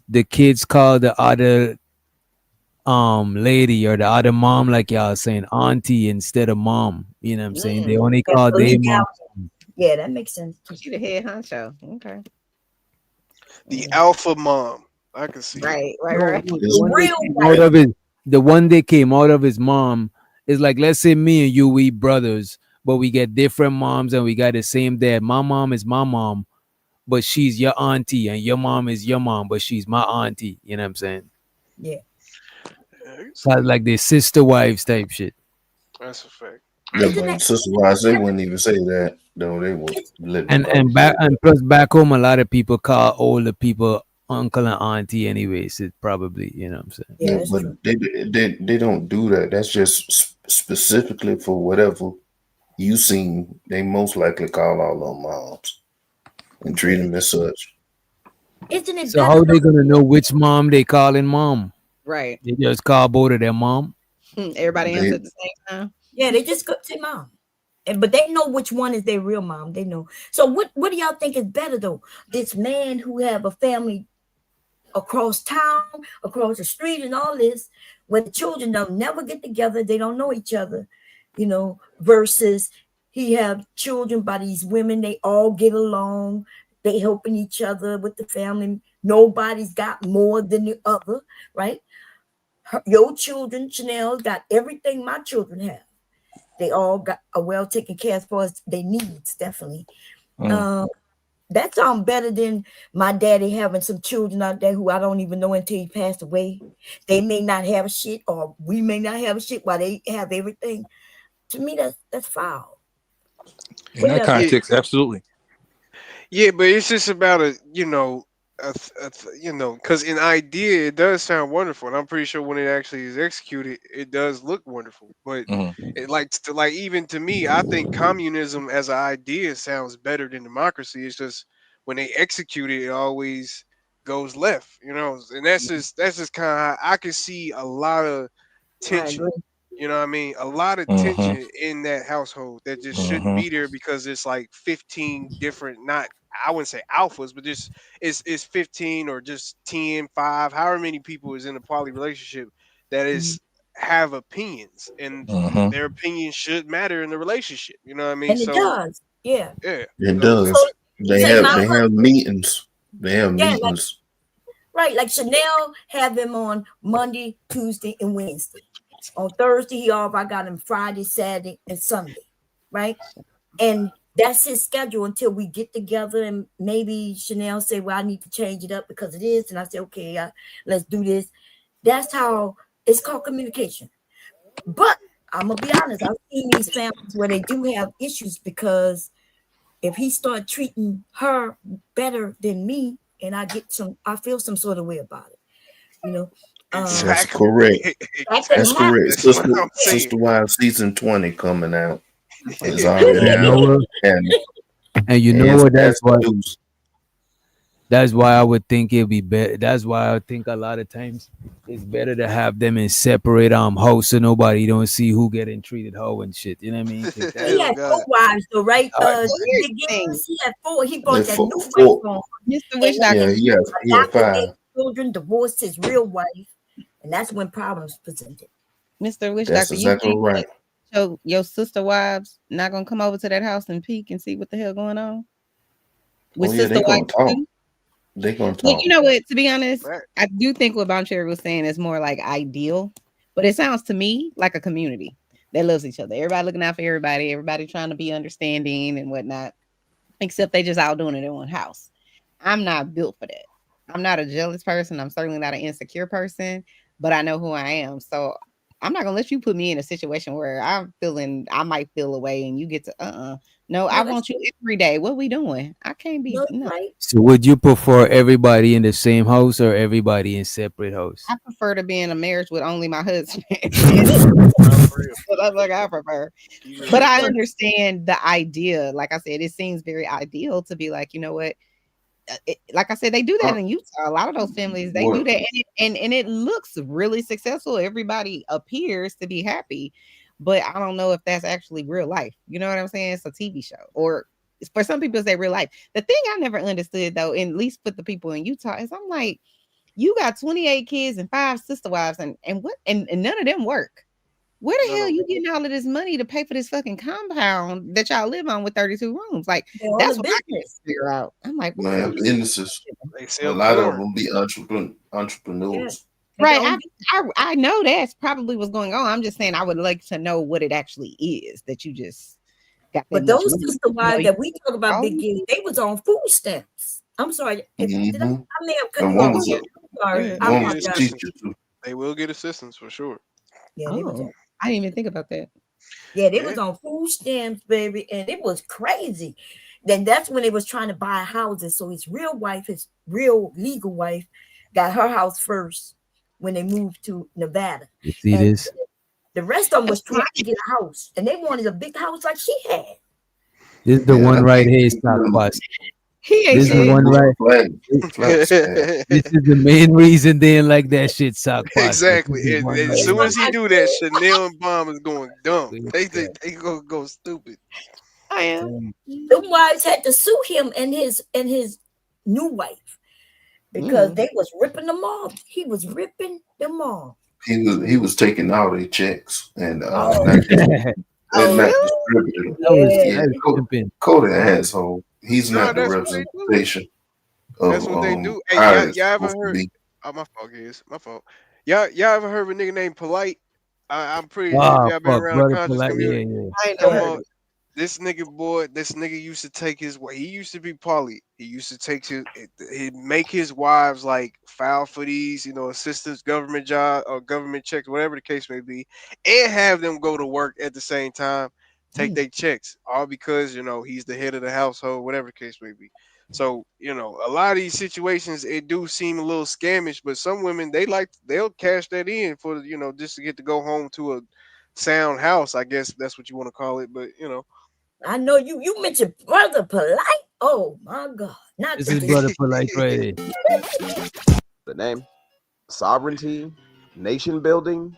the kids call the other lady or the other mom, like y'all saying, auntie instead of mom. You know what I'm saying? They only call their mom. Yeah, that makes sense. She the head honcho. Okay. The alpha mom. I can see. Right. The one that came out of his mom is like, let's say me and you, we brothers, but we get different moms and we got the same dad. My mom is my mom, but she's your auntie, and your mom is your mom, but she's my auntie. You know what I'm saying? Yeah. So like the sister wives type shit. That's a fact. Yeah, but sister wives, they wouldn't even say that. No, they would live. And plus back home, a lot of people call older people uncle and auntie anyways. It probably, you know what I'm saying? Yeah, but they don't do that. That's just specifically for whatever you seen. They most likely call all them moms and treat them as such. Isn't it? So how are they gonna know which mom they calling mom? Right. They just call both of their mom. Everybody answer at the same time. Yeah, they just go say mom. But they know which one is their real mom. They know. So what do y'all think is better though? This man who have a family across town, across the street, and all this, where the children don't never get together, they don't know each other, versus he have children by these women, they all get along, they helping each other with the family. Nobody's got more than the other, right? Your children, Chanel, got everything my children have. They all got a well taken care as far as their needs, definitely. That sounds better than my daddy having some children out there who I don't even know until he passed away. They may not have shit, or we may not have shit while they have everything. To me, that's foul. In that context, absolutely. Yeah, but it's just about because in idea it does sound wonderful, and I'm pretty sure when it actually is executed, it does look wonderful. But it even to me, I think communism as an idea sounds better than democracy. It's just when they execute it, it always goes left, and that's just kind of how I can see a lot of tension. You know what I mean? A lot of tension in that household that just shouldn't be there because it's like 15 different, I wouldn't say alphas, but just it's 15 or just 10, 5, however many people is in a poly relationship that is have opinions, and their opinions should matter in the relationship. You know what I mean? And it does. Yeah. Yeah. It does. So, they have meetings. They have meetings. Like Chanel have them on Monday, Tuesday, and Wednesday. On Thursday, he off. I got him Friday, Saturday, and Sunday, right? And that's his schedule until we get together. And maybe Chanel say, well, I need to change it up because it is. And I say, okay, let's do this. That's how it's called communication. But I'm going to be honest. I've seen these families where they do have issues because if he start treating her better than me and I feel some sort of way about it, That's correct. That's correct. Sister Wives season 20 coming out. It's already out. That's why I would think it'd be better. That's why I think a lot of times it's better to have them in separate house so nobody don't see who getting treated how and shit. You know what I mean? He had 4 wives though, right? He had 4. He brought that new wife on. Yeah, he had 5. children, divorced his real wife, and that's when problems presented. Mr. Witch That's Doctor, you exactly think right. your sister wives not gonna come over to that house and peek and see what the hell going on? With Oh yeah, sister they gonna wives talk. too? They gonna Well, talk. you know what? To be honest, Right. I do think what Bon Cherry was saying is more like ideal, but it sounds to me like a community that loves each other. Everybody looking out for everybody, everybody trying to be understanding and whatnot, except they just all doing it in one house. I'm not built for that. I'm not a jealous person. I'm certainly not an insecure person, but I know who I am. So I'm not gonna let you put me in a situation where I might feel away and you get to no, I want you every day. What we doing? I can't be no. So would you prefer everybody in the same house or everybody in separate house? I prefer to be in a marriage with only my husband. So that's like I prefer. But I understand the idea. Like I said, it seems very ideal to be like, you know what? Like I said, they do that in Utah. A lot of those families, they do that, and it looks really successful. Everybody appears to be happy, but I don't know if that's actually real life. You know what I'm saying? It's a TV show, or for some people, it's their real life. The thing I never understood, though, and at least with the people in Utah, is I'm like, you got 28 kids and 5 sister wives, and what? And none of them work. Where the hell you getting all of this money to pay for this fucking compound that y'all live on with 32 rooms? Like, that's what I can't figure out. I'm like, what Man, businesses. A lot of them be entrepreneurs. Right. I know that's probably what's going on. I'm just saying I would like to know what it actually is that you just got. But those sister wives that we talk about, Big Giddy, they was on food stamps. I'm sorry. Did I may have cut you off. Sorry. I apologize. They will get assistance for sure. Yeah, they was on. I didn't even think about that. Yeah, they was on food stamps, baby, and it was crazy. Then that's when they was trying to buy houses. So his real wife, his real legal wife, got her house first when they moved to Nevada. You see this? The rest of them was trying to get a house, and they wanted a big house like she had. This is the one right here, stock bust. This is the one right. This is the main reason they didn't like that shit, sock bust. Exactly. And as soon as he do that, Chanel and Bomb is going dumb. They gonna go stupid. I am. The wives had to sue him and his new wife because they was ripping them off. He was ripping them off. He was taking all their checks and not distributing them. Cody an asshole. He's not the representation. That's what they do. Hey, y'all ever heard? Oh, my fault, guys. My fault. Y'all ever heard of a nigga named Polite? I'm pretty sure y'all been around the conscious community. Come on. This nigga used to take his way. He used to be poly. He used to take he'd make his wives like file for these, assistance, government job or government checks, whatever the case may be, and have them go to work at the same time, take their checks, all because he's the head of the household, whatever the case may be. So a lot of these situations, it do seem a little scamish, but some women they'll cash that in for just to get to go home to a sound house. I guess that's what you want to call it, but I know you mentioned Brother Polite. Oh my God! Not this is Brother Polite right here. The name, sovereignty, nation building.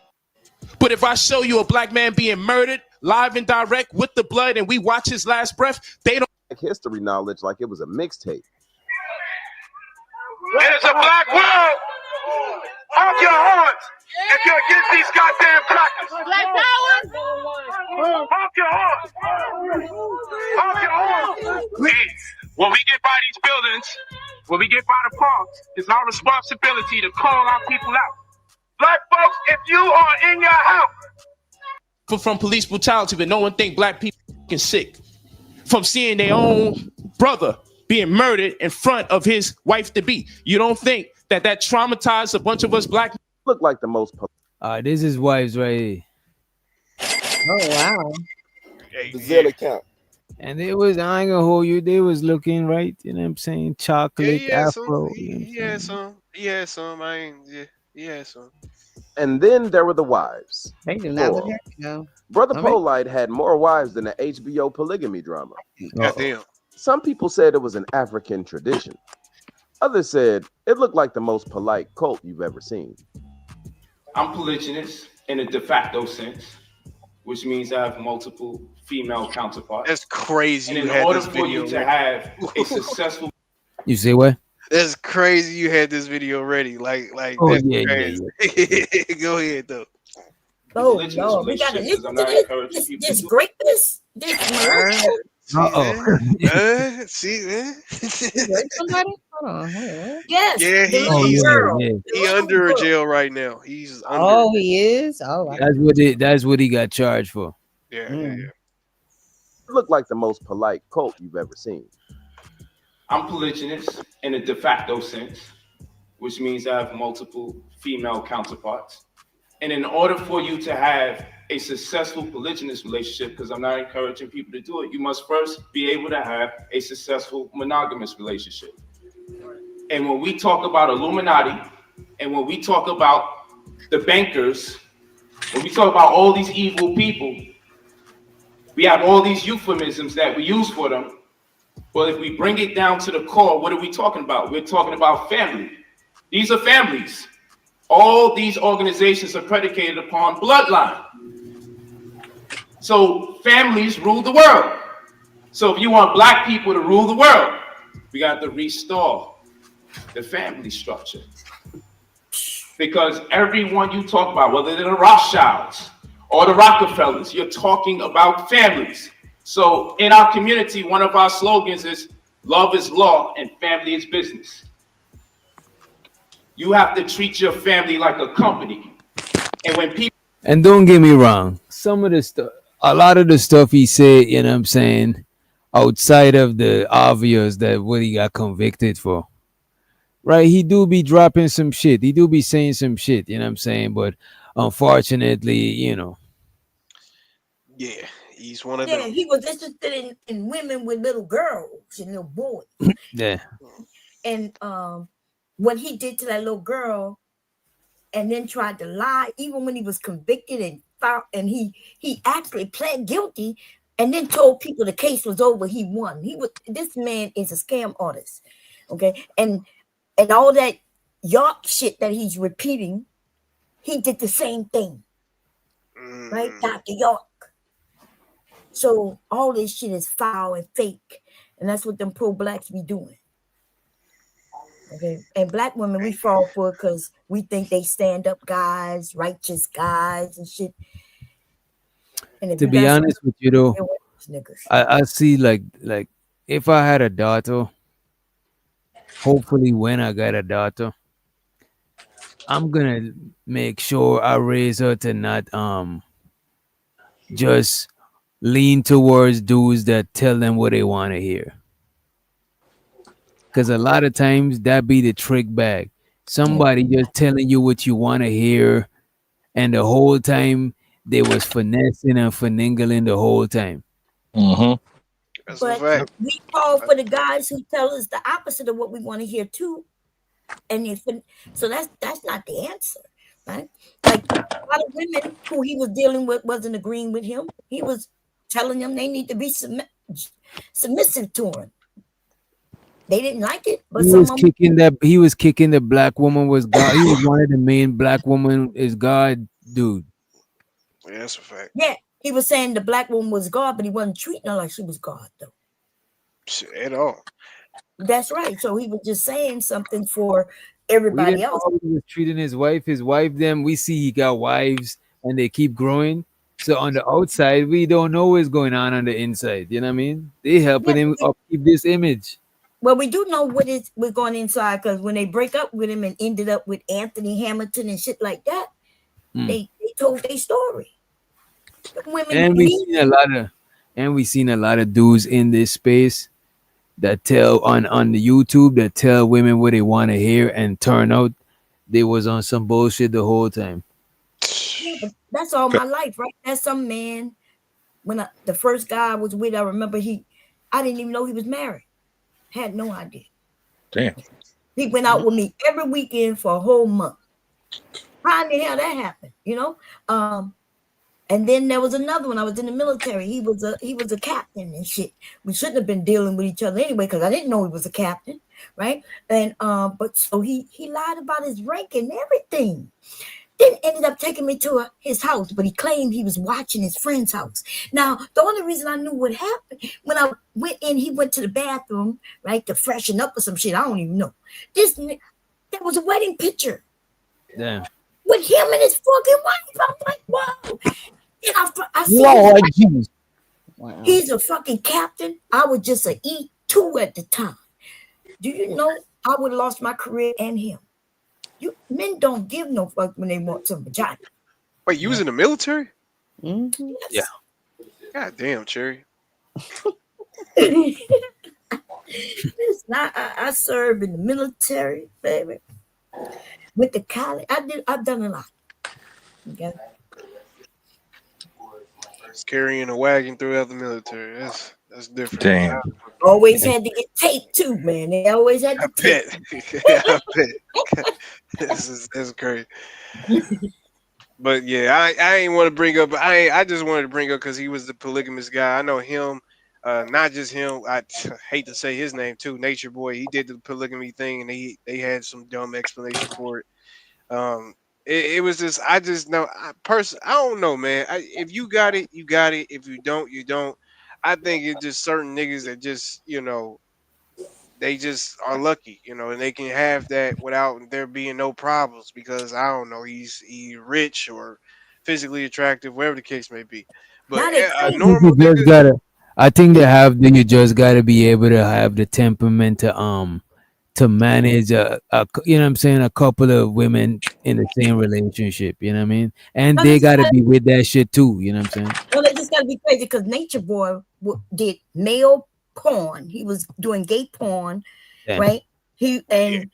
But if I show you a black man being murdered live and direct with the blood, and we watch his last breath, they don't like history knowledge like it was a mixtape. It is a black world. Honk your horns if you're against these goddamn crackers. Black power. Honk your horns. Honk your horns. Please. When we get by these buildings, when we get by the parks, it's our responsibility to call our people out. Black folks, if you are in your house. From police brutality, but no one think black people are sick. From seeing their own brother being murdered in front of his wife to be. You don't think that traumatized a bunch of us black look like the most. This is wives right here. Oh wow. The Zelle account. And they was, I ain't gonna hold you, they was looking right, you know what I'm saying? Chocolate, afro. He had some. He had some. He had some. And then there were the wives. They do not look happy though. Brother Polite had more wives than the HBO polygamy drama. Goddamn. Some people said it was an African tradition. Others said it looked like the most polite cult you've ever seen. I'm polygynous in a de facto sense, which means I have multiple female counterparts. That's crazy. And in order for you to have a successful... You say what? That's crazy. You had this video ready. Like Oh that's yeah, crazy. Go ahead though. Oh Religion is Lord, we gotta relationships, 'cause listen I'm to not this, encouraging this, people to this do it. greatness, this millennial. See, man. You hurt somebody? Hold on. Wait, what? Yes, Yeah, the Oh little he's yeah, girl, yeah. the he little under girl. jail right now. He's under. Oh, he is. Oh, I That's what he got charged for. Yeah, It looked like the most polite cult you've ever seen. I'm polygynous in a de facto sense, which means I have multiple female counterparts. And in order for you to have a successful polygynous relationship, because I'm not encouraging people to do it, you must first be able to have a successful monogamous relationship. And when we talk about Illuminati, and when we talk about the bankers, when we talk about all these evil people, we have all these euphemisms that we use for them. But if we bring it down to the core, what are we talking about? We're talking about family. These are families. All these organizations are predicated upon bloodline. So families rule the world. So if you want black people to rule the world, we got to restore the family structure. Because everyone you talk about, whether they're the Rothschilds or the Rockefellers, you're talking about families. So in our community, one of our slogans is love is law and family is business. You have to treat your family like a company. And when people And don't get me wrong, some of the stuff, a lot of the stuff he said, you know what I'm saying, outside of the obvious that what he got convicted for, right? He do be dropping some shit. He do be saying some shit, you know what I'm saying? But unfortunately, you know. Yeah, he's one of Yeah, them. he was interested in women with little girls and little boys. Yeah. And what he did to that little girl, and then tried to lie, even when he was convicted and found, and he actually pled guilty, and then told people the case was over. He won. This man is a scam artist, okay? And all that York shit that he's repeating, he did the same thing, right? Dr. York. So all this shit is foul and fake, and that's what them pro-blacks be doing. Okay, and black women we fall for because we think they stand up guys, righteous guys, and shit. And if To you be got honest some- with you though, they're niggas. I see like if I had a daughter, hopefully when I got a daughter, I'm gonna make sure I raise her to not just lean towards dudes that tell them what they want to hear. Because a lot of times that be the trick bag. Somebody just telling you what you want to hear, and the whole time they was finessing and finagling the whole time. That's a But fact. we fall for the guys who tell us the opposite of what we want to hear too. And so that's not the answer, right? Like a lot of women who he was dealing with wasn't agreeing with him. He was telling them they need to be submissive to him. They didn't like it, but He some was of them, kicking the black woman was God. He was one of the main black woman is God dude. Yeah, that's a fact. yeah, he was saying the black woman was God, but he wasn't treating her like she was God though. Shit, at all. That's right. So he was just saying something for We everybody didn't else. know how he was treating his wife. His wife, them we see he got wives and they keep growing. So on the outside, we don't know what's going on the inside. You know what I mean? They helping him upkeep this image. Well, we do know what's going inside because when they break up with him and ended up with Anthony Hamilton and shit like that, they told their story. The women And we need seen a lot of dudes in this space that tell on the YouTube that tell women what they want to hear and turn out they was on some bullshit the whole time. Yeah, but that's all my life, right? That's some man. When the first guy I was with, I remember I didn't even know he was married. Had no idea. Damn. He went out with me every weekend for a whole month. How in the hell that happened? You know? And then there was another one. I was in the military. He was a captain and shit. We shouldn't have been dealing with each other anyway, because I didn't know he was a captain, right? And but so he lied about his rank and everything. Then ended up taking me to his house, but he claimed he was watching his friend's house. Now, the only reason I knew what happened, when I went in, he went to the bathroom, right, to freshen up or some shit. I don't even know. There was a wedding picture Damn. with him and his fucking wife. I'm like, whoa. And I see Lord Jesus. Wow. he's a fucking captain. I was just a E2 at the time. Do you know I would have lost my career and him? Men don't give no fuck when they want some vagina. Wait, you was in the military? Mm-hmm. Yeah. God damn, Cherry. It's not. I served in the military, baby. With the college, I've done a lot. Okay. It's carrying a wagon throughout the military. That's different. Damn. Always had to get taped too, man. They always had to tape. I bet. That's crazy. But yeah, I ain't want to bring up. I just wanted to bring up because he was the polygamous guy. I know him. Not just him. I hate to say his name too. Nature Boy. He did the polygamy thing, and they had some dumb explanation for it. It was just. I just know. I don't know, man. If you got it, you got it. If you don't, you don't. I think it's just certain niggas that just, they just are lucky, and they can have that without there being no problems because I don't know, he's rich or physically attractive, whatever the case may be. But a normal nigga, I think you just gotta be able to have the temperament to manage a couple of women in the same relationship, you know what I mean? And they gotta be with that shit too, you know what I'm saying? Well, they just gotta be crazy because Nature Boy did male porn. He was doing gay porn, right? When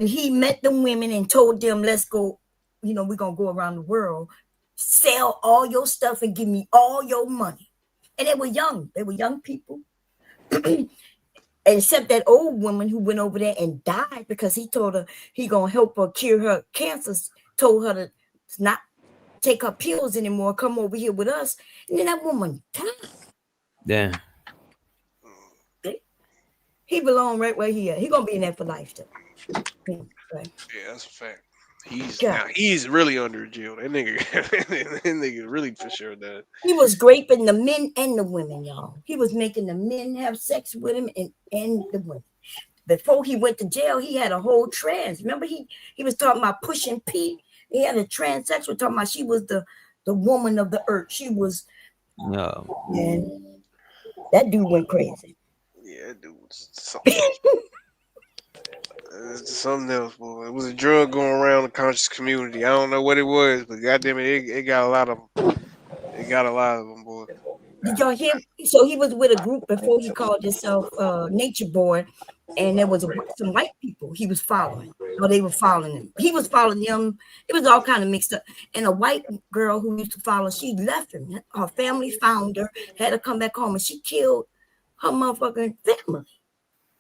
he met the women and told them, "Let's go, we're gonna go around the world, sell all your stuff and give me all your money." And they were young. They were young people. Except that old woman who went over there and died because he told her he gonna help her cure her cancer. Told her to not take her pills anymore. Come over here with us. And then that woman died. Yeah. He belong right where he at. He gonna be in there for life though. Right. Yeah, that's a fact. He's really under jail. That nigga really for sure does. He was raping the men and the women, y'all. He was making the men have sex with him and the women. Before he went to jail, he had a whole trans. Remember, he was talking about pushing P. He had a transsexual talking about she was the woman of the earth. She was. No. And that dude went crazy. Yeah, that dude was something else. It's something else, boy. It was a drug going around the conscious community. I don't know what it was, but goddamn it got a lot of them. It got a lot of them, boy. Did y'all hear? So he was with a group before he called himself Nature Boy, and there was some white people he was following, or they were following him. He was following them. It was all kind of mixed up. And a white girl who used to follow, she left him. Her family found her, had to come back home, and she killed her motherfucking family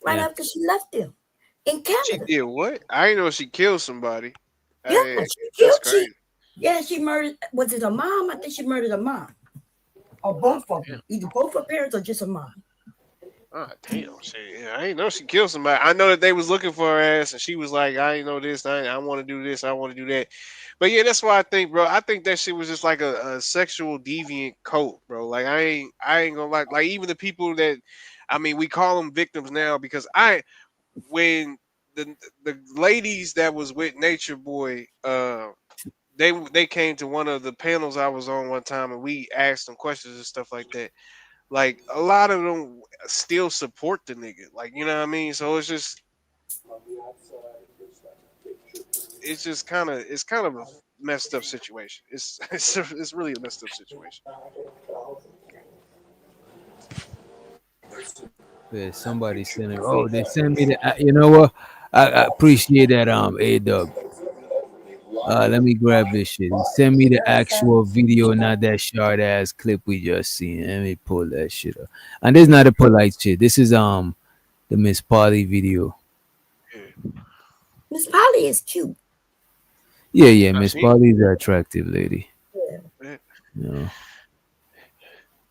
right after she left them in Canada. She did what? I didn't know she killed somebody. Yeah, she murdered. Was it a mom? I think she murdered a mom. Or both of them. Either both her parents or just a mom. Oh, damn. I didn't know she killed somebody. I know that they was looking for her ass, and she was like, I ain't know this. I want to do this. I want to do that. But yeah, that's why I think, bro. I think that shit was just like a sexual deviant cult, bro. Like I ain't gonna like even the people that, we call them victims now because when the ladies that was with Nature Boy, they came to one of the panels I was on one time, and we asked them questions and stuff like that. Like a lot of them still support the nigga, like you know what I mean. So it's just kind of a messed up situation. It's really a messed up situation. Yeah, somebody sent it. Oh, they sent me the. You know what? I appreciate that. A-Dub. Let me grab this shit. Send me the actual video, not that short ass clip we just seen. Let me pull that shit up. And this is not a polite shit. This is the Miss Polly video. Miss Polly is cute. Yeah. Miss Polly is an attractive lady. Yeah. You know.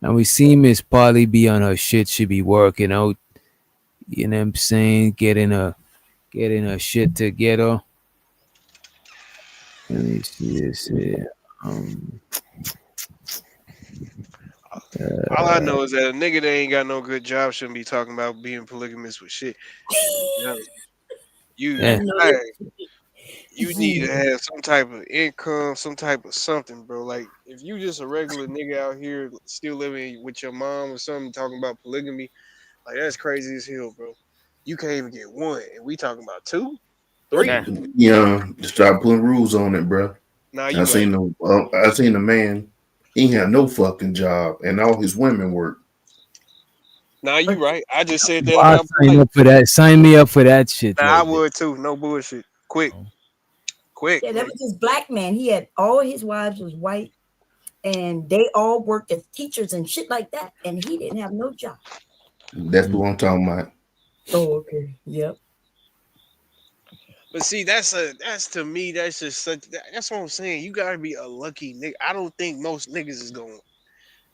And we see Miss Polly be on her shit. She be working out. You know what I'm saying? Getting her shit together. Let me see this here. All I know is that a nigga that ain't got no good job shouldn't be talking about being polygamous with shit. You need to have some type of income, some type of something, bro. Like if you just a regular nigga out here still living with your mom or something talking about polygamy, like that's crazy as hell, bro. You can't even get one, and we talking about 2, 3. Yeah, just start putting rules on it, bro. Nah, I seen a man. He had no fucking job, and all his women work. Nah, you right. I just said that I'll about sign up for that. Sign me up for that shit. Nah, I would too. No bullshit. Quick. Yeah, that was this black man. He had all his wives was white, and they all worked as teachers and shit like that, and he didn't have no job. That's what I'm talking about. Oh, okay. Yep. But see, that's to me, that's just such. That's what I'm saying. You gotta be a lucky nigga. I don't think most niggas is going.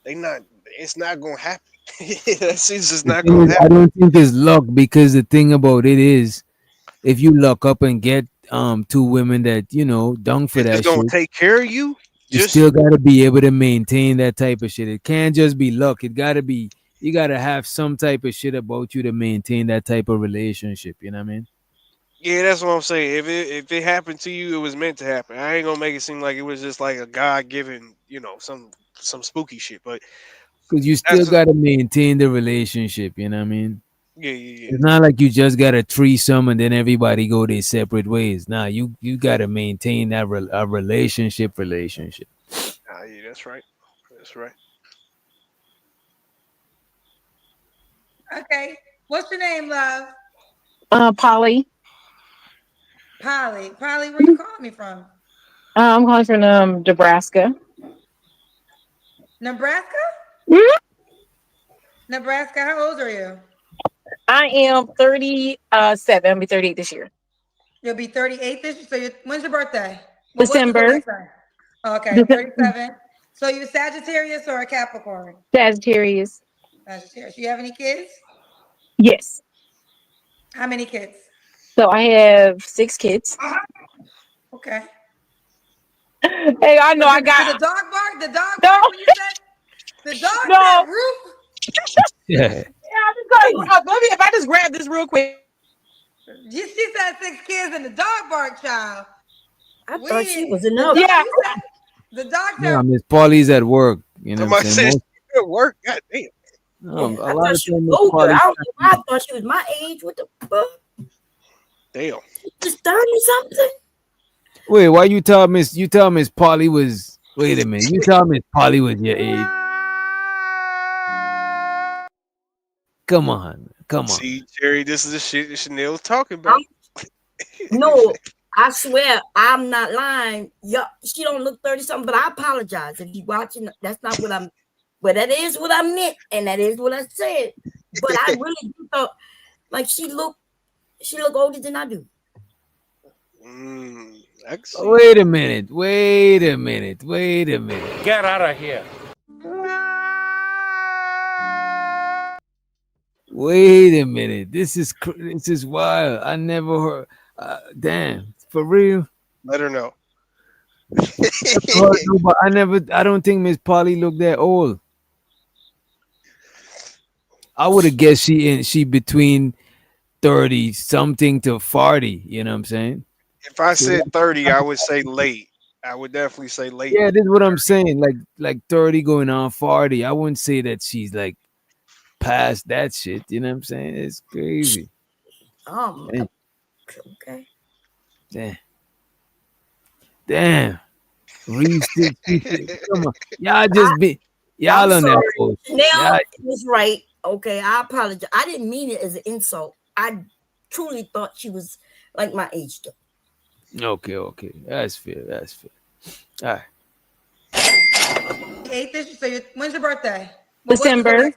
It's not gonna happen. That's just not gonna I happen. don't think it's luck, because the thing about it is, if you luck up and get 2 women that dung for that It's gonna shit, take care of you. you still gotta be able to maintain that type of shit. It can't just be luck. It gotta be. You gotta have some type of shit about you to maintain that type of relationship. You know what I mean? Yeah, that's what I'm saying. If it happened to you, it was meant to happen. I ain't gonna make it seem like it was just like a God given, some spooky shit. But Because you still gotta maintain the relationship. You know what I mean? yeah. It's not like you just got a threesome and then everybody go their separate ways. Nah, you gotta maintain that a relationship. Yeah, that's right. That's right. Okay. What's your name, love? Polly. Polly. Polly, where you calling me from? I'm calling from Nebraska. Nebraska? Nebraska, how old are you? I am 37. I'll be 38 this year. You'll be 38 this year. So when's your birthday? December. Okay, 37. So you Sagittarius or a Capricorn? Sagittarius. Sagittarius. You have any kids? Yes. How many kids? So I have 6 kids. Okay. Hey, I know I got the dog bark. The dog bark when you said the dog said roof. Yeah. I'm just going. Let me. If I just grab this real quick. She said 6 kids and the dog bark, child. I thought she was enough. Yeah. The dog said. Yeah, Miss Polly's at work. You know what I'm saying? At work. God damn. A I lot thought of she was times Miss older. Polly- I don't know why I thought she was my age. What the fuck? Damn. Just 30 something. Wait, why you tell Miss Polly was? Wait a minute, you tell Miss Polly was your age? Come on. See, Jerry, this is the shit that Chanel's talking about. No, I swear I'm not lying. She don't look 30 something, but I apologize if you watching. That's not what I'm. But that is what I meant, and that is what I said. But I really do thought like she look older than I do. Wait a minute. Get out of here. Wait a minute. This is wild. I never heard. Damn, for real. Let her know. No, but I don't think Miss Polly looked that old. I would have guessed she between 30 something to 40. You know what I'm saying? If I said 30, I would say late. I would definitely say late. Yeah, this is what I'm saying. Like 30 going on 40. I wouldn't say that she's like past that shit. You know what I'm saying? It's crazy. Okay. Damn. Reese, come on. Y'all on that bullshit. Now was right. Okay, I apologize. I didn't mean it as an insult. I truly thought she was like my age though. Okay. That's fair. All right. 8th this year. So when's your birthday? December.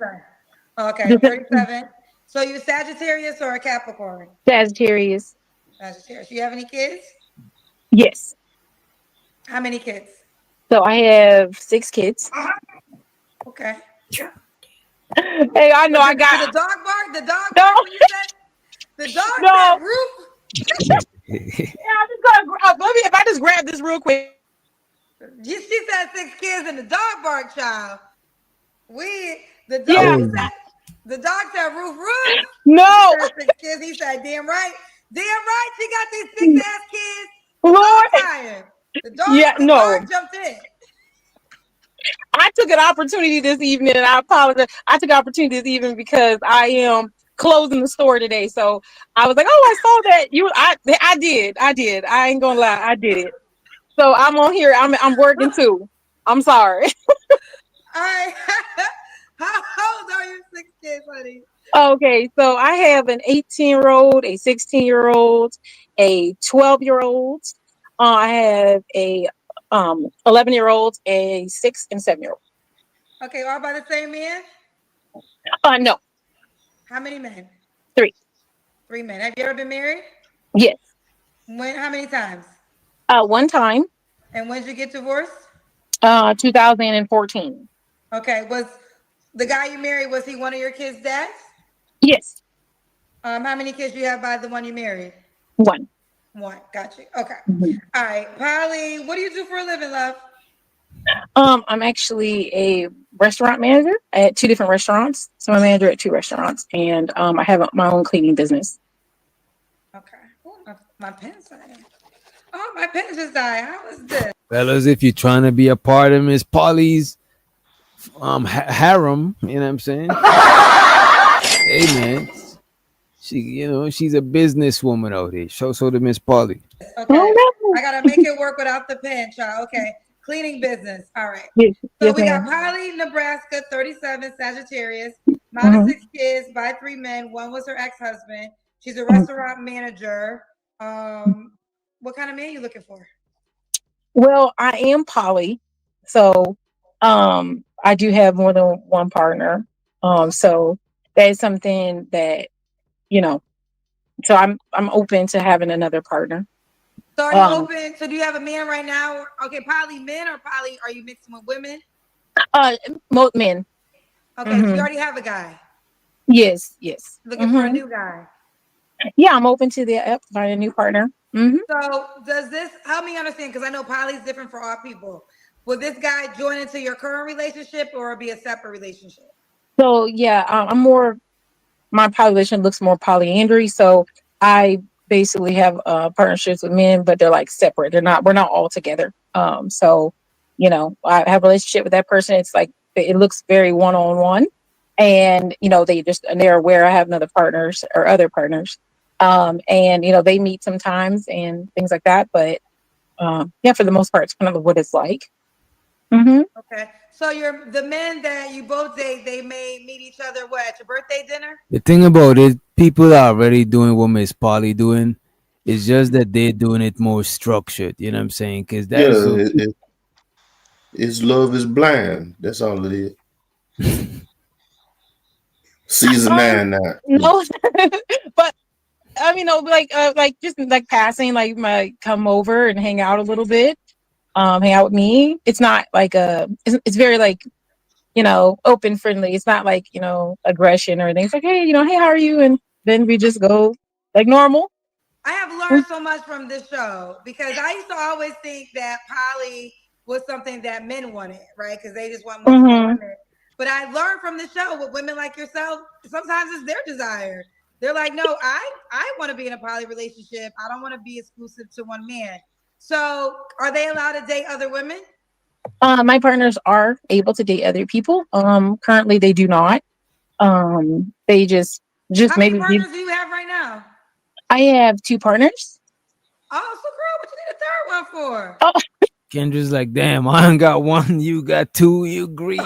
Okay, 37. So you Sagittarius or a Capricorn? Sagittarius. Sagittarius. You have any kids? Yes. How many kids? So I have 6 kids. Okay. Hey, I know I got. The dog bark. The dog bark when you said the dog said roof. Yeah, I'm just gonna. Let me. If I just grab this real quick. She said 6 kids and the dog bark, child. The dog Yeah. said, the dog said roof roof. No. She said 6 kids. He said, damn right. Damn right. She got these 6 ass kids. Lord. The dog, Yeah, the no. dog jumped in. I took an opportunity this evening, and I apologize. I took an opportunity this evening because I am closing the store today. So I was like, "Oh, I saw that." I did. I ain't gonna lie, I did it. So I'm on here. I'm working too. I'm sorry. All right. How old are your 6 kids, honey? Okay, so I have an 18-year-old, a 16-year-old, a 12-year-old. I have a 11-year-old, a 6 and 7-year-old. Okay, all by the same man? No. How many men? 3. 3 men. Have you ever been married? Yes. When? How many times? One time. And when did you get divorced? 2014. Okay. Was the guy you married, was he one of your kids' dads? Yes. How many kids do you have by the one you married? 1. 1. Got you. Okay. Mhm. All right. Polly, what do you do for a living, love? I'm actually a restaurant manager at 2 different restaurants. So I'm a manager at 2 restaurants, and I have my own cleaning business. Okay. Ooh, my pen's dying. Oh, my pen just died. How was this? Fellas, if you're trying to be a part of Miss Polly's harem, you know what I'm saying? Hey man, she's a businesswoman out here. So to Miss Polly. Okay. I gotta make it work without the pen, child. Okay. Cleaning business. All right. Yes, So yes, we got ma'am. Polly, Nebraska, 37, Sagittarius, mom of 6 kids by 3 men. 1 was her ex-husband. She's a restaurant manager. What kind of man you looking for? Well, I am poly, so I do have more than one partner. So that is something that, so I'm open to having another partner. So are you open? So do you have a man right now? Okay, poly men or poly? Are you mixing with women? Most men. Okay, so you already have a guy. Yes. Looking for a new guy. Yeah, I'm open to find a new partner. So does this help me understand? Because I know poly is different for all people. Will this guy join into your current relationship or be a separate relationship? So yeah, my population looks more polyandry. So I basically have partnerships with men, but they're like separate. We're not all together. So, I have a relationship with that person. It's like, it looks very one-on-one, and, they're aware I have other partners. And, they meet sometimes and things like that. But for the most part, it's kind of what it's like. Okay. So the men that you both date, they may meet each other at your birthday dinner? The thing about it, people are already doing what Miss Polly doing. It's just that they're doing it more structured. You know what I'm saying? Because it's love is blind. That's all it is. Season 9 now. No, but I mean, just like passing, like might come over and hang out a little bit, hang out with me. It's not like it's very like, open, friendly. It's not like, aggression or anything. It's like, hey, hey, how are you? And then we just go like normal. I have learned so much from this show because I used to always think that poly was something that men wanted, right? Because they just want multiple women. But I learned from the show with women like yourself, sometimes it's their desire. They're like, no, I want to be in a poly relationship. I don't want to be exclusive to one man. So are they allowed to date other women? My partners are able to date other people. Currently they do not. They just How maybe. many partners do you have right now? I have 2 partners. Oh, so girl, what you need a third one for? Oh. Kendra's like, damn, I ain't got 1, you got 2, you greedy.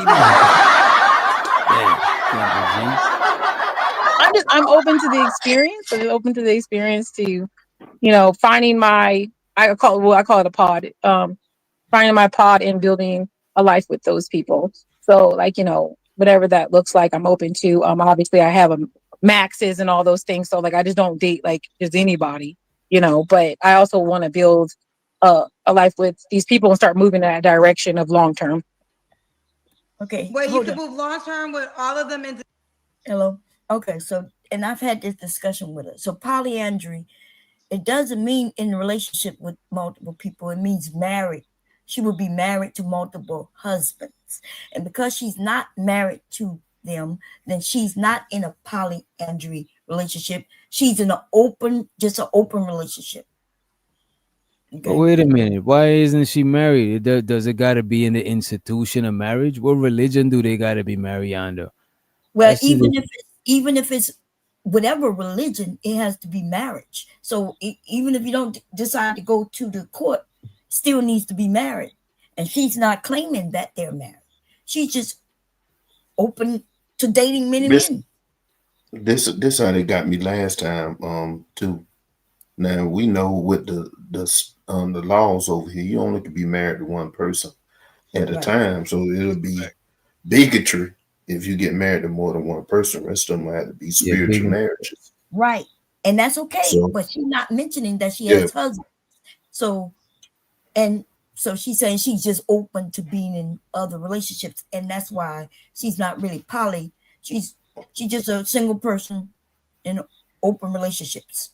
I'm open to the experience. I'm open to the experience to, finding I call it a pod. Finding my pod and building a life with those people. So like, whatever that looks like, I'm open to. Obviously I have maxes and all those things. So like, I just don't date like just anybody, but I also want to build a life with these people and start moving in that direction of long term. Okay. Well, you can move long term with all of them Hello. Okay. So, and I've had this discussion with her. So polyandry It doesn't mean in a relationship with multiple people. It means married. She will be married to multiple husbands. And because she's not married to them, then she's not in a polyandry relationship. She's in an open relationship. But wait a minute. Why isn't she married? Does it got to be in the institution of marriage? What religion do they got to be married under? Well, even if it's whatever religion, it has to be marriage. So even if you don't decide to go to the court, still needs to be married. And she's not claiming that they're married. She's just open to dating many men. This how they got me last time too. Now we know with the laws over here, you only can be married to one person at a time. So it'll be bigotry if you get married to more than one person. The rest of them have to be spiritual marriages. Right. And that's okay. So, but she's not mentioning that she has husbands. So she's saying she's just open to being in other relationships. And that's why she's not really poly. She's just a single person in open relationships.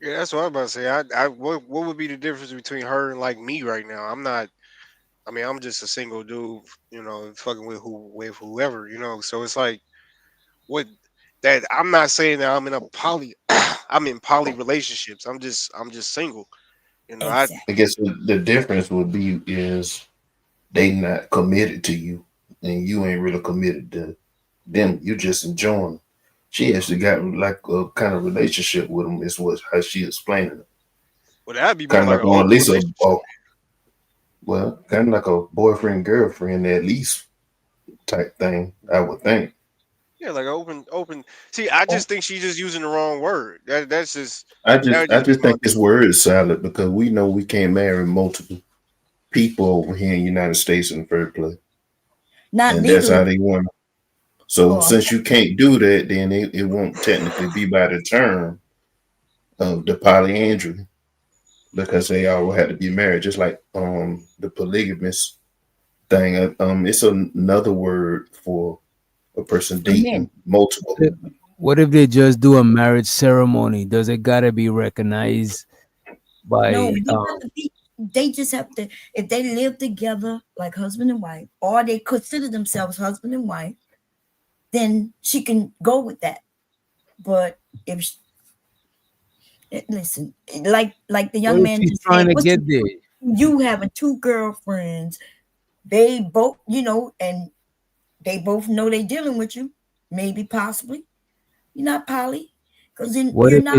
Yeah, that's what I'm about to say. What would be the difference between her and like me right now? I'm just a single dude, fucking with whoever, So it's like, I'm not saying that I'm in a I'm in poly relationships. I'm just single. I guess the difference would be is they not committed to you, and you ain't really committed to them. You just enjoying. She actually got like a kind of relationship with them. Is how she explained it. Well, that'd be kind more of like like at least kind of like a boyfriend girlfriend at least type thing. I would think. Yeah, like open. See, I just think she's just using the wrong word. That's just. I just think this word is salad because we know we can't marry multiple people over here in the United States in the first place. Not and that's how they want. So since you can't do that, then it won't technically be by the term of the polyandry because they all had to be married, just like the polygamous thing. It's another word for a person dating multiple. What if they just do a marriage ceremony? Does it gotta be recognized by? No, they just have to. If they live together like husband and wife, or they consider themselves husband and wife, then she can go with that. But if listen, like the young man she's trying to get there, you having two girlfriends, they both, and they both know they're dealing with you, maybe possibly. You're not poly, because then you're not.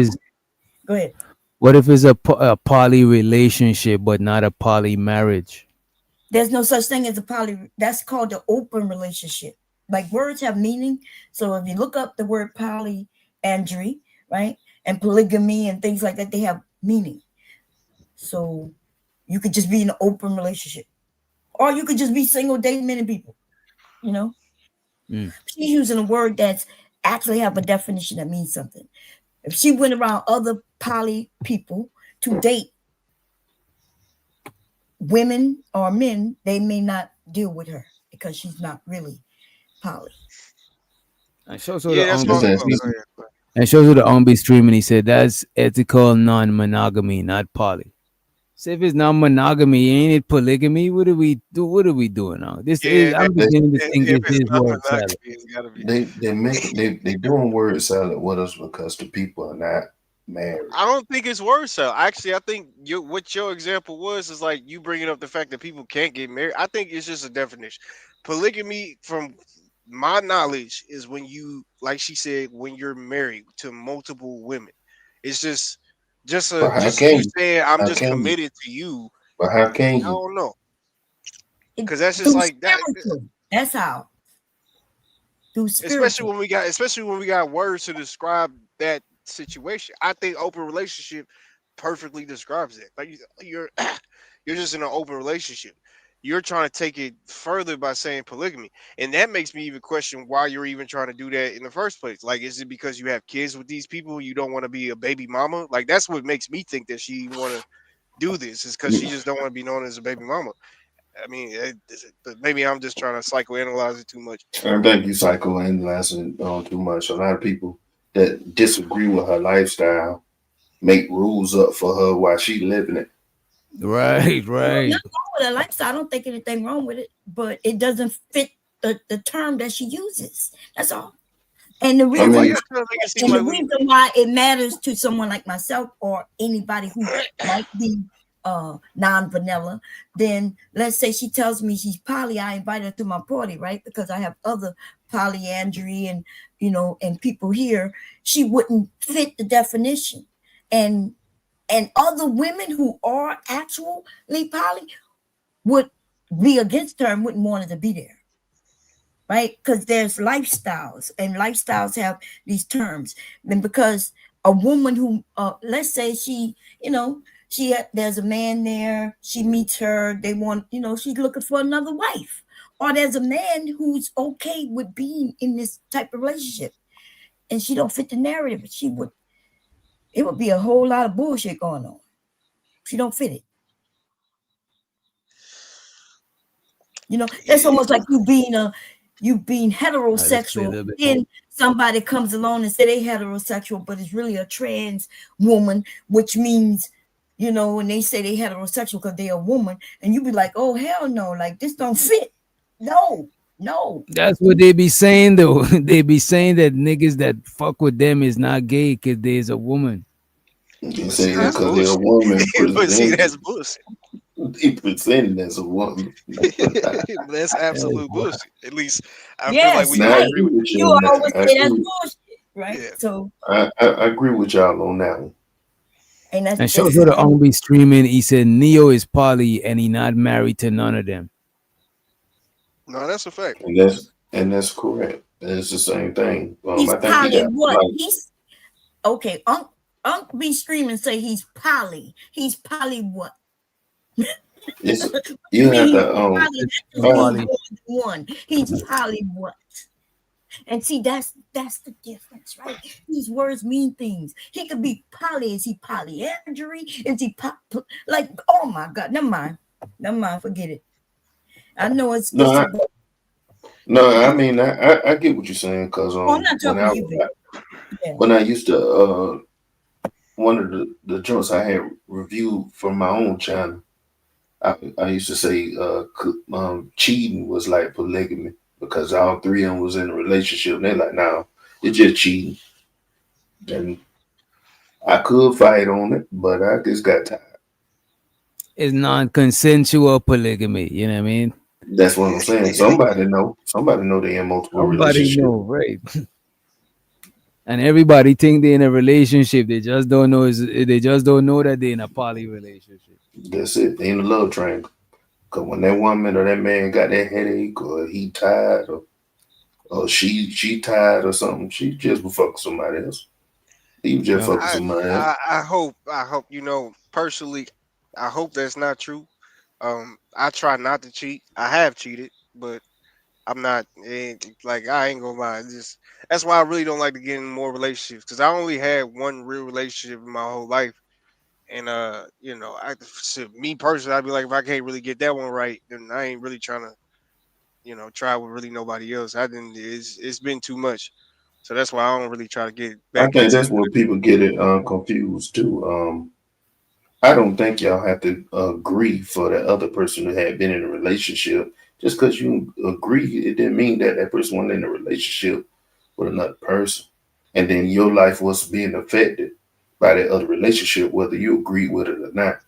Go ahead. What if it's a poly relationship but not a poly marriage? There's no such thing as a poly. That's called the open relationship. Like words have meaning. So if you look up the word polyandry, right, and polygamy and things like that, they have meaning. So you could just be in an open relationship, or you could just be single, dating many people. She's using a word that's actually have a definition that means something. If she went around other poly people to date women or men, they may not deal with her because she's not really poly. And shows her the Ombi stream, and he said that's ethical non-monogamy, not poly. So if it's non-monogamy, ain't it polygamy? What do we do? What are we doing now? This is I'm beginning to think this is word salad. They doing word salad with us because the people are not married. I don't think it's word salad. Actually, I think what your example was is like you bringing up the fact that people can't get married. I think it's just a definition. Polygamy, from my knowledge, is when you, like she said, when you're married to multiple women. It's just you saying I'm just committed to you. But how can you? I don't know. Because that's just like that. That's how. Especially when we got words to describe that situation. I think open relationship perfectly describes it. Like you're just in an open relationship. You're trying to take it further by saying polygamy, and that makes me even question why you're even trying to do that in the first place. Like, is it because you have kids with these people? You don't want to be a baby mama? Like, that's what makes me think that she want to do this, is because she just don't want to be known as a baby mama. I mean, maybe I'm just trying to psychoanalyze it too much. I think you psychoanalyzing too much. A lot of people that disagree with her lifestyle make rules up for her while she living it. Right. Nothing wrong with her lifestyle. I don't think anything wrong with it, but it doesn't fit the term that she uses. That's all. And the reason, reason why it matters to someone like myself or anybody who might be non-vanilla, then let's say she tells me she's poly, I invite her to my party, right? Because I have other polyandry and and people here, she wouldn't fit the definition. And other women who are actually poly would be against her and wouldn't want her to be there. Right? Because there's lifestyles, and lifestyles have these terms. And because a woman who, let's say she, there's a man there, she meets her, they want, she's looking for another wife. Or there's a man who's okay with being in this type of relationship, and she don't fit the narrative. It would be a whole lot of bullshit going on. She don't fit it. That's almost like you being heterosexual, then somebody comes along and say they heterosexual, but it's really a trans woman, which means, when they say they heterosexual because they're a woman, and you be like, oh, hell no, like this don't fit. No. That's what they be saying, though. They be saying that niggas that fuck with them is not gay because there's a woman. You say that because they're a woman. But see, that's bullshit. They presented as a woman. That's absolute bullshit. At least I Yes, feel like we right. agree with You always say that's bullshit, right? Yeah. So I agree with y'all on that one. And show her the only streaming. He said Neo is poly and he not married to none of them. No, that's a fact. And that's correct. It's the same thing. He's I think poly what? He's okay. Unc be streaming say he's poly. He's poly what? You have to one. He's poly what? And see, that's the difference, right? These words mean things. He could be poly. Is he polyandry? Is he like? Oh my God! Never mind. Forget it. I know it's no. I mean, I get what you're saying because I'm not talking to you. When I used to one of the joints I had reviewed from my own channel, I used to say cheating was like polygamy because all three of them was in a relationship. And they're like, no, it's just cheating. And I could fight on it, but I just got tired. It's non-consensual polygamy. You know what I mean? That's what I'm saying. Somebody know they in multiple relationships. Know, right? And everybody think they're in a relationship. They just don't know. They just don't know that they're in a poly relationship. That's it. They in a love triangle. Cause when that woman or that man got that headache, or he tired, or she tired or something, she just will fuck with somebody else. He just fuck with somebody else. I hope personally, I hope that's not true. I try not to cheat. I have cheated, but I'm not like I ain't gonna lie. That's why I really don't like to get in more relationships because I only had one real relationship in my whole life, and me personally, I'd be like, if I can't really get that one right, then I ain't really trying to, try with really nobody else. It's been too much, so that's why I don't really try to get back. I think that's where people get it confused too. I don't think y'all have to agree for the other person who had been in a relationship. Just because you agree, it didn't mean that that person wasn't in a relationship with another person. And then your life was being affected by that other relationship, whether you agree with it or not.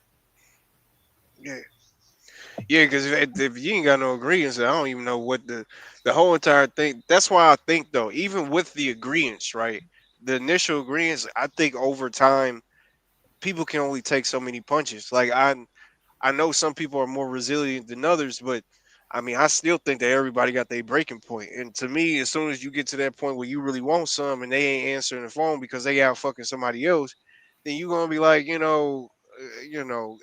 Yeah, because if you ain't got no agreements, I don't even know what the whole entire thing. That's why I think, though, even with the agreements, right? The initial agreements, I think over time, people can only take so many punches. Like I know some people are more resilient than others, but I mean, I still think that everybody got their breaking point. And to me, as soon as you get to that point where you really want some and they ain't answering the phone because they out fucking somebody else, then you're gonna be like,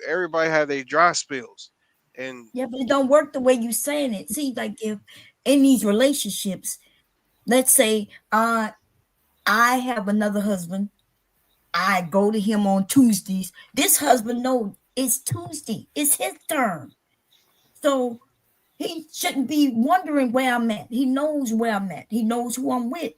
everybody have their dry spells. And yeah, but it don't work the way you saying it. See, like if in these relationships, let's say I have another husband. I go to him on Tuesdays. This husband knows it's Tuesday. It's his turn. So he shouldn't be wondering where I'm at. He knows where I'm at. He knows who I'm with,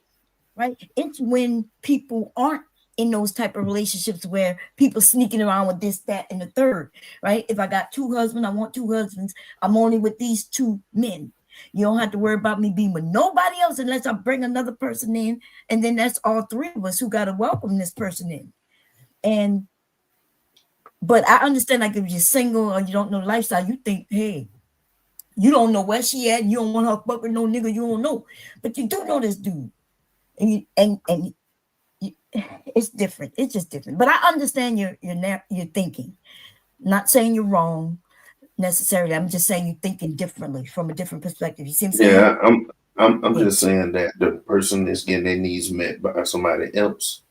right? It's when people aren't in those type of relationships where people sneaking around with this, that, and the third, right? If I got 2 husbands, I want 2 husbands. I'm only with these 2 men. You don't have to worry about me being with nobody else unless I bring another person in. And then that's all 3 of us who got to welcome this person in. But I understand, like, if you're single or you don't know the lifestyle, you think, hey, you don't know where she at, and you don't want her to fuck with no nigga you don't know. But you do know this dude. And it's different. It's just different. But I understand your thinking. Not saying you're wrong necessarily. I'm just saying you're thinking differently from a different perspective. You see what I'm saying? Yeah, I'm just saying that the person is getting their needs met by somebody else,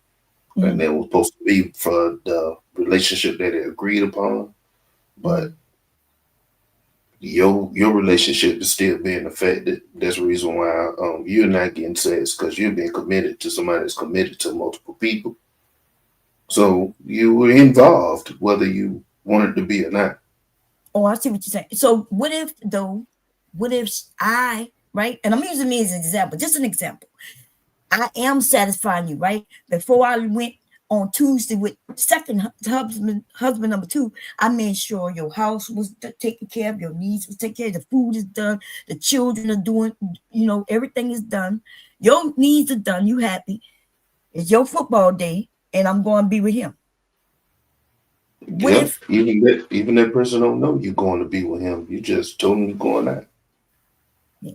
and they were supposed to be for the relationship that they agreed upon, but your relationship is still being affected. That's the reason why you're not getting sex, because you're being committed to somebody that's committed to multiple people. So you were involved, whether you wanted to be or not. Oh, I see what you're saying. So what if I, right? And I'm using me as an example, just an example. I am satisfying you, right? Before I went on Tuesday with second husband number 2, I made sure your house was taken care of, your needs was taken care of, the food is done, the children are doing, everything is done. Your needs are done. You happy. It's your football day, and I'm going to be with him. What if even that person don't know you're going to be with him? You just told him you're going out. Yeah.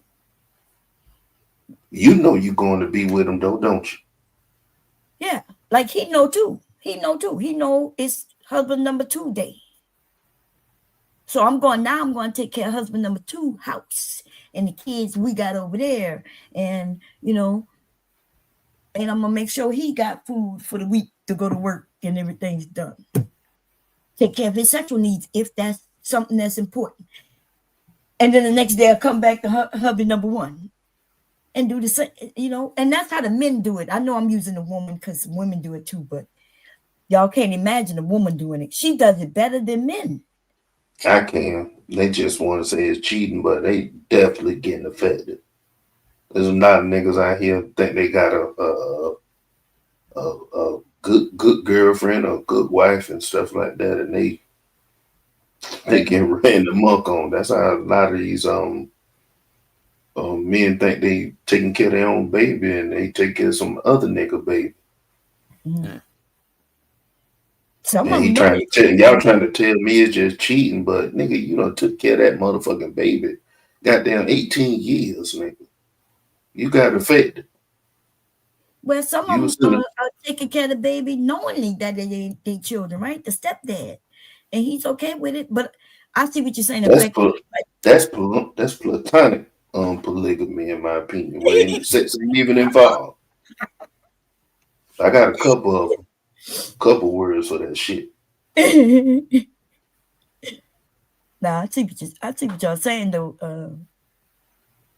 You know you're going to be with him, though, don't you? Yeah, like he know too. He know it's husband number 2 day. So I'm going to take care of husband number 2 house and the kids we got over there, and and I'm gonna make sure he got food for the week to go to work and everything's done. Take care of his sexual needs if that's something that's important. And then the next day I'll come back to hubby number 1 and do the same, and that's how the men do it. I know I'm using a woman because women do it too, but y'all can't imagine a woman doing it. She does it better than men. I can. They just want to say it's cheating, but they definitely getting affected. There's a lot of niggas out here think they got a good girlfriend or good wife and stuff like that, and they get ran the muck on. That's how a lot of these men think they taking care of their own baby, and they take care of some other nigga baby. Mm. And y'all trying to tell me it's just cheating, but nigga, you done took care of that motherfucking baby. Goddamn 18 years, nigga. You got affected. Well, some of them are taking care of the baby knowingly that they children, right? The stepdad, and he's okay with it. But I see what you're saying. That's platonic polygamy, in my opinion, where ain't sex ain't even involved. I got a couple words for that shit. Nah, I see what y'all saying though.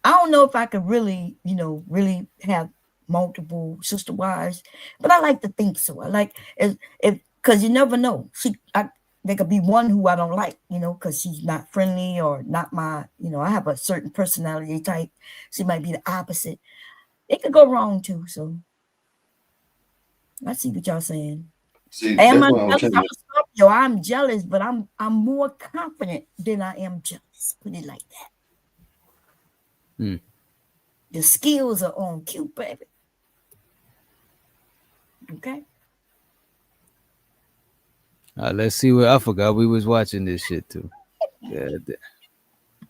I don't know if I could really, really have multiple sister wives, but I like to think so. I like if because you never know. There could be one who I don't like, because she's not friendly or not my, I have a certain personality type. She might be the opposite. It could go wrong too. So I see what y'all saying. Am I jealous? I'm a Scorpio. I'm jealous, but I'm more confident than I am jealous. Put it like that. The skills are on cue, baby. Okay. Let's see what I forgot. We was watching this shit too. Yeah.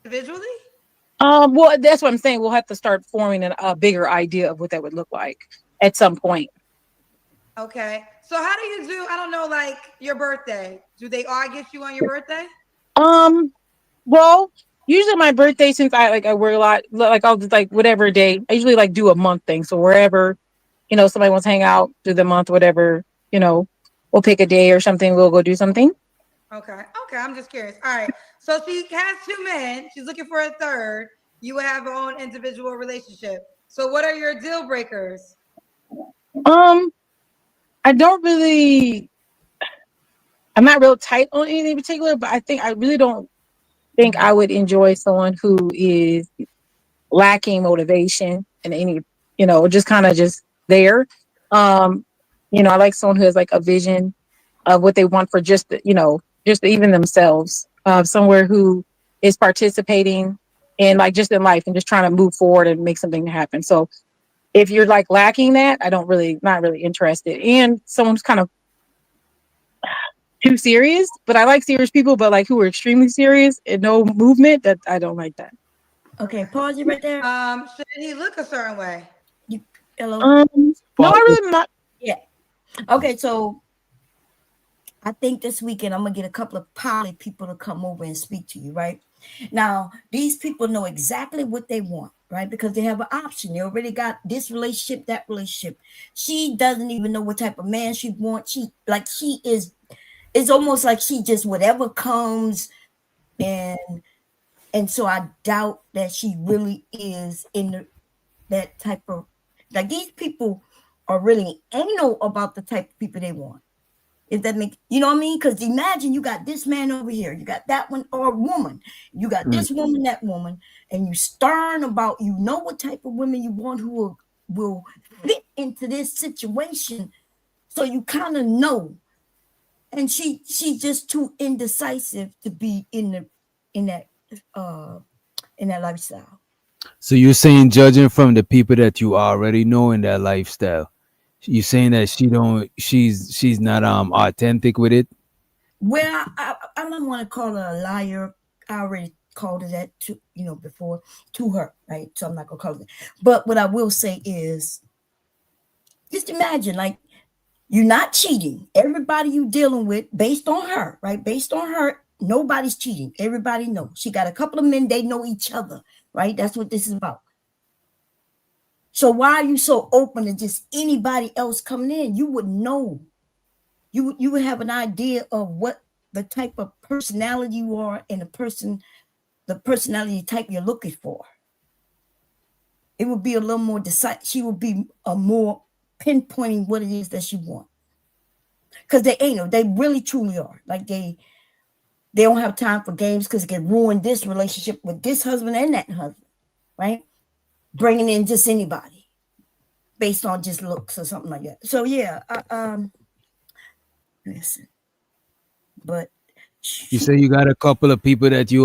Individually? Well, that's what I'm saying. We'll have to start forming a bigger idea of what that would look like at some point. Okay. So how do you do? I don't know, like your birthday. Do they all get you on your birthday? Well, usually my birthday, since I work a lot, like I'll just like whatever day. I usually like do a month thing. So wherever, somebody wants to hang out, do the month, whatever, we'll pick a day or something. We'll go do something. Okay. I'm just curious. All right. So she has 2 men. She's looking for a third. You will have your own individual relationship. So what are your deal breakers? I'm not real tight on anything in particular, but I really don't think I would enjoy someone who is lacking motivation and any, just kind of just there. You know, I like someone who has like a vision of what they want for just even themselves. Somewhere who is participating in like just in life and just trying to move forward and make something happen. So if you're like lacking that, not really interested. And someone's kind of too serious, but I like serious people, but like who are extremely serious and no movement, that I don't like that. Okay, pause it right there. Should he look a certain way? Hello. No, I really not. Yeah. Okay, so I think this weekend I'm gonna get a couple of poly people to come over and speak to you, right? Now, these people know exactly what they want, right? Because they have an option. They already got this relationship, that relationship. She doesn't even know what type of man she wants. It's almost like she just whatever comes, and so I doubt that she really is in that type of, like, these people are really anal about the type of people they want. If that makes, you know what I mean? Because imagine you got this man over here, you got that one, or woman, you got this woman, that woman, and you stern about, you know what type of women you want who will fit into this situation. So you kind of know. And she's just too indecisive to be in that lifestyle. So you're saying, judging from the people that you already know in that lifestyle, you're saying that she's not authentic with it? Well, I don't want to call her a liar. I already called her that before to her, right? So I'm not gonna call her that. But what I will say is, just imagine, like, you're not cheating. Everybody you dealing with, based on her, right? Based on her, nobody's cheating. Everybody knows. She got a couple of men, they know each other, right? That's what this is about. So why are you so open to just anybody else coming in? You would know. You would have an idea of what the type of personality you are and the personality type you're looking for. It would be a little more decisive. She would be a more pinpointing what it is that she wants. Because they really truly are. Like they don't have time for games, because it can ruin this relationship with this husband and that husband, right? Bringing in just anybody based on just looks or something like that. So yeah, listen. But you say you got a couple of people that you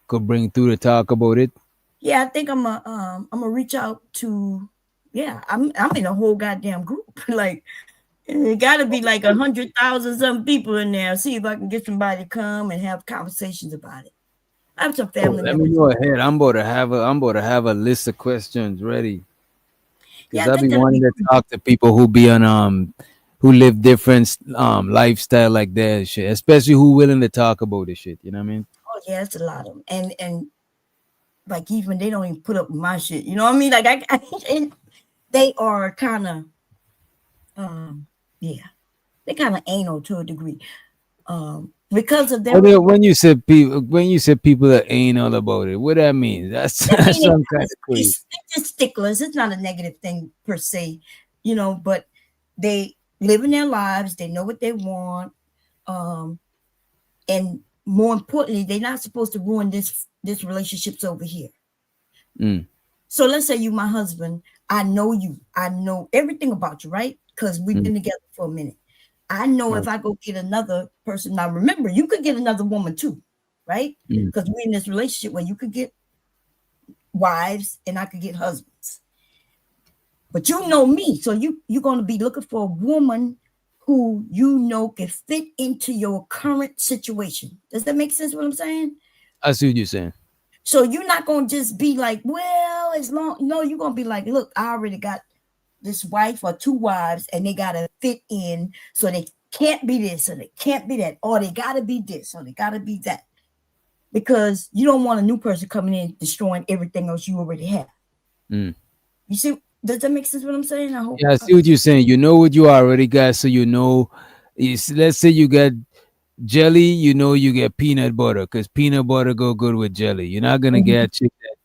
could bring through to talk about it? Yeah, I think I'm gonna reach out to, I'm in a whole goddamn group. Like, it gotta be like 100,000 some people in there. See if I can get somebody to come and have conversations about it. I have some family Let members. me go ahead. I'm about to have a list of questions ready. Because Yeah, I I'll be think wanting to talk to people who be on who live different lifestyle like that and shit, especially who willing to talk about this shit. You know what I mean? Oh yeah, it's a lot of them, and like, even they don't even put up with my shit. You know what I mean? Like they are kind of they kind of anal to a degree, because of their. When you said people that ain't all about it, what that means? That's some kind of crazy. It's just sticklers. It's not a negative thing per se, but they live in their lives. They know what they want, and more importantly, they're not supposed to ruin this relationships over here. So let's say you my husband. I know you. I know everything about you, right? Because we've been together for a minute. I know if I go get another person. Now remember, you could get another woman too, right? Because we're in this relationship where you could get wives and I could get husbands. But you know me, so you're going to be looking for a woman who can fit into your current situation. Does that make sense what I'm saying? I see what you're saying. So you're not going to just be like, well, you're going to be like, look, I already got this wife or two wives and they got to fit in, so they can't be this or they can't be that, or they got to be this or they got to be that. Because you don't want a new person coming in destroying everything else you already have. You see, does that make sense what I'm saying? I hope. Yeah, I see what you're saying. You know what you already got, so let's say you got jelly, you get peanut butter, because peanut butter go good with jelly. You're not gonna get a chick that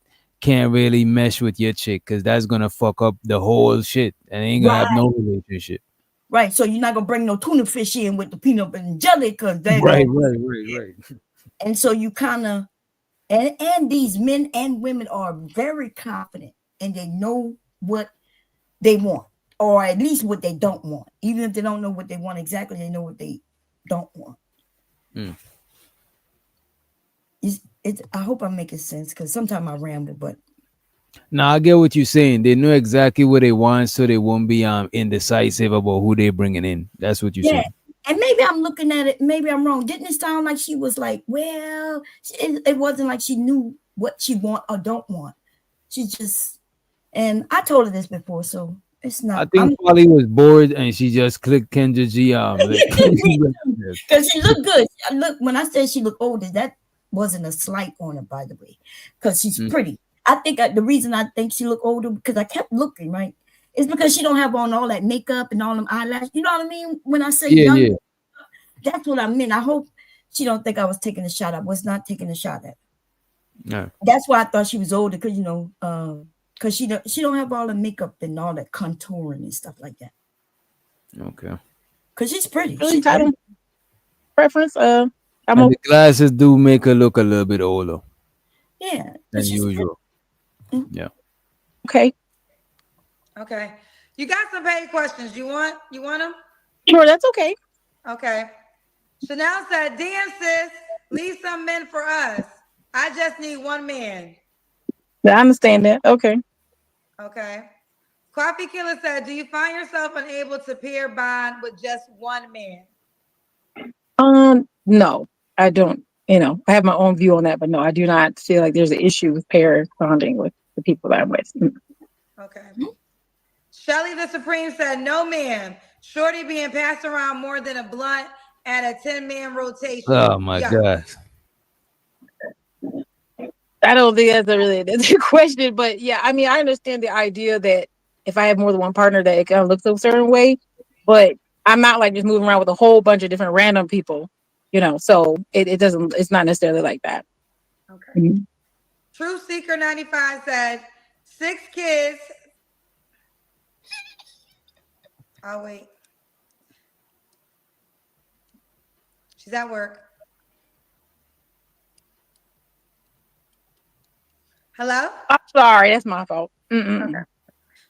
can't really mesh with your chick, because that's gonna fuck up the whole shit and ain't gonna have no relationship. Right. So you're not gonna bring no tuna fish in with the peanut butter and jelly, because they right. And so you kind of and these men and women are very confident and they know what they want. or at least what they don't want. Even if they don't know what they want exactly, they know what they don't want. Mm. It's I hope I'm making sense because sometimes I ramble, but Now I get what you're saying. They know exactly what they want, so they won't be indecisive about who they're bringing in. That's what you're yeah. saying. And maybe I'm looking at it, maybe I'm wrong. Didn't it sound like she was like, well, it wasn't like she knew what she want or don't want. She just, and I told her this before, so it's not. I think Polly was bored and she just clicked Kendra G. Because she looked good. Look, when I said she looked older, that wasn't a slight on her, by the way, because she's pretty. I think the reason I think she looked older because I kept looking, right? It's because she don't have on all that makeup and all them eyelashes. You know what I mean? When I say young, that's what I meant. I hope she don't think I was taking a shot. I was not taking a shot at her. No. That's why I thought she was older, because you know, because she don't have all the makeup and all that contouring and stuff like that. Okay. Because she's pretty. Really title preference. And the glasses do make her look a little bit older Yeah. than usual. Yeah. Okay. Okay. You got some paid questions. You want them? Sure, that's okay. Okay. Chanel said, damn sis, leave some men for us. I just need one man. Yeah, I understand that. Okay. Okay. Coffee Killer said, do you find yourself unable to pair bond with just one man? No, I don't. You know, I have my own view on that, but no, I do not feel like there's an issue with pair bonding with the people that I'm with. Okay. Shelly the Supreme said, no ma'am. Shorty being passed around more than a blunt at a 10-man rotation. Oh my God. I don't think that's a question, but yeah, I mean, I understand the idea that if I have more than one partner that it kind of looks a certain way, but I'm not like just moving around with a whole bunch of different random people, you know, so it's not necessarily like that. Okay. Mm-hmm. True Seeker 95 said 6 kids. I'll wait. She's at work. Hello? I'm sorry, that's my fault. Okay.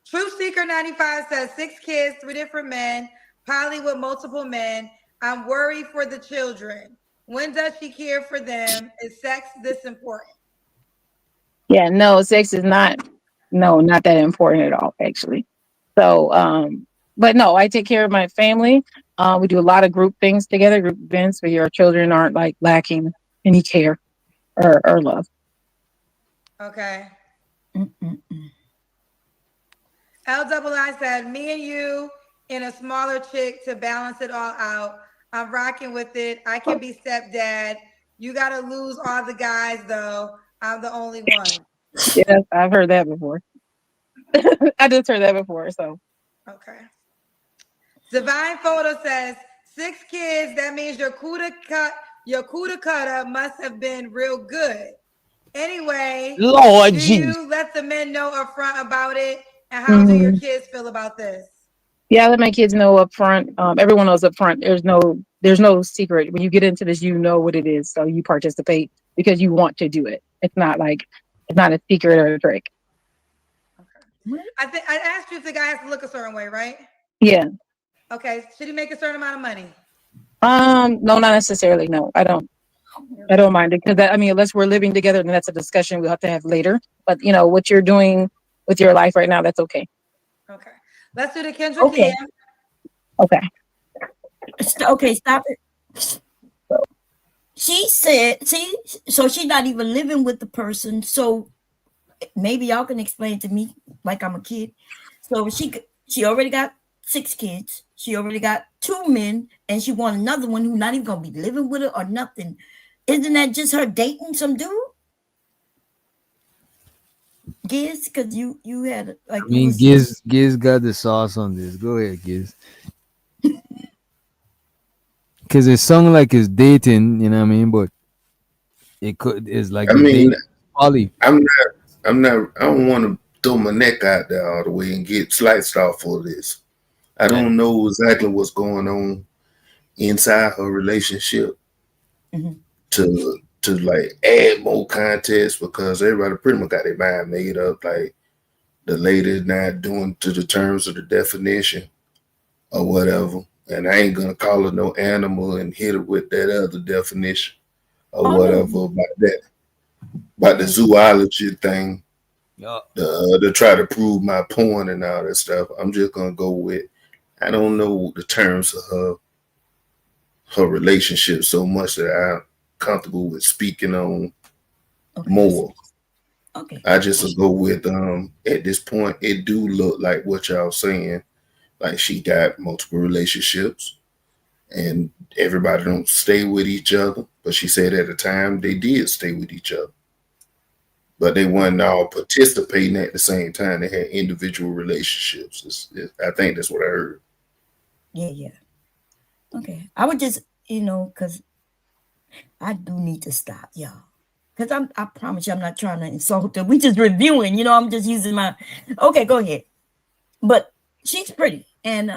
True Seeker 95 says 6 kids, 3 different men, poly with multiple men. I'm worried for the children. When does she care for them? Is sex this important? Yeah, no, sex is not that important at all, actually. So, but no, I take care of my family. We do a lot of group things together, group events where your children aren't like lacking any care or love. Okay. LII said, me and you and a smaller chick to balance it all out. I'm rocking with it. I can be stepdad. You got to lose all the guys, though. I'm the only one. Yes, I've heard that before. I just heard that before, so. Okay. Divine Photo says, 6 kids. That means your kuda cutter must have been real good. Anyway, Lord do Jesus. you let the men know up front about it? And how do your kids feel about this? Yeah, I let my kids know up front. Everyone knows up front. There's no secret. When you get into this, you know what it is. So you participate because you want to do it. It's not a secret or a trick. Okay. I asked you if the guy has to look a certain way, right? Yeah. Okay. Should he make a certain amount of money? No, not necessarily. No, I don't mind it because unless we're living together, then that's a discussion we'll have to have later. But you know what you're doing with your life right now, that's okay. Okay. Let's do the Kendra Kim. Okay. Okay, stop it. She said, so she's not even living with the person. So maybe y'all can explain to me like I'm a kid. So she already got 6 kids. She already got 2 men, and she want another one who's not even gonna be living with her or nothing. Isn't that just her dating some dude? Giz, because you had like. I mean, Giz got the sauce on this. Go ahead, Giz. Because it sounds like it's dating, you know what I mean? But it's like Polly. I don't want to throw my neck out there all the way and get sliced off for this. I don't know exactly what's going on inside her relationship to like add more context because everybody pretty much got their mind made up. Like the lady not doing to the terms of the definition or whatever. And I ain't gonna call her no animal and hit her with that other definition or whatever about the zoology thing. To try to prove my point and all that stuff. I'm just gonna go with, I don't know the terms of her relationship so much that I'm comfortable with speaking on more. Okay. I just will go with at this point, it do look like what y'all saying, like she got multiple relationships and everybody don't stay with each other. But she said at the time they did stay with each other. But they weren't all participating at the same time. They had individual relationships. I think that's what I heard. Yeah. Okay. I would just, because I do need to stop, y'all. Because I promise you, I'm not trying to insult her. We just reviewing, I'm just using my. Okay, go ahead. But she's pretty, and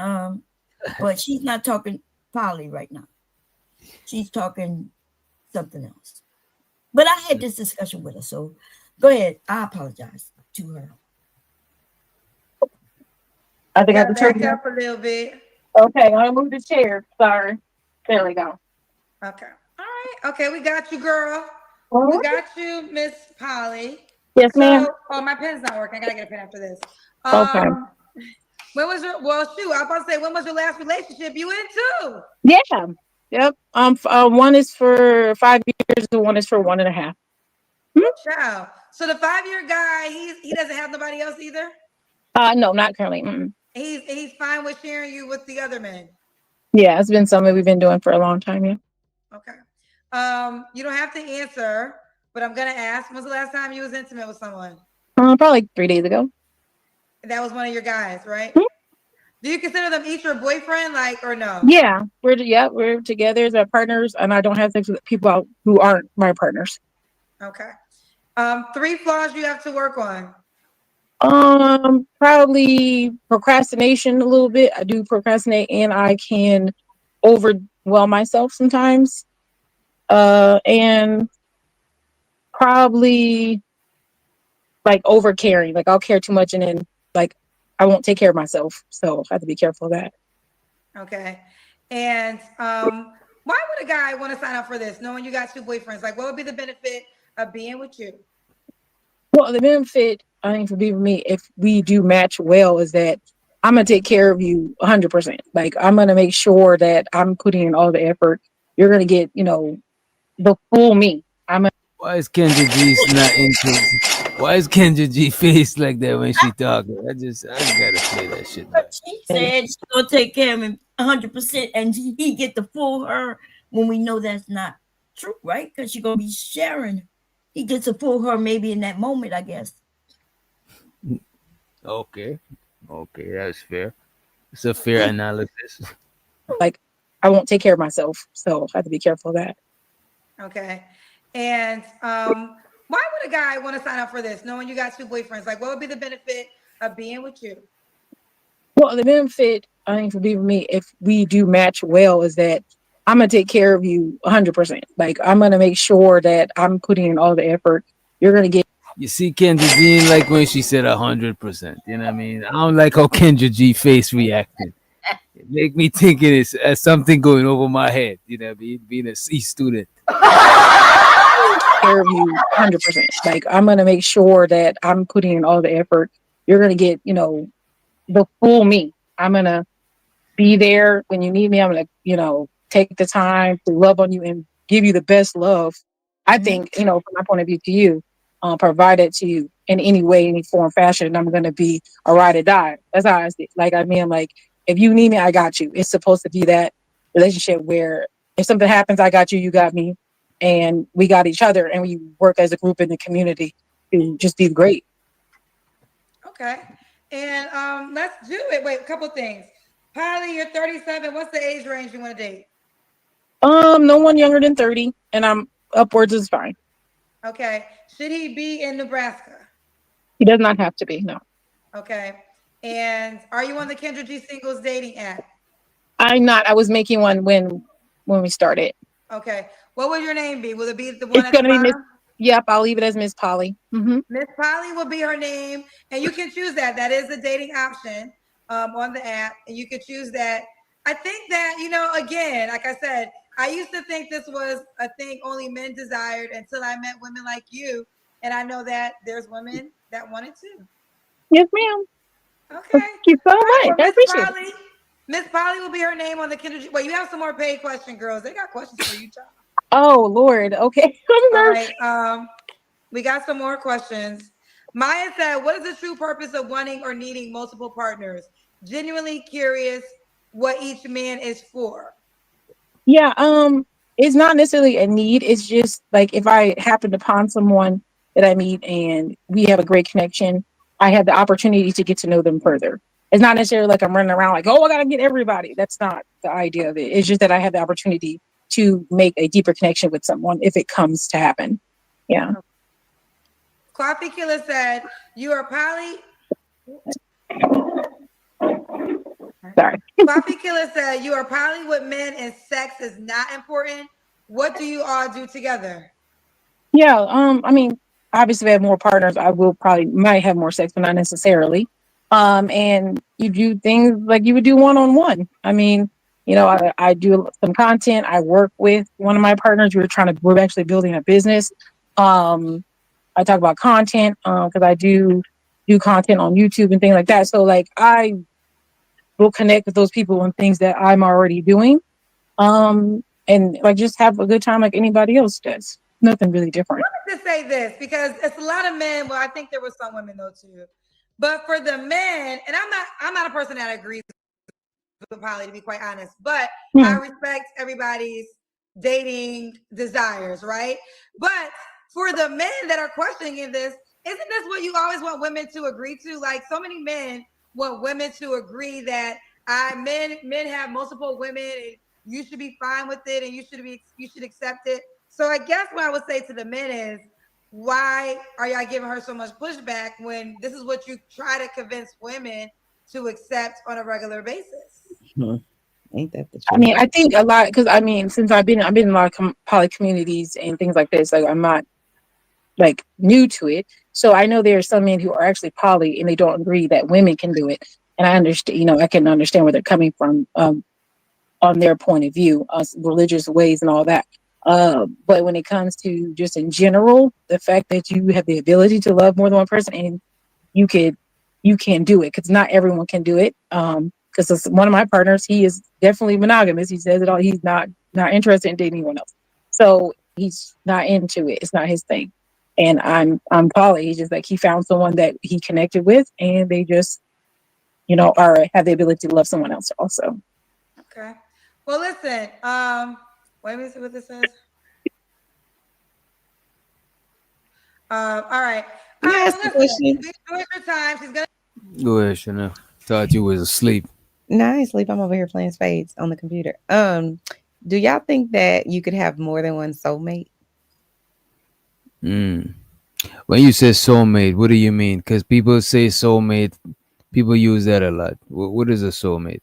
but she's not talking poly right now. She's talking something else. But I had this discussion with her, so go ahead. I apologize to her. I think I have to Back turn up a little bit. Okay, I'm gonna move the chair. Sorry. There we go. Okay. All right. Okay, we got you, girl. Uh-huh. We got you, Miss Polly. Yes, ma'am. Oh, my pen's not working. I gotta get a pen after this. Okay. When was your? Well, shoot. I was about to say, when was your last relationship you into? Yeah. Yep. One is for 5 years, and one is for 1.5. Child. So the 5-year guy, he doesn't have nobody else either. No, not currently. He's fine with sharing you with the other men. Yeah, it's been something we've been doing for a long time. Yeah. Okay. You don't have to answer, but I'm gonna ask. When was the last time you was intimate with someone? Probably like 3 days ago. That was one of your guys, right? Do you consider them each your boyfriend, or no? Yeah, we're together as our partners, and I don't have sex with people who aren't my partners. Okay. 3 flaws you have to work on. Probably procrastination a little bit. I do procrastinate, and I can overwhelm myself sometimes. And probably like over caring. Like I'll care too much, and then I won't take care of myself. So I have to be careful of that. Okay. And why would a guy want to sign up for this, knowing you got 2 boyfriends? What would be the benefit of being with you? Well, the benefit, I think, for being with me, if we do match well, is that I'm gonna take care of you 100%. I'm gonna make sure that I'm putting in all the effort. You're gonna get, the full me. Why is Kendra G not into? Why is Kendra G face like that when she talking? I just gotta say that shit. She said she's gonna take care of him 100%, and he get to fool her when we know that's not true, right? Because she's gonna be sharing. He gets to fool her maybe in that moment, I guess. Okay, that's fair. It's a fair analysis. I won't take care of myself, so I have to be careful of that. Okay. And why would a guy want to sign up for this, knowing you got 2 boyfriends? What would be the benefit of being with you? Well, the benefit, I think, for being with me, if we do match well, is that I'm gonna take care of you 100%. I'm gonna make sure that I'm putting in all the effort. You're gonna get. You see, Kendra G ain't like when she said 100%. You know what I mean? I don't like how Kendra G face reacted. It make me think it is something going over my head. You know what I mean? Being a C student. Care of you 100%. I'm gonna make sure that I'm putting in all the effort. You're gonna get, the full me. I'm gonna be there when you need me. I'm gonna, take the time to love on you and give you the best love. I think, from my point of view to you, provide it to you in any way, any form, fashion. I'm gonna be a ride or die. That's how I see it. If you need me, I got you. It's supposed to be that relationship where if something happens, I got you, you got me. And we got each other, and we work as a group in the community to just be great. Okay. And let's do it. Wait, a couple things. Polly, you're 37. What's the age range you want to date? No one younger than 30, and I'm upwards is fine. Okay. Should he be in Nebraska? He does not have to be, no. Okay. And are you on the Kendra G Singles dating app? I'm not. I was making one when we started. Okay. What will your name be? Will it be the one It's gonna be Miss. Yep, I'll leave it as Miss Polly. Miss Polly will be her name, and you can choose that. That is a dating option on the app, and you can choose that. I think that, you know, again, like I said, I used to think this was a thing only men desired until I met women like you, and I know that there's women that want it too. Yes, ma'am. Okay. Thank you so much. I Miss appreciate Polly, it. Miss Polly will be her name on the Kindred. Well, you have some more paid question, girls. They got questions for you, child. Oh Lord. Okay. All right. We got some more questions. Maya said, "What is the true purpose of wanting or needing multiple partners? Genuinely curious what each man is for." Yeah, it's not necessarily a need. It's just like if I happen upon someone that I meet and we have a great connection, I have the opportunity to get to know them further. It's not necessarily like I'm running around like, oh, I gotta get everybody. That's not the idea of it. It's just that I have the opportunity to make a deeper connection with someone if it comes to happen. Yeah. Coffee Killer said, "You are poly." Sorry. Coffee Killer said, "You are poly with men and sex is not important. What do you all do together?" Yeah, I mean, obviously, if I have more partners, I will probably might have more sex, but not necessarily. And you do things like you would do one-on-one. I mean, you know, I do some content. I work with one of my partners. We're actually building a business. I talk about content because I do content on YouTube and things like that. So like I will connect with those people on things that I'm already doing. And like just have a good time like anybody else does. Nothing really different. Let me just say this because it's a lot of men. Well, I think there were some women though too. But for the men, and I'm not a person that agrees with poly, to be quite honest, but I respect everybody's dating desires, right? But for the men that are questioning this, isn't this what you always want women to agree to? Like so many men want women to agree that men have multiple women and you should be fine with it and you should accept it. So I guess what I would say to the men is, why are y'all giving her so much pushback when this is what you try to convince women to accept on a regular basis? Ain't that the truth? I mean, I think a lot because I mean, since I've been in a lot of poly communities and things like this, like I'm not like new to it. So I know there are some men who are actually poly and they don't agree that women can do it. And I understand, you know, I can understand where they're coming from on their point of view, religious ways and all that. But when it comes to just in general, the fact that you have the ability to love more than one person and you can do it because not everyone can do it. Because one of my partners, he is definitely monogamous. He says it all. He's not interested in dating anyone else. So he's not into it. It's not his thing. And I'm poly. He's just like he found someone that he connected with, and they just, you know, have the ability to love someone else also. Okay. Well, listen. Wait, let me see what this says. All right. Yes, well, listen, we enjoyed your time. She's gonna. Go ahead, Chanel. Thought you was asleep. No, I ain't sleep. I'm over here playing spades on the computer. Do y'all think that you could have more than one soulmate? When you say soulmate, what do you mean? Because people say soulmate, people use that a lot. What is a soulmate?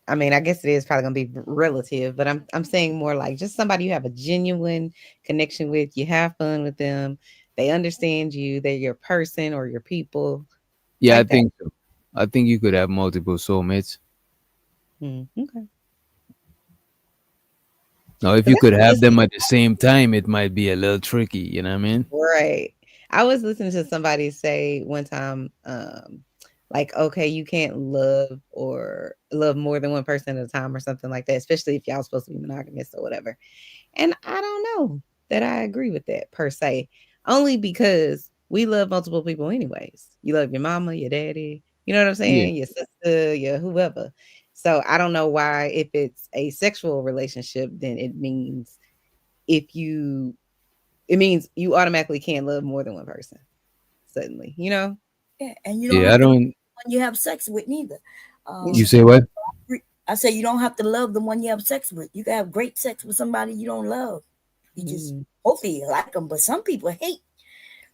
I mean, I guess it is probably gonna be relative, but I'm saying more like just somebody you have a genuine connection with. You have fun with them. They understand you. They're your person or your people. Yeah, like I think so. I think you could have multiple soulmates. Okay. Now, if you could have them at the same time, it might be a little tricky. You know what I mean? Right. I was listening to somebody say one time, like, okay, you can't love more than one person at a time or something like that, especially if y'all supposed to be monogamous or whatever. And I don't know that I agree with that per se, only because we love multiple people anyways. You love your mama, your daddy, you know what I'm saying? Your sister, your whoever. So I don't know why, if it's a sexual relationship, then it means you automatically can't love more than one person suddenly, you know? Yeah, and you don't have I to don't. love the one you have sex with neither. You say what? I say you don't have to love the one you have sex with. You can have great sex with somebody you don't love. You just hopefully you like them, but some people hate.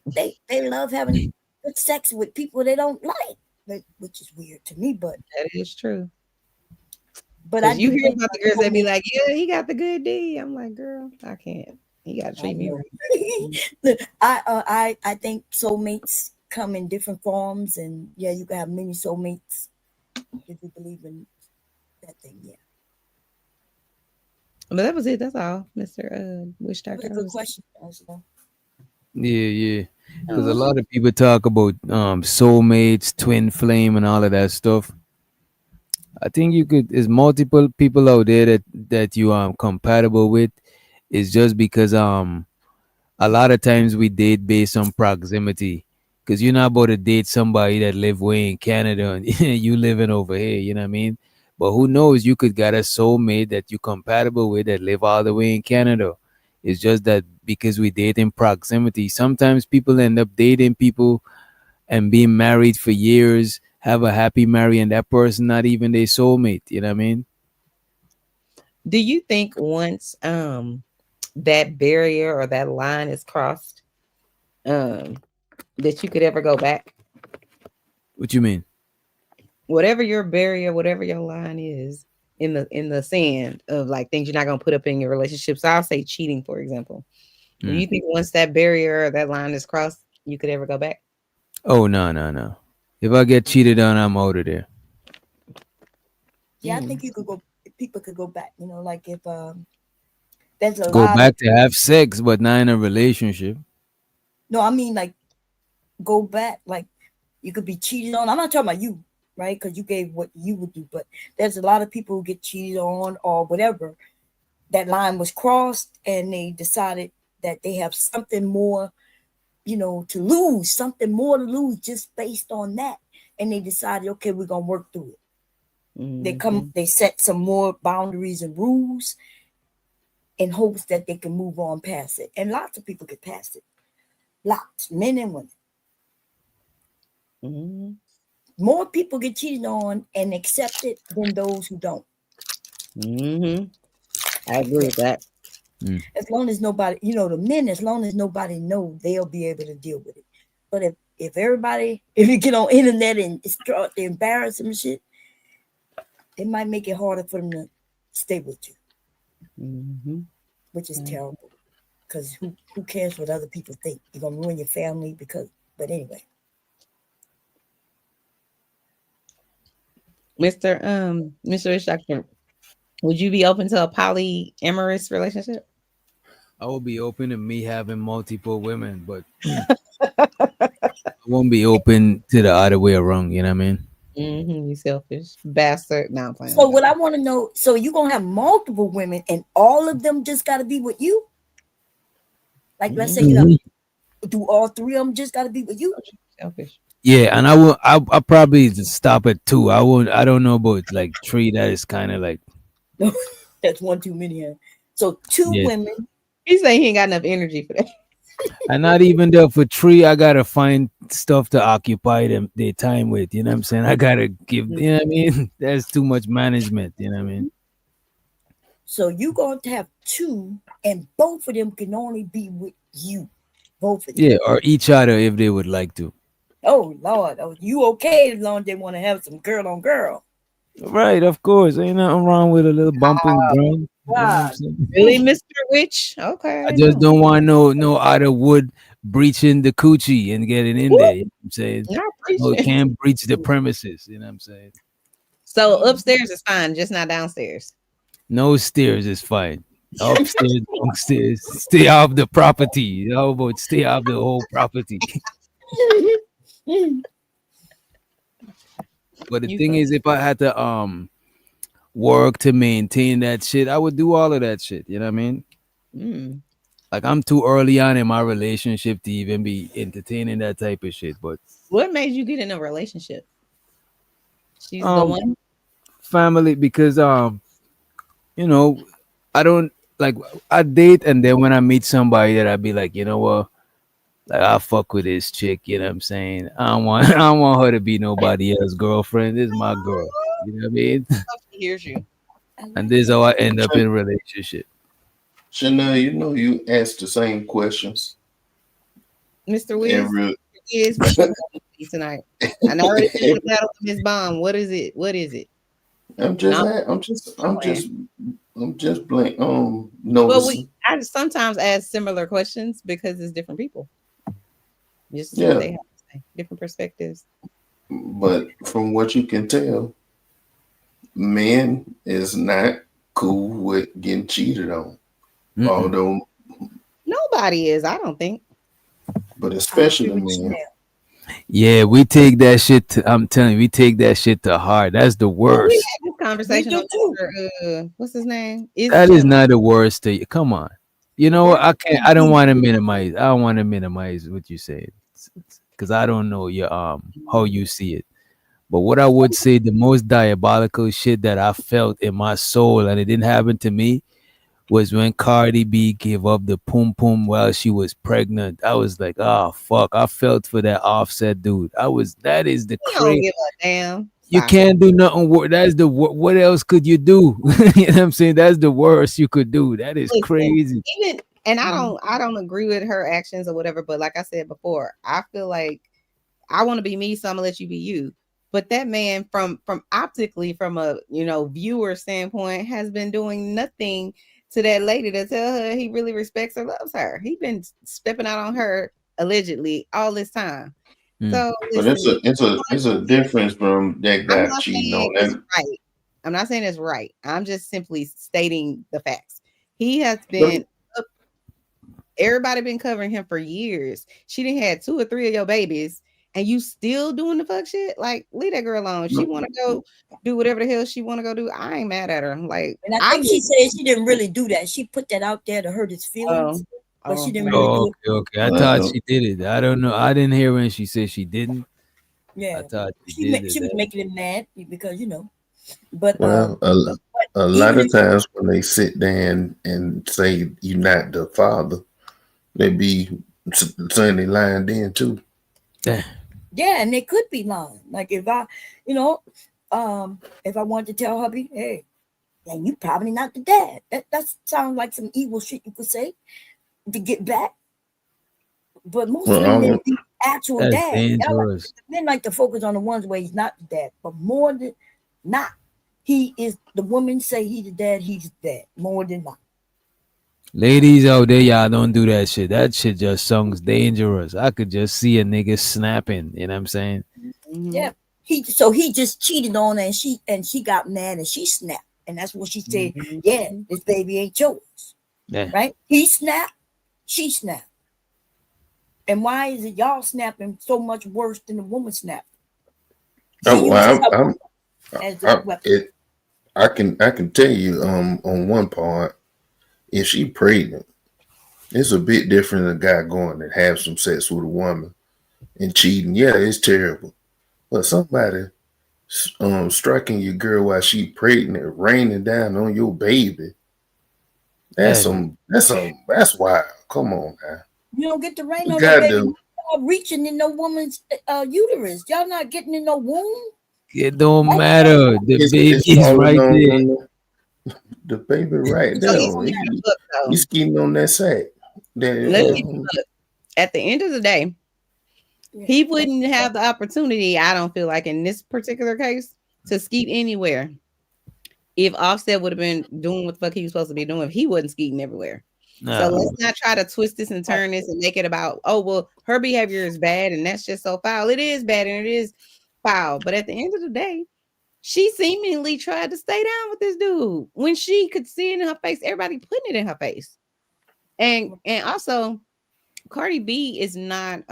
They love having good sex with people they don't like, which is weird to me. But that is true. But you hear about the girls that be like, yeah, he got the good D. I'm like, girl, I can't. You gotta treat me right. Look, I think soulmates come in different forms, and yeah, you can have many soulmates if you believe in that thing. Yeah. But that was it. That's all, Mr. Wish Dr. Good question. Also. Yeah. Because a lot of people talk about soulmates, twin flame, and all of that stuff. I think you could. There's multiple people out there that you are compatible with. It's just because a lot of times we date based on proximity. Because you're not about to date somebody that live way in Canada and you living over here. You know what I mean? But who knows? You could get a soulmate that you're compatible with that live all the way in Canada. It's just that because we date in proximity, sometimes people end up dating people and being married for years, have a happy marriage, and that person not even their soulmate. You know what I mean? Do you think once that barrier or that line is crossed, that you could ever go back? What you mean? Whatever your barrier, whatever your line is in the sand of like things you're not gonna put up in your relationship. So I'll say cheating, for example. Do you think once that barrier or that line is crossed, you could ever go back? Oh no. If I get cheated on, I'm out of there. Yeah, I think you could go. People could go back. You know, like if there's a Go lot back of, to have sex, but not in a relationship. no, I mean like go back. Like you could be cheated on. I'm not talking about you, right? Because you gave what you would do, but there's a lot of people who get cheated on or whatever. That line was crossed, and they decided that they have something more, you know, to lose, something more to lose just based on that. And they decided, okay, we're gonna work through it. They set some more boundaries and rules in hopes that they can move on past it. And lots of people get past it. Lots, men and women. More people get cheated on and accept it than those who don't. I agree with that. As long as nobody, you know, the men, as long as nobody know, they'll be able to deal with it. But if everybody, if you get on internet and start to embarrass them and shit, it might make it harder for them to stay with you, which is terrible. Because who cares what other people think? You're gonna ruin your family but anyway. Mr. Ishak, would you be open to a polyamorous relationship? I will be open to me having multiple women, but I won't be open to the other way around. You know what I mean? You selfish bastard. Now I'm playing. So what I want to know, so you're gonna have multiple women and all of them just gotta be with you? Like let's say do all three of them just gotta be with you? Selfish. Yeah, and I'll probably just stop at 2. I don't know about like 3. That is kind of like that's one too many. So 2 women. He's saying he ain't got enough energy for that. And not even there for 3, I gotta find stuff to occupy their time with. You know what I'm saying? I gotta give, you know what I mean? That's too much management, you know what I mean? So you're going to have 2, and both of them can only be with you. Both of them. Yeah, or each other if they would like to. Oh Lord, you okay as long as they want to have some girl on girl. Right, of course. Ain't nothing wrong with a little bump and grind. You know what I'm saying? Really, Mr. Witch? Okay. I just don't want no other wood breaching the coochie and getting in there. You know what I'm saying? So it can't breach the premises. You know what I'm saying? So upstairs is fine, just not downstairs. No stairs is fine. Upstairs, downstairs. Stay off the property. How about stay off the whole property? But the thing is, if I had to work to maintain that shit, I would do all of that shit. You know what I mean? Like I'm too early on in my relationship to even be entertaining that type of shit. But what made you get in a relationship? She's the one. Family, because you know, I don't like I date, and then when I meet somebody that I'd be like, you know what? Like I fuck with this chick, you know what I'm saying? I don't want her to be nobody else's girlfriend. This is my girl. You know what I mean? She hears you. And this is how I end up in a relationship. Chanel, you know you asked the same questions. Mr. Williams is tonight. I know it's in the battle with Miss Bomb. What is it? What is it? I'm just blank. Well, I sometimes ask similar questions because it's different people. Just see Yeah. what they have to say, different perspectives. But from what you can tell, men is not cool with getting cheated on. Although, Nobody is, I don't think. but especially men. Yeah, we take that shit to, I'm telling you, we take that shit to heart. That's the Well, we worst. had this conversation on what's his name? That is not the worst to you. Come on. You know what? I don't want to minimize. I don't want to minimize what you said. Because I don't know your how you see it. But what I would say, the most diabolical shit that I felt in my soul, and it didn't happen to me, was when Cardi B gave up the pum pum while she was pregnant. I was like, oh fuck. I felt for that Offset dude. That is the You don't crazy. give a damn. You Stop can't do nothing. That's the what else could you do? You know what I'm saying? That's the worst you could do. That is Listen, crazy. Even and I don't agree with her actions or whatever, but like I said before, I feel like I want to be me, so I'm gonna let you be you. But that man, from optically, from a viewer standpoint, has been doing nothing to that lady to tell her he really respects or loves her. He's been stepping out on her allegedly all this time. So But listen, it's a difference from that I'm guy not cheating saying on it's that. right. I'm not saying it's right. I'm just simply stating the facts. He has been everybody been covering him for years. She done had 2 or 3 of your babies, and you still doing the fuck shit. Like, leave that girl alone. She want to go do whatever the hell she want to go do. I ain't mad at her. Like, And I think she said she didn't really do that. She put that out there to hurt his feelings, but she didn't really do it. Okay. I thought she did it. I don't know. I didn't hear when she said she didn't. Yeah, I thought she did she was it. making him mad because But Well, a lot of times when they sit there and say you're not the father, they be saying they lying then too. yeah, and they could be lying. Like if I, if I wanted to tell hubby, hey, then you probably not the dad. That sounds like some evil shit you could say to get back. But most of them didn't be actual That's dad. dangerous. Men like to focus on the ones where he's not the dad, but more than not, he is. The woman say he's the dad. He's the dad. More than not. Ladies out there, y'all don't do that shit. That shit just sounds dangerous. I could just see a nigga snapping. You know what I'm saying? Yeah. He just cheated on her and she got mad and she snapped. And that's what she said. Yeah, this baby ain't yours. Yeah. Right? He snapped, she snapped. And why is it y'all snapping so much worse than the woman snapped? I can tell you on one part, if she pregnant, it's a bit different than a guy going and have some sex with a woman and cheating. Yeah, it's terrible. But somebody striking your girl while she pregnant, raining down on your baby, that's wild. Come on now. You don't get the rain You on that baby. gotta- Y'all reaching in no woman's uterus. Y'all not getting in no womb. It don't matter. The baby's all right alone there. on the baby right So there. listen, look, though. You scheming on that sack. Listen, look, at the end of the day, he wouldn't have the opportunity, I don't feel like, in this particular case, to skeet anywhere if Offset would have been doing what the fuck he was supposed to be doing if he wasn't skeeting everywhere. So let's not try to twist this and turn this and make it about, oh, well, her behavior is bad and that's just so foul. It is bad and it is foul. But at the end of the day, she seemingly tried to stay down with this dude when she could see it in her face. Everybody putting it in her face. And also, Cardi B is not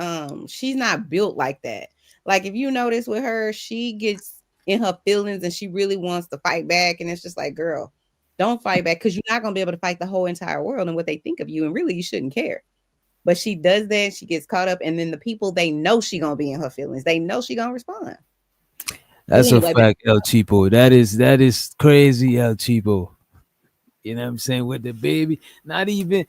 she's not built like that. Like if you notice with her, she gets in her feelings and she really wants to fight back, and it's just like, girl, don't fight back, because you're not going to be able to fight the whole entire world and what they think of you, and really you shouldn't care. But she does that, she gets caught up, and then the people, they know she gonna be in her feelings, they know she gonna respond. That's Anyway, a fact, El Cheapo. That is crazy, El Cheapo. You know what I'm saying? With the baby, not even,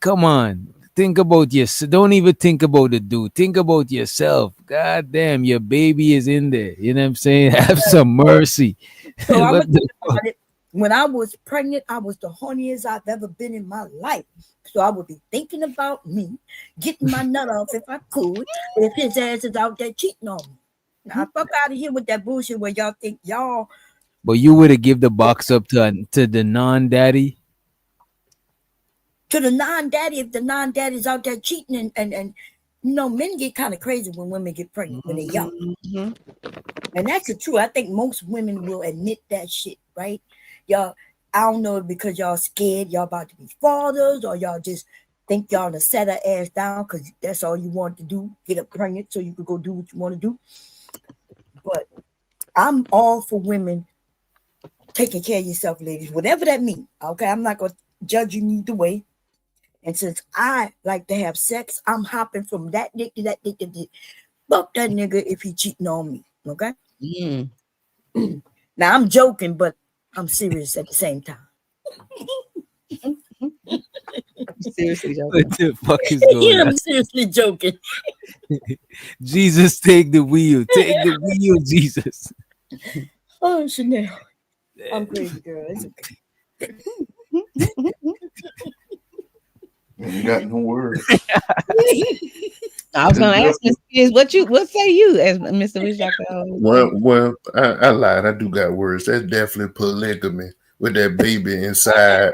come on. Think about yourself. Don't even think about the dude. Think about yourself. God damn, your baby is in there. You know what I'm saying? Have some mercy. So I What was the about it. When I was pregnant, I was the horniest I've ever been in my life. So I would be thinking about me, getting my nut off if I could, if his ass is out there cheating on me. Now, fuck out of here with that bullshit where y'all think y'all. But you would have give the box up to the non-daddy. to the non-daddy if the non-daddy's out there cheating and men get kind of crazy when women get pregnant when they're young. And that's the truth. I think most women will admit that shit, right? Y'all, I don't know if because y'all scared y'all about to be fathers or y'all just think y'all to set her ass down because that's all you want to do, get her pregnant so you could go do what you want to do. But I'm all for women taking care of yourself, ladies, whatever that means. Okay, I'm not going to judge you either way. And since I like to have sex, I'm hopping from that dick to that dick to dick. Fuck that nigga if he cheating on me. Okay? Now I'm joking, but I'm serious at the same time. Seriously joking. What the fuck is going Yeah, on? I'm seriously joking. Jesus, take the wheel. Take the wheel, Jesus. Oh, Chanel. I'm crazy, girl. It's okay. You got no words. I was gonna ask Mr. Giz, what say you as Mr. Wish Doctor? Well, I lied. I do got words. That's definitely polygamy with that baby inside.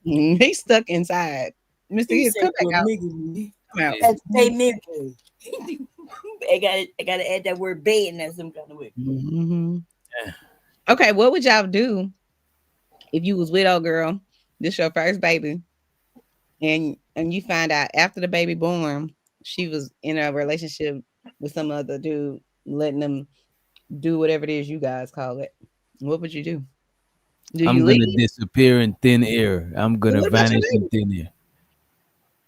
He's stuck inside. Mr. Giz, come back out. Come out. That's they nigga. I gotta add that word "bay" in there some kind of way. Okay, what would y'all do if you was with old girl? This your first baby, and you find out after the baby born, she was in a relationship with some other dude, letting them do whatever it is you guys call it. What would you do? I'm gonna disappear in thin air. I'm gonna vanish in thin air.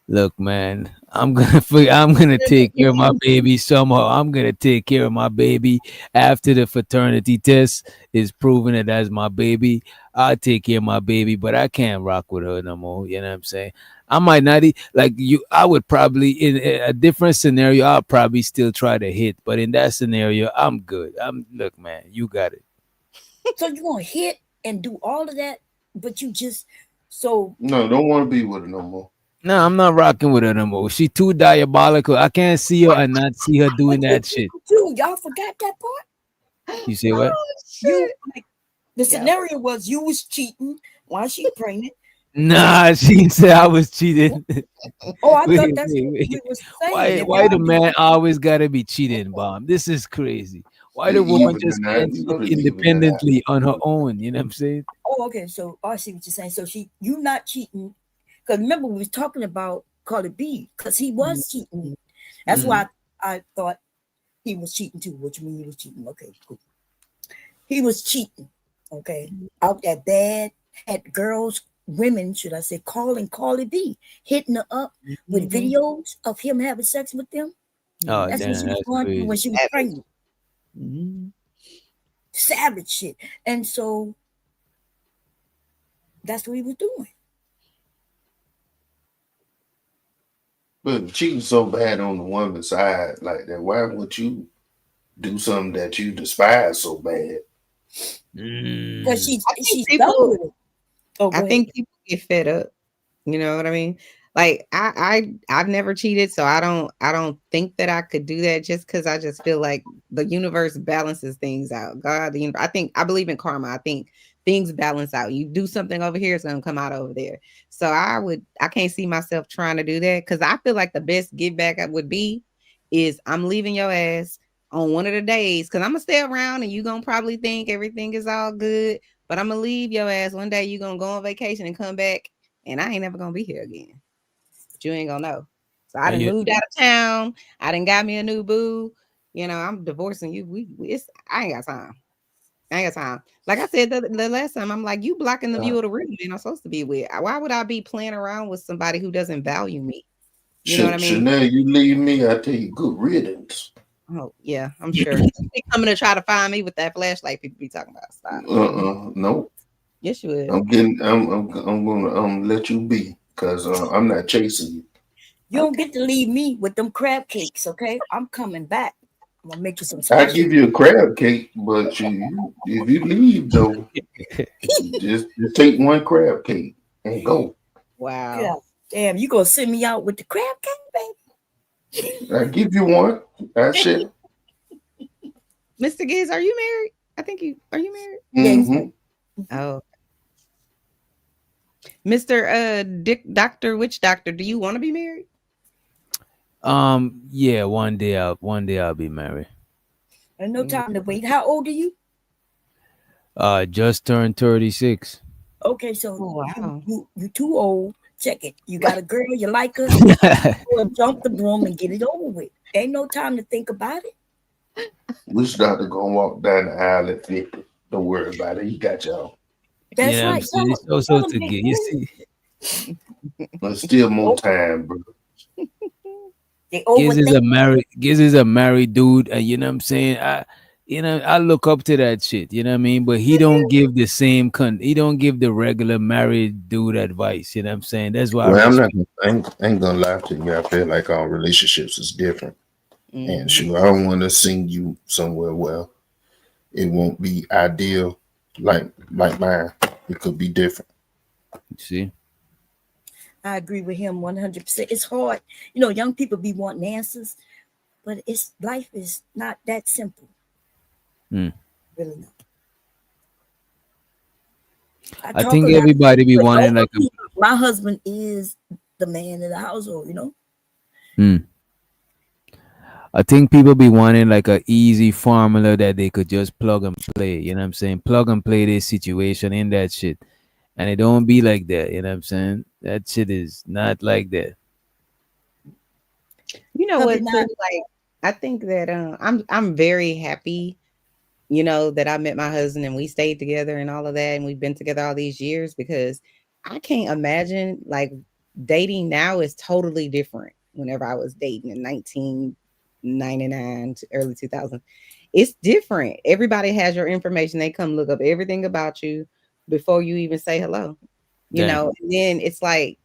Look, man, I'm gonna take care of my baby somehow. I'm gonna take care of my baby after the fraternity test is proven that that's my baby. I'll take care of my baby, but I can't rock with her no more. You know what I'm saying? I might not like you. I would probably in a different scenario. I'll probably still try to hit, but in that scenario, I'm good. Look, man, you got it. So you gonna hit and do all of that, but you just No, don't want to be with her no more. No, I'm not rocking with her no more. She too diabolical. I can't see her and not see her doing that shit. Dude, y'all forgot that part. You say what? The scenario was you was cheating while she pregnant. Nah, she said I was cheating. Oh, I thought that's what you was saying. Why the man always gotta be cheating, Bomb? This is crazy. Why the woman just can't independently on her own? You know what I'm saying? Oh, okay. So I see what you're saying. So you not cheating. Because remember, we was talking about Cardi B, because he was cheating. That's why I thought he was cheating too. What you mean he was cheating? Okay, cool. He was cheating, okay, out that bad, had girls, women, should I say, calling Cardi B, hitting her up with videos of him having sex with them. Oh, that's damn, what she was that's going through when crazy. she was pregnant. Savage shit. And so that's what he was doing. But cheating so bad on the woman's side like that, why would you do something that you despise so bad? Because she's people- done with it. Oh, I think people get fed up. You know what I mean? Like I've never cheated, so I don't think that I could do that just because I just feel like the universe balances things out. God, the universe, I believe in karma. I think things balance out. You do something over here, it's gonna come out over there. So I can't see myself trying to do that because I feel like the best give back would be is I'm leaving your ass on one of the days because I'm gonna stay around and you're gonna probably think everything is all good, but I'm gonna leave your ass one day. You're gonna go on vacation and come back, and I ain't never gonna be here again. But you ain't gonna know. So I done moved out of town. I done got me a new boo. You know, I'm divorcing you. I ain't got time. Like I said the last time, I'm like, you blocking the view of the real man I'm supposed to be with. Why would I be playing around with somebody who doesn't value me? You know what I mean? Chanel, you leave me, I tell you, good riddance. Oh yeah, I'm sure. They coming to try to find me with that flashlight people be talking about. Stop. No. Yes, you would. I'm gonna let you be because I'm not chasing you. You don't get to leave me with them crab cakes, okay? I'm coming back. I'm gonna make you some I special. give you a crab cake, but if you leave though, just take one crab cake and go. Wow. Yeah. Damn, you gonna send me out with the crab cake, baby? I give you one. That's it. Mr. Giz, are you married? I think are you married? Mhm. Oh. Mr. Doctor Witch Doctor, do you want to be married? Yeah, one day I'll be married. And no time to wait. How old are you? Just turned 36. Okay, so wow. you too old. Check it. You got a girl, you like her, you jump the broom and get it over with. Ain't no time to think about it. Witch Doctor gonna walk down the aisle at 50. Don't worry about it. He got y'all. That's Yeah, right. it's also to get you see. There's still more time, bro. Giz is a married dude, and you know what I'm saying. I look up to that shit. You know what I mean. But he don't give the same he don't give the regular married dude advice. You know what I'm saying. That's why. Well, I ain't gonna lie to you. I feel like our relationships is different, and sure, I don't want to send you somewhere where it won't be ideal, like mine. It could be different. See. I agree with him 100%. It's hard. You know, young people be wanting answers, but life is not that simple. Really not. I think everybody be wanting like my husband is the man of the household, you know? I think people be wanting like a easy formula that they could just plug and play. You know what I'm saying? Plug and play this situation in that shit. And it don't be like that. You know what I'm saying? That shit is not like that. You know what? Like, I think that I'm very happy, you know, that I met my husband and we stayed together and all of that, and we've been together all these years, because I can't imagine, like, dating now is totally different. Whenever I was dating in 1999 to early 2000, it's different. Everybody has your information. They come look up everything about you before you even say hello, you know. And then it's like,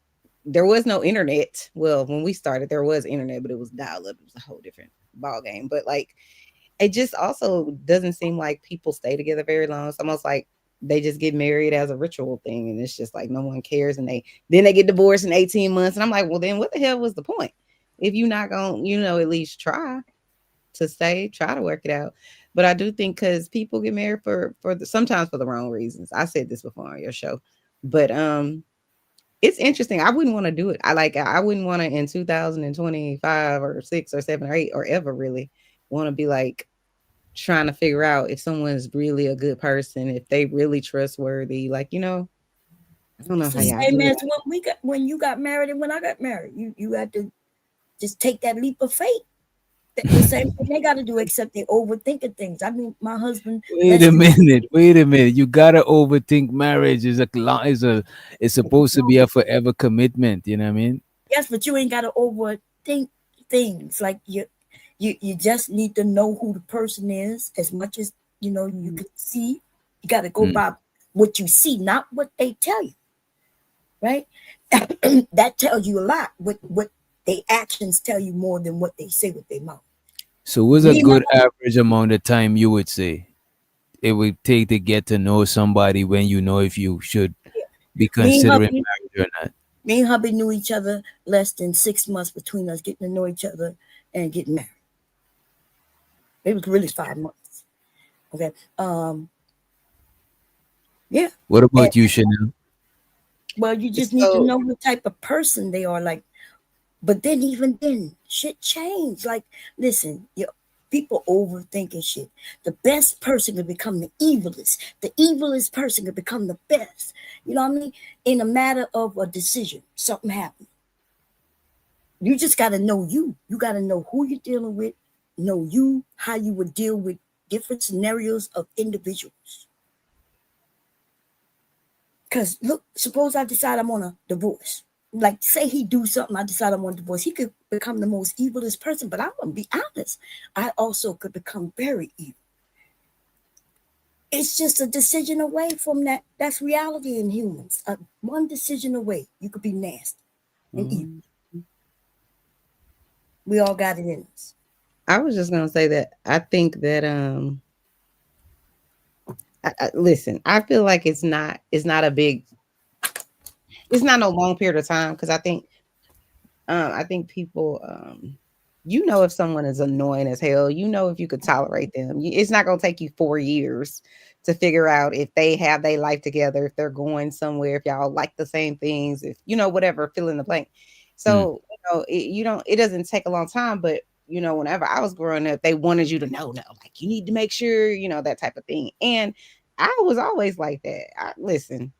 there was no internet. Well, when we started, there was internet, but it was dial-up. It was a whole different ball game. But like, it just also doesn't seem like people stay together very long. It's almost like they just get married as a ritual thing, and it's just like no one cares, and then they get divorced in 18 months. And I'm like, well, then what the hell was the point if you're not gonna, you know, at least try to work it out? But I do think, because people get married sometimes for the wrong reasons. I said this before on your show, but it's interesting. I wouldn't want to do it. I wouldn't want to in 2025 or 6 or 7 or 8 or ever really want to be like trying to figure out if someone's really a good person, if they really trustworthy. Like, you know, I don't know It's how the y'all same do as it. when you got married and when I got married. You had to just take that leap of faith. The same thing they got to do, except they overthinking things. I mean, my husband. Wait a minute. You gotta overthink marriage. It's supposed to be a forever commitment. You know what I mean? Yes, but you ain't got to overthink things. Like you just need to know who the person is as much as you know you can see. You got to go by what you see, not what they tell you. Right? That tells you a lot. What their actions tell you more than what they say with their mouth. So what's a good average amount of time you would say it would take to get to know somebody when you know if you should be considering marriage or not? Me and hubby knew each other less than 6 months between us getting to know each other and getting married. It was really 5 months. Okay. Yeah. What about you, Chanel? Well, you just need to know what type of person they are. Like, but then even then, shit changed. Like, listen, people overthinking shit. The best person could become the evilest. The evilest person could become the best. You know what I mean? In a matter of a decision, something happened. You just got to know you. You got to know who you're dealing with, know you, how you would deal with different scenarios of individuals. Because look, suppose I decide I'm on a divorce. Like, say he do something, I decide I want a divorce. He could become the most evilest person, but I'm going to be honest. I also could become very evil. It's just a decision away from that. That's reality in humans. One decision away, you could be nasty and evil. We all got it in us. I was just going to say that I think that, listen, I feel like it's not no long period of time, because I think people you know if someone is annoying as hell, you know if you could tolerate them. It's not gonna take you 4 years to figure out if they have their life together, if they're going somewhere, if y'all like the same things, if you know whatever, fill in the blank. So it doesn't take a long time, but whenever I was growing up, they wanted you to know, like you need to make sure, that type of thing. And I was always like that. Listen,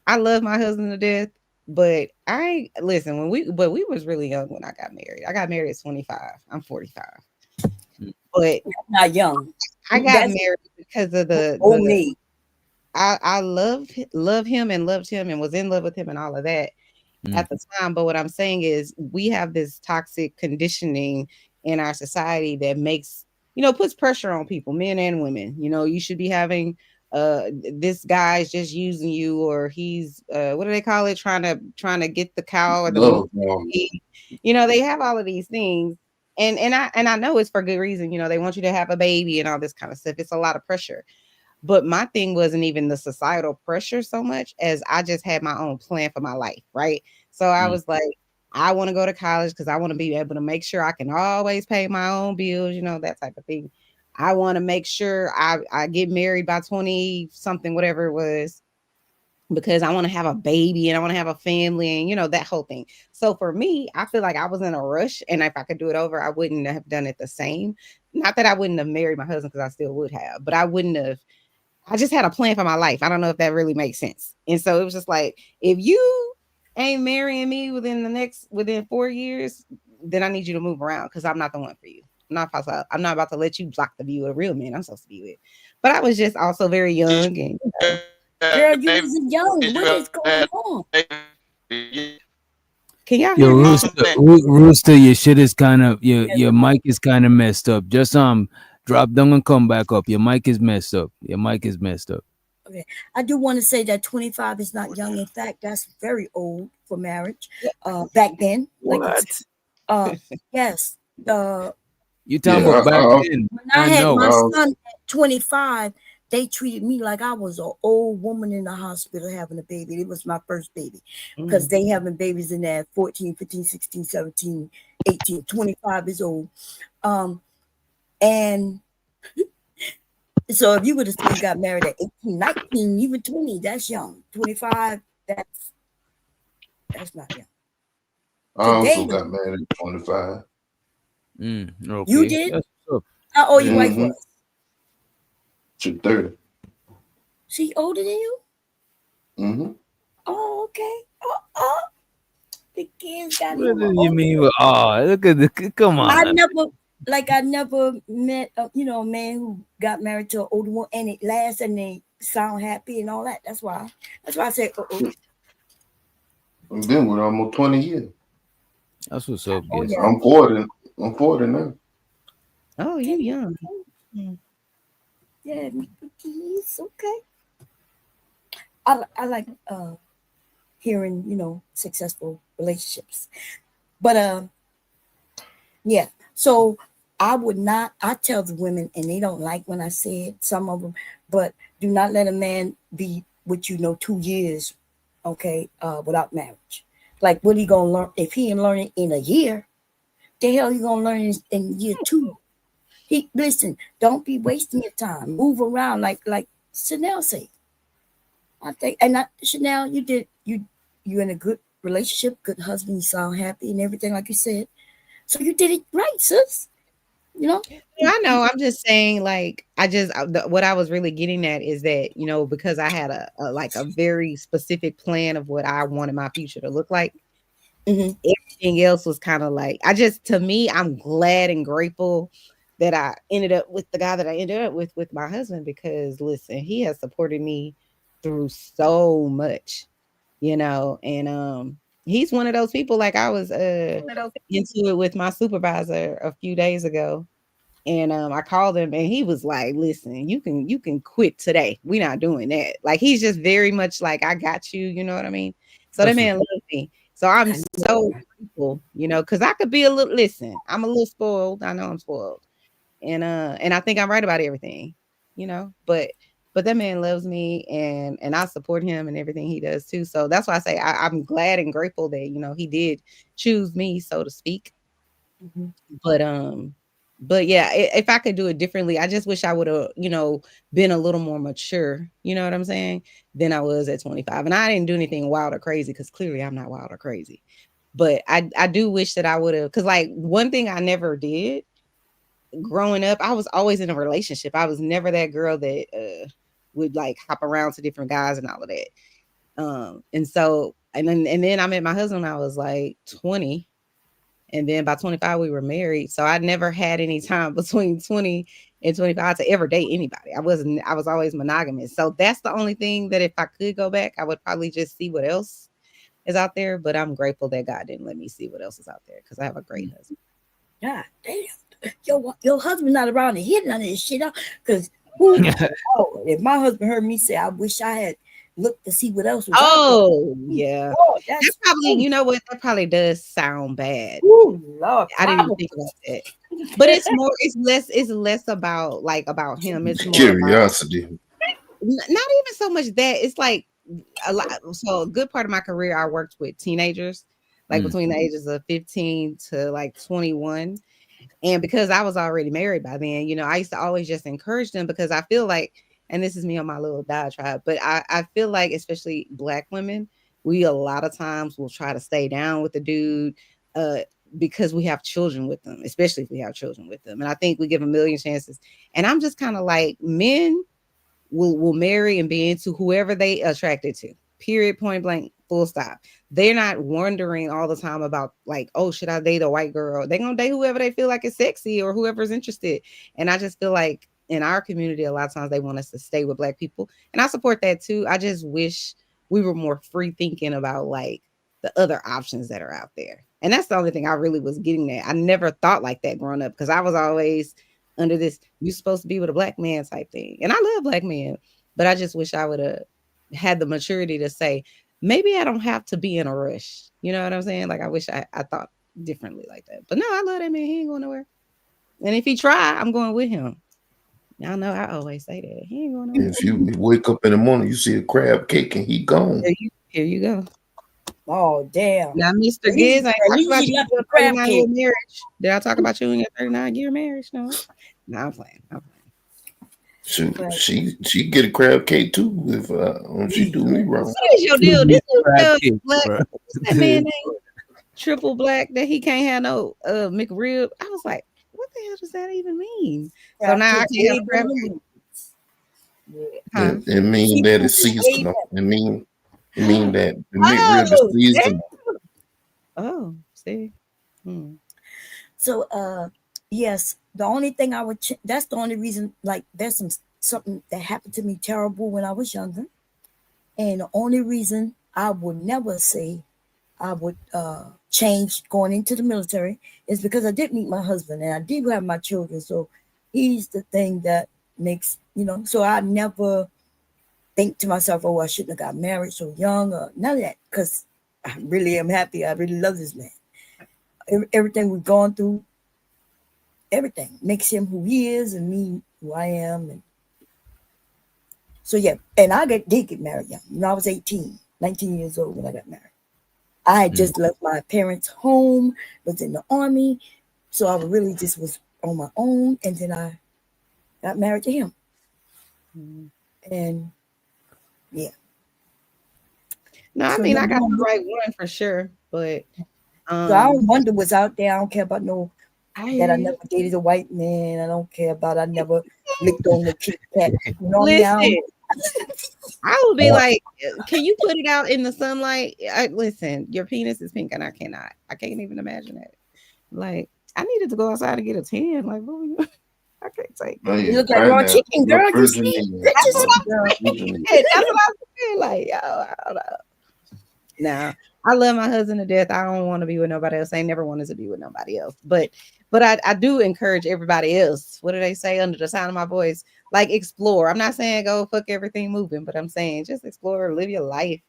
I love my husband to death, but when we was really young when I got married. I got married at 25. I'm 45. But not young. I got married because of me. I love him and loved him and was in love with him and all of that at the time. But what I'm saying is we have this toxic conditioning in our society that makes, puts pressure on people, men and women. You should be having this guy's just using you, or he's what do they call it? Trying to get the cow or the meat. They have all of these things. And I know it's for good reason. They want you to have a baby and all this kind of stuff. It's a lot of pressure. But my thing wasn't even the societal pressure so much as I just had my own plan for my life, right? So I was like, I want to go to college because I want to be able to make sure I can always pay my own bills, that type of thing. I want to make sure I get married by 20 something, whatever it was, because I want to have a baby and I want to have a family and, that whole thing. So for me, I feel like I was in a rush. And if I could do it over, I wouldn't have done it the same. Not that I wouldn't have married my husband, because I still would have, but I just had a plan for my life. I don't know if that really makes sense. And so it was just like, if you ain't marrying me within 4 years, then I need you to move around because I'm not the one for you. I'm not about to let you block the view of a real man I'm supposed to be with. But I was just also very young and girl, you was young. What is going on? Can y'all Yo, hear me? Rooster, your shit is kind of your mic is kind of messed up. Just drop down and come back up. Your mic is messed up. Okay, I do want to say that 25 is not young. In fact, that's very old for marriage. Back then, yes. You talking about back then? When I had my son at 25, they treated me like I was an old woman in the hospital having a baby. It was my first baby because they having babies in there 14, 15, 16, 17, 18, 25 is old. And so if you would have still got married at 18, 19, even 20, that's young. 25, that's not young. I also got married at 25. Okay. You did? How old your wife was? She's 30. She older than you? Mm-hmm. Oh, okay. The kids got What do you mean? Look at the come on. I never met a man who got married to an older one and it lasts and they sound happy and all that. That's why I said I've been with her almost 20 years. That's what's up, guys. Yeah. I'm 40 now. Oh, you young. Yeah, it's okay. I like hearing, successful relationships. But yeah. So I tell the women, and they don't like when I say it, some of them, but do not let a man be with 2 years, okay, without marriage. Like, what he gonna learn if he ain't learning in a year? The hell he gonna learn in year 2? Listen, don't be wasting your time. Move around like Chanel said. I think, and Chanel, you in a good relationship, good husband. You sound happy and everything, like you said. So you did it right, sis. Yeah, I know. I'm just saying, like, what I was really getting at is that, because I had a very specific plan of what I wanted my future to look like. Everything else was kind of like, to me, I'm glad and grateful that I ended up with the guy that I ended up with my husband, because listen, he has supported me through so much, and he's one of those people. Like, I was into it with my supervisor a few days ago, and I called him and he was like, listen, you can quit today. We're not doing that. Like, he's just very much like, I got you, you know what I mean? So that man loves me. So I'm so grateful, because I could be I'm a little spoiled. I know I'm spoiled. And I think I'm right about everything, but that man loves me and I support him and everything he does too. So that's why I say I'm glad and grateful that, he did choose me, so to speak. But yeah, if I could do it differently, I just wish I would have, been a little more mature, you know what I'm saying, than I was at 25. And I didn't do anything wild or crazy because clearly I'm not wild or crazy. But I do wish that I would have, because like one thing I never did growing up, I was always in a relationship. I was never that girl that would like hop around to different guys and all of that. And then I met my husband when I was like 20. And then by 25, we were married. So I never had any time between 20 and 25 to ever date anybody. I was always monogamous. So that's the only thing that if I could go back, I would probably just see what else is out there. But I'm grateful that God didn't let me see what else is out there because I have a great husband. God damn. Your husband not around to hear none of this shit out. Because if my husband heard me say, I wish I had looked to see what else was out there. Yeah. Oh, that's probably, you know what? That probably does sound bad. Ooh, Lord, I didn't even think about that. But it's less about him. It's more Curiosity. not even so much that. It's like a lot. So a good part of my career, I worked with teenagers, like between the ages of 15 to like 21. And because I was already married by then, I used to always just encourage them because I feel like, and this is me on my little diatribe, but I feel like especially Black women, we a lot of times will try to stay down with the dude because we have children with them, especially if we have children with them. And I think we give a million chances. And I'm just kind of like, men will marry and be into whoever they attracted to, period, point blank, full stop. They're not wondering all the time about like, oh, should I date a white girl? They're going to date whoever they feel like is sexy or whoever's interested. And I just feel like in our community, a lot of times they want us to stay with Black people. And I support that too. I just wish we were more free thinking about like the other options that are out there. And that's the only thing I really was getting at. I never thought like that growing up because I was always under this, you're supposed to be with a Black man type thing. And I love Black men, but I just wish I would have had the maturity to say, maybe I don't have to be in a rush. You know what I'm saying? Like, I wish I thought differently like that. But no, I love that man. He ain't going nowhere. And if he try, I'm going with him. Y'all know I always say that. He ain't going nowhere. If you wake up in the morning, you see a crab cake and he gone. Here you go. Oh, damn. Now, Mr. Giz, I talked about you in your 39-year marriage. Did I talk about you in your 39-year marriage? No. No, I'm playing. She get a crab cake too if she do me wrong. What is your deal? This is Black. What's that man name? Triple Black that he can't have no McRib. I was like, what the hell does that even mean? So now I can't have crab cake. It means that it's seasonal. It mean that the McRib is seasonal. Oh, see. So yes, the only thing I would that's the only reason, like there's something that happened to me terrible when I was younger. And the only reason I would never say I would change going into the military is because I did meet my husband and I did have my children. So he's the thing that makes, so I never think to myself, oh, I shouldn't have got married so young or none of that, because I really am happy. I really love this man. Everything we've gone through, everything makes him who he is and me who I am. And so, yeah, and I did get married young. I was 19 years old when I got married. I had just left my parents' home, was in the Army. So I really just was on my own. And then I got married to him. And yeah. No, I mean, I got the right one for sure. But so I don't wonder what's out there. I don't care about that I never dated a white man. I don't care about I never licked on the Kit Kat. Listen, I would be like, can you put it out in the sunlight? Listen, your penis is pink and I can't even imagine that. Like, I needed to go outside and get a tan. Like, what were you? I can't take it. You look like raw chicken, girl. That's what I'm saying. Like, yo, I don't know. Now, I love my husband to death. I don't want to be with nobody else. I ain't never wanted to be with nobody else. But I do encourage everybody else. What do they say under the sound of my voice? Like, explore. I'm not saying go fuck everything moving, but I'm saying just explore, live your life.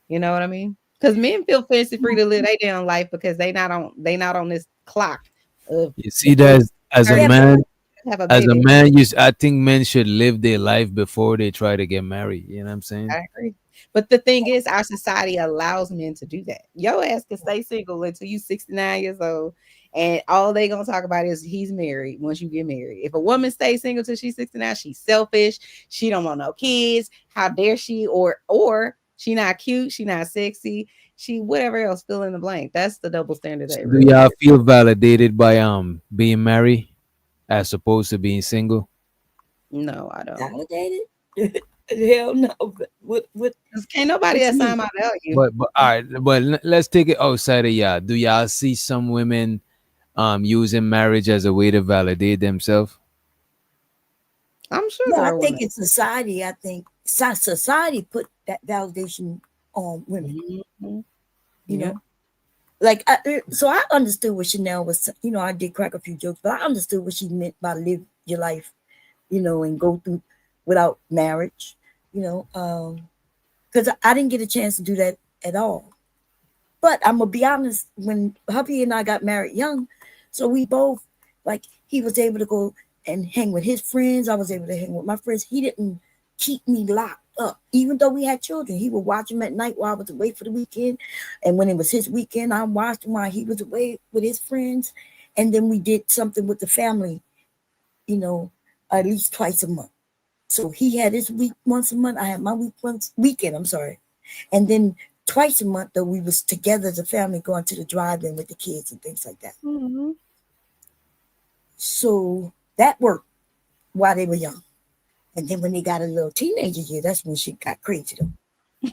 You know what I mean? Because men feel fancy free to live their damn life because they not on this clock. You see that as a man. I think men should live their life before they try to get married. You know what I'm saying? I agree. But the thing is, our society allows men to do that. Your ass can stay single until you 69 years old And all they gonna talk about is he's married once you get married. If a woman stays single till she's 69, she's selfish. She don't want no kids. How dare she? Or she not cute, she not sexy, she whatever else, fill in the blank. That's the double standard they Do really y'all have. feel validated by being married as opposed to being single? No, I don't. Validated? Hell no. What can't nobody what you assign mean? my value. But all right, but let's take it outside of y'all. Do y'all see some women using marriage as a way to validate themselves? I'm sure No, there I are think women. in society, I think society put that validation on women. You know, like so I understood what Chanel was. You know, I did crack a few jokes, but I understood what she meant by live your life, you know, and go through without marriage. You know, because I didn't get a chance to do that at all. But I'm gonna be honest, when hubby and I got married young, so we both, like, he was able to go and hang with his friends. I was able to hang with my friends. He didn't keep me locked up, even though we had children. He would watch them at night while I was away for the weekend. And when it was his weekend, I watched him while he was away with his friends. And then we did something with the family, you know, at least twice a month. So he had his week once a month. I had my weekend, I'm sorry. And then twice a month, though, we was together as a family going to the drive-in with the kids and things like that. Mm-hmm. So that worked while they were young. And then when they got a little teenager year, that's when shit got crazy though.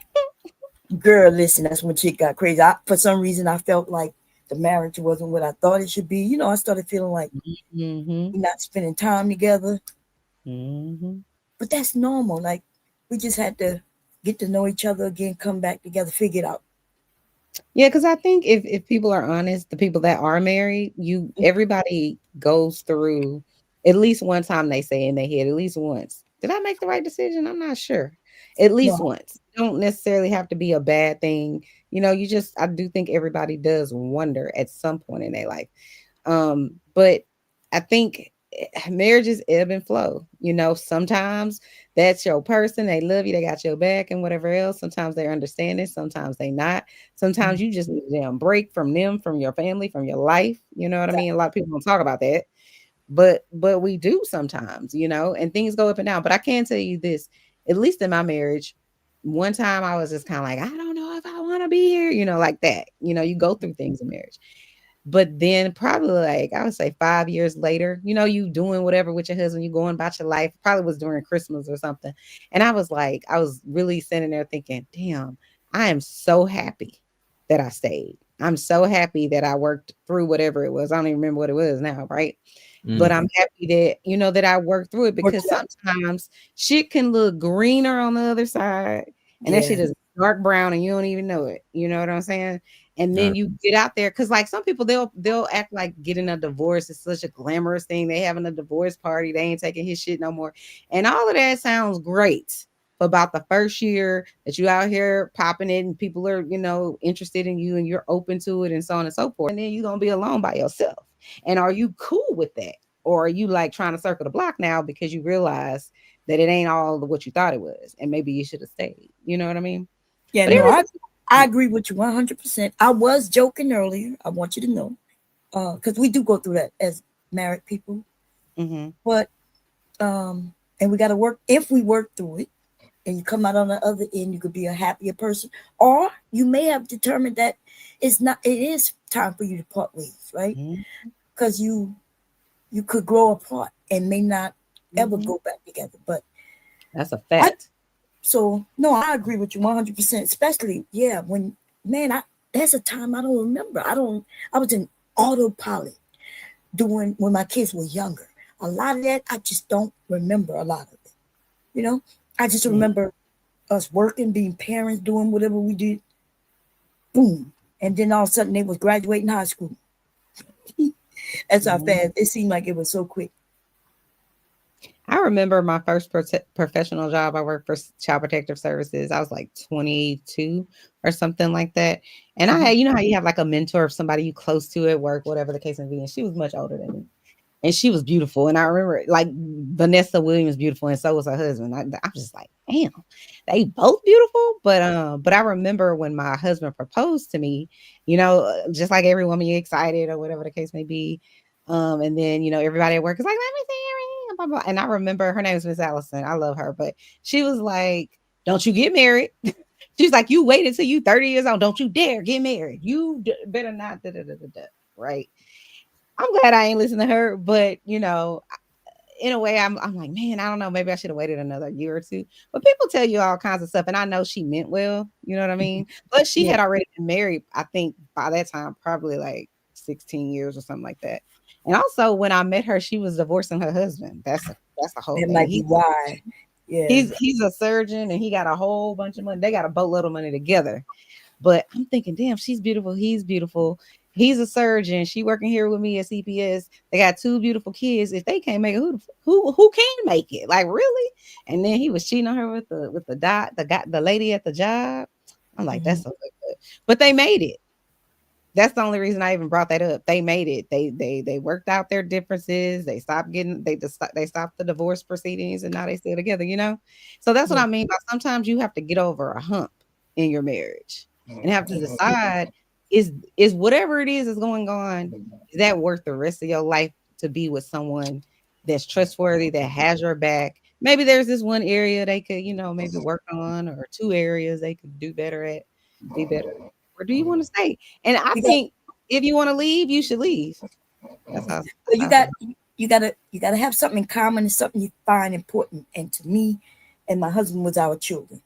Girl, listen, that's when shit got crazy. For some reason, I felt like the marriage wasn't what I thought it should be. You know, I started feeling like we're not spending time together. But that's normal. Like, we just had to get to know each other again, come back together, figure it out. Yeah, because I think if people are honest, the people that are married, everybody goes through at least one time, they say in their head, at least once. Did I make the right decision? I'm not sure. At least once. Don't necessarily have to be a bad thing. You know, I do think everybody does wonder at some point in their life. But I think marriages ebb and flow. You know, sometimes that's your person, they love you, they got your back and whatever else. Sometimes they're understanding, sometimes they not. Sometimes you just need a damn break from them, from your family, from your life. You know what I mean? A lot of people don't talk about that, but we do sometimes, you know, and things go up and down. But I can tell you this, at least in my marriage, one time I was just kind of like, I don't know if I want to be here, you know, like that. You know, you go through things in marriage. But then probably like, I would say 5 years later, you know, you doing whatever with your husband, you going about your life, probably was during Christmas or something. And I was like, I was really sitting there thinking, damn, I am so happy that I stayed. I'm so happy that I worked through whatever it was. I don't even remember what it was now, right? But I'm happy that, you know, that I worked through it, because sometimes shit can look greener on the other side. And that shit is dark brown and you don't even know it. You know what I'm saying? And then you get out there, because like some people, they'll act like getting a divorce is such a glamorous thing. They having a divorce party, they ain't taking his shit no more. And all of that sounds great for about the first year that you out here popping it and people are, you know, interested in you and you're open to it and so on and so forth. And then you're gonna be alone by yourself. And are you cool with that? Or are you like trying to circle the block now because you realize that it ain't all what you thought it was, and maybe you should have stayed? You know what I mean? Yeah, But no, I agree with you 100%. I was joking earlier. I want you to know, because we do go through that as married people. But and we got to work. If we work through it, and you come out on the other end, you could be a happier person, or you may have determined that it's not. It is time for you to part ways, right? Because you could grow apart and may not ever go back together. But that's a fact. So no, I agree with you 100%. Especially, when that's a time I don't remember. I was in autopilot when my kids were younger. A lot of that I just don't remember. A lot of it, you know. I just remember us working, being parents, doing whatever we did. Boom, and then all of a sudden they was graduating high school. That's how fast it seemed like it was so quick. I remember my first professional job. I worked for Child Protective Services. I was like 22 or something like that. And I had, you know how you have like a mentor of somebody you close to at work, whatever the case may be. And she was much older than me. And she was beautiful. And I remember like Vanessa Williams beautiful. And so was her husband. I'm just like, damn, they both beautiful. But I remember when my husband proposed to me, just like every woman, you excited or whatever the case may be. And then everybody at work is like, let me see your ring, blah, blah. And I remember her name is Miss Allison. I love her, but she was like, don't you get married. She's like, you waited till you 30 years old. Don't you dare get married. You better not. Right. I'm glad I ain't listened to her, but in a way, I'm like, man, I don't know. Maybe I should have waited another year or two. But people tell you all kinds of stuff, and I know she meant well. You know what I mean? But she had already been married, I think, by that time, probably like 16 years or something like that. And also, when I met her, she was divorcing her husband. That's a whole That thing. might be why. Yeah. He's a surgeon, and he got a whole bunch of money. They got a boatload of money together. But I'm thinking, damn, she's beautiful. He's beautiful. He's a surgeon. She working here with me at CPS. They got 2 beautiful kids. If they can't make it, who can make it? Like, really? And then he was cheating on her with the lady at the job. I'm like, that's so good. But they made it. That's the only reason I even brought that up. They made it. They worked out their differences. They stopped the divorce proceedings, and now they still together. So that's what I mean by sometimes you have to get over a hump in your marriage and have to decide is whatever it is going on, is that worth the rest of your life to be with someone that's trustworthy, that has your back? Maybe there's this one area they could maybe work on, or 2 areas they could do better at, be better. Or do you want to stay? And I think if you want to leave, you should leave. That's how. So you gotta have something in common and something you find important. And to me, and my husband was our children.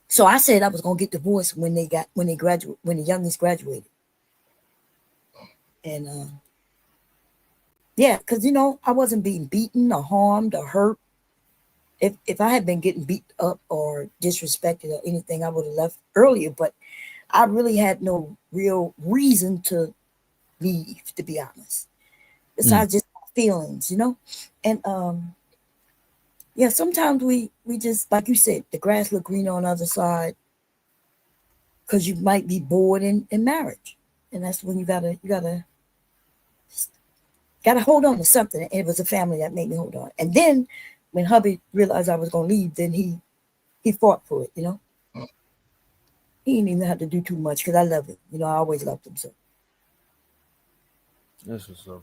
So I said I was gonna get divorced when the youngest graduated. And because I wasn't being beaten or harmed or hurt. If I had been getting beat up or disrespected or anything, I would have left earlier. But I really had no real reason to leave, to be honest. Besides just my feelings, And sometimes we just, like you said, the grass look greener on the other side, because you might be bored in marriage, and that's when you gotta hold on to something. And it was a family that made me hold on. And then when hubby realized I was gonna leave, then he fought for it. He didn't even have to do too much, because I love it. I always loved him. So that's what's up.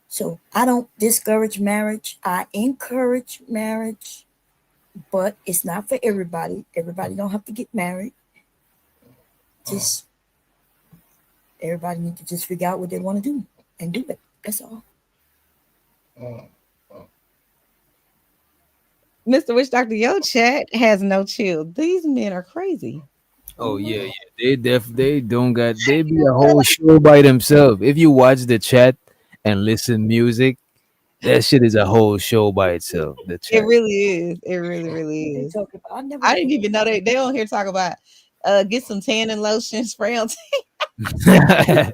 So I don't discourage marriage. I encourage marriage, but it's not for everybody. Everybody don't have to get married. Just everybody need to just figure out what they want to do and do it. That's all. Mr. Witch Doctor, your chat has no chill. These men are crazy. Oh yeah. They be a whole show by themselves. If you watch the chat and listen music, that shit is a whole show by itself. The chat. It really is. It really, really is. I didn't even know they on here talk about get some tanning lotion, spray on tan.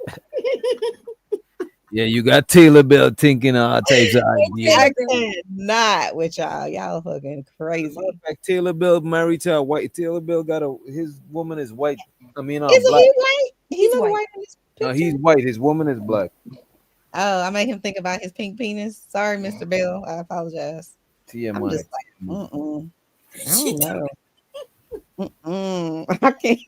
Yeah, you got Taylor Bell thinking all types of ideas. I cannot with y'all. Y'all fucking crazy. Like Taylor Bell married to a white. Taylor Bell his woman is white. I mean, Isn't black. he white? He look white in this No, picture. he's white. His woman is black. Oh, I made him think about his pink penis. Sorry, Mr. Bell. I apologize. TMI. I'm just like, I don't know. I can't.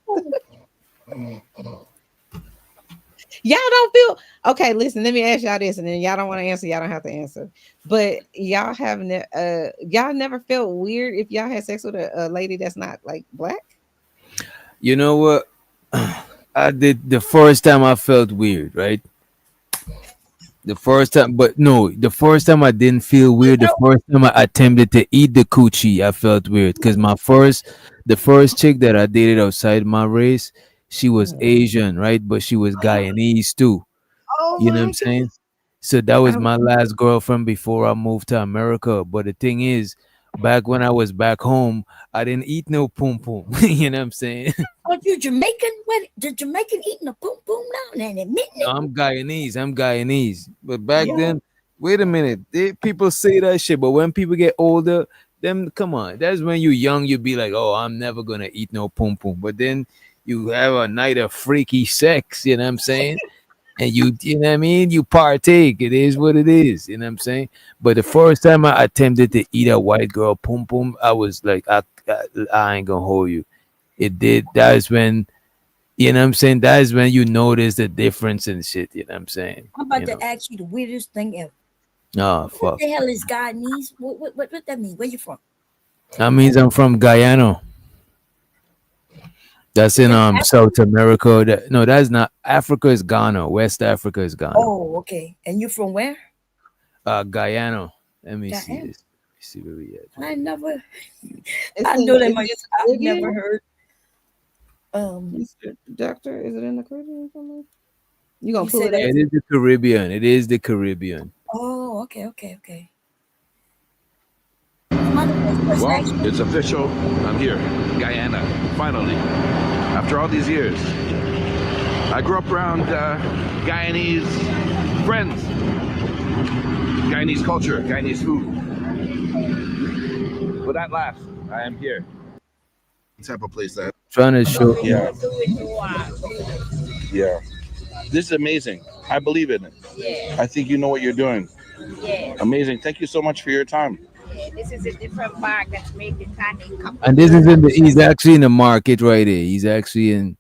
Y'all don't feel okay. Listen, let me ask y'all this, and then y'all don't want to answer. Y'all don't have to answer. But y'all y'all never felt weird if y'all had sex with a lady that's not like black? You know what? I did the first time I felt weird, right? The first time I didn't feel weird. The first time I attempted to eat the coochie, I felt weird because the first chick that I dated outside my race, she was Asian, right? But she was Guyanese too. You know what I'm saying? So that was my last girlfriend before I moved to America. But the thing is, back when I was back home, I didn't eat no pum pum. You know what I'm saying? Are you Jamaican? What the Jamaican eating a pum pum now and admitting it? No, I'm Guyanese. But back then, wait a minute. People say that shit, but when people get older, then come on. That's when you're young, you be like, oh, I'm never gonna eat no pum pum. But then you have a night of freaky sex, you know what I'm saying? and you know what I mean, you partake. It is what it is, you know what I'm saying. But the first time I attempted to eat a white girl pum pum, I was like, I ain't gonna hold you. It did. That is when, you know what I'm saying, that is when you notice the difference and shit, you know what I'm saying. I'm about You to know? ask you the weirdest thing ever. Oh What fuck. the hell is Guyanese? What that mean? Where you from? That means I'm from Guyana. That's in South America. No, that's not. Africa is Ghana. West Africa is Ghana. Oh, okay. And you from where? Guyana. Let me see Guyana? this. Let me see where we at. I never. It's I in- know that is my. it I've Caribbean? never heard. Mr. Doctor, is it in the Caribbean somewhere? You gonna You pull said it up? It is the Caribbean. It is the Caribbean. Oh, okay. Well, it's official. I'm here, Guyana, finally. After all these years. I grew up around Guyanese friends, Guyanese culture, Guyanese food. But at last, I am here. Type of place that. Trying to show. Yeah. Yeah. This is amazing. I believe in it. Yeah. I think you know what you're doing. Yeah. Amazing. Thank you so much for your time. Yeah, this is a different bag that's made the tiny cup. And this is in the. He's actually in the market right here. He's actually in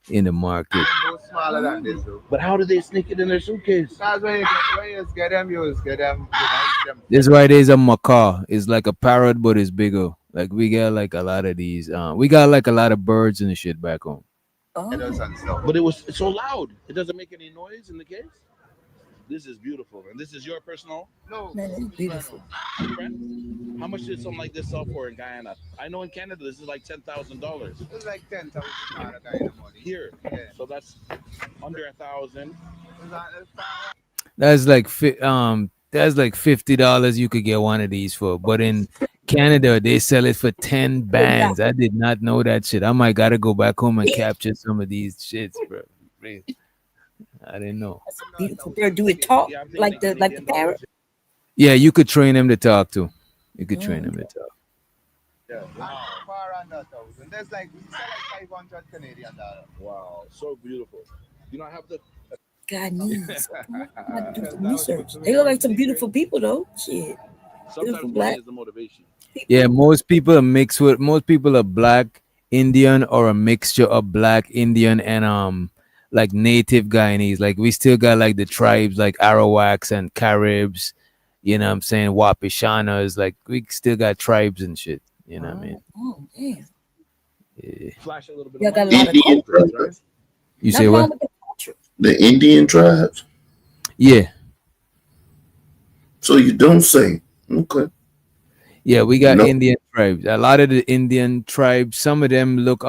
the market. Smaller than this. But how do they sneak it in their suitcase? That's when you get them, you get them. This right here is a macaw. It's like a parrot, but it's bigger. Like we got like a lot of these. We got like a lot of birds and shit back home. But it's so loud. It doesn't make any noise in the case. This is beautiful. And this is your personal? No. That is beautiful. Friend? How much did something like this sell for in Guyana? I know in Canada this is like $10,000. It's like 10,000 money. Here. So that's under 1,000. That's like $50 you could get one of these for. But in Canada, they sell it for 10 bands. I did not know that shit. I might gotta go back home and capture some of these shits, bro. Really. I didn't know. Beautiful bird. Do it talk like the parrot? Yeah, you could train them to talk to. You could train them to talk. Yeah. Far under 1,000. There's like, we sell like 500 Canadian dollars. Wow, so beautiful. You know, I have the Guyanese. I might do some research. They look like some beautiful people though. Shit. sometimes Beautiful money black. is the motivation. Yeah, most people are black Indian or a mixture of black Indian and like native Guyanese. Like we still got like the tribes like Arawaks and Caribs, you know what I'm saying, Wapishanas, like we still got tribes and shit, you know what I mean? Oh, damn. Yeah. Flash a little bit. Y'all got a lot of Indian culture. tribes. You say Nothing what? wrong with the culture. The Indian tribes. Yeah. So you don't say. Okay. Yeah, we got No. Indian tribes. A lot of the Indian tribes, some of them look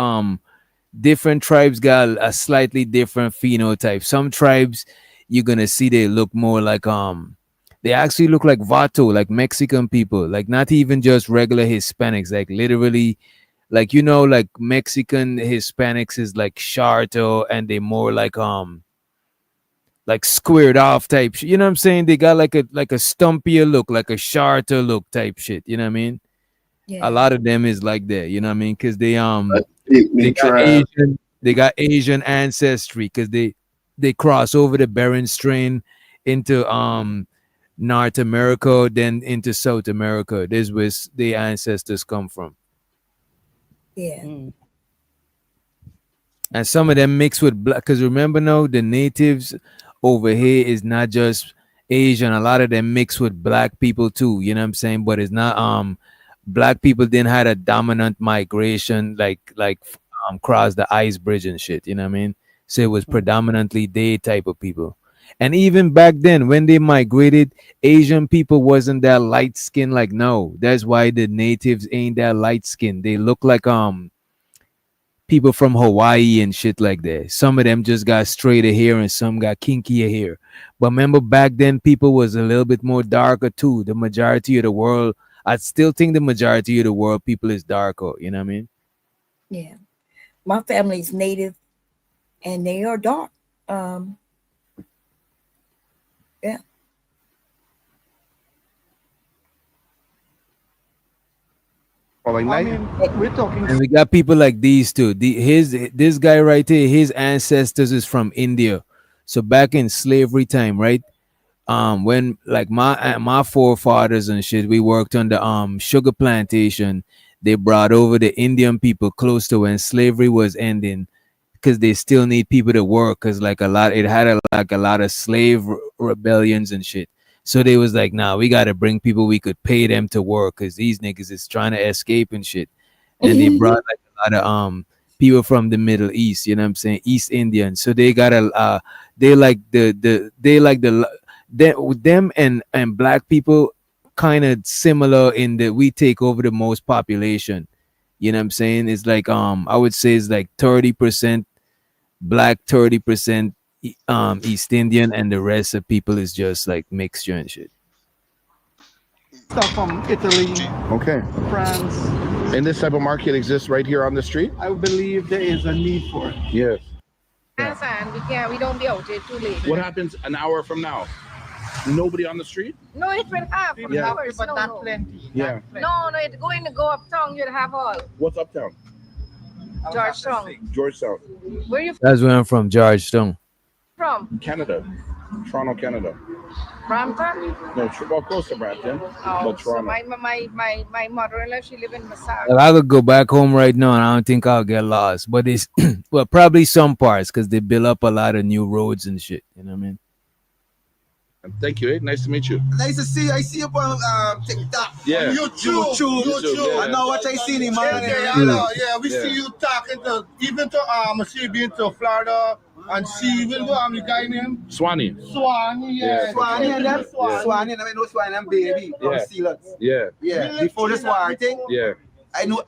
different tribes got a slightly different phenotype. Some tribes you're gonna see they look more like they actually look like Vato, like Mexican people, like not even just regular Hispanics, like literally like like Mexican Hispanics is like shorter and they more like squared off type shit. You know what I'm saying? They got like a stumpier look, like a shorter look type shit. You know what I mean? Yeah. A lot of them is like that. You know what I mean? Because they tribe. got Asian ancestry because they cross over the Bering Strait into North America, then into South America. This was the ancestors come from. Yeah. And some of them mix with black, because remember now the natives over here is not just Asian. A lot of them mix with black people too. You know what I'm saying? But it's not black people didn't have a dominant migration like cross the ice bridge and shit. You know what I mean? So it was predominantly they type of people. And even back then, when they migrated, Asian people wasn't that light skin like now. That's why the natives ain't that light skin. They look like people from Hawaii and shit like that. Some of them just got straighter hair and some got kinkier hair. But remember back then, people was a little bit more darker too. The majority of the world, I still think the majority of the world people is darker. You know what I mean? Yeah. My family's native and they are dark. Yeah. We're talking. And we got people like these too. This guy right here, his ancestors is from India. So back in slavery time, right? When like my forefathers and shit, we worked on the sugar plantation. They brought over the Indian people close to when slavery was ending, because they still need people to work, because like it had a lot of slave rebellions and shit. So they was like, nah, we gotta bring people we could pay them to work, because these niggas is trying to escape and shit. And they brought like a lot of people from the Middle East, you know what I'm saying, East Indians. So they got a them and black people kind of similar in that we take over the most population. You know what I'm saying? It's like I would say it's like 30% black, 30% East Indian, and the rest of people is just like mixture and shit. Stuff from Italy, okay, France. And this type of market exists right here on the street? I believe there is a need for it. Yes. We don't be out here too late. What happens an hour from now? Nobody on the street? No, it will have Yeah. hours, but not plenty. Yeah. No, it's going to go uptown. You'll have all. What's uptown? Georgetown. Georgetown. Where you That's where I'm from, Georgetown. from? Canada. Toronto, Canada. Brampton? No, well, close to Brampton, Oh, but so Toronto. my mother-in-law, she live in Massage. If I could go back home right now, and I don't think I'll get lost. But it's well, probably some parts, because they build up a lot of new roads and shit. You know what I mean? Thank you. Nice to meet you. Nice to see you. I see you on TikTok. Yeah. YouTube. Yeah. I know what I see in man. We see you talking to even to see you been to Florida and see even the guy named Swanee. Swanee, Yeah. Swanee and them. Yeah. Swanee and I know Swanee and baby from Yeah. Steelers. Yeah. Yeah. Before this war thing. Yeah. I know.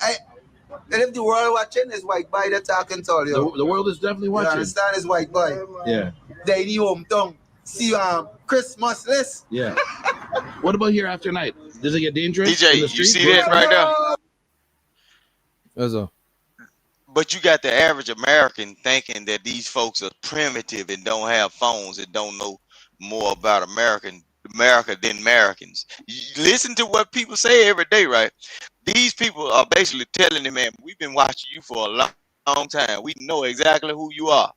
And if the world watching is white boy that talking to you. The world is definitely You watching. understand? Is white boy. Yeah. They need hometown. See Christmas list. Yeah. What about here after night? Does it get dangerous? DJ, in the you street? see that right now? That's all. But you got the average American thinking that these folks are primitive and don't have phones and don't know more about America than Americans. You listen to what people say every day, right? These people are basically telling them, man, we've been watching you for a long time. We know exactly who you are.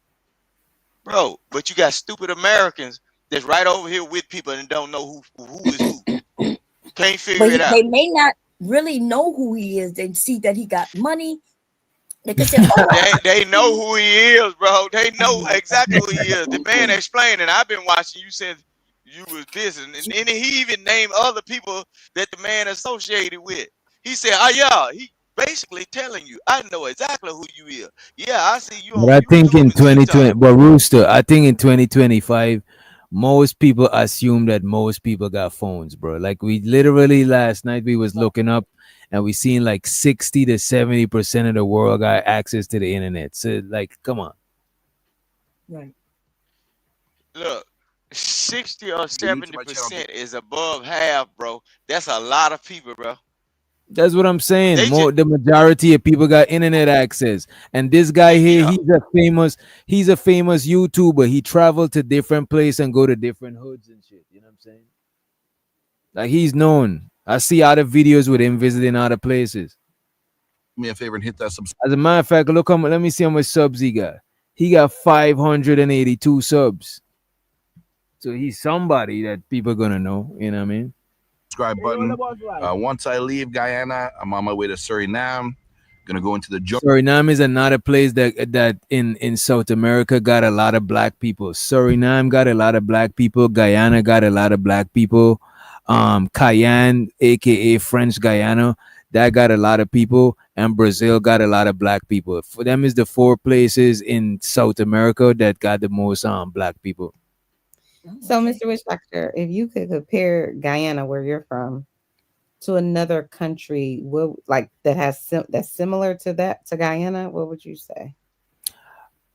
Bro, but you got stupid Americans that's right over here with people and don't know who is who. Can't figure it out. They may not really know who he is. They see that he got money. They can say, oh, they know who he is, bro. They know exactly who he is. The man explained, and I've been watching. You said you was this, and he even named other people that the man associated with. He said, "Oh yeah," he basically telling you, "I know exactly who you is." Yeah, I see you. But I think in 2020, but Rooster, I think in 2025, most people assume that most people got phones, bro. Like we literally last night we was looking up, and we seen like 60 to 70% of the world got access to the internet. So like, come on. Right. Look, 60 or 70% is above half, bro. That's a lot of people, bro. That's what I'm saying. The majority of people got internet access, and this guy here, he's a famous YouTuber. He traveled to different places and go to different hoods and shit. You know what I'm saying? Like he's known. I see other videos with him visiting other places. Do me a favor and hit that subscribe. As a matter of fact, look, let me see how much subs he got. He got 582 subs. So he's somebody that people are gonna know. You know what I mean? Subscribe button. Once I leave Guyana, I'm on my way to Suriname. Gonna go into the Suriname is another place that in South America got a lot of black people. Suriname got a lot of black people. Guyana got a lot of black people. Cayenne, aka French Guyana, that got a lot of people, and Brazil got a lot of black people. For them is the 4 places in South America that got the most black people. So, Mr. Witch Doctor, if you could compare Guyana, where you're from, to another country, what like that has that's similar to Guyana, what would you say?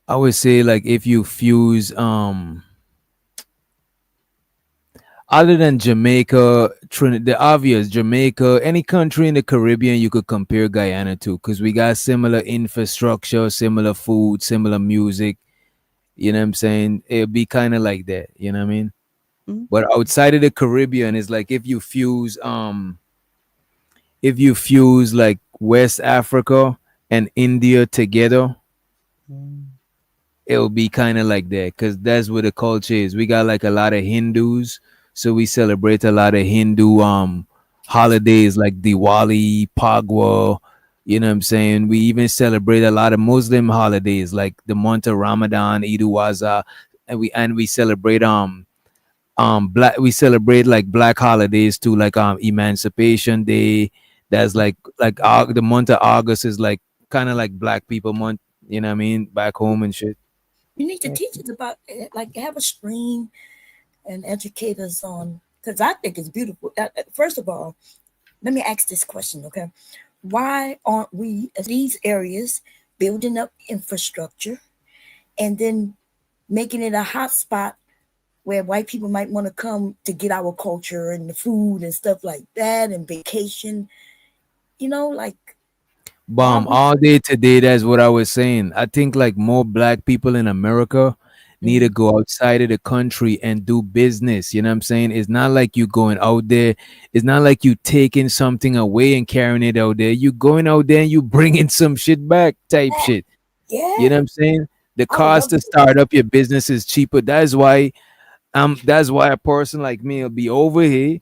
I would say like if you fuse other than Jamaica, the obvious Jamaica, any country in the Caribbean you could compare Guyana to, because we got similar infrastructure, similar food, similar music. You know what I'm saying? It'd be kind of like that. You know what I mean? Mm-hmm. But outside of the Caribbean, it's like if you fuse like West Africa and India together, it'll be kind of like that because that's what the culture is. We got like a lot of Hindus, so we celebrate a lot of Hindu holidays like Diwali, Pagwa. You know what I'm saying? We even celebrate a lot of Muslim holidays like the month of Ramadan, Eid al-Adha, and we celebrate black, we celebrate like black holidays too, like Emancipation Day. That's like the month of August is like kind of like black people month, you know what I mean, back home and shit. You need to teach us about like have a stream and educate us on, because I think it's beautiful. First of all, let me ask this question, okay? Why aren't we in these areas building up infrastructure and then making it a hot spot where white people might want to come to get our culture and the food and stuff like that and vacation, you know, like Bomb all day today. That's what I was saying. I think like more black people in America need to go outside of the country and do business. You know what I'm saying? It's not like you going out there. It's not like you taking something away and carrying it out there. You going out there and you bringing some shit back type shit. Yeah. You know what I'm saying? The cost to start up your business is cheaper. That's why a person like me will be over here.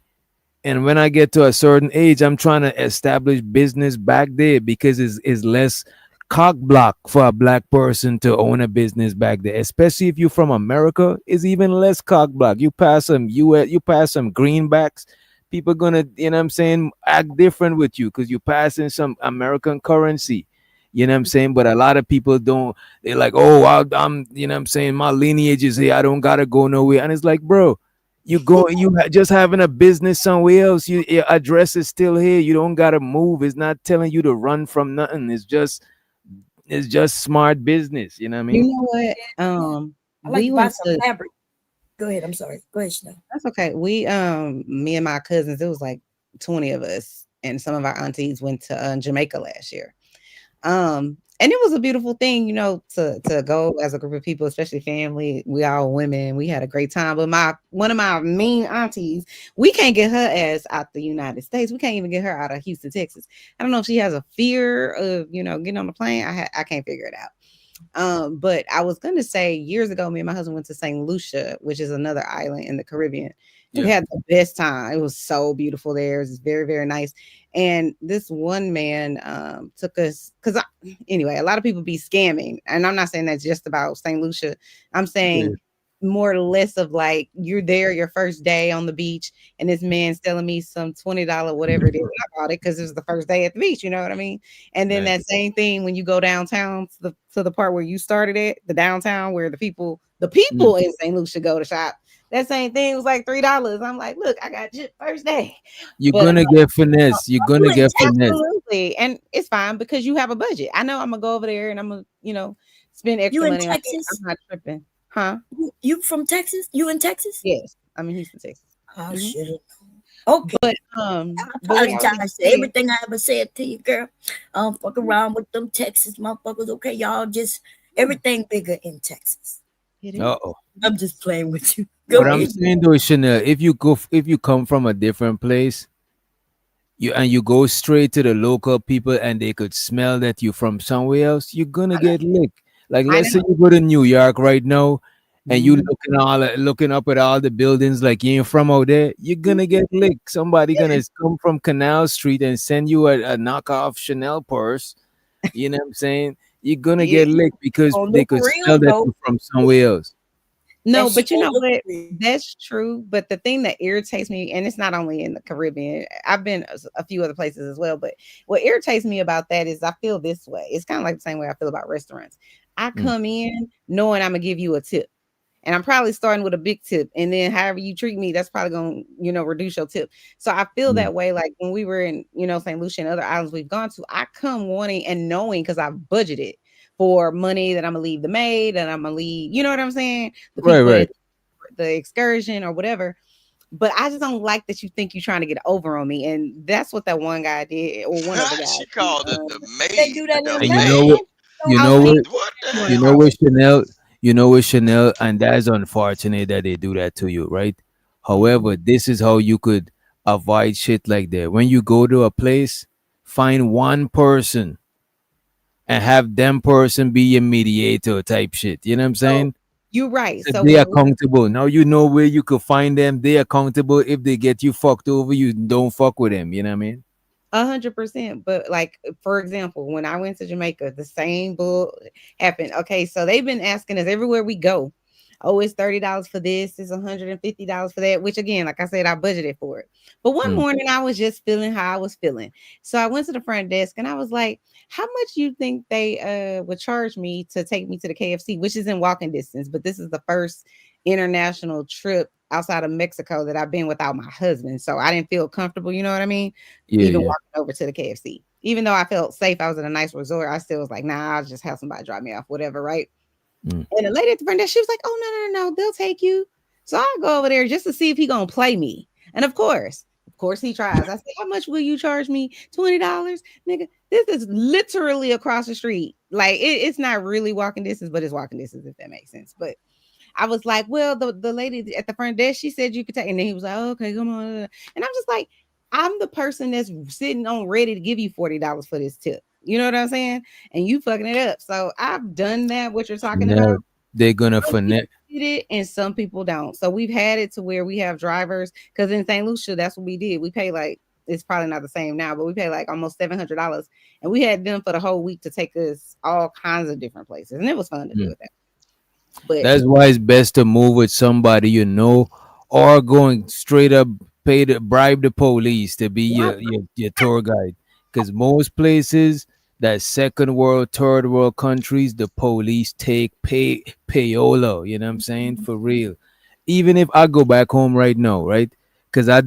And when I get to a certain age, I'm trying to establish business back there because it's less cock block for a black person to own a business back there, especially if you're from America. It's even less cock block. You pass some greenbacks, people gonna, you know what I'm saying, act different with you because you passing some American currency. You know what I'm saying? But a lot of people don't. They're like, oh, I'm, you know what I'm saying, my lineage is here. I don't gotta go nowhere. And it's like, bro, just having a business somewhere else. Your address is still here. You don't gotta move. It's not telling you to run from nothing. It's just smart business. You know what I mean? You know what? I like We to buy went some to. fabric. Go ahead. I'm sorry. Go ahead, Chanel. That's okay. We me and my cousins, it was like 20 of us, and some of our aunties went to Jamaica last year. And it was a beautiful thing, you know, to go as a group of people, especially family. We all women. We had a great time. But one of my mean aunties, we can't get her ass out the United States. We can't even get her out of Houston, Texas. I don't know if she has a fear of, you know, getting on the plane. I can't figure it out. But I was gonna say years ago, me and my husband went to St. Lucia, which is another island in the Caribbean. We had the best time. It was so beautiful there. It was very, very nice. And this one man took us, because anyway, a lot of people be scamming. And I'm not saying that's just about St. Lucia. I'm saying more or less of like, you're there your first day on the beach, and this man's selling me some $20, whatever it is. I bought it because it was the first day at the beach, you know what I mean? And then that same thing when you go downtown to the part where you started at, the downtown where the people in St. Lucia go to shop. That same thing was like $3. I'm like, look, I got you first day. You're gonna get finesse. You're gonna get finesse. Absolutely. And it's fine because you have a budget. I know I'm gonna go over there and I'm gonna, you know, spend extra You in money. Texas? I'm not tripping. Huh? You from Texas? You in Texas? Yes. I'm in Houston, Texas. Oh shit. Okay. But I apologize for everything I ever said to you, girl. I don't fuck around with them Texas motherfuckers. Okay, y'all, just everything bigger in Texas. Uh-oh. I'm just playing with you. Go What I'm ahead. saying though, Chanel, if you come from a different place, you go straight to the local people and they could smell that you from somewhere else, you're gonna get licked. Like let's say you go to New York right now and you looking up at all the buildings like you ain't from out there, you're gonna get licked. Somebody gonna come from Canal Street and send you a knockoff Chanel purse. You know what I'm saying? You're gonna get licked because they could smell that you're from somewhere else. No, but you know what? That's true. But the thing that irritates me, and it's not only in the Caribbean, I've been a few other places as well. But what irritates me about that is I feel this way. It's kind of like the same way I feel about restaurants. I come in knowing I'm gonna give you a tip, and I'm probably starting with a big tip, and then however you treat me, that's probably gonna, you know, reduce your tip. So I feel that way. Like when we were in, you know, St. Lucia and other islands we've gone to, I come wanting and knowing because I've budgeted for money that I'm gonna leave the maid and I'm gonna leave, you know what I'm saying? The people Right. the excursion or whatever. But I just don't like that you think you're trying to get over on me. And that's what that one guy did, or one of the guys. She called it the maid. They do that in And you know what, Chanel, and that's unfortunate that they do that to you, right? However, this is how you could avoid shit like that. When you go to a place, find one person and have them person be your mediator type shit. You know what I'm saying? You're right. So So they when accountable. Now you know where you could find them. They accountable. If they get you fucked over, you don't fuck with them. You know what I mean? 100%. But like, for example, when I went to Jamaica, the same bull happened. Okay, so they've been asking us everywhere we go. Oh, it's $30 for this, it's $150 for that, which again, like I said, I budgeted for it. But one morning I was just feeling how I was feeling. So I went to the front desk and I was like, how much you think they would charge me to take me to the KFC, which is in walking distance, but this is the first international trip outside of Mexico that I've been without my husband. So I didn't feel comfortable, you know what I mean? Even walking over to the KFC. Even though I felt safe, I was in a nice resort, I still was like, nah, I'll just have somebody drop me off, whatever, right? And the lady at the front desk, she was like, oh, no, they'll take you. So I go over there just to see if he gonna play me. And of course he tries. I said, how much will you charge me? $20? Nigga, this is literally across the street. Like it's not really walking distance, but it's walking distance, if that makes sense. But I was like, well, the lady at the front desk, she said you could take, and then he was like, oh, okay, come on. And I'm just like, I'm the person that's sitting on ready to give you $40 for this tip. You know what I'm saying? And you fucking it up. So I've done that, what you're talking about. They're gonna finesse it, and some people don't. So we've had it to where we have drivers, because in St. Lucia, that's what we did. We pay like, it's probably not the same now, but we pay like almost $700, and we had them for the whole week to take us all kinds of different places, and it was fun to do with that. But that's why it's best to move with somebody you know, or going straight up bribe the police to be your tour guide. Because most places, that second world, third world countries, the police take payola. You know what I'm saying? For real. Even if I go back home right now, right? Because I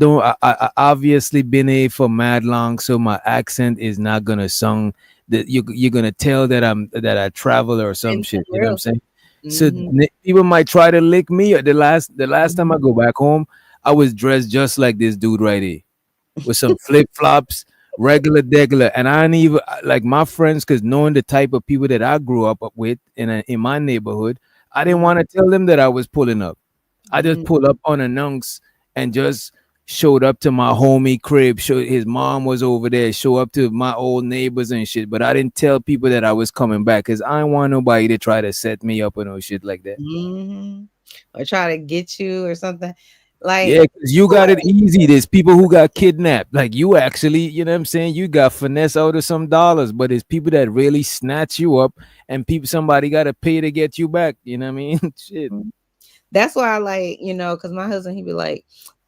obviously been here for mad long, so my accent is not gonna sound that you're gonna tell that I travel or some shit. You know what I'm saying? So people might try to lick me. The last time I go back home, I was dressed just like this dude right here, with some flip flops, regular, and I didn't even like my friends, because knowing the type of people that I grew up with in my neighborhood, I didn't want to tell them that I was pulling up. I just pulled up unannounced and just showed up to my homie crib. His mom was over there. Show up to my old neighbors and shit. But I didn't tell people that I was coming back, because I didn't want nobody to try to set me up or no shit like that. Or try to get you or something. Like, yeah, because you got it easy. There's people who got kidnapped. Like you actually, you know what I'm saying? You got finesse out of some dollars, but it's people that really snatch you up, and somebody got to pay to get you back. You know what I mean? Shit. That's why I like, because my husband, he'd be like,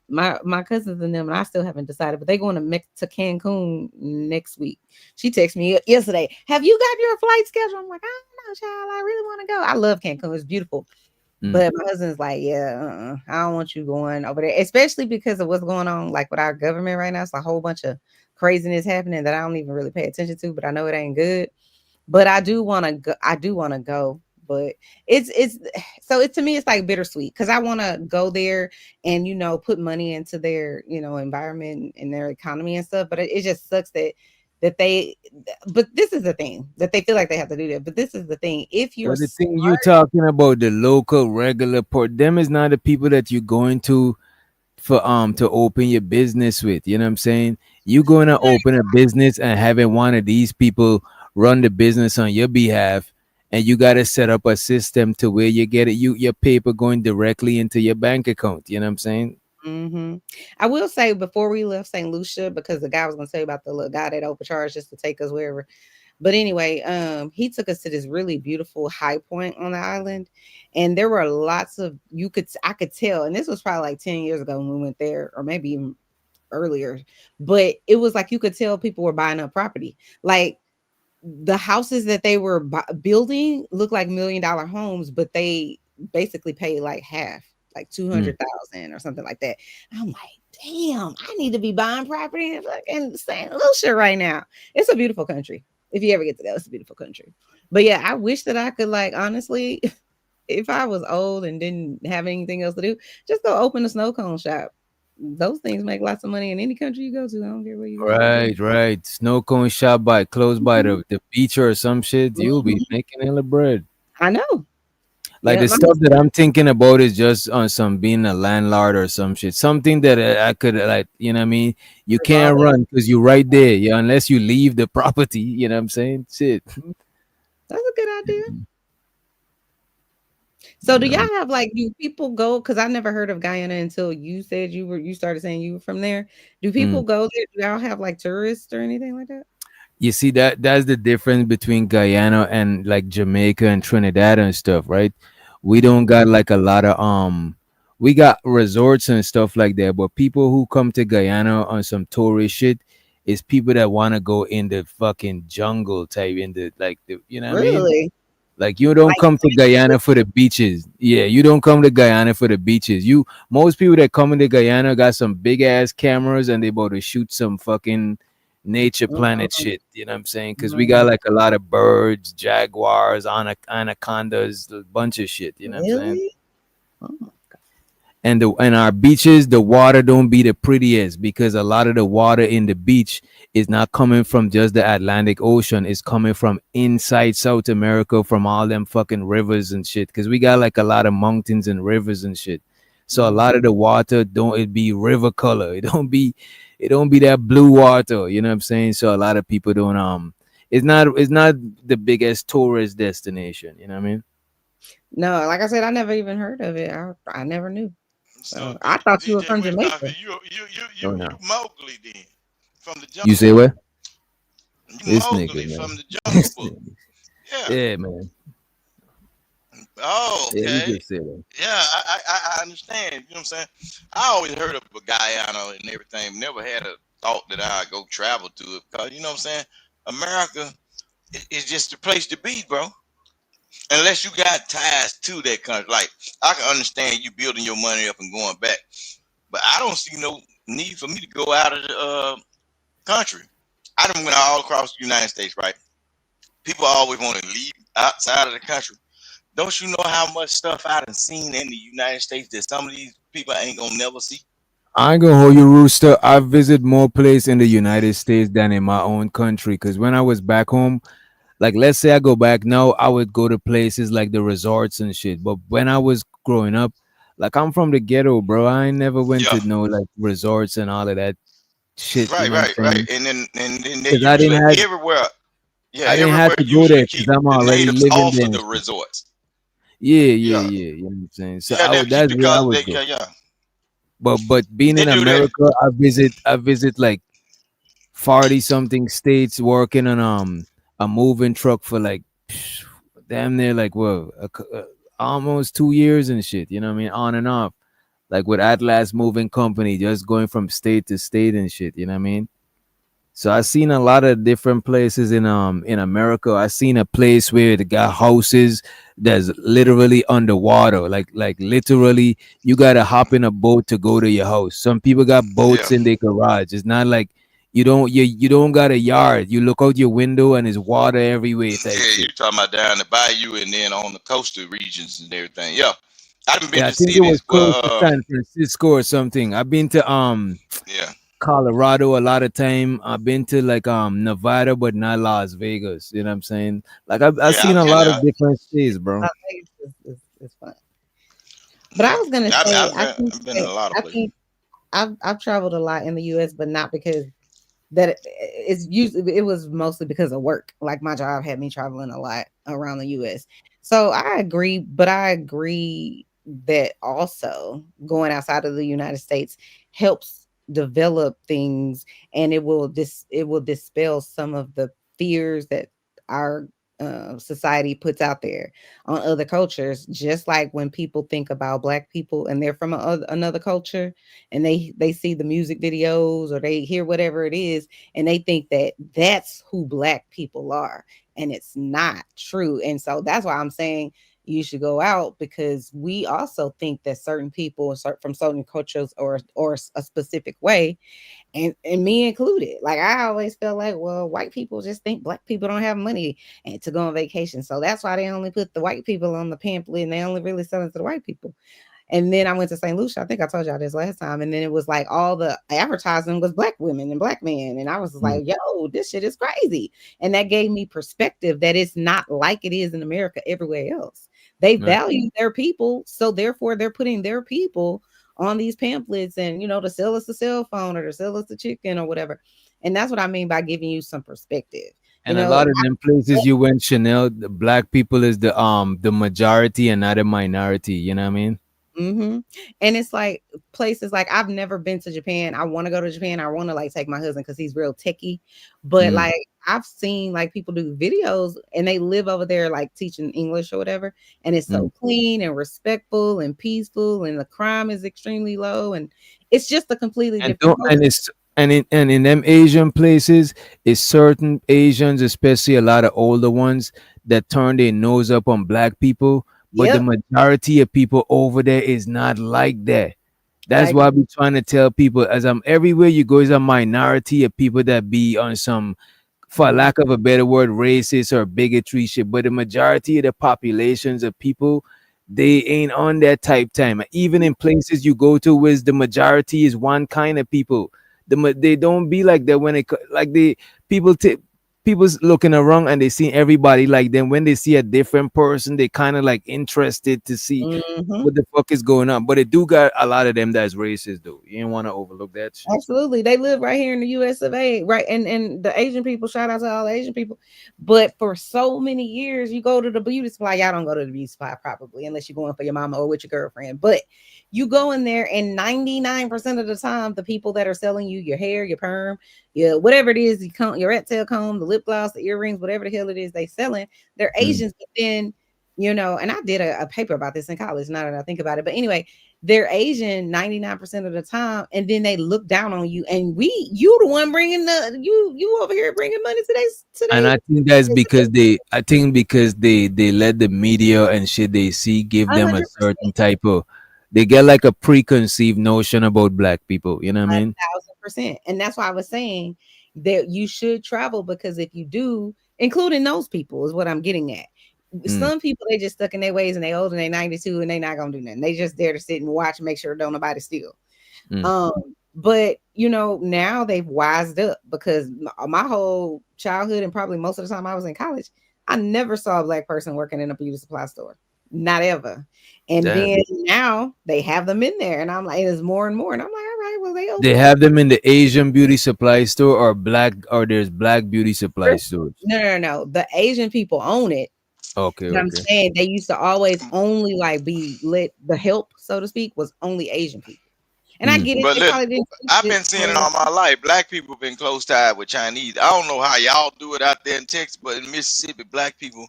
my cousins and them, and I still haven't decided, but they going to Cancun next week. She texted me yesterday, have you got your flight schedule? I'm like, I don't know, child. I really want to go. I love Cancun. It's beautiful. But my husband's like, I don't want you going over there, especially because of what's going on, like with our government right now. It's a whole bunch of craziness happening that I don't even really pay attention to, but I know it ain't good. But I do want to go. But it's to me, it's like bittersweet, because I want to go there and, put money into their, environment and their economy and stuff. But it just sucks that they, but this is the thing, that they feel like they have to do that. But this is the thing. If you're the thing you're talking about, the local regular port, them is not the people that you're going to for to open your business with. You know what I'm saying? You're going to open a business and having one of these people run the business on your behalf, and you got to set up a system to where you get it, your paper going directly into your bank account. You know what I'm saying? I will say, before we left St. Lucia, because the guy was going to tell you about the little guy that overcharged just to take us wherever. But anyway, he took us to this really beautiful high point on the island, and there were lots of, I could tell, and this was probably like 10 years ago when we went there, or maybe even earlier, but it was like you could tell people were buying up property. Like the houses that they were building looked like $1 million homes, but they basically paid like half, like 200,000 or something like that. I'm like, damn, I need to be buying property in fucking St. Lucia right now. It's a beautiful country. If you ever get to go, it's a beautiful country. But yeah, I wish that I could, like, honestly, if I was old and didn't have anything else to do, just go open a snow cone shop. Those things make lots of money in any country you go to. I don't care where you go. Right. Snow cone shop close by the beach or some shit. You'll be making hella bread. I know. Like the stuff that I'm thinking about is just on some being a landlord or some shit. Something that I could, like, you know what I mean? You can't run because you're right there. Yeah, unless you leave the property, you know what I'm saying? Shit. That's a good idea. So do y'all have like, do people go? Because I never heard of Guyana until you said you started saying you were from there. Do people go there? Do y'all have like tourists or anything like that? You see, that's the difference between Guyana and like Jamaica and Trinidad and stuff, right? We don't got like a lot of we got resorts and stuff like that, but people who come to Guyana on some tourist shit is people that want to go in the fucking jungle type, in the like the, you know what I mean? Really? Like you don't Like come to Guyana for the beaches. Yeah, you don't come to Guyana for the beaches. Most people that come into Guyana got some big ass cameras and they about to shoot some fucking nature planet shit. You know what I'm saying? Because we got like a lot of birds, jaguars, anacondas, a bunch of shit. You know what I'm saying? Really? Oh. And our beaches, the water don't be the prettiest because a lot of the water in the beach is not coming from just the Atlantic Ocean. It's coming from inside South America, from all them fucking rivers and shit. Because we got like a lot of mountains and rivers and shit. So a lot of the water it be river color. It don't be that blue water. You know what I'm saying? So a lot of people don't it's not the biggest tourist destination. You know what I mean? No, like I said, I never even heard of it. I never knew. So I thought you were from Jamaica. You Oh, no. Mowgli then from the jungle. You say what? This Mowgli nigga, man. from the Jungle Book. Yeah, man. Oh, okay. Yeah, you just said that. Yeah, I understand. You know what I'm saying? I always heard of Guyana and everything. Never had a thought that I'd go travel to it because, you know what I'm saying? America is just the place to be, bro. Unless you got ties to that country. Like, I can understand you building your money up and going back, but I don't see no need for me to go out of the country. I done went all across the United States, right? People always want to leave outside of the country. Don't you know how much stuff I done seen in the United States that some of these people ain't gonna never see? I ain't gonna hold you, Rooster. I visit more places in the United States than in my own country. Because when I was back home, like let's say I go back now, I would go to places like the resorts and shit. But when I was growing up, like I'm from the ghetto, bro. I ain't never went to no like resorts and all of that shit. Right, you know what I'm saying? And then they 'Cause I didn't usually have everywhere. Yeah, I didn't everywhere have to go usually there keep because I'm the already natives living off there. of and the shit. resorts. Yeah, Yeah, you know what I'm saying. So yeah, they keep that's where I because would they, go. yeah. But being They in do that. America, I visit like 40 something states working on a moving truck for like damn near like almost 2 years and shit. You know what I mean? On and off, like with Atlas Moving Company, just going from state to state and shit. You know what I mean? So I seen a lot of different places in America. I seen a place where they got houses that's literally underwater. Like literally you gotta hop in a boat to go to your house. Some people got boats in their garage. It's not like you don't got a yard. You look out your window and there's water everywhere type Yeah, shit. you're talking about down the bayou and then on the coastal regions and everything. Yeah, I've been Yeah, I to think it was cities where close to San Francisco or something. I've been to yeah. Colorado a lot of time. I've been to like Nevada, but not Las Vegas. You know what I'm saying? Like I've Yeah, seen a yeah, lot yeah. of different states, bro. Las Vegas is fun. But I was gonna I've, say, I've I been, think I've been in a lot of I places. think I've traveled a lot in the U.S., but not because it's usually, it was mostly because of work. Like my job had me traveling a lot around the U.S. So I agree, but I agree that also going outside of the United States helps develop things, and it will dispel some of the fears that our society puts out there on other cultures. Just like when people think about Black people and they're from another culture, and they see the music videos or they hear whatever it is, and they think that that's who Black people are, and it's not true. And so that's why I'm saying you should go out, because we also think that certain people from certain cultures or a specific way, and me included. Like I always felt like, well, white people just think Black people don't have money and to go on vacation, so that's why they only put the white people on the pamphlet and they only really sell it to the white people. And then I went to St. Lucia. I think I told y'all this last time. And then it was like all the advertising was Black women and Black men. And I was like, yo, this shit is crazy. And that gave me perspective that it's not like it is in America everywhere else. They value their people. So therefore they're putting their people on these pamphlets and, to sell us a cell phone or to sell us a chicken or whatever. And that's what I mean by giving you some perspective. And a lot of them places you went, Chanel, the black people is the majority and not a minority. You know what I mean? Mm-hmm. And it's like places like I've never been to Japan. I want to go to Japan. I want to like take my husband because he's real techie. But like I've seen like people do videos and they live over there like teaching English or whatever. And it's so clean and respectful and peaceful, and the crime is extremely low, and it's just a completely different culture. And it's and in them Asian places, it's certain Asians, especially a lot of older ones, that turn their nose up on black people. But the majority of people over there is not like that. That's why I be trying to tell people, as I'm everywhere you go, is a minority of people that be on some, for lack of a better word, racist or bigotry shit. But the majority of the populations of people, they ain't on that type time. Even in places you go to where the majority is one kind of people, they don't be like that when it like the people's looking around and they see everybody like them. When they see a different person, they kind of like interested to see what the fuck is going on. But it do got a lot of them that's racist though. You don't want to overlook that shit. Absolutely. They live right here in the US of A, right? And the Asian people, shout out to all the Asian people. But for so many years, you go to the beauty supply. Y'all don't go to the beauty supply probably unless you're going for your mama or with your girlfriend. But you go in there, and 99% of the time, the people that are selling you your hair, your perm, whatever it is, your rat tail comb, the lip gloss, the earrings, whatever the hell it is they selling, they're Asians. But then, and I did a paper about this in college, now that I think about it. But anyway, they're Asian 99% of the time, and then they look down on you, and you the one bringing you over here bringing money today. And I think that's because they let the media and shit they see give them 100%. a certain type of, they get like a preconceived notion about black people. You know what I mean? 1,000%. And that's why I was saying that you should travel, because if you do, including those people, is what I'm getting at. Some people, they just stuck in their ways, and they old and they 92 and they not gonna do nothing. They just there to sit and watch and make sure don't nobody steal. But now they've wised up, because my whole childhood and probably most of the time I was in college, I never saw a black person working in a beauty supply store. Not ever. And then now they have them in there, and I'm like, there's more and more, and I'm like, all right, well, they have them in the Asian beauty supply store or there's black beauty supply stores. No. The Asian people own it. Okay. I'm saying they used to always only like be lit. The help, so to speak, was only Asian people. And I get it. But look, I've been seeing it all my life. Black people been close tied with Chinese. I don't know how y'all do it out there in Texas, but in Mississippi, black people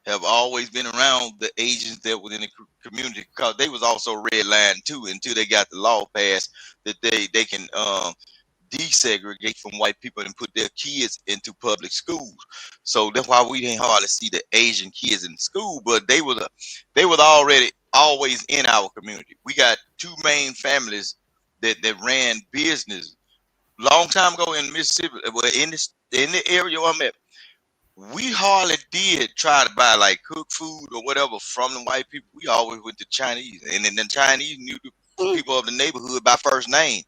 have always been around the Asians that were in the community, because they was also redlined too until they got the law passed that they can desegregate from white people and put their kids into public schools. So that's why we didn't hardly see the Asian kids in school, but they was already always in our community. We got two main families that ran business long time ago in Mississippi. In the area I'm at, we hardly did try to buy like cooked food or whatever from the white people. We always went to Chinese, and then the Chinese knew the people of the neighborhood by first name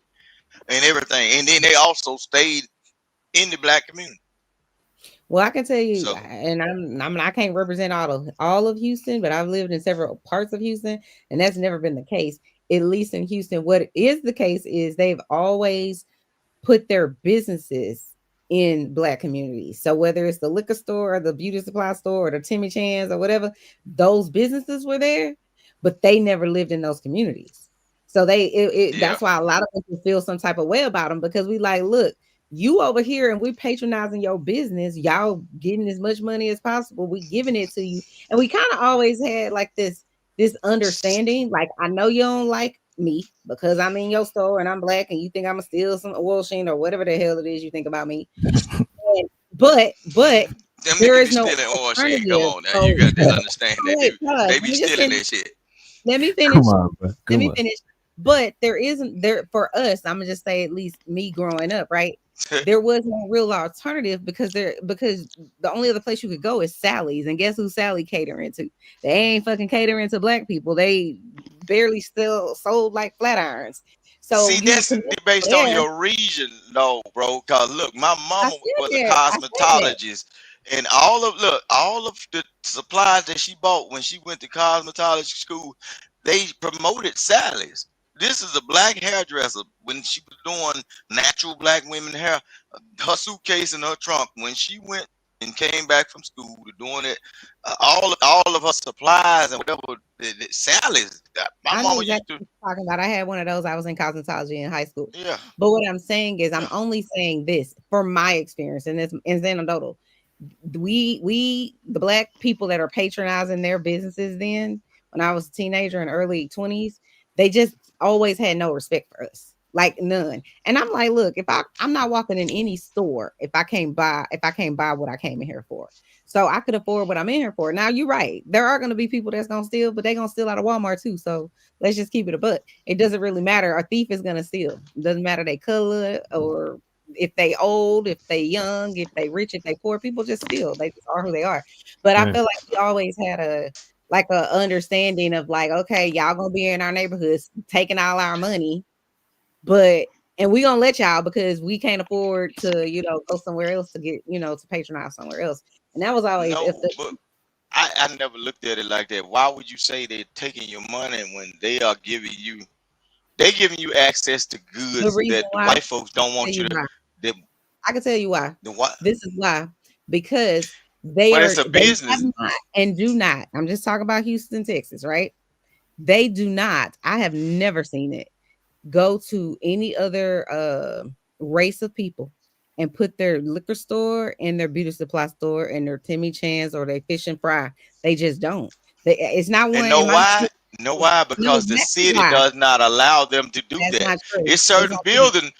and everything. And then they also stayed in the black community. Well, I can tell you, and I can't represent all of Houston, but I've lived in several parts of Houston, and that's never been the case. At least in Houston, what is the case is they've always put their businesses in black communities. So whether it's the liquor store or the beauty supply store or the Timmy Chan's or whatever, those businesses were there, but they never lived in those communities. So that's why a lot of people feel some type of way about them, because we like, look, you over here and we patronizing your business, y'all getting as much money as possible, we giving it to you. And we kind of always had like this understanding, like, I know you don't like me because I'm in your store and I'm black and you think I'm gonna steal some oil sheen or whatever the hell it is you think about me. but there is no alternative. Come on now, you got to understand that they be stealing that shit. Let me finish. Let me finish. But there isn't there for us. I'm gonna just say, at least me growing up, right? There was no real alternative because the only other place you could go is Sally's, and guess who Sally catering to? They ain't fucking catering to black people. They barely still sold like flat irons. So see, that's based on your region, though, bro. Cause look, my mama was a cosmetologist, and all of the supplies that she bought when she went to cosmetology school, they promoted Sally's. This is a black hairdresser. When she was doing natural black women hair, her suitcase in her trunk, when she went and came back from school to doing it. All of her supplies and whatever the salads. My I know mama used exactly to. what you're talking about. I had one of those. I was in cosmetology in high school. Yeah. But what I'm saying is, I'm only saying this for my experience, and it's anecdotal. We the black people that are patronizing their businesses then, when I was a teenager in early 20s, they just always had no respect for us, like none. And I'm like, look, if I'm not walking in any store if I can't buy what I came in here for. So I could afford what I'm in here for. Now you're right. There are going to be people that's going to steal, but they're going to steal out of Walmart too. So let's just keep it a buck. It doesn't really matter. A thief is going to steal. It doesn't matter they color or if they old, if they young, if they rich, if they poor. People just steal. They just are who they are. But I feel like we always had a understanding of like, okay, y'all gonna be in our neighborhoods taking all our money, and we gonna let y'all because we can't afford to, go somewhere else to get, to patronize somewhere else. And that was always but I never looked at it like that. Why would you say they're taking your money when they are giving you access to goods that the white folks don't want you to? I can tell you why. What? This is why. Because it's a business. I'm just talking about Houston, Texas, right? They do not. I have never seen it go to any other race of people and put their liquor store and their beauty supply store and their Timmy Chan's or their fish and fry. They just don't. It's not one. And know why? Know why? Because the city does not allow them to do that. It's certain building.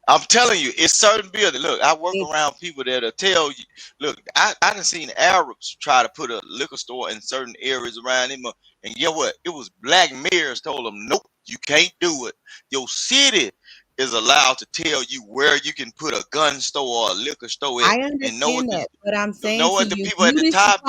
I'm telling you, it's certain building. Look, I work around people that'll tell you. Look, I done seen Arabs try to put a liquor store in certain areas around them, and you know what? It was black mayors told them, nope, you can't do it. Your city is allowed to tell you where you can put a gun store or a liquor store at. I understand that, but I'm saying to you, people at the top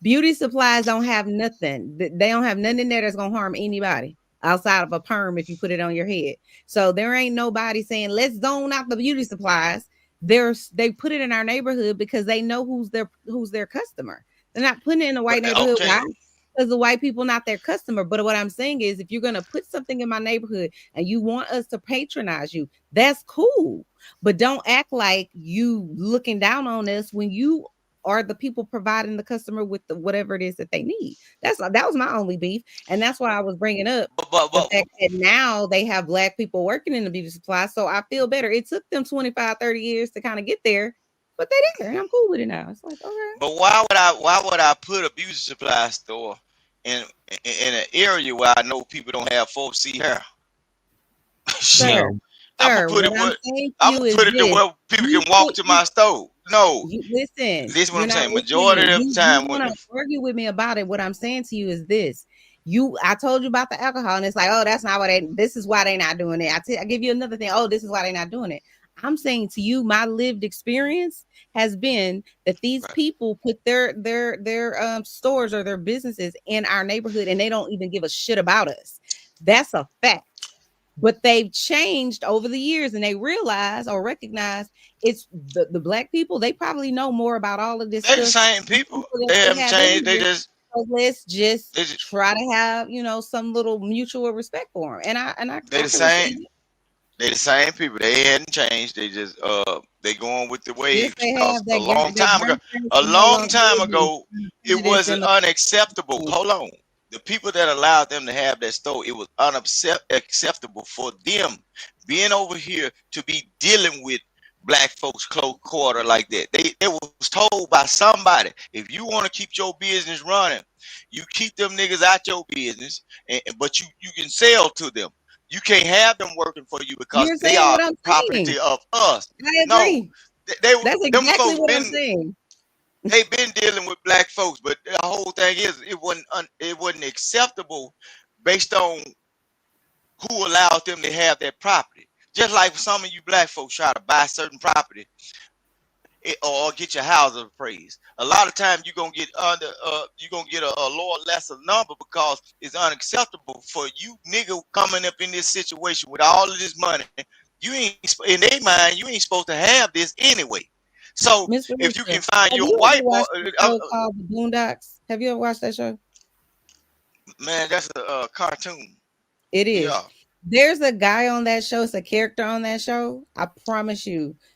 beauty supplies don't have nothing. They don't have nothing in there that's gonna harm anybody outside of a perm if you put it on your head. So there ain't nobody saying let's zone out the beauty supplies. They put it in our neighborhood because they know who's their customer. They're not putting it in a white neighborhood. Why? Because the white people not their customer. But what I'm saying is, if you're gonna put something in my neighborhood and you want us to patronize you, that's cool. But don't act like you looking down on us when you are the people providing the customer with whatever it is that they need. That was my only beef, and that's why I was bringing up the fact that now they have black people working in the beauty supply. So I feel better. It took them 25, 30 years to kind of get there, but they're there, and I'm cool with it now. It's like, okay. But why would I put a beauty supply store in an area where I know people don't have 4C hair? Sir, I'm gonna put it to where people can walk to my store. No, listen. This is what I'm saying. Majority of the time, you want to argue with me about it. What I'm saying to you is this: I told you about the alcohol, and it's like, oh, that's not what this is why they not doing it. I give you another thing. Oh, this is why they not doing it. I'm saying to you, my lived experience has been that these people put their stores or their businesses in our neighborhood, and they don't even give a shit about us. That's a fact. But they've changed over the years, and they realize or recognize it's the black people. They probably know more about all of this. They're the same people. They haven't changed. They just let's just try to have some little mutual respect for them. And I they're the same. They're the same people. They hadn't changed. They just they going with the waves. Yes, a long time ago, it wasn't unacceptable. Hold on. The people that allowed them to have that store, it was unacceptable for them being over here to be dealing with black folks close quarter like that. They was told by somebody, if you want to keep your business running, you keep them niggas out your business, but you can sell to them. You can't have them working for you because they are property of us. I agree. No, that's exactly what I'm saying. They've been dealing with black folks, but the whole thing is it wasn't acceptable based on who allowed them to have that property. Just like some of you black folks try to buy certain property or get your house appraised. A lot of times you're gonna get a lower lesser number because it's unacceptable for you nigga coming up in this situation with all of this money. You ain't in their mind. You ain't supposed to have this anyway. So if you can find your white boy, called The Boondocks. Have you ever watched that show? Man, that's a cartoon. It is. Yeah. There's a guy on that show. It's a character on that show. I promise you,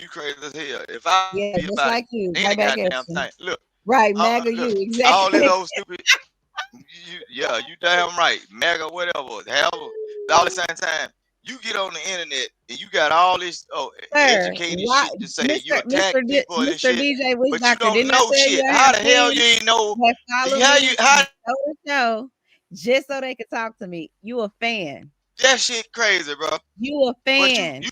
you crazy as hell. If I Yeah, be just about like you. any Right back at goddamn you. thing, look, Right, MAGA look, you. all this Exactly. old stupid. you damn right. Mega, whatever. However, all at the same time, you get on the internet and you got all this educated shit to say you attack people and shit, DJ but you Doctor, don't didn't I know tell shit. you I How have the hell friends you ain't know? that follow How me you how and know the show just so they could talk to me? You a fan? that shit crazy, bro? You a fan?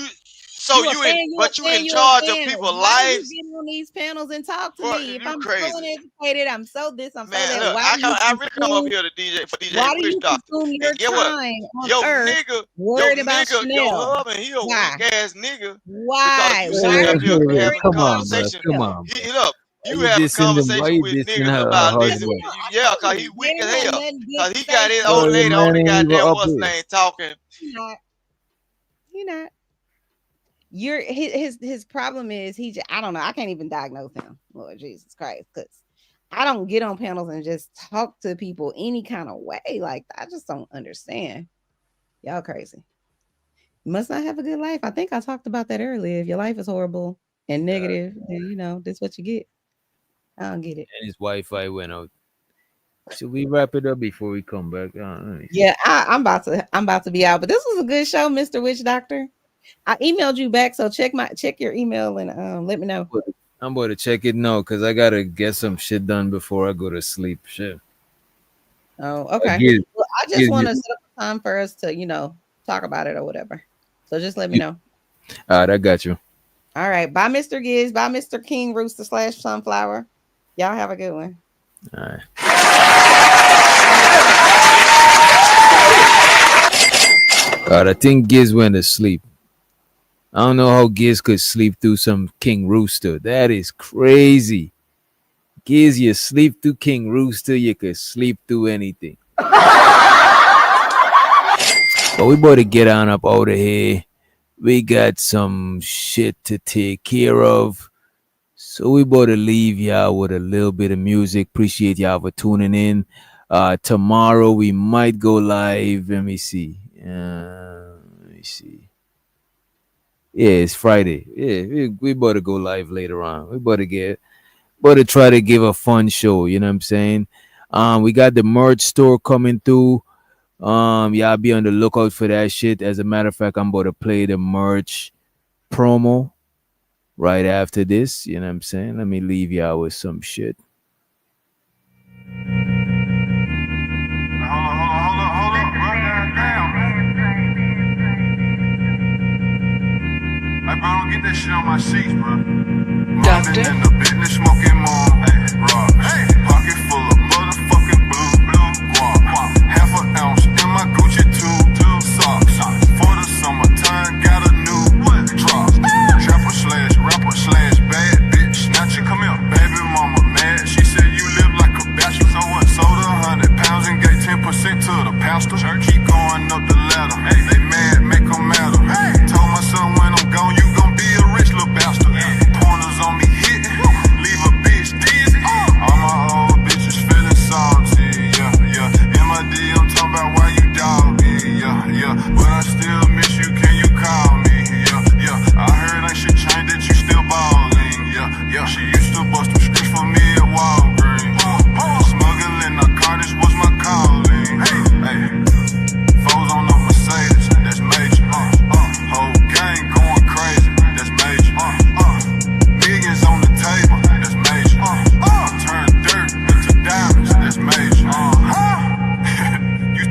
So you in charge of people's Why lives? you get on these panels and talk to Bro, me? If you I'm crazy. so uneducated, I'm so this, I'm so Man, that. look, Why do you I really come up consume? here to DJ Why do Wish you Doctor. consume your And get what? time on Your Earth nigga, worried about your Chanel? husband, he a Why? weak ass nigga. Why? Because you Why sitting are up you here Wait, having a come on, bro. conversation. Come on, bro. Hit up. Why You you having a dissing them? Why conversation you with dissing niggas her about this. husband? Yeah, because he weak They as don't have hell. nothing good Because to he say got his to old Bro, you. the lady on man the ain't even goddamn up what's here. name talking. You're not. You're his problem is I don't know. I can't even diagnose him. Lord Jesus Christ, because I don't get on panels and just talk to people any kind of way. Like, I just don't understand. Y'all crazy. You must not have a good life. I think I talked about that earlier. If your life is horrible and negative, then this is what you get. I don't get it. And his Wi-Fi went out. Should we wrap it up before we come back? Yeah, I'm about to be out. But this was a good show, Mr. Witch Doctor. I emailed you back, so check your email and let me know. I'm going to check it now because I gotta get some shit done before I go to sleep. Shit. Oh, okay. Well, I just want to set up a time for us to, talk about it or whatever. So just let me know. All right, I got you. All right. Bye, Mr. Giz. Bye, Mr. King Rooster / Sunflower. Y'all have a good one. All right. All right, I think Giz went to sleep. I don't know how Giz could sleep through some King Rooster. That is crazy. Giz, you sleep through King Rooster, you could sleep through anything. But we better get on up out of here. We got some shit to take care of. So we better leave y'all with a little bit of music. Appreciate y'all for tuning in. Tomorrow we might go live. Let me see. Yeah, it's Friday. Yeah, we better go live later on. We better try to give a fun show. You know what I'm saying? We got the merch store coming through. Y'all be on the lookout for that shit. As a matter of fact, I'm about to play the merch promo right after this. You know what I'm saying? Let me leave y'all with some shit. Hold up, bro. Goddamn. Hey, bro, don't get that shit on my sheets, bro. Doctor. In the business, smoking more. Hey, rock. Hey, pocket full of motherfucking blue guap. Half an ounce in my Gucci two socks. For the summertime, got a new drop. Trapper / rapper / bad bitch. Snatcher, come here. Baby mama mad. She said you live like a bachelor. So what? Sold 100 pounds and gave 10% to the pastor. Keep going up the ladder. Hey, they mad, make them matter. Hey, told my son when I'm gone, you gon' be a rich little bastard. Pointers on me hitting, leave a bitch dizzy. All my old bitches feeling salty. Yeah. In my D, I'm talking about why you dog me. Yeah. But I still miss you. Can you call me? Yeah. I heard ain't shit changed that you still ballin'. Yeah. She used to bust them scripts for me at Walgreens. Smuggling narcotics was my calling. Hey. Foes on the Mercedes, that's major. Whole gang going crazy, that's major. Millions on the table, that's major. Turn dirt into diamonds, that's major.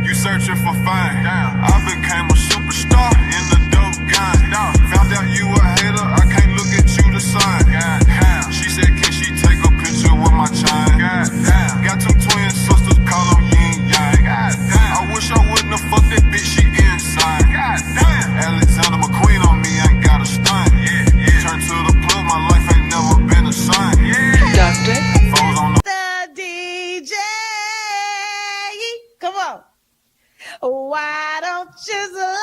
You searching for fame? I became a superstar in the dope game. Found out you a hater, I can't look at you the same. She said, can she take a picture with my chain? Got two twin sisters, call them yin yang. I wish I wouldn't have fucked that bitch, she insane. Alexander McQueen on me, ain't got a stain. Turn to the plug, my life ain't never been the same. Doctor. Foes on the DJ. Come on. Why don't you love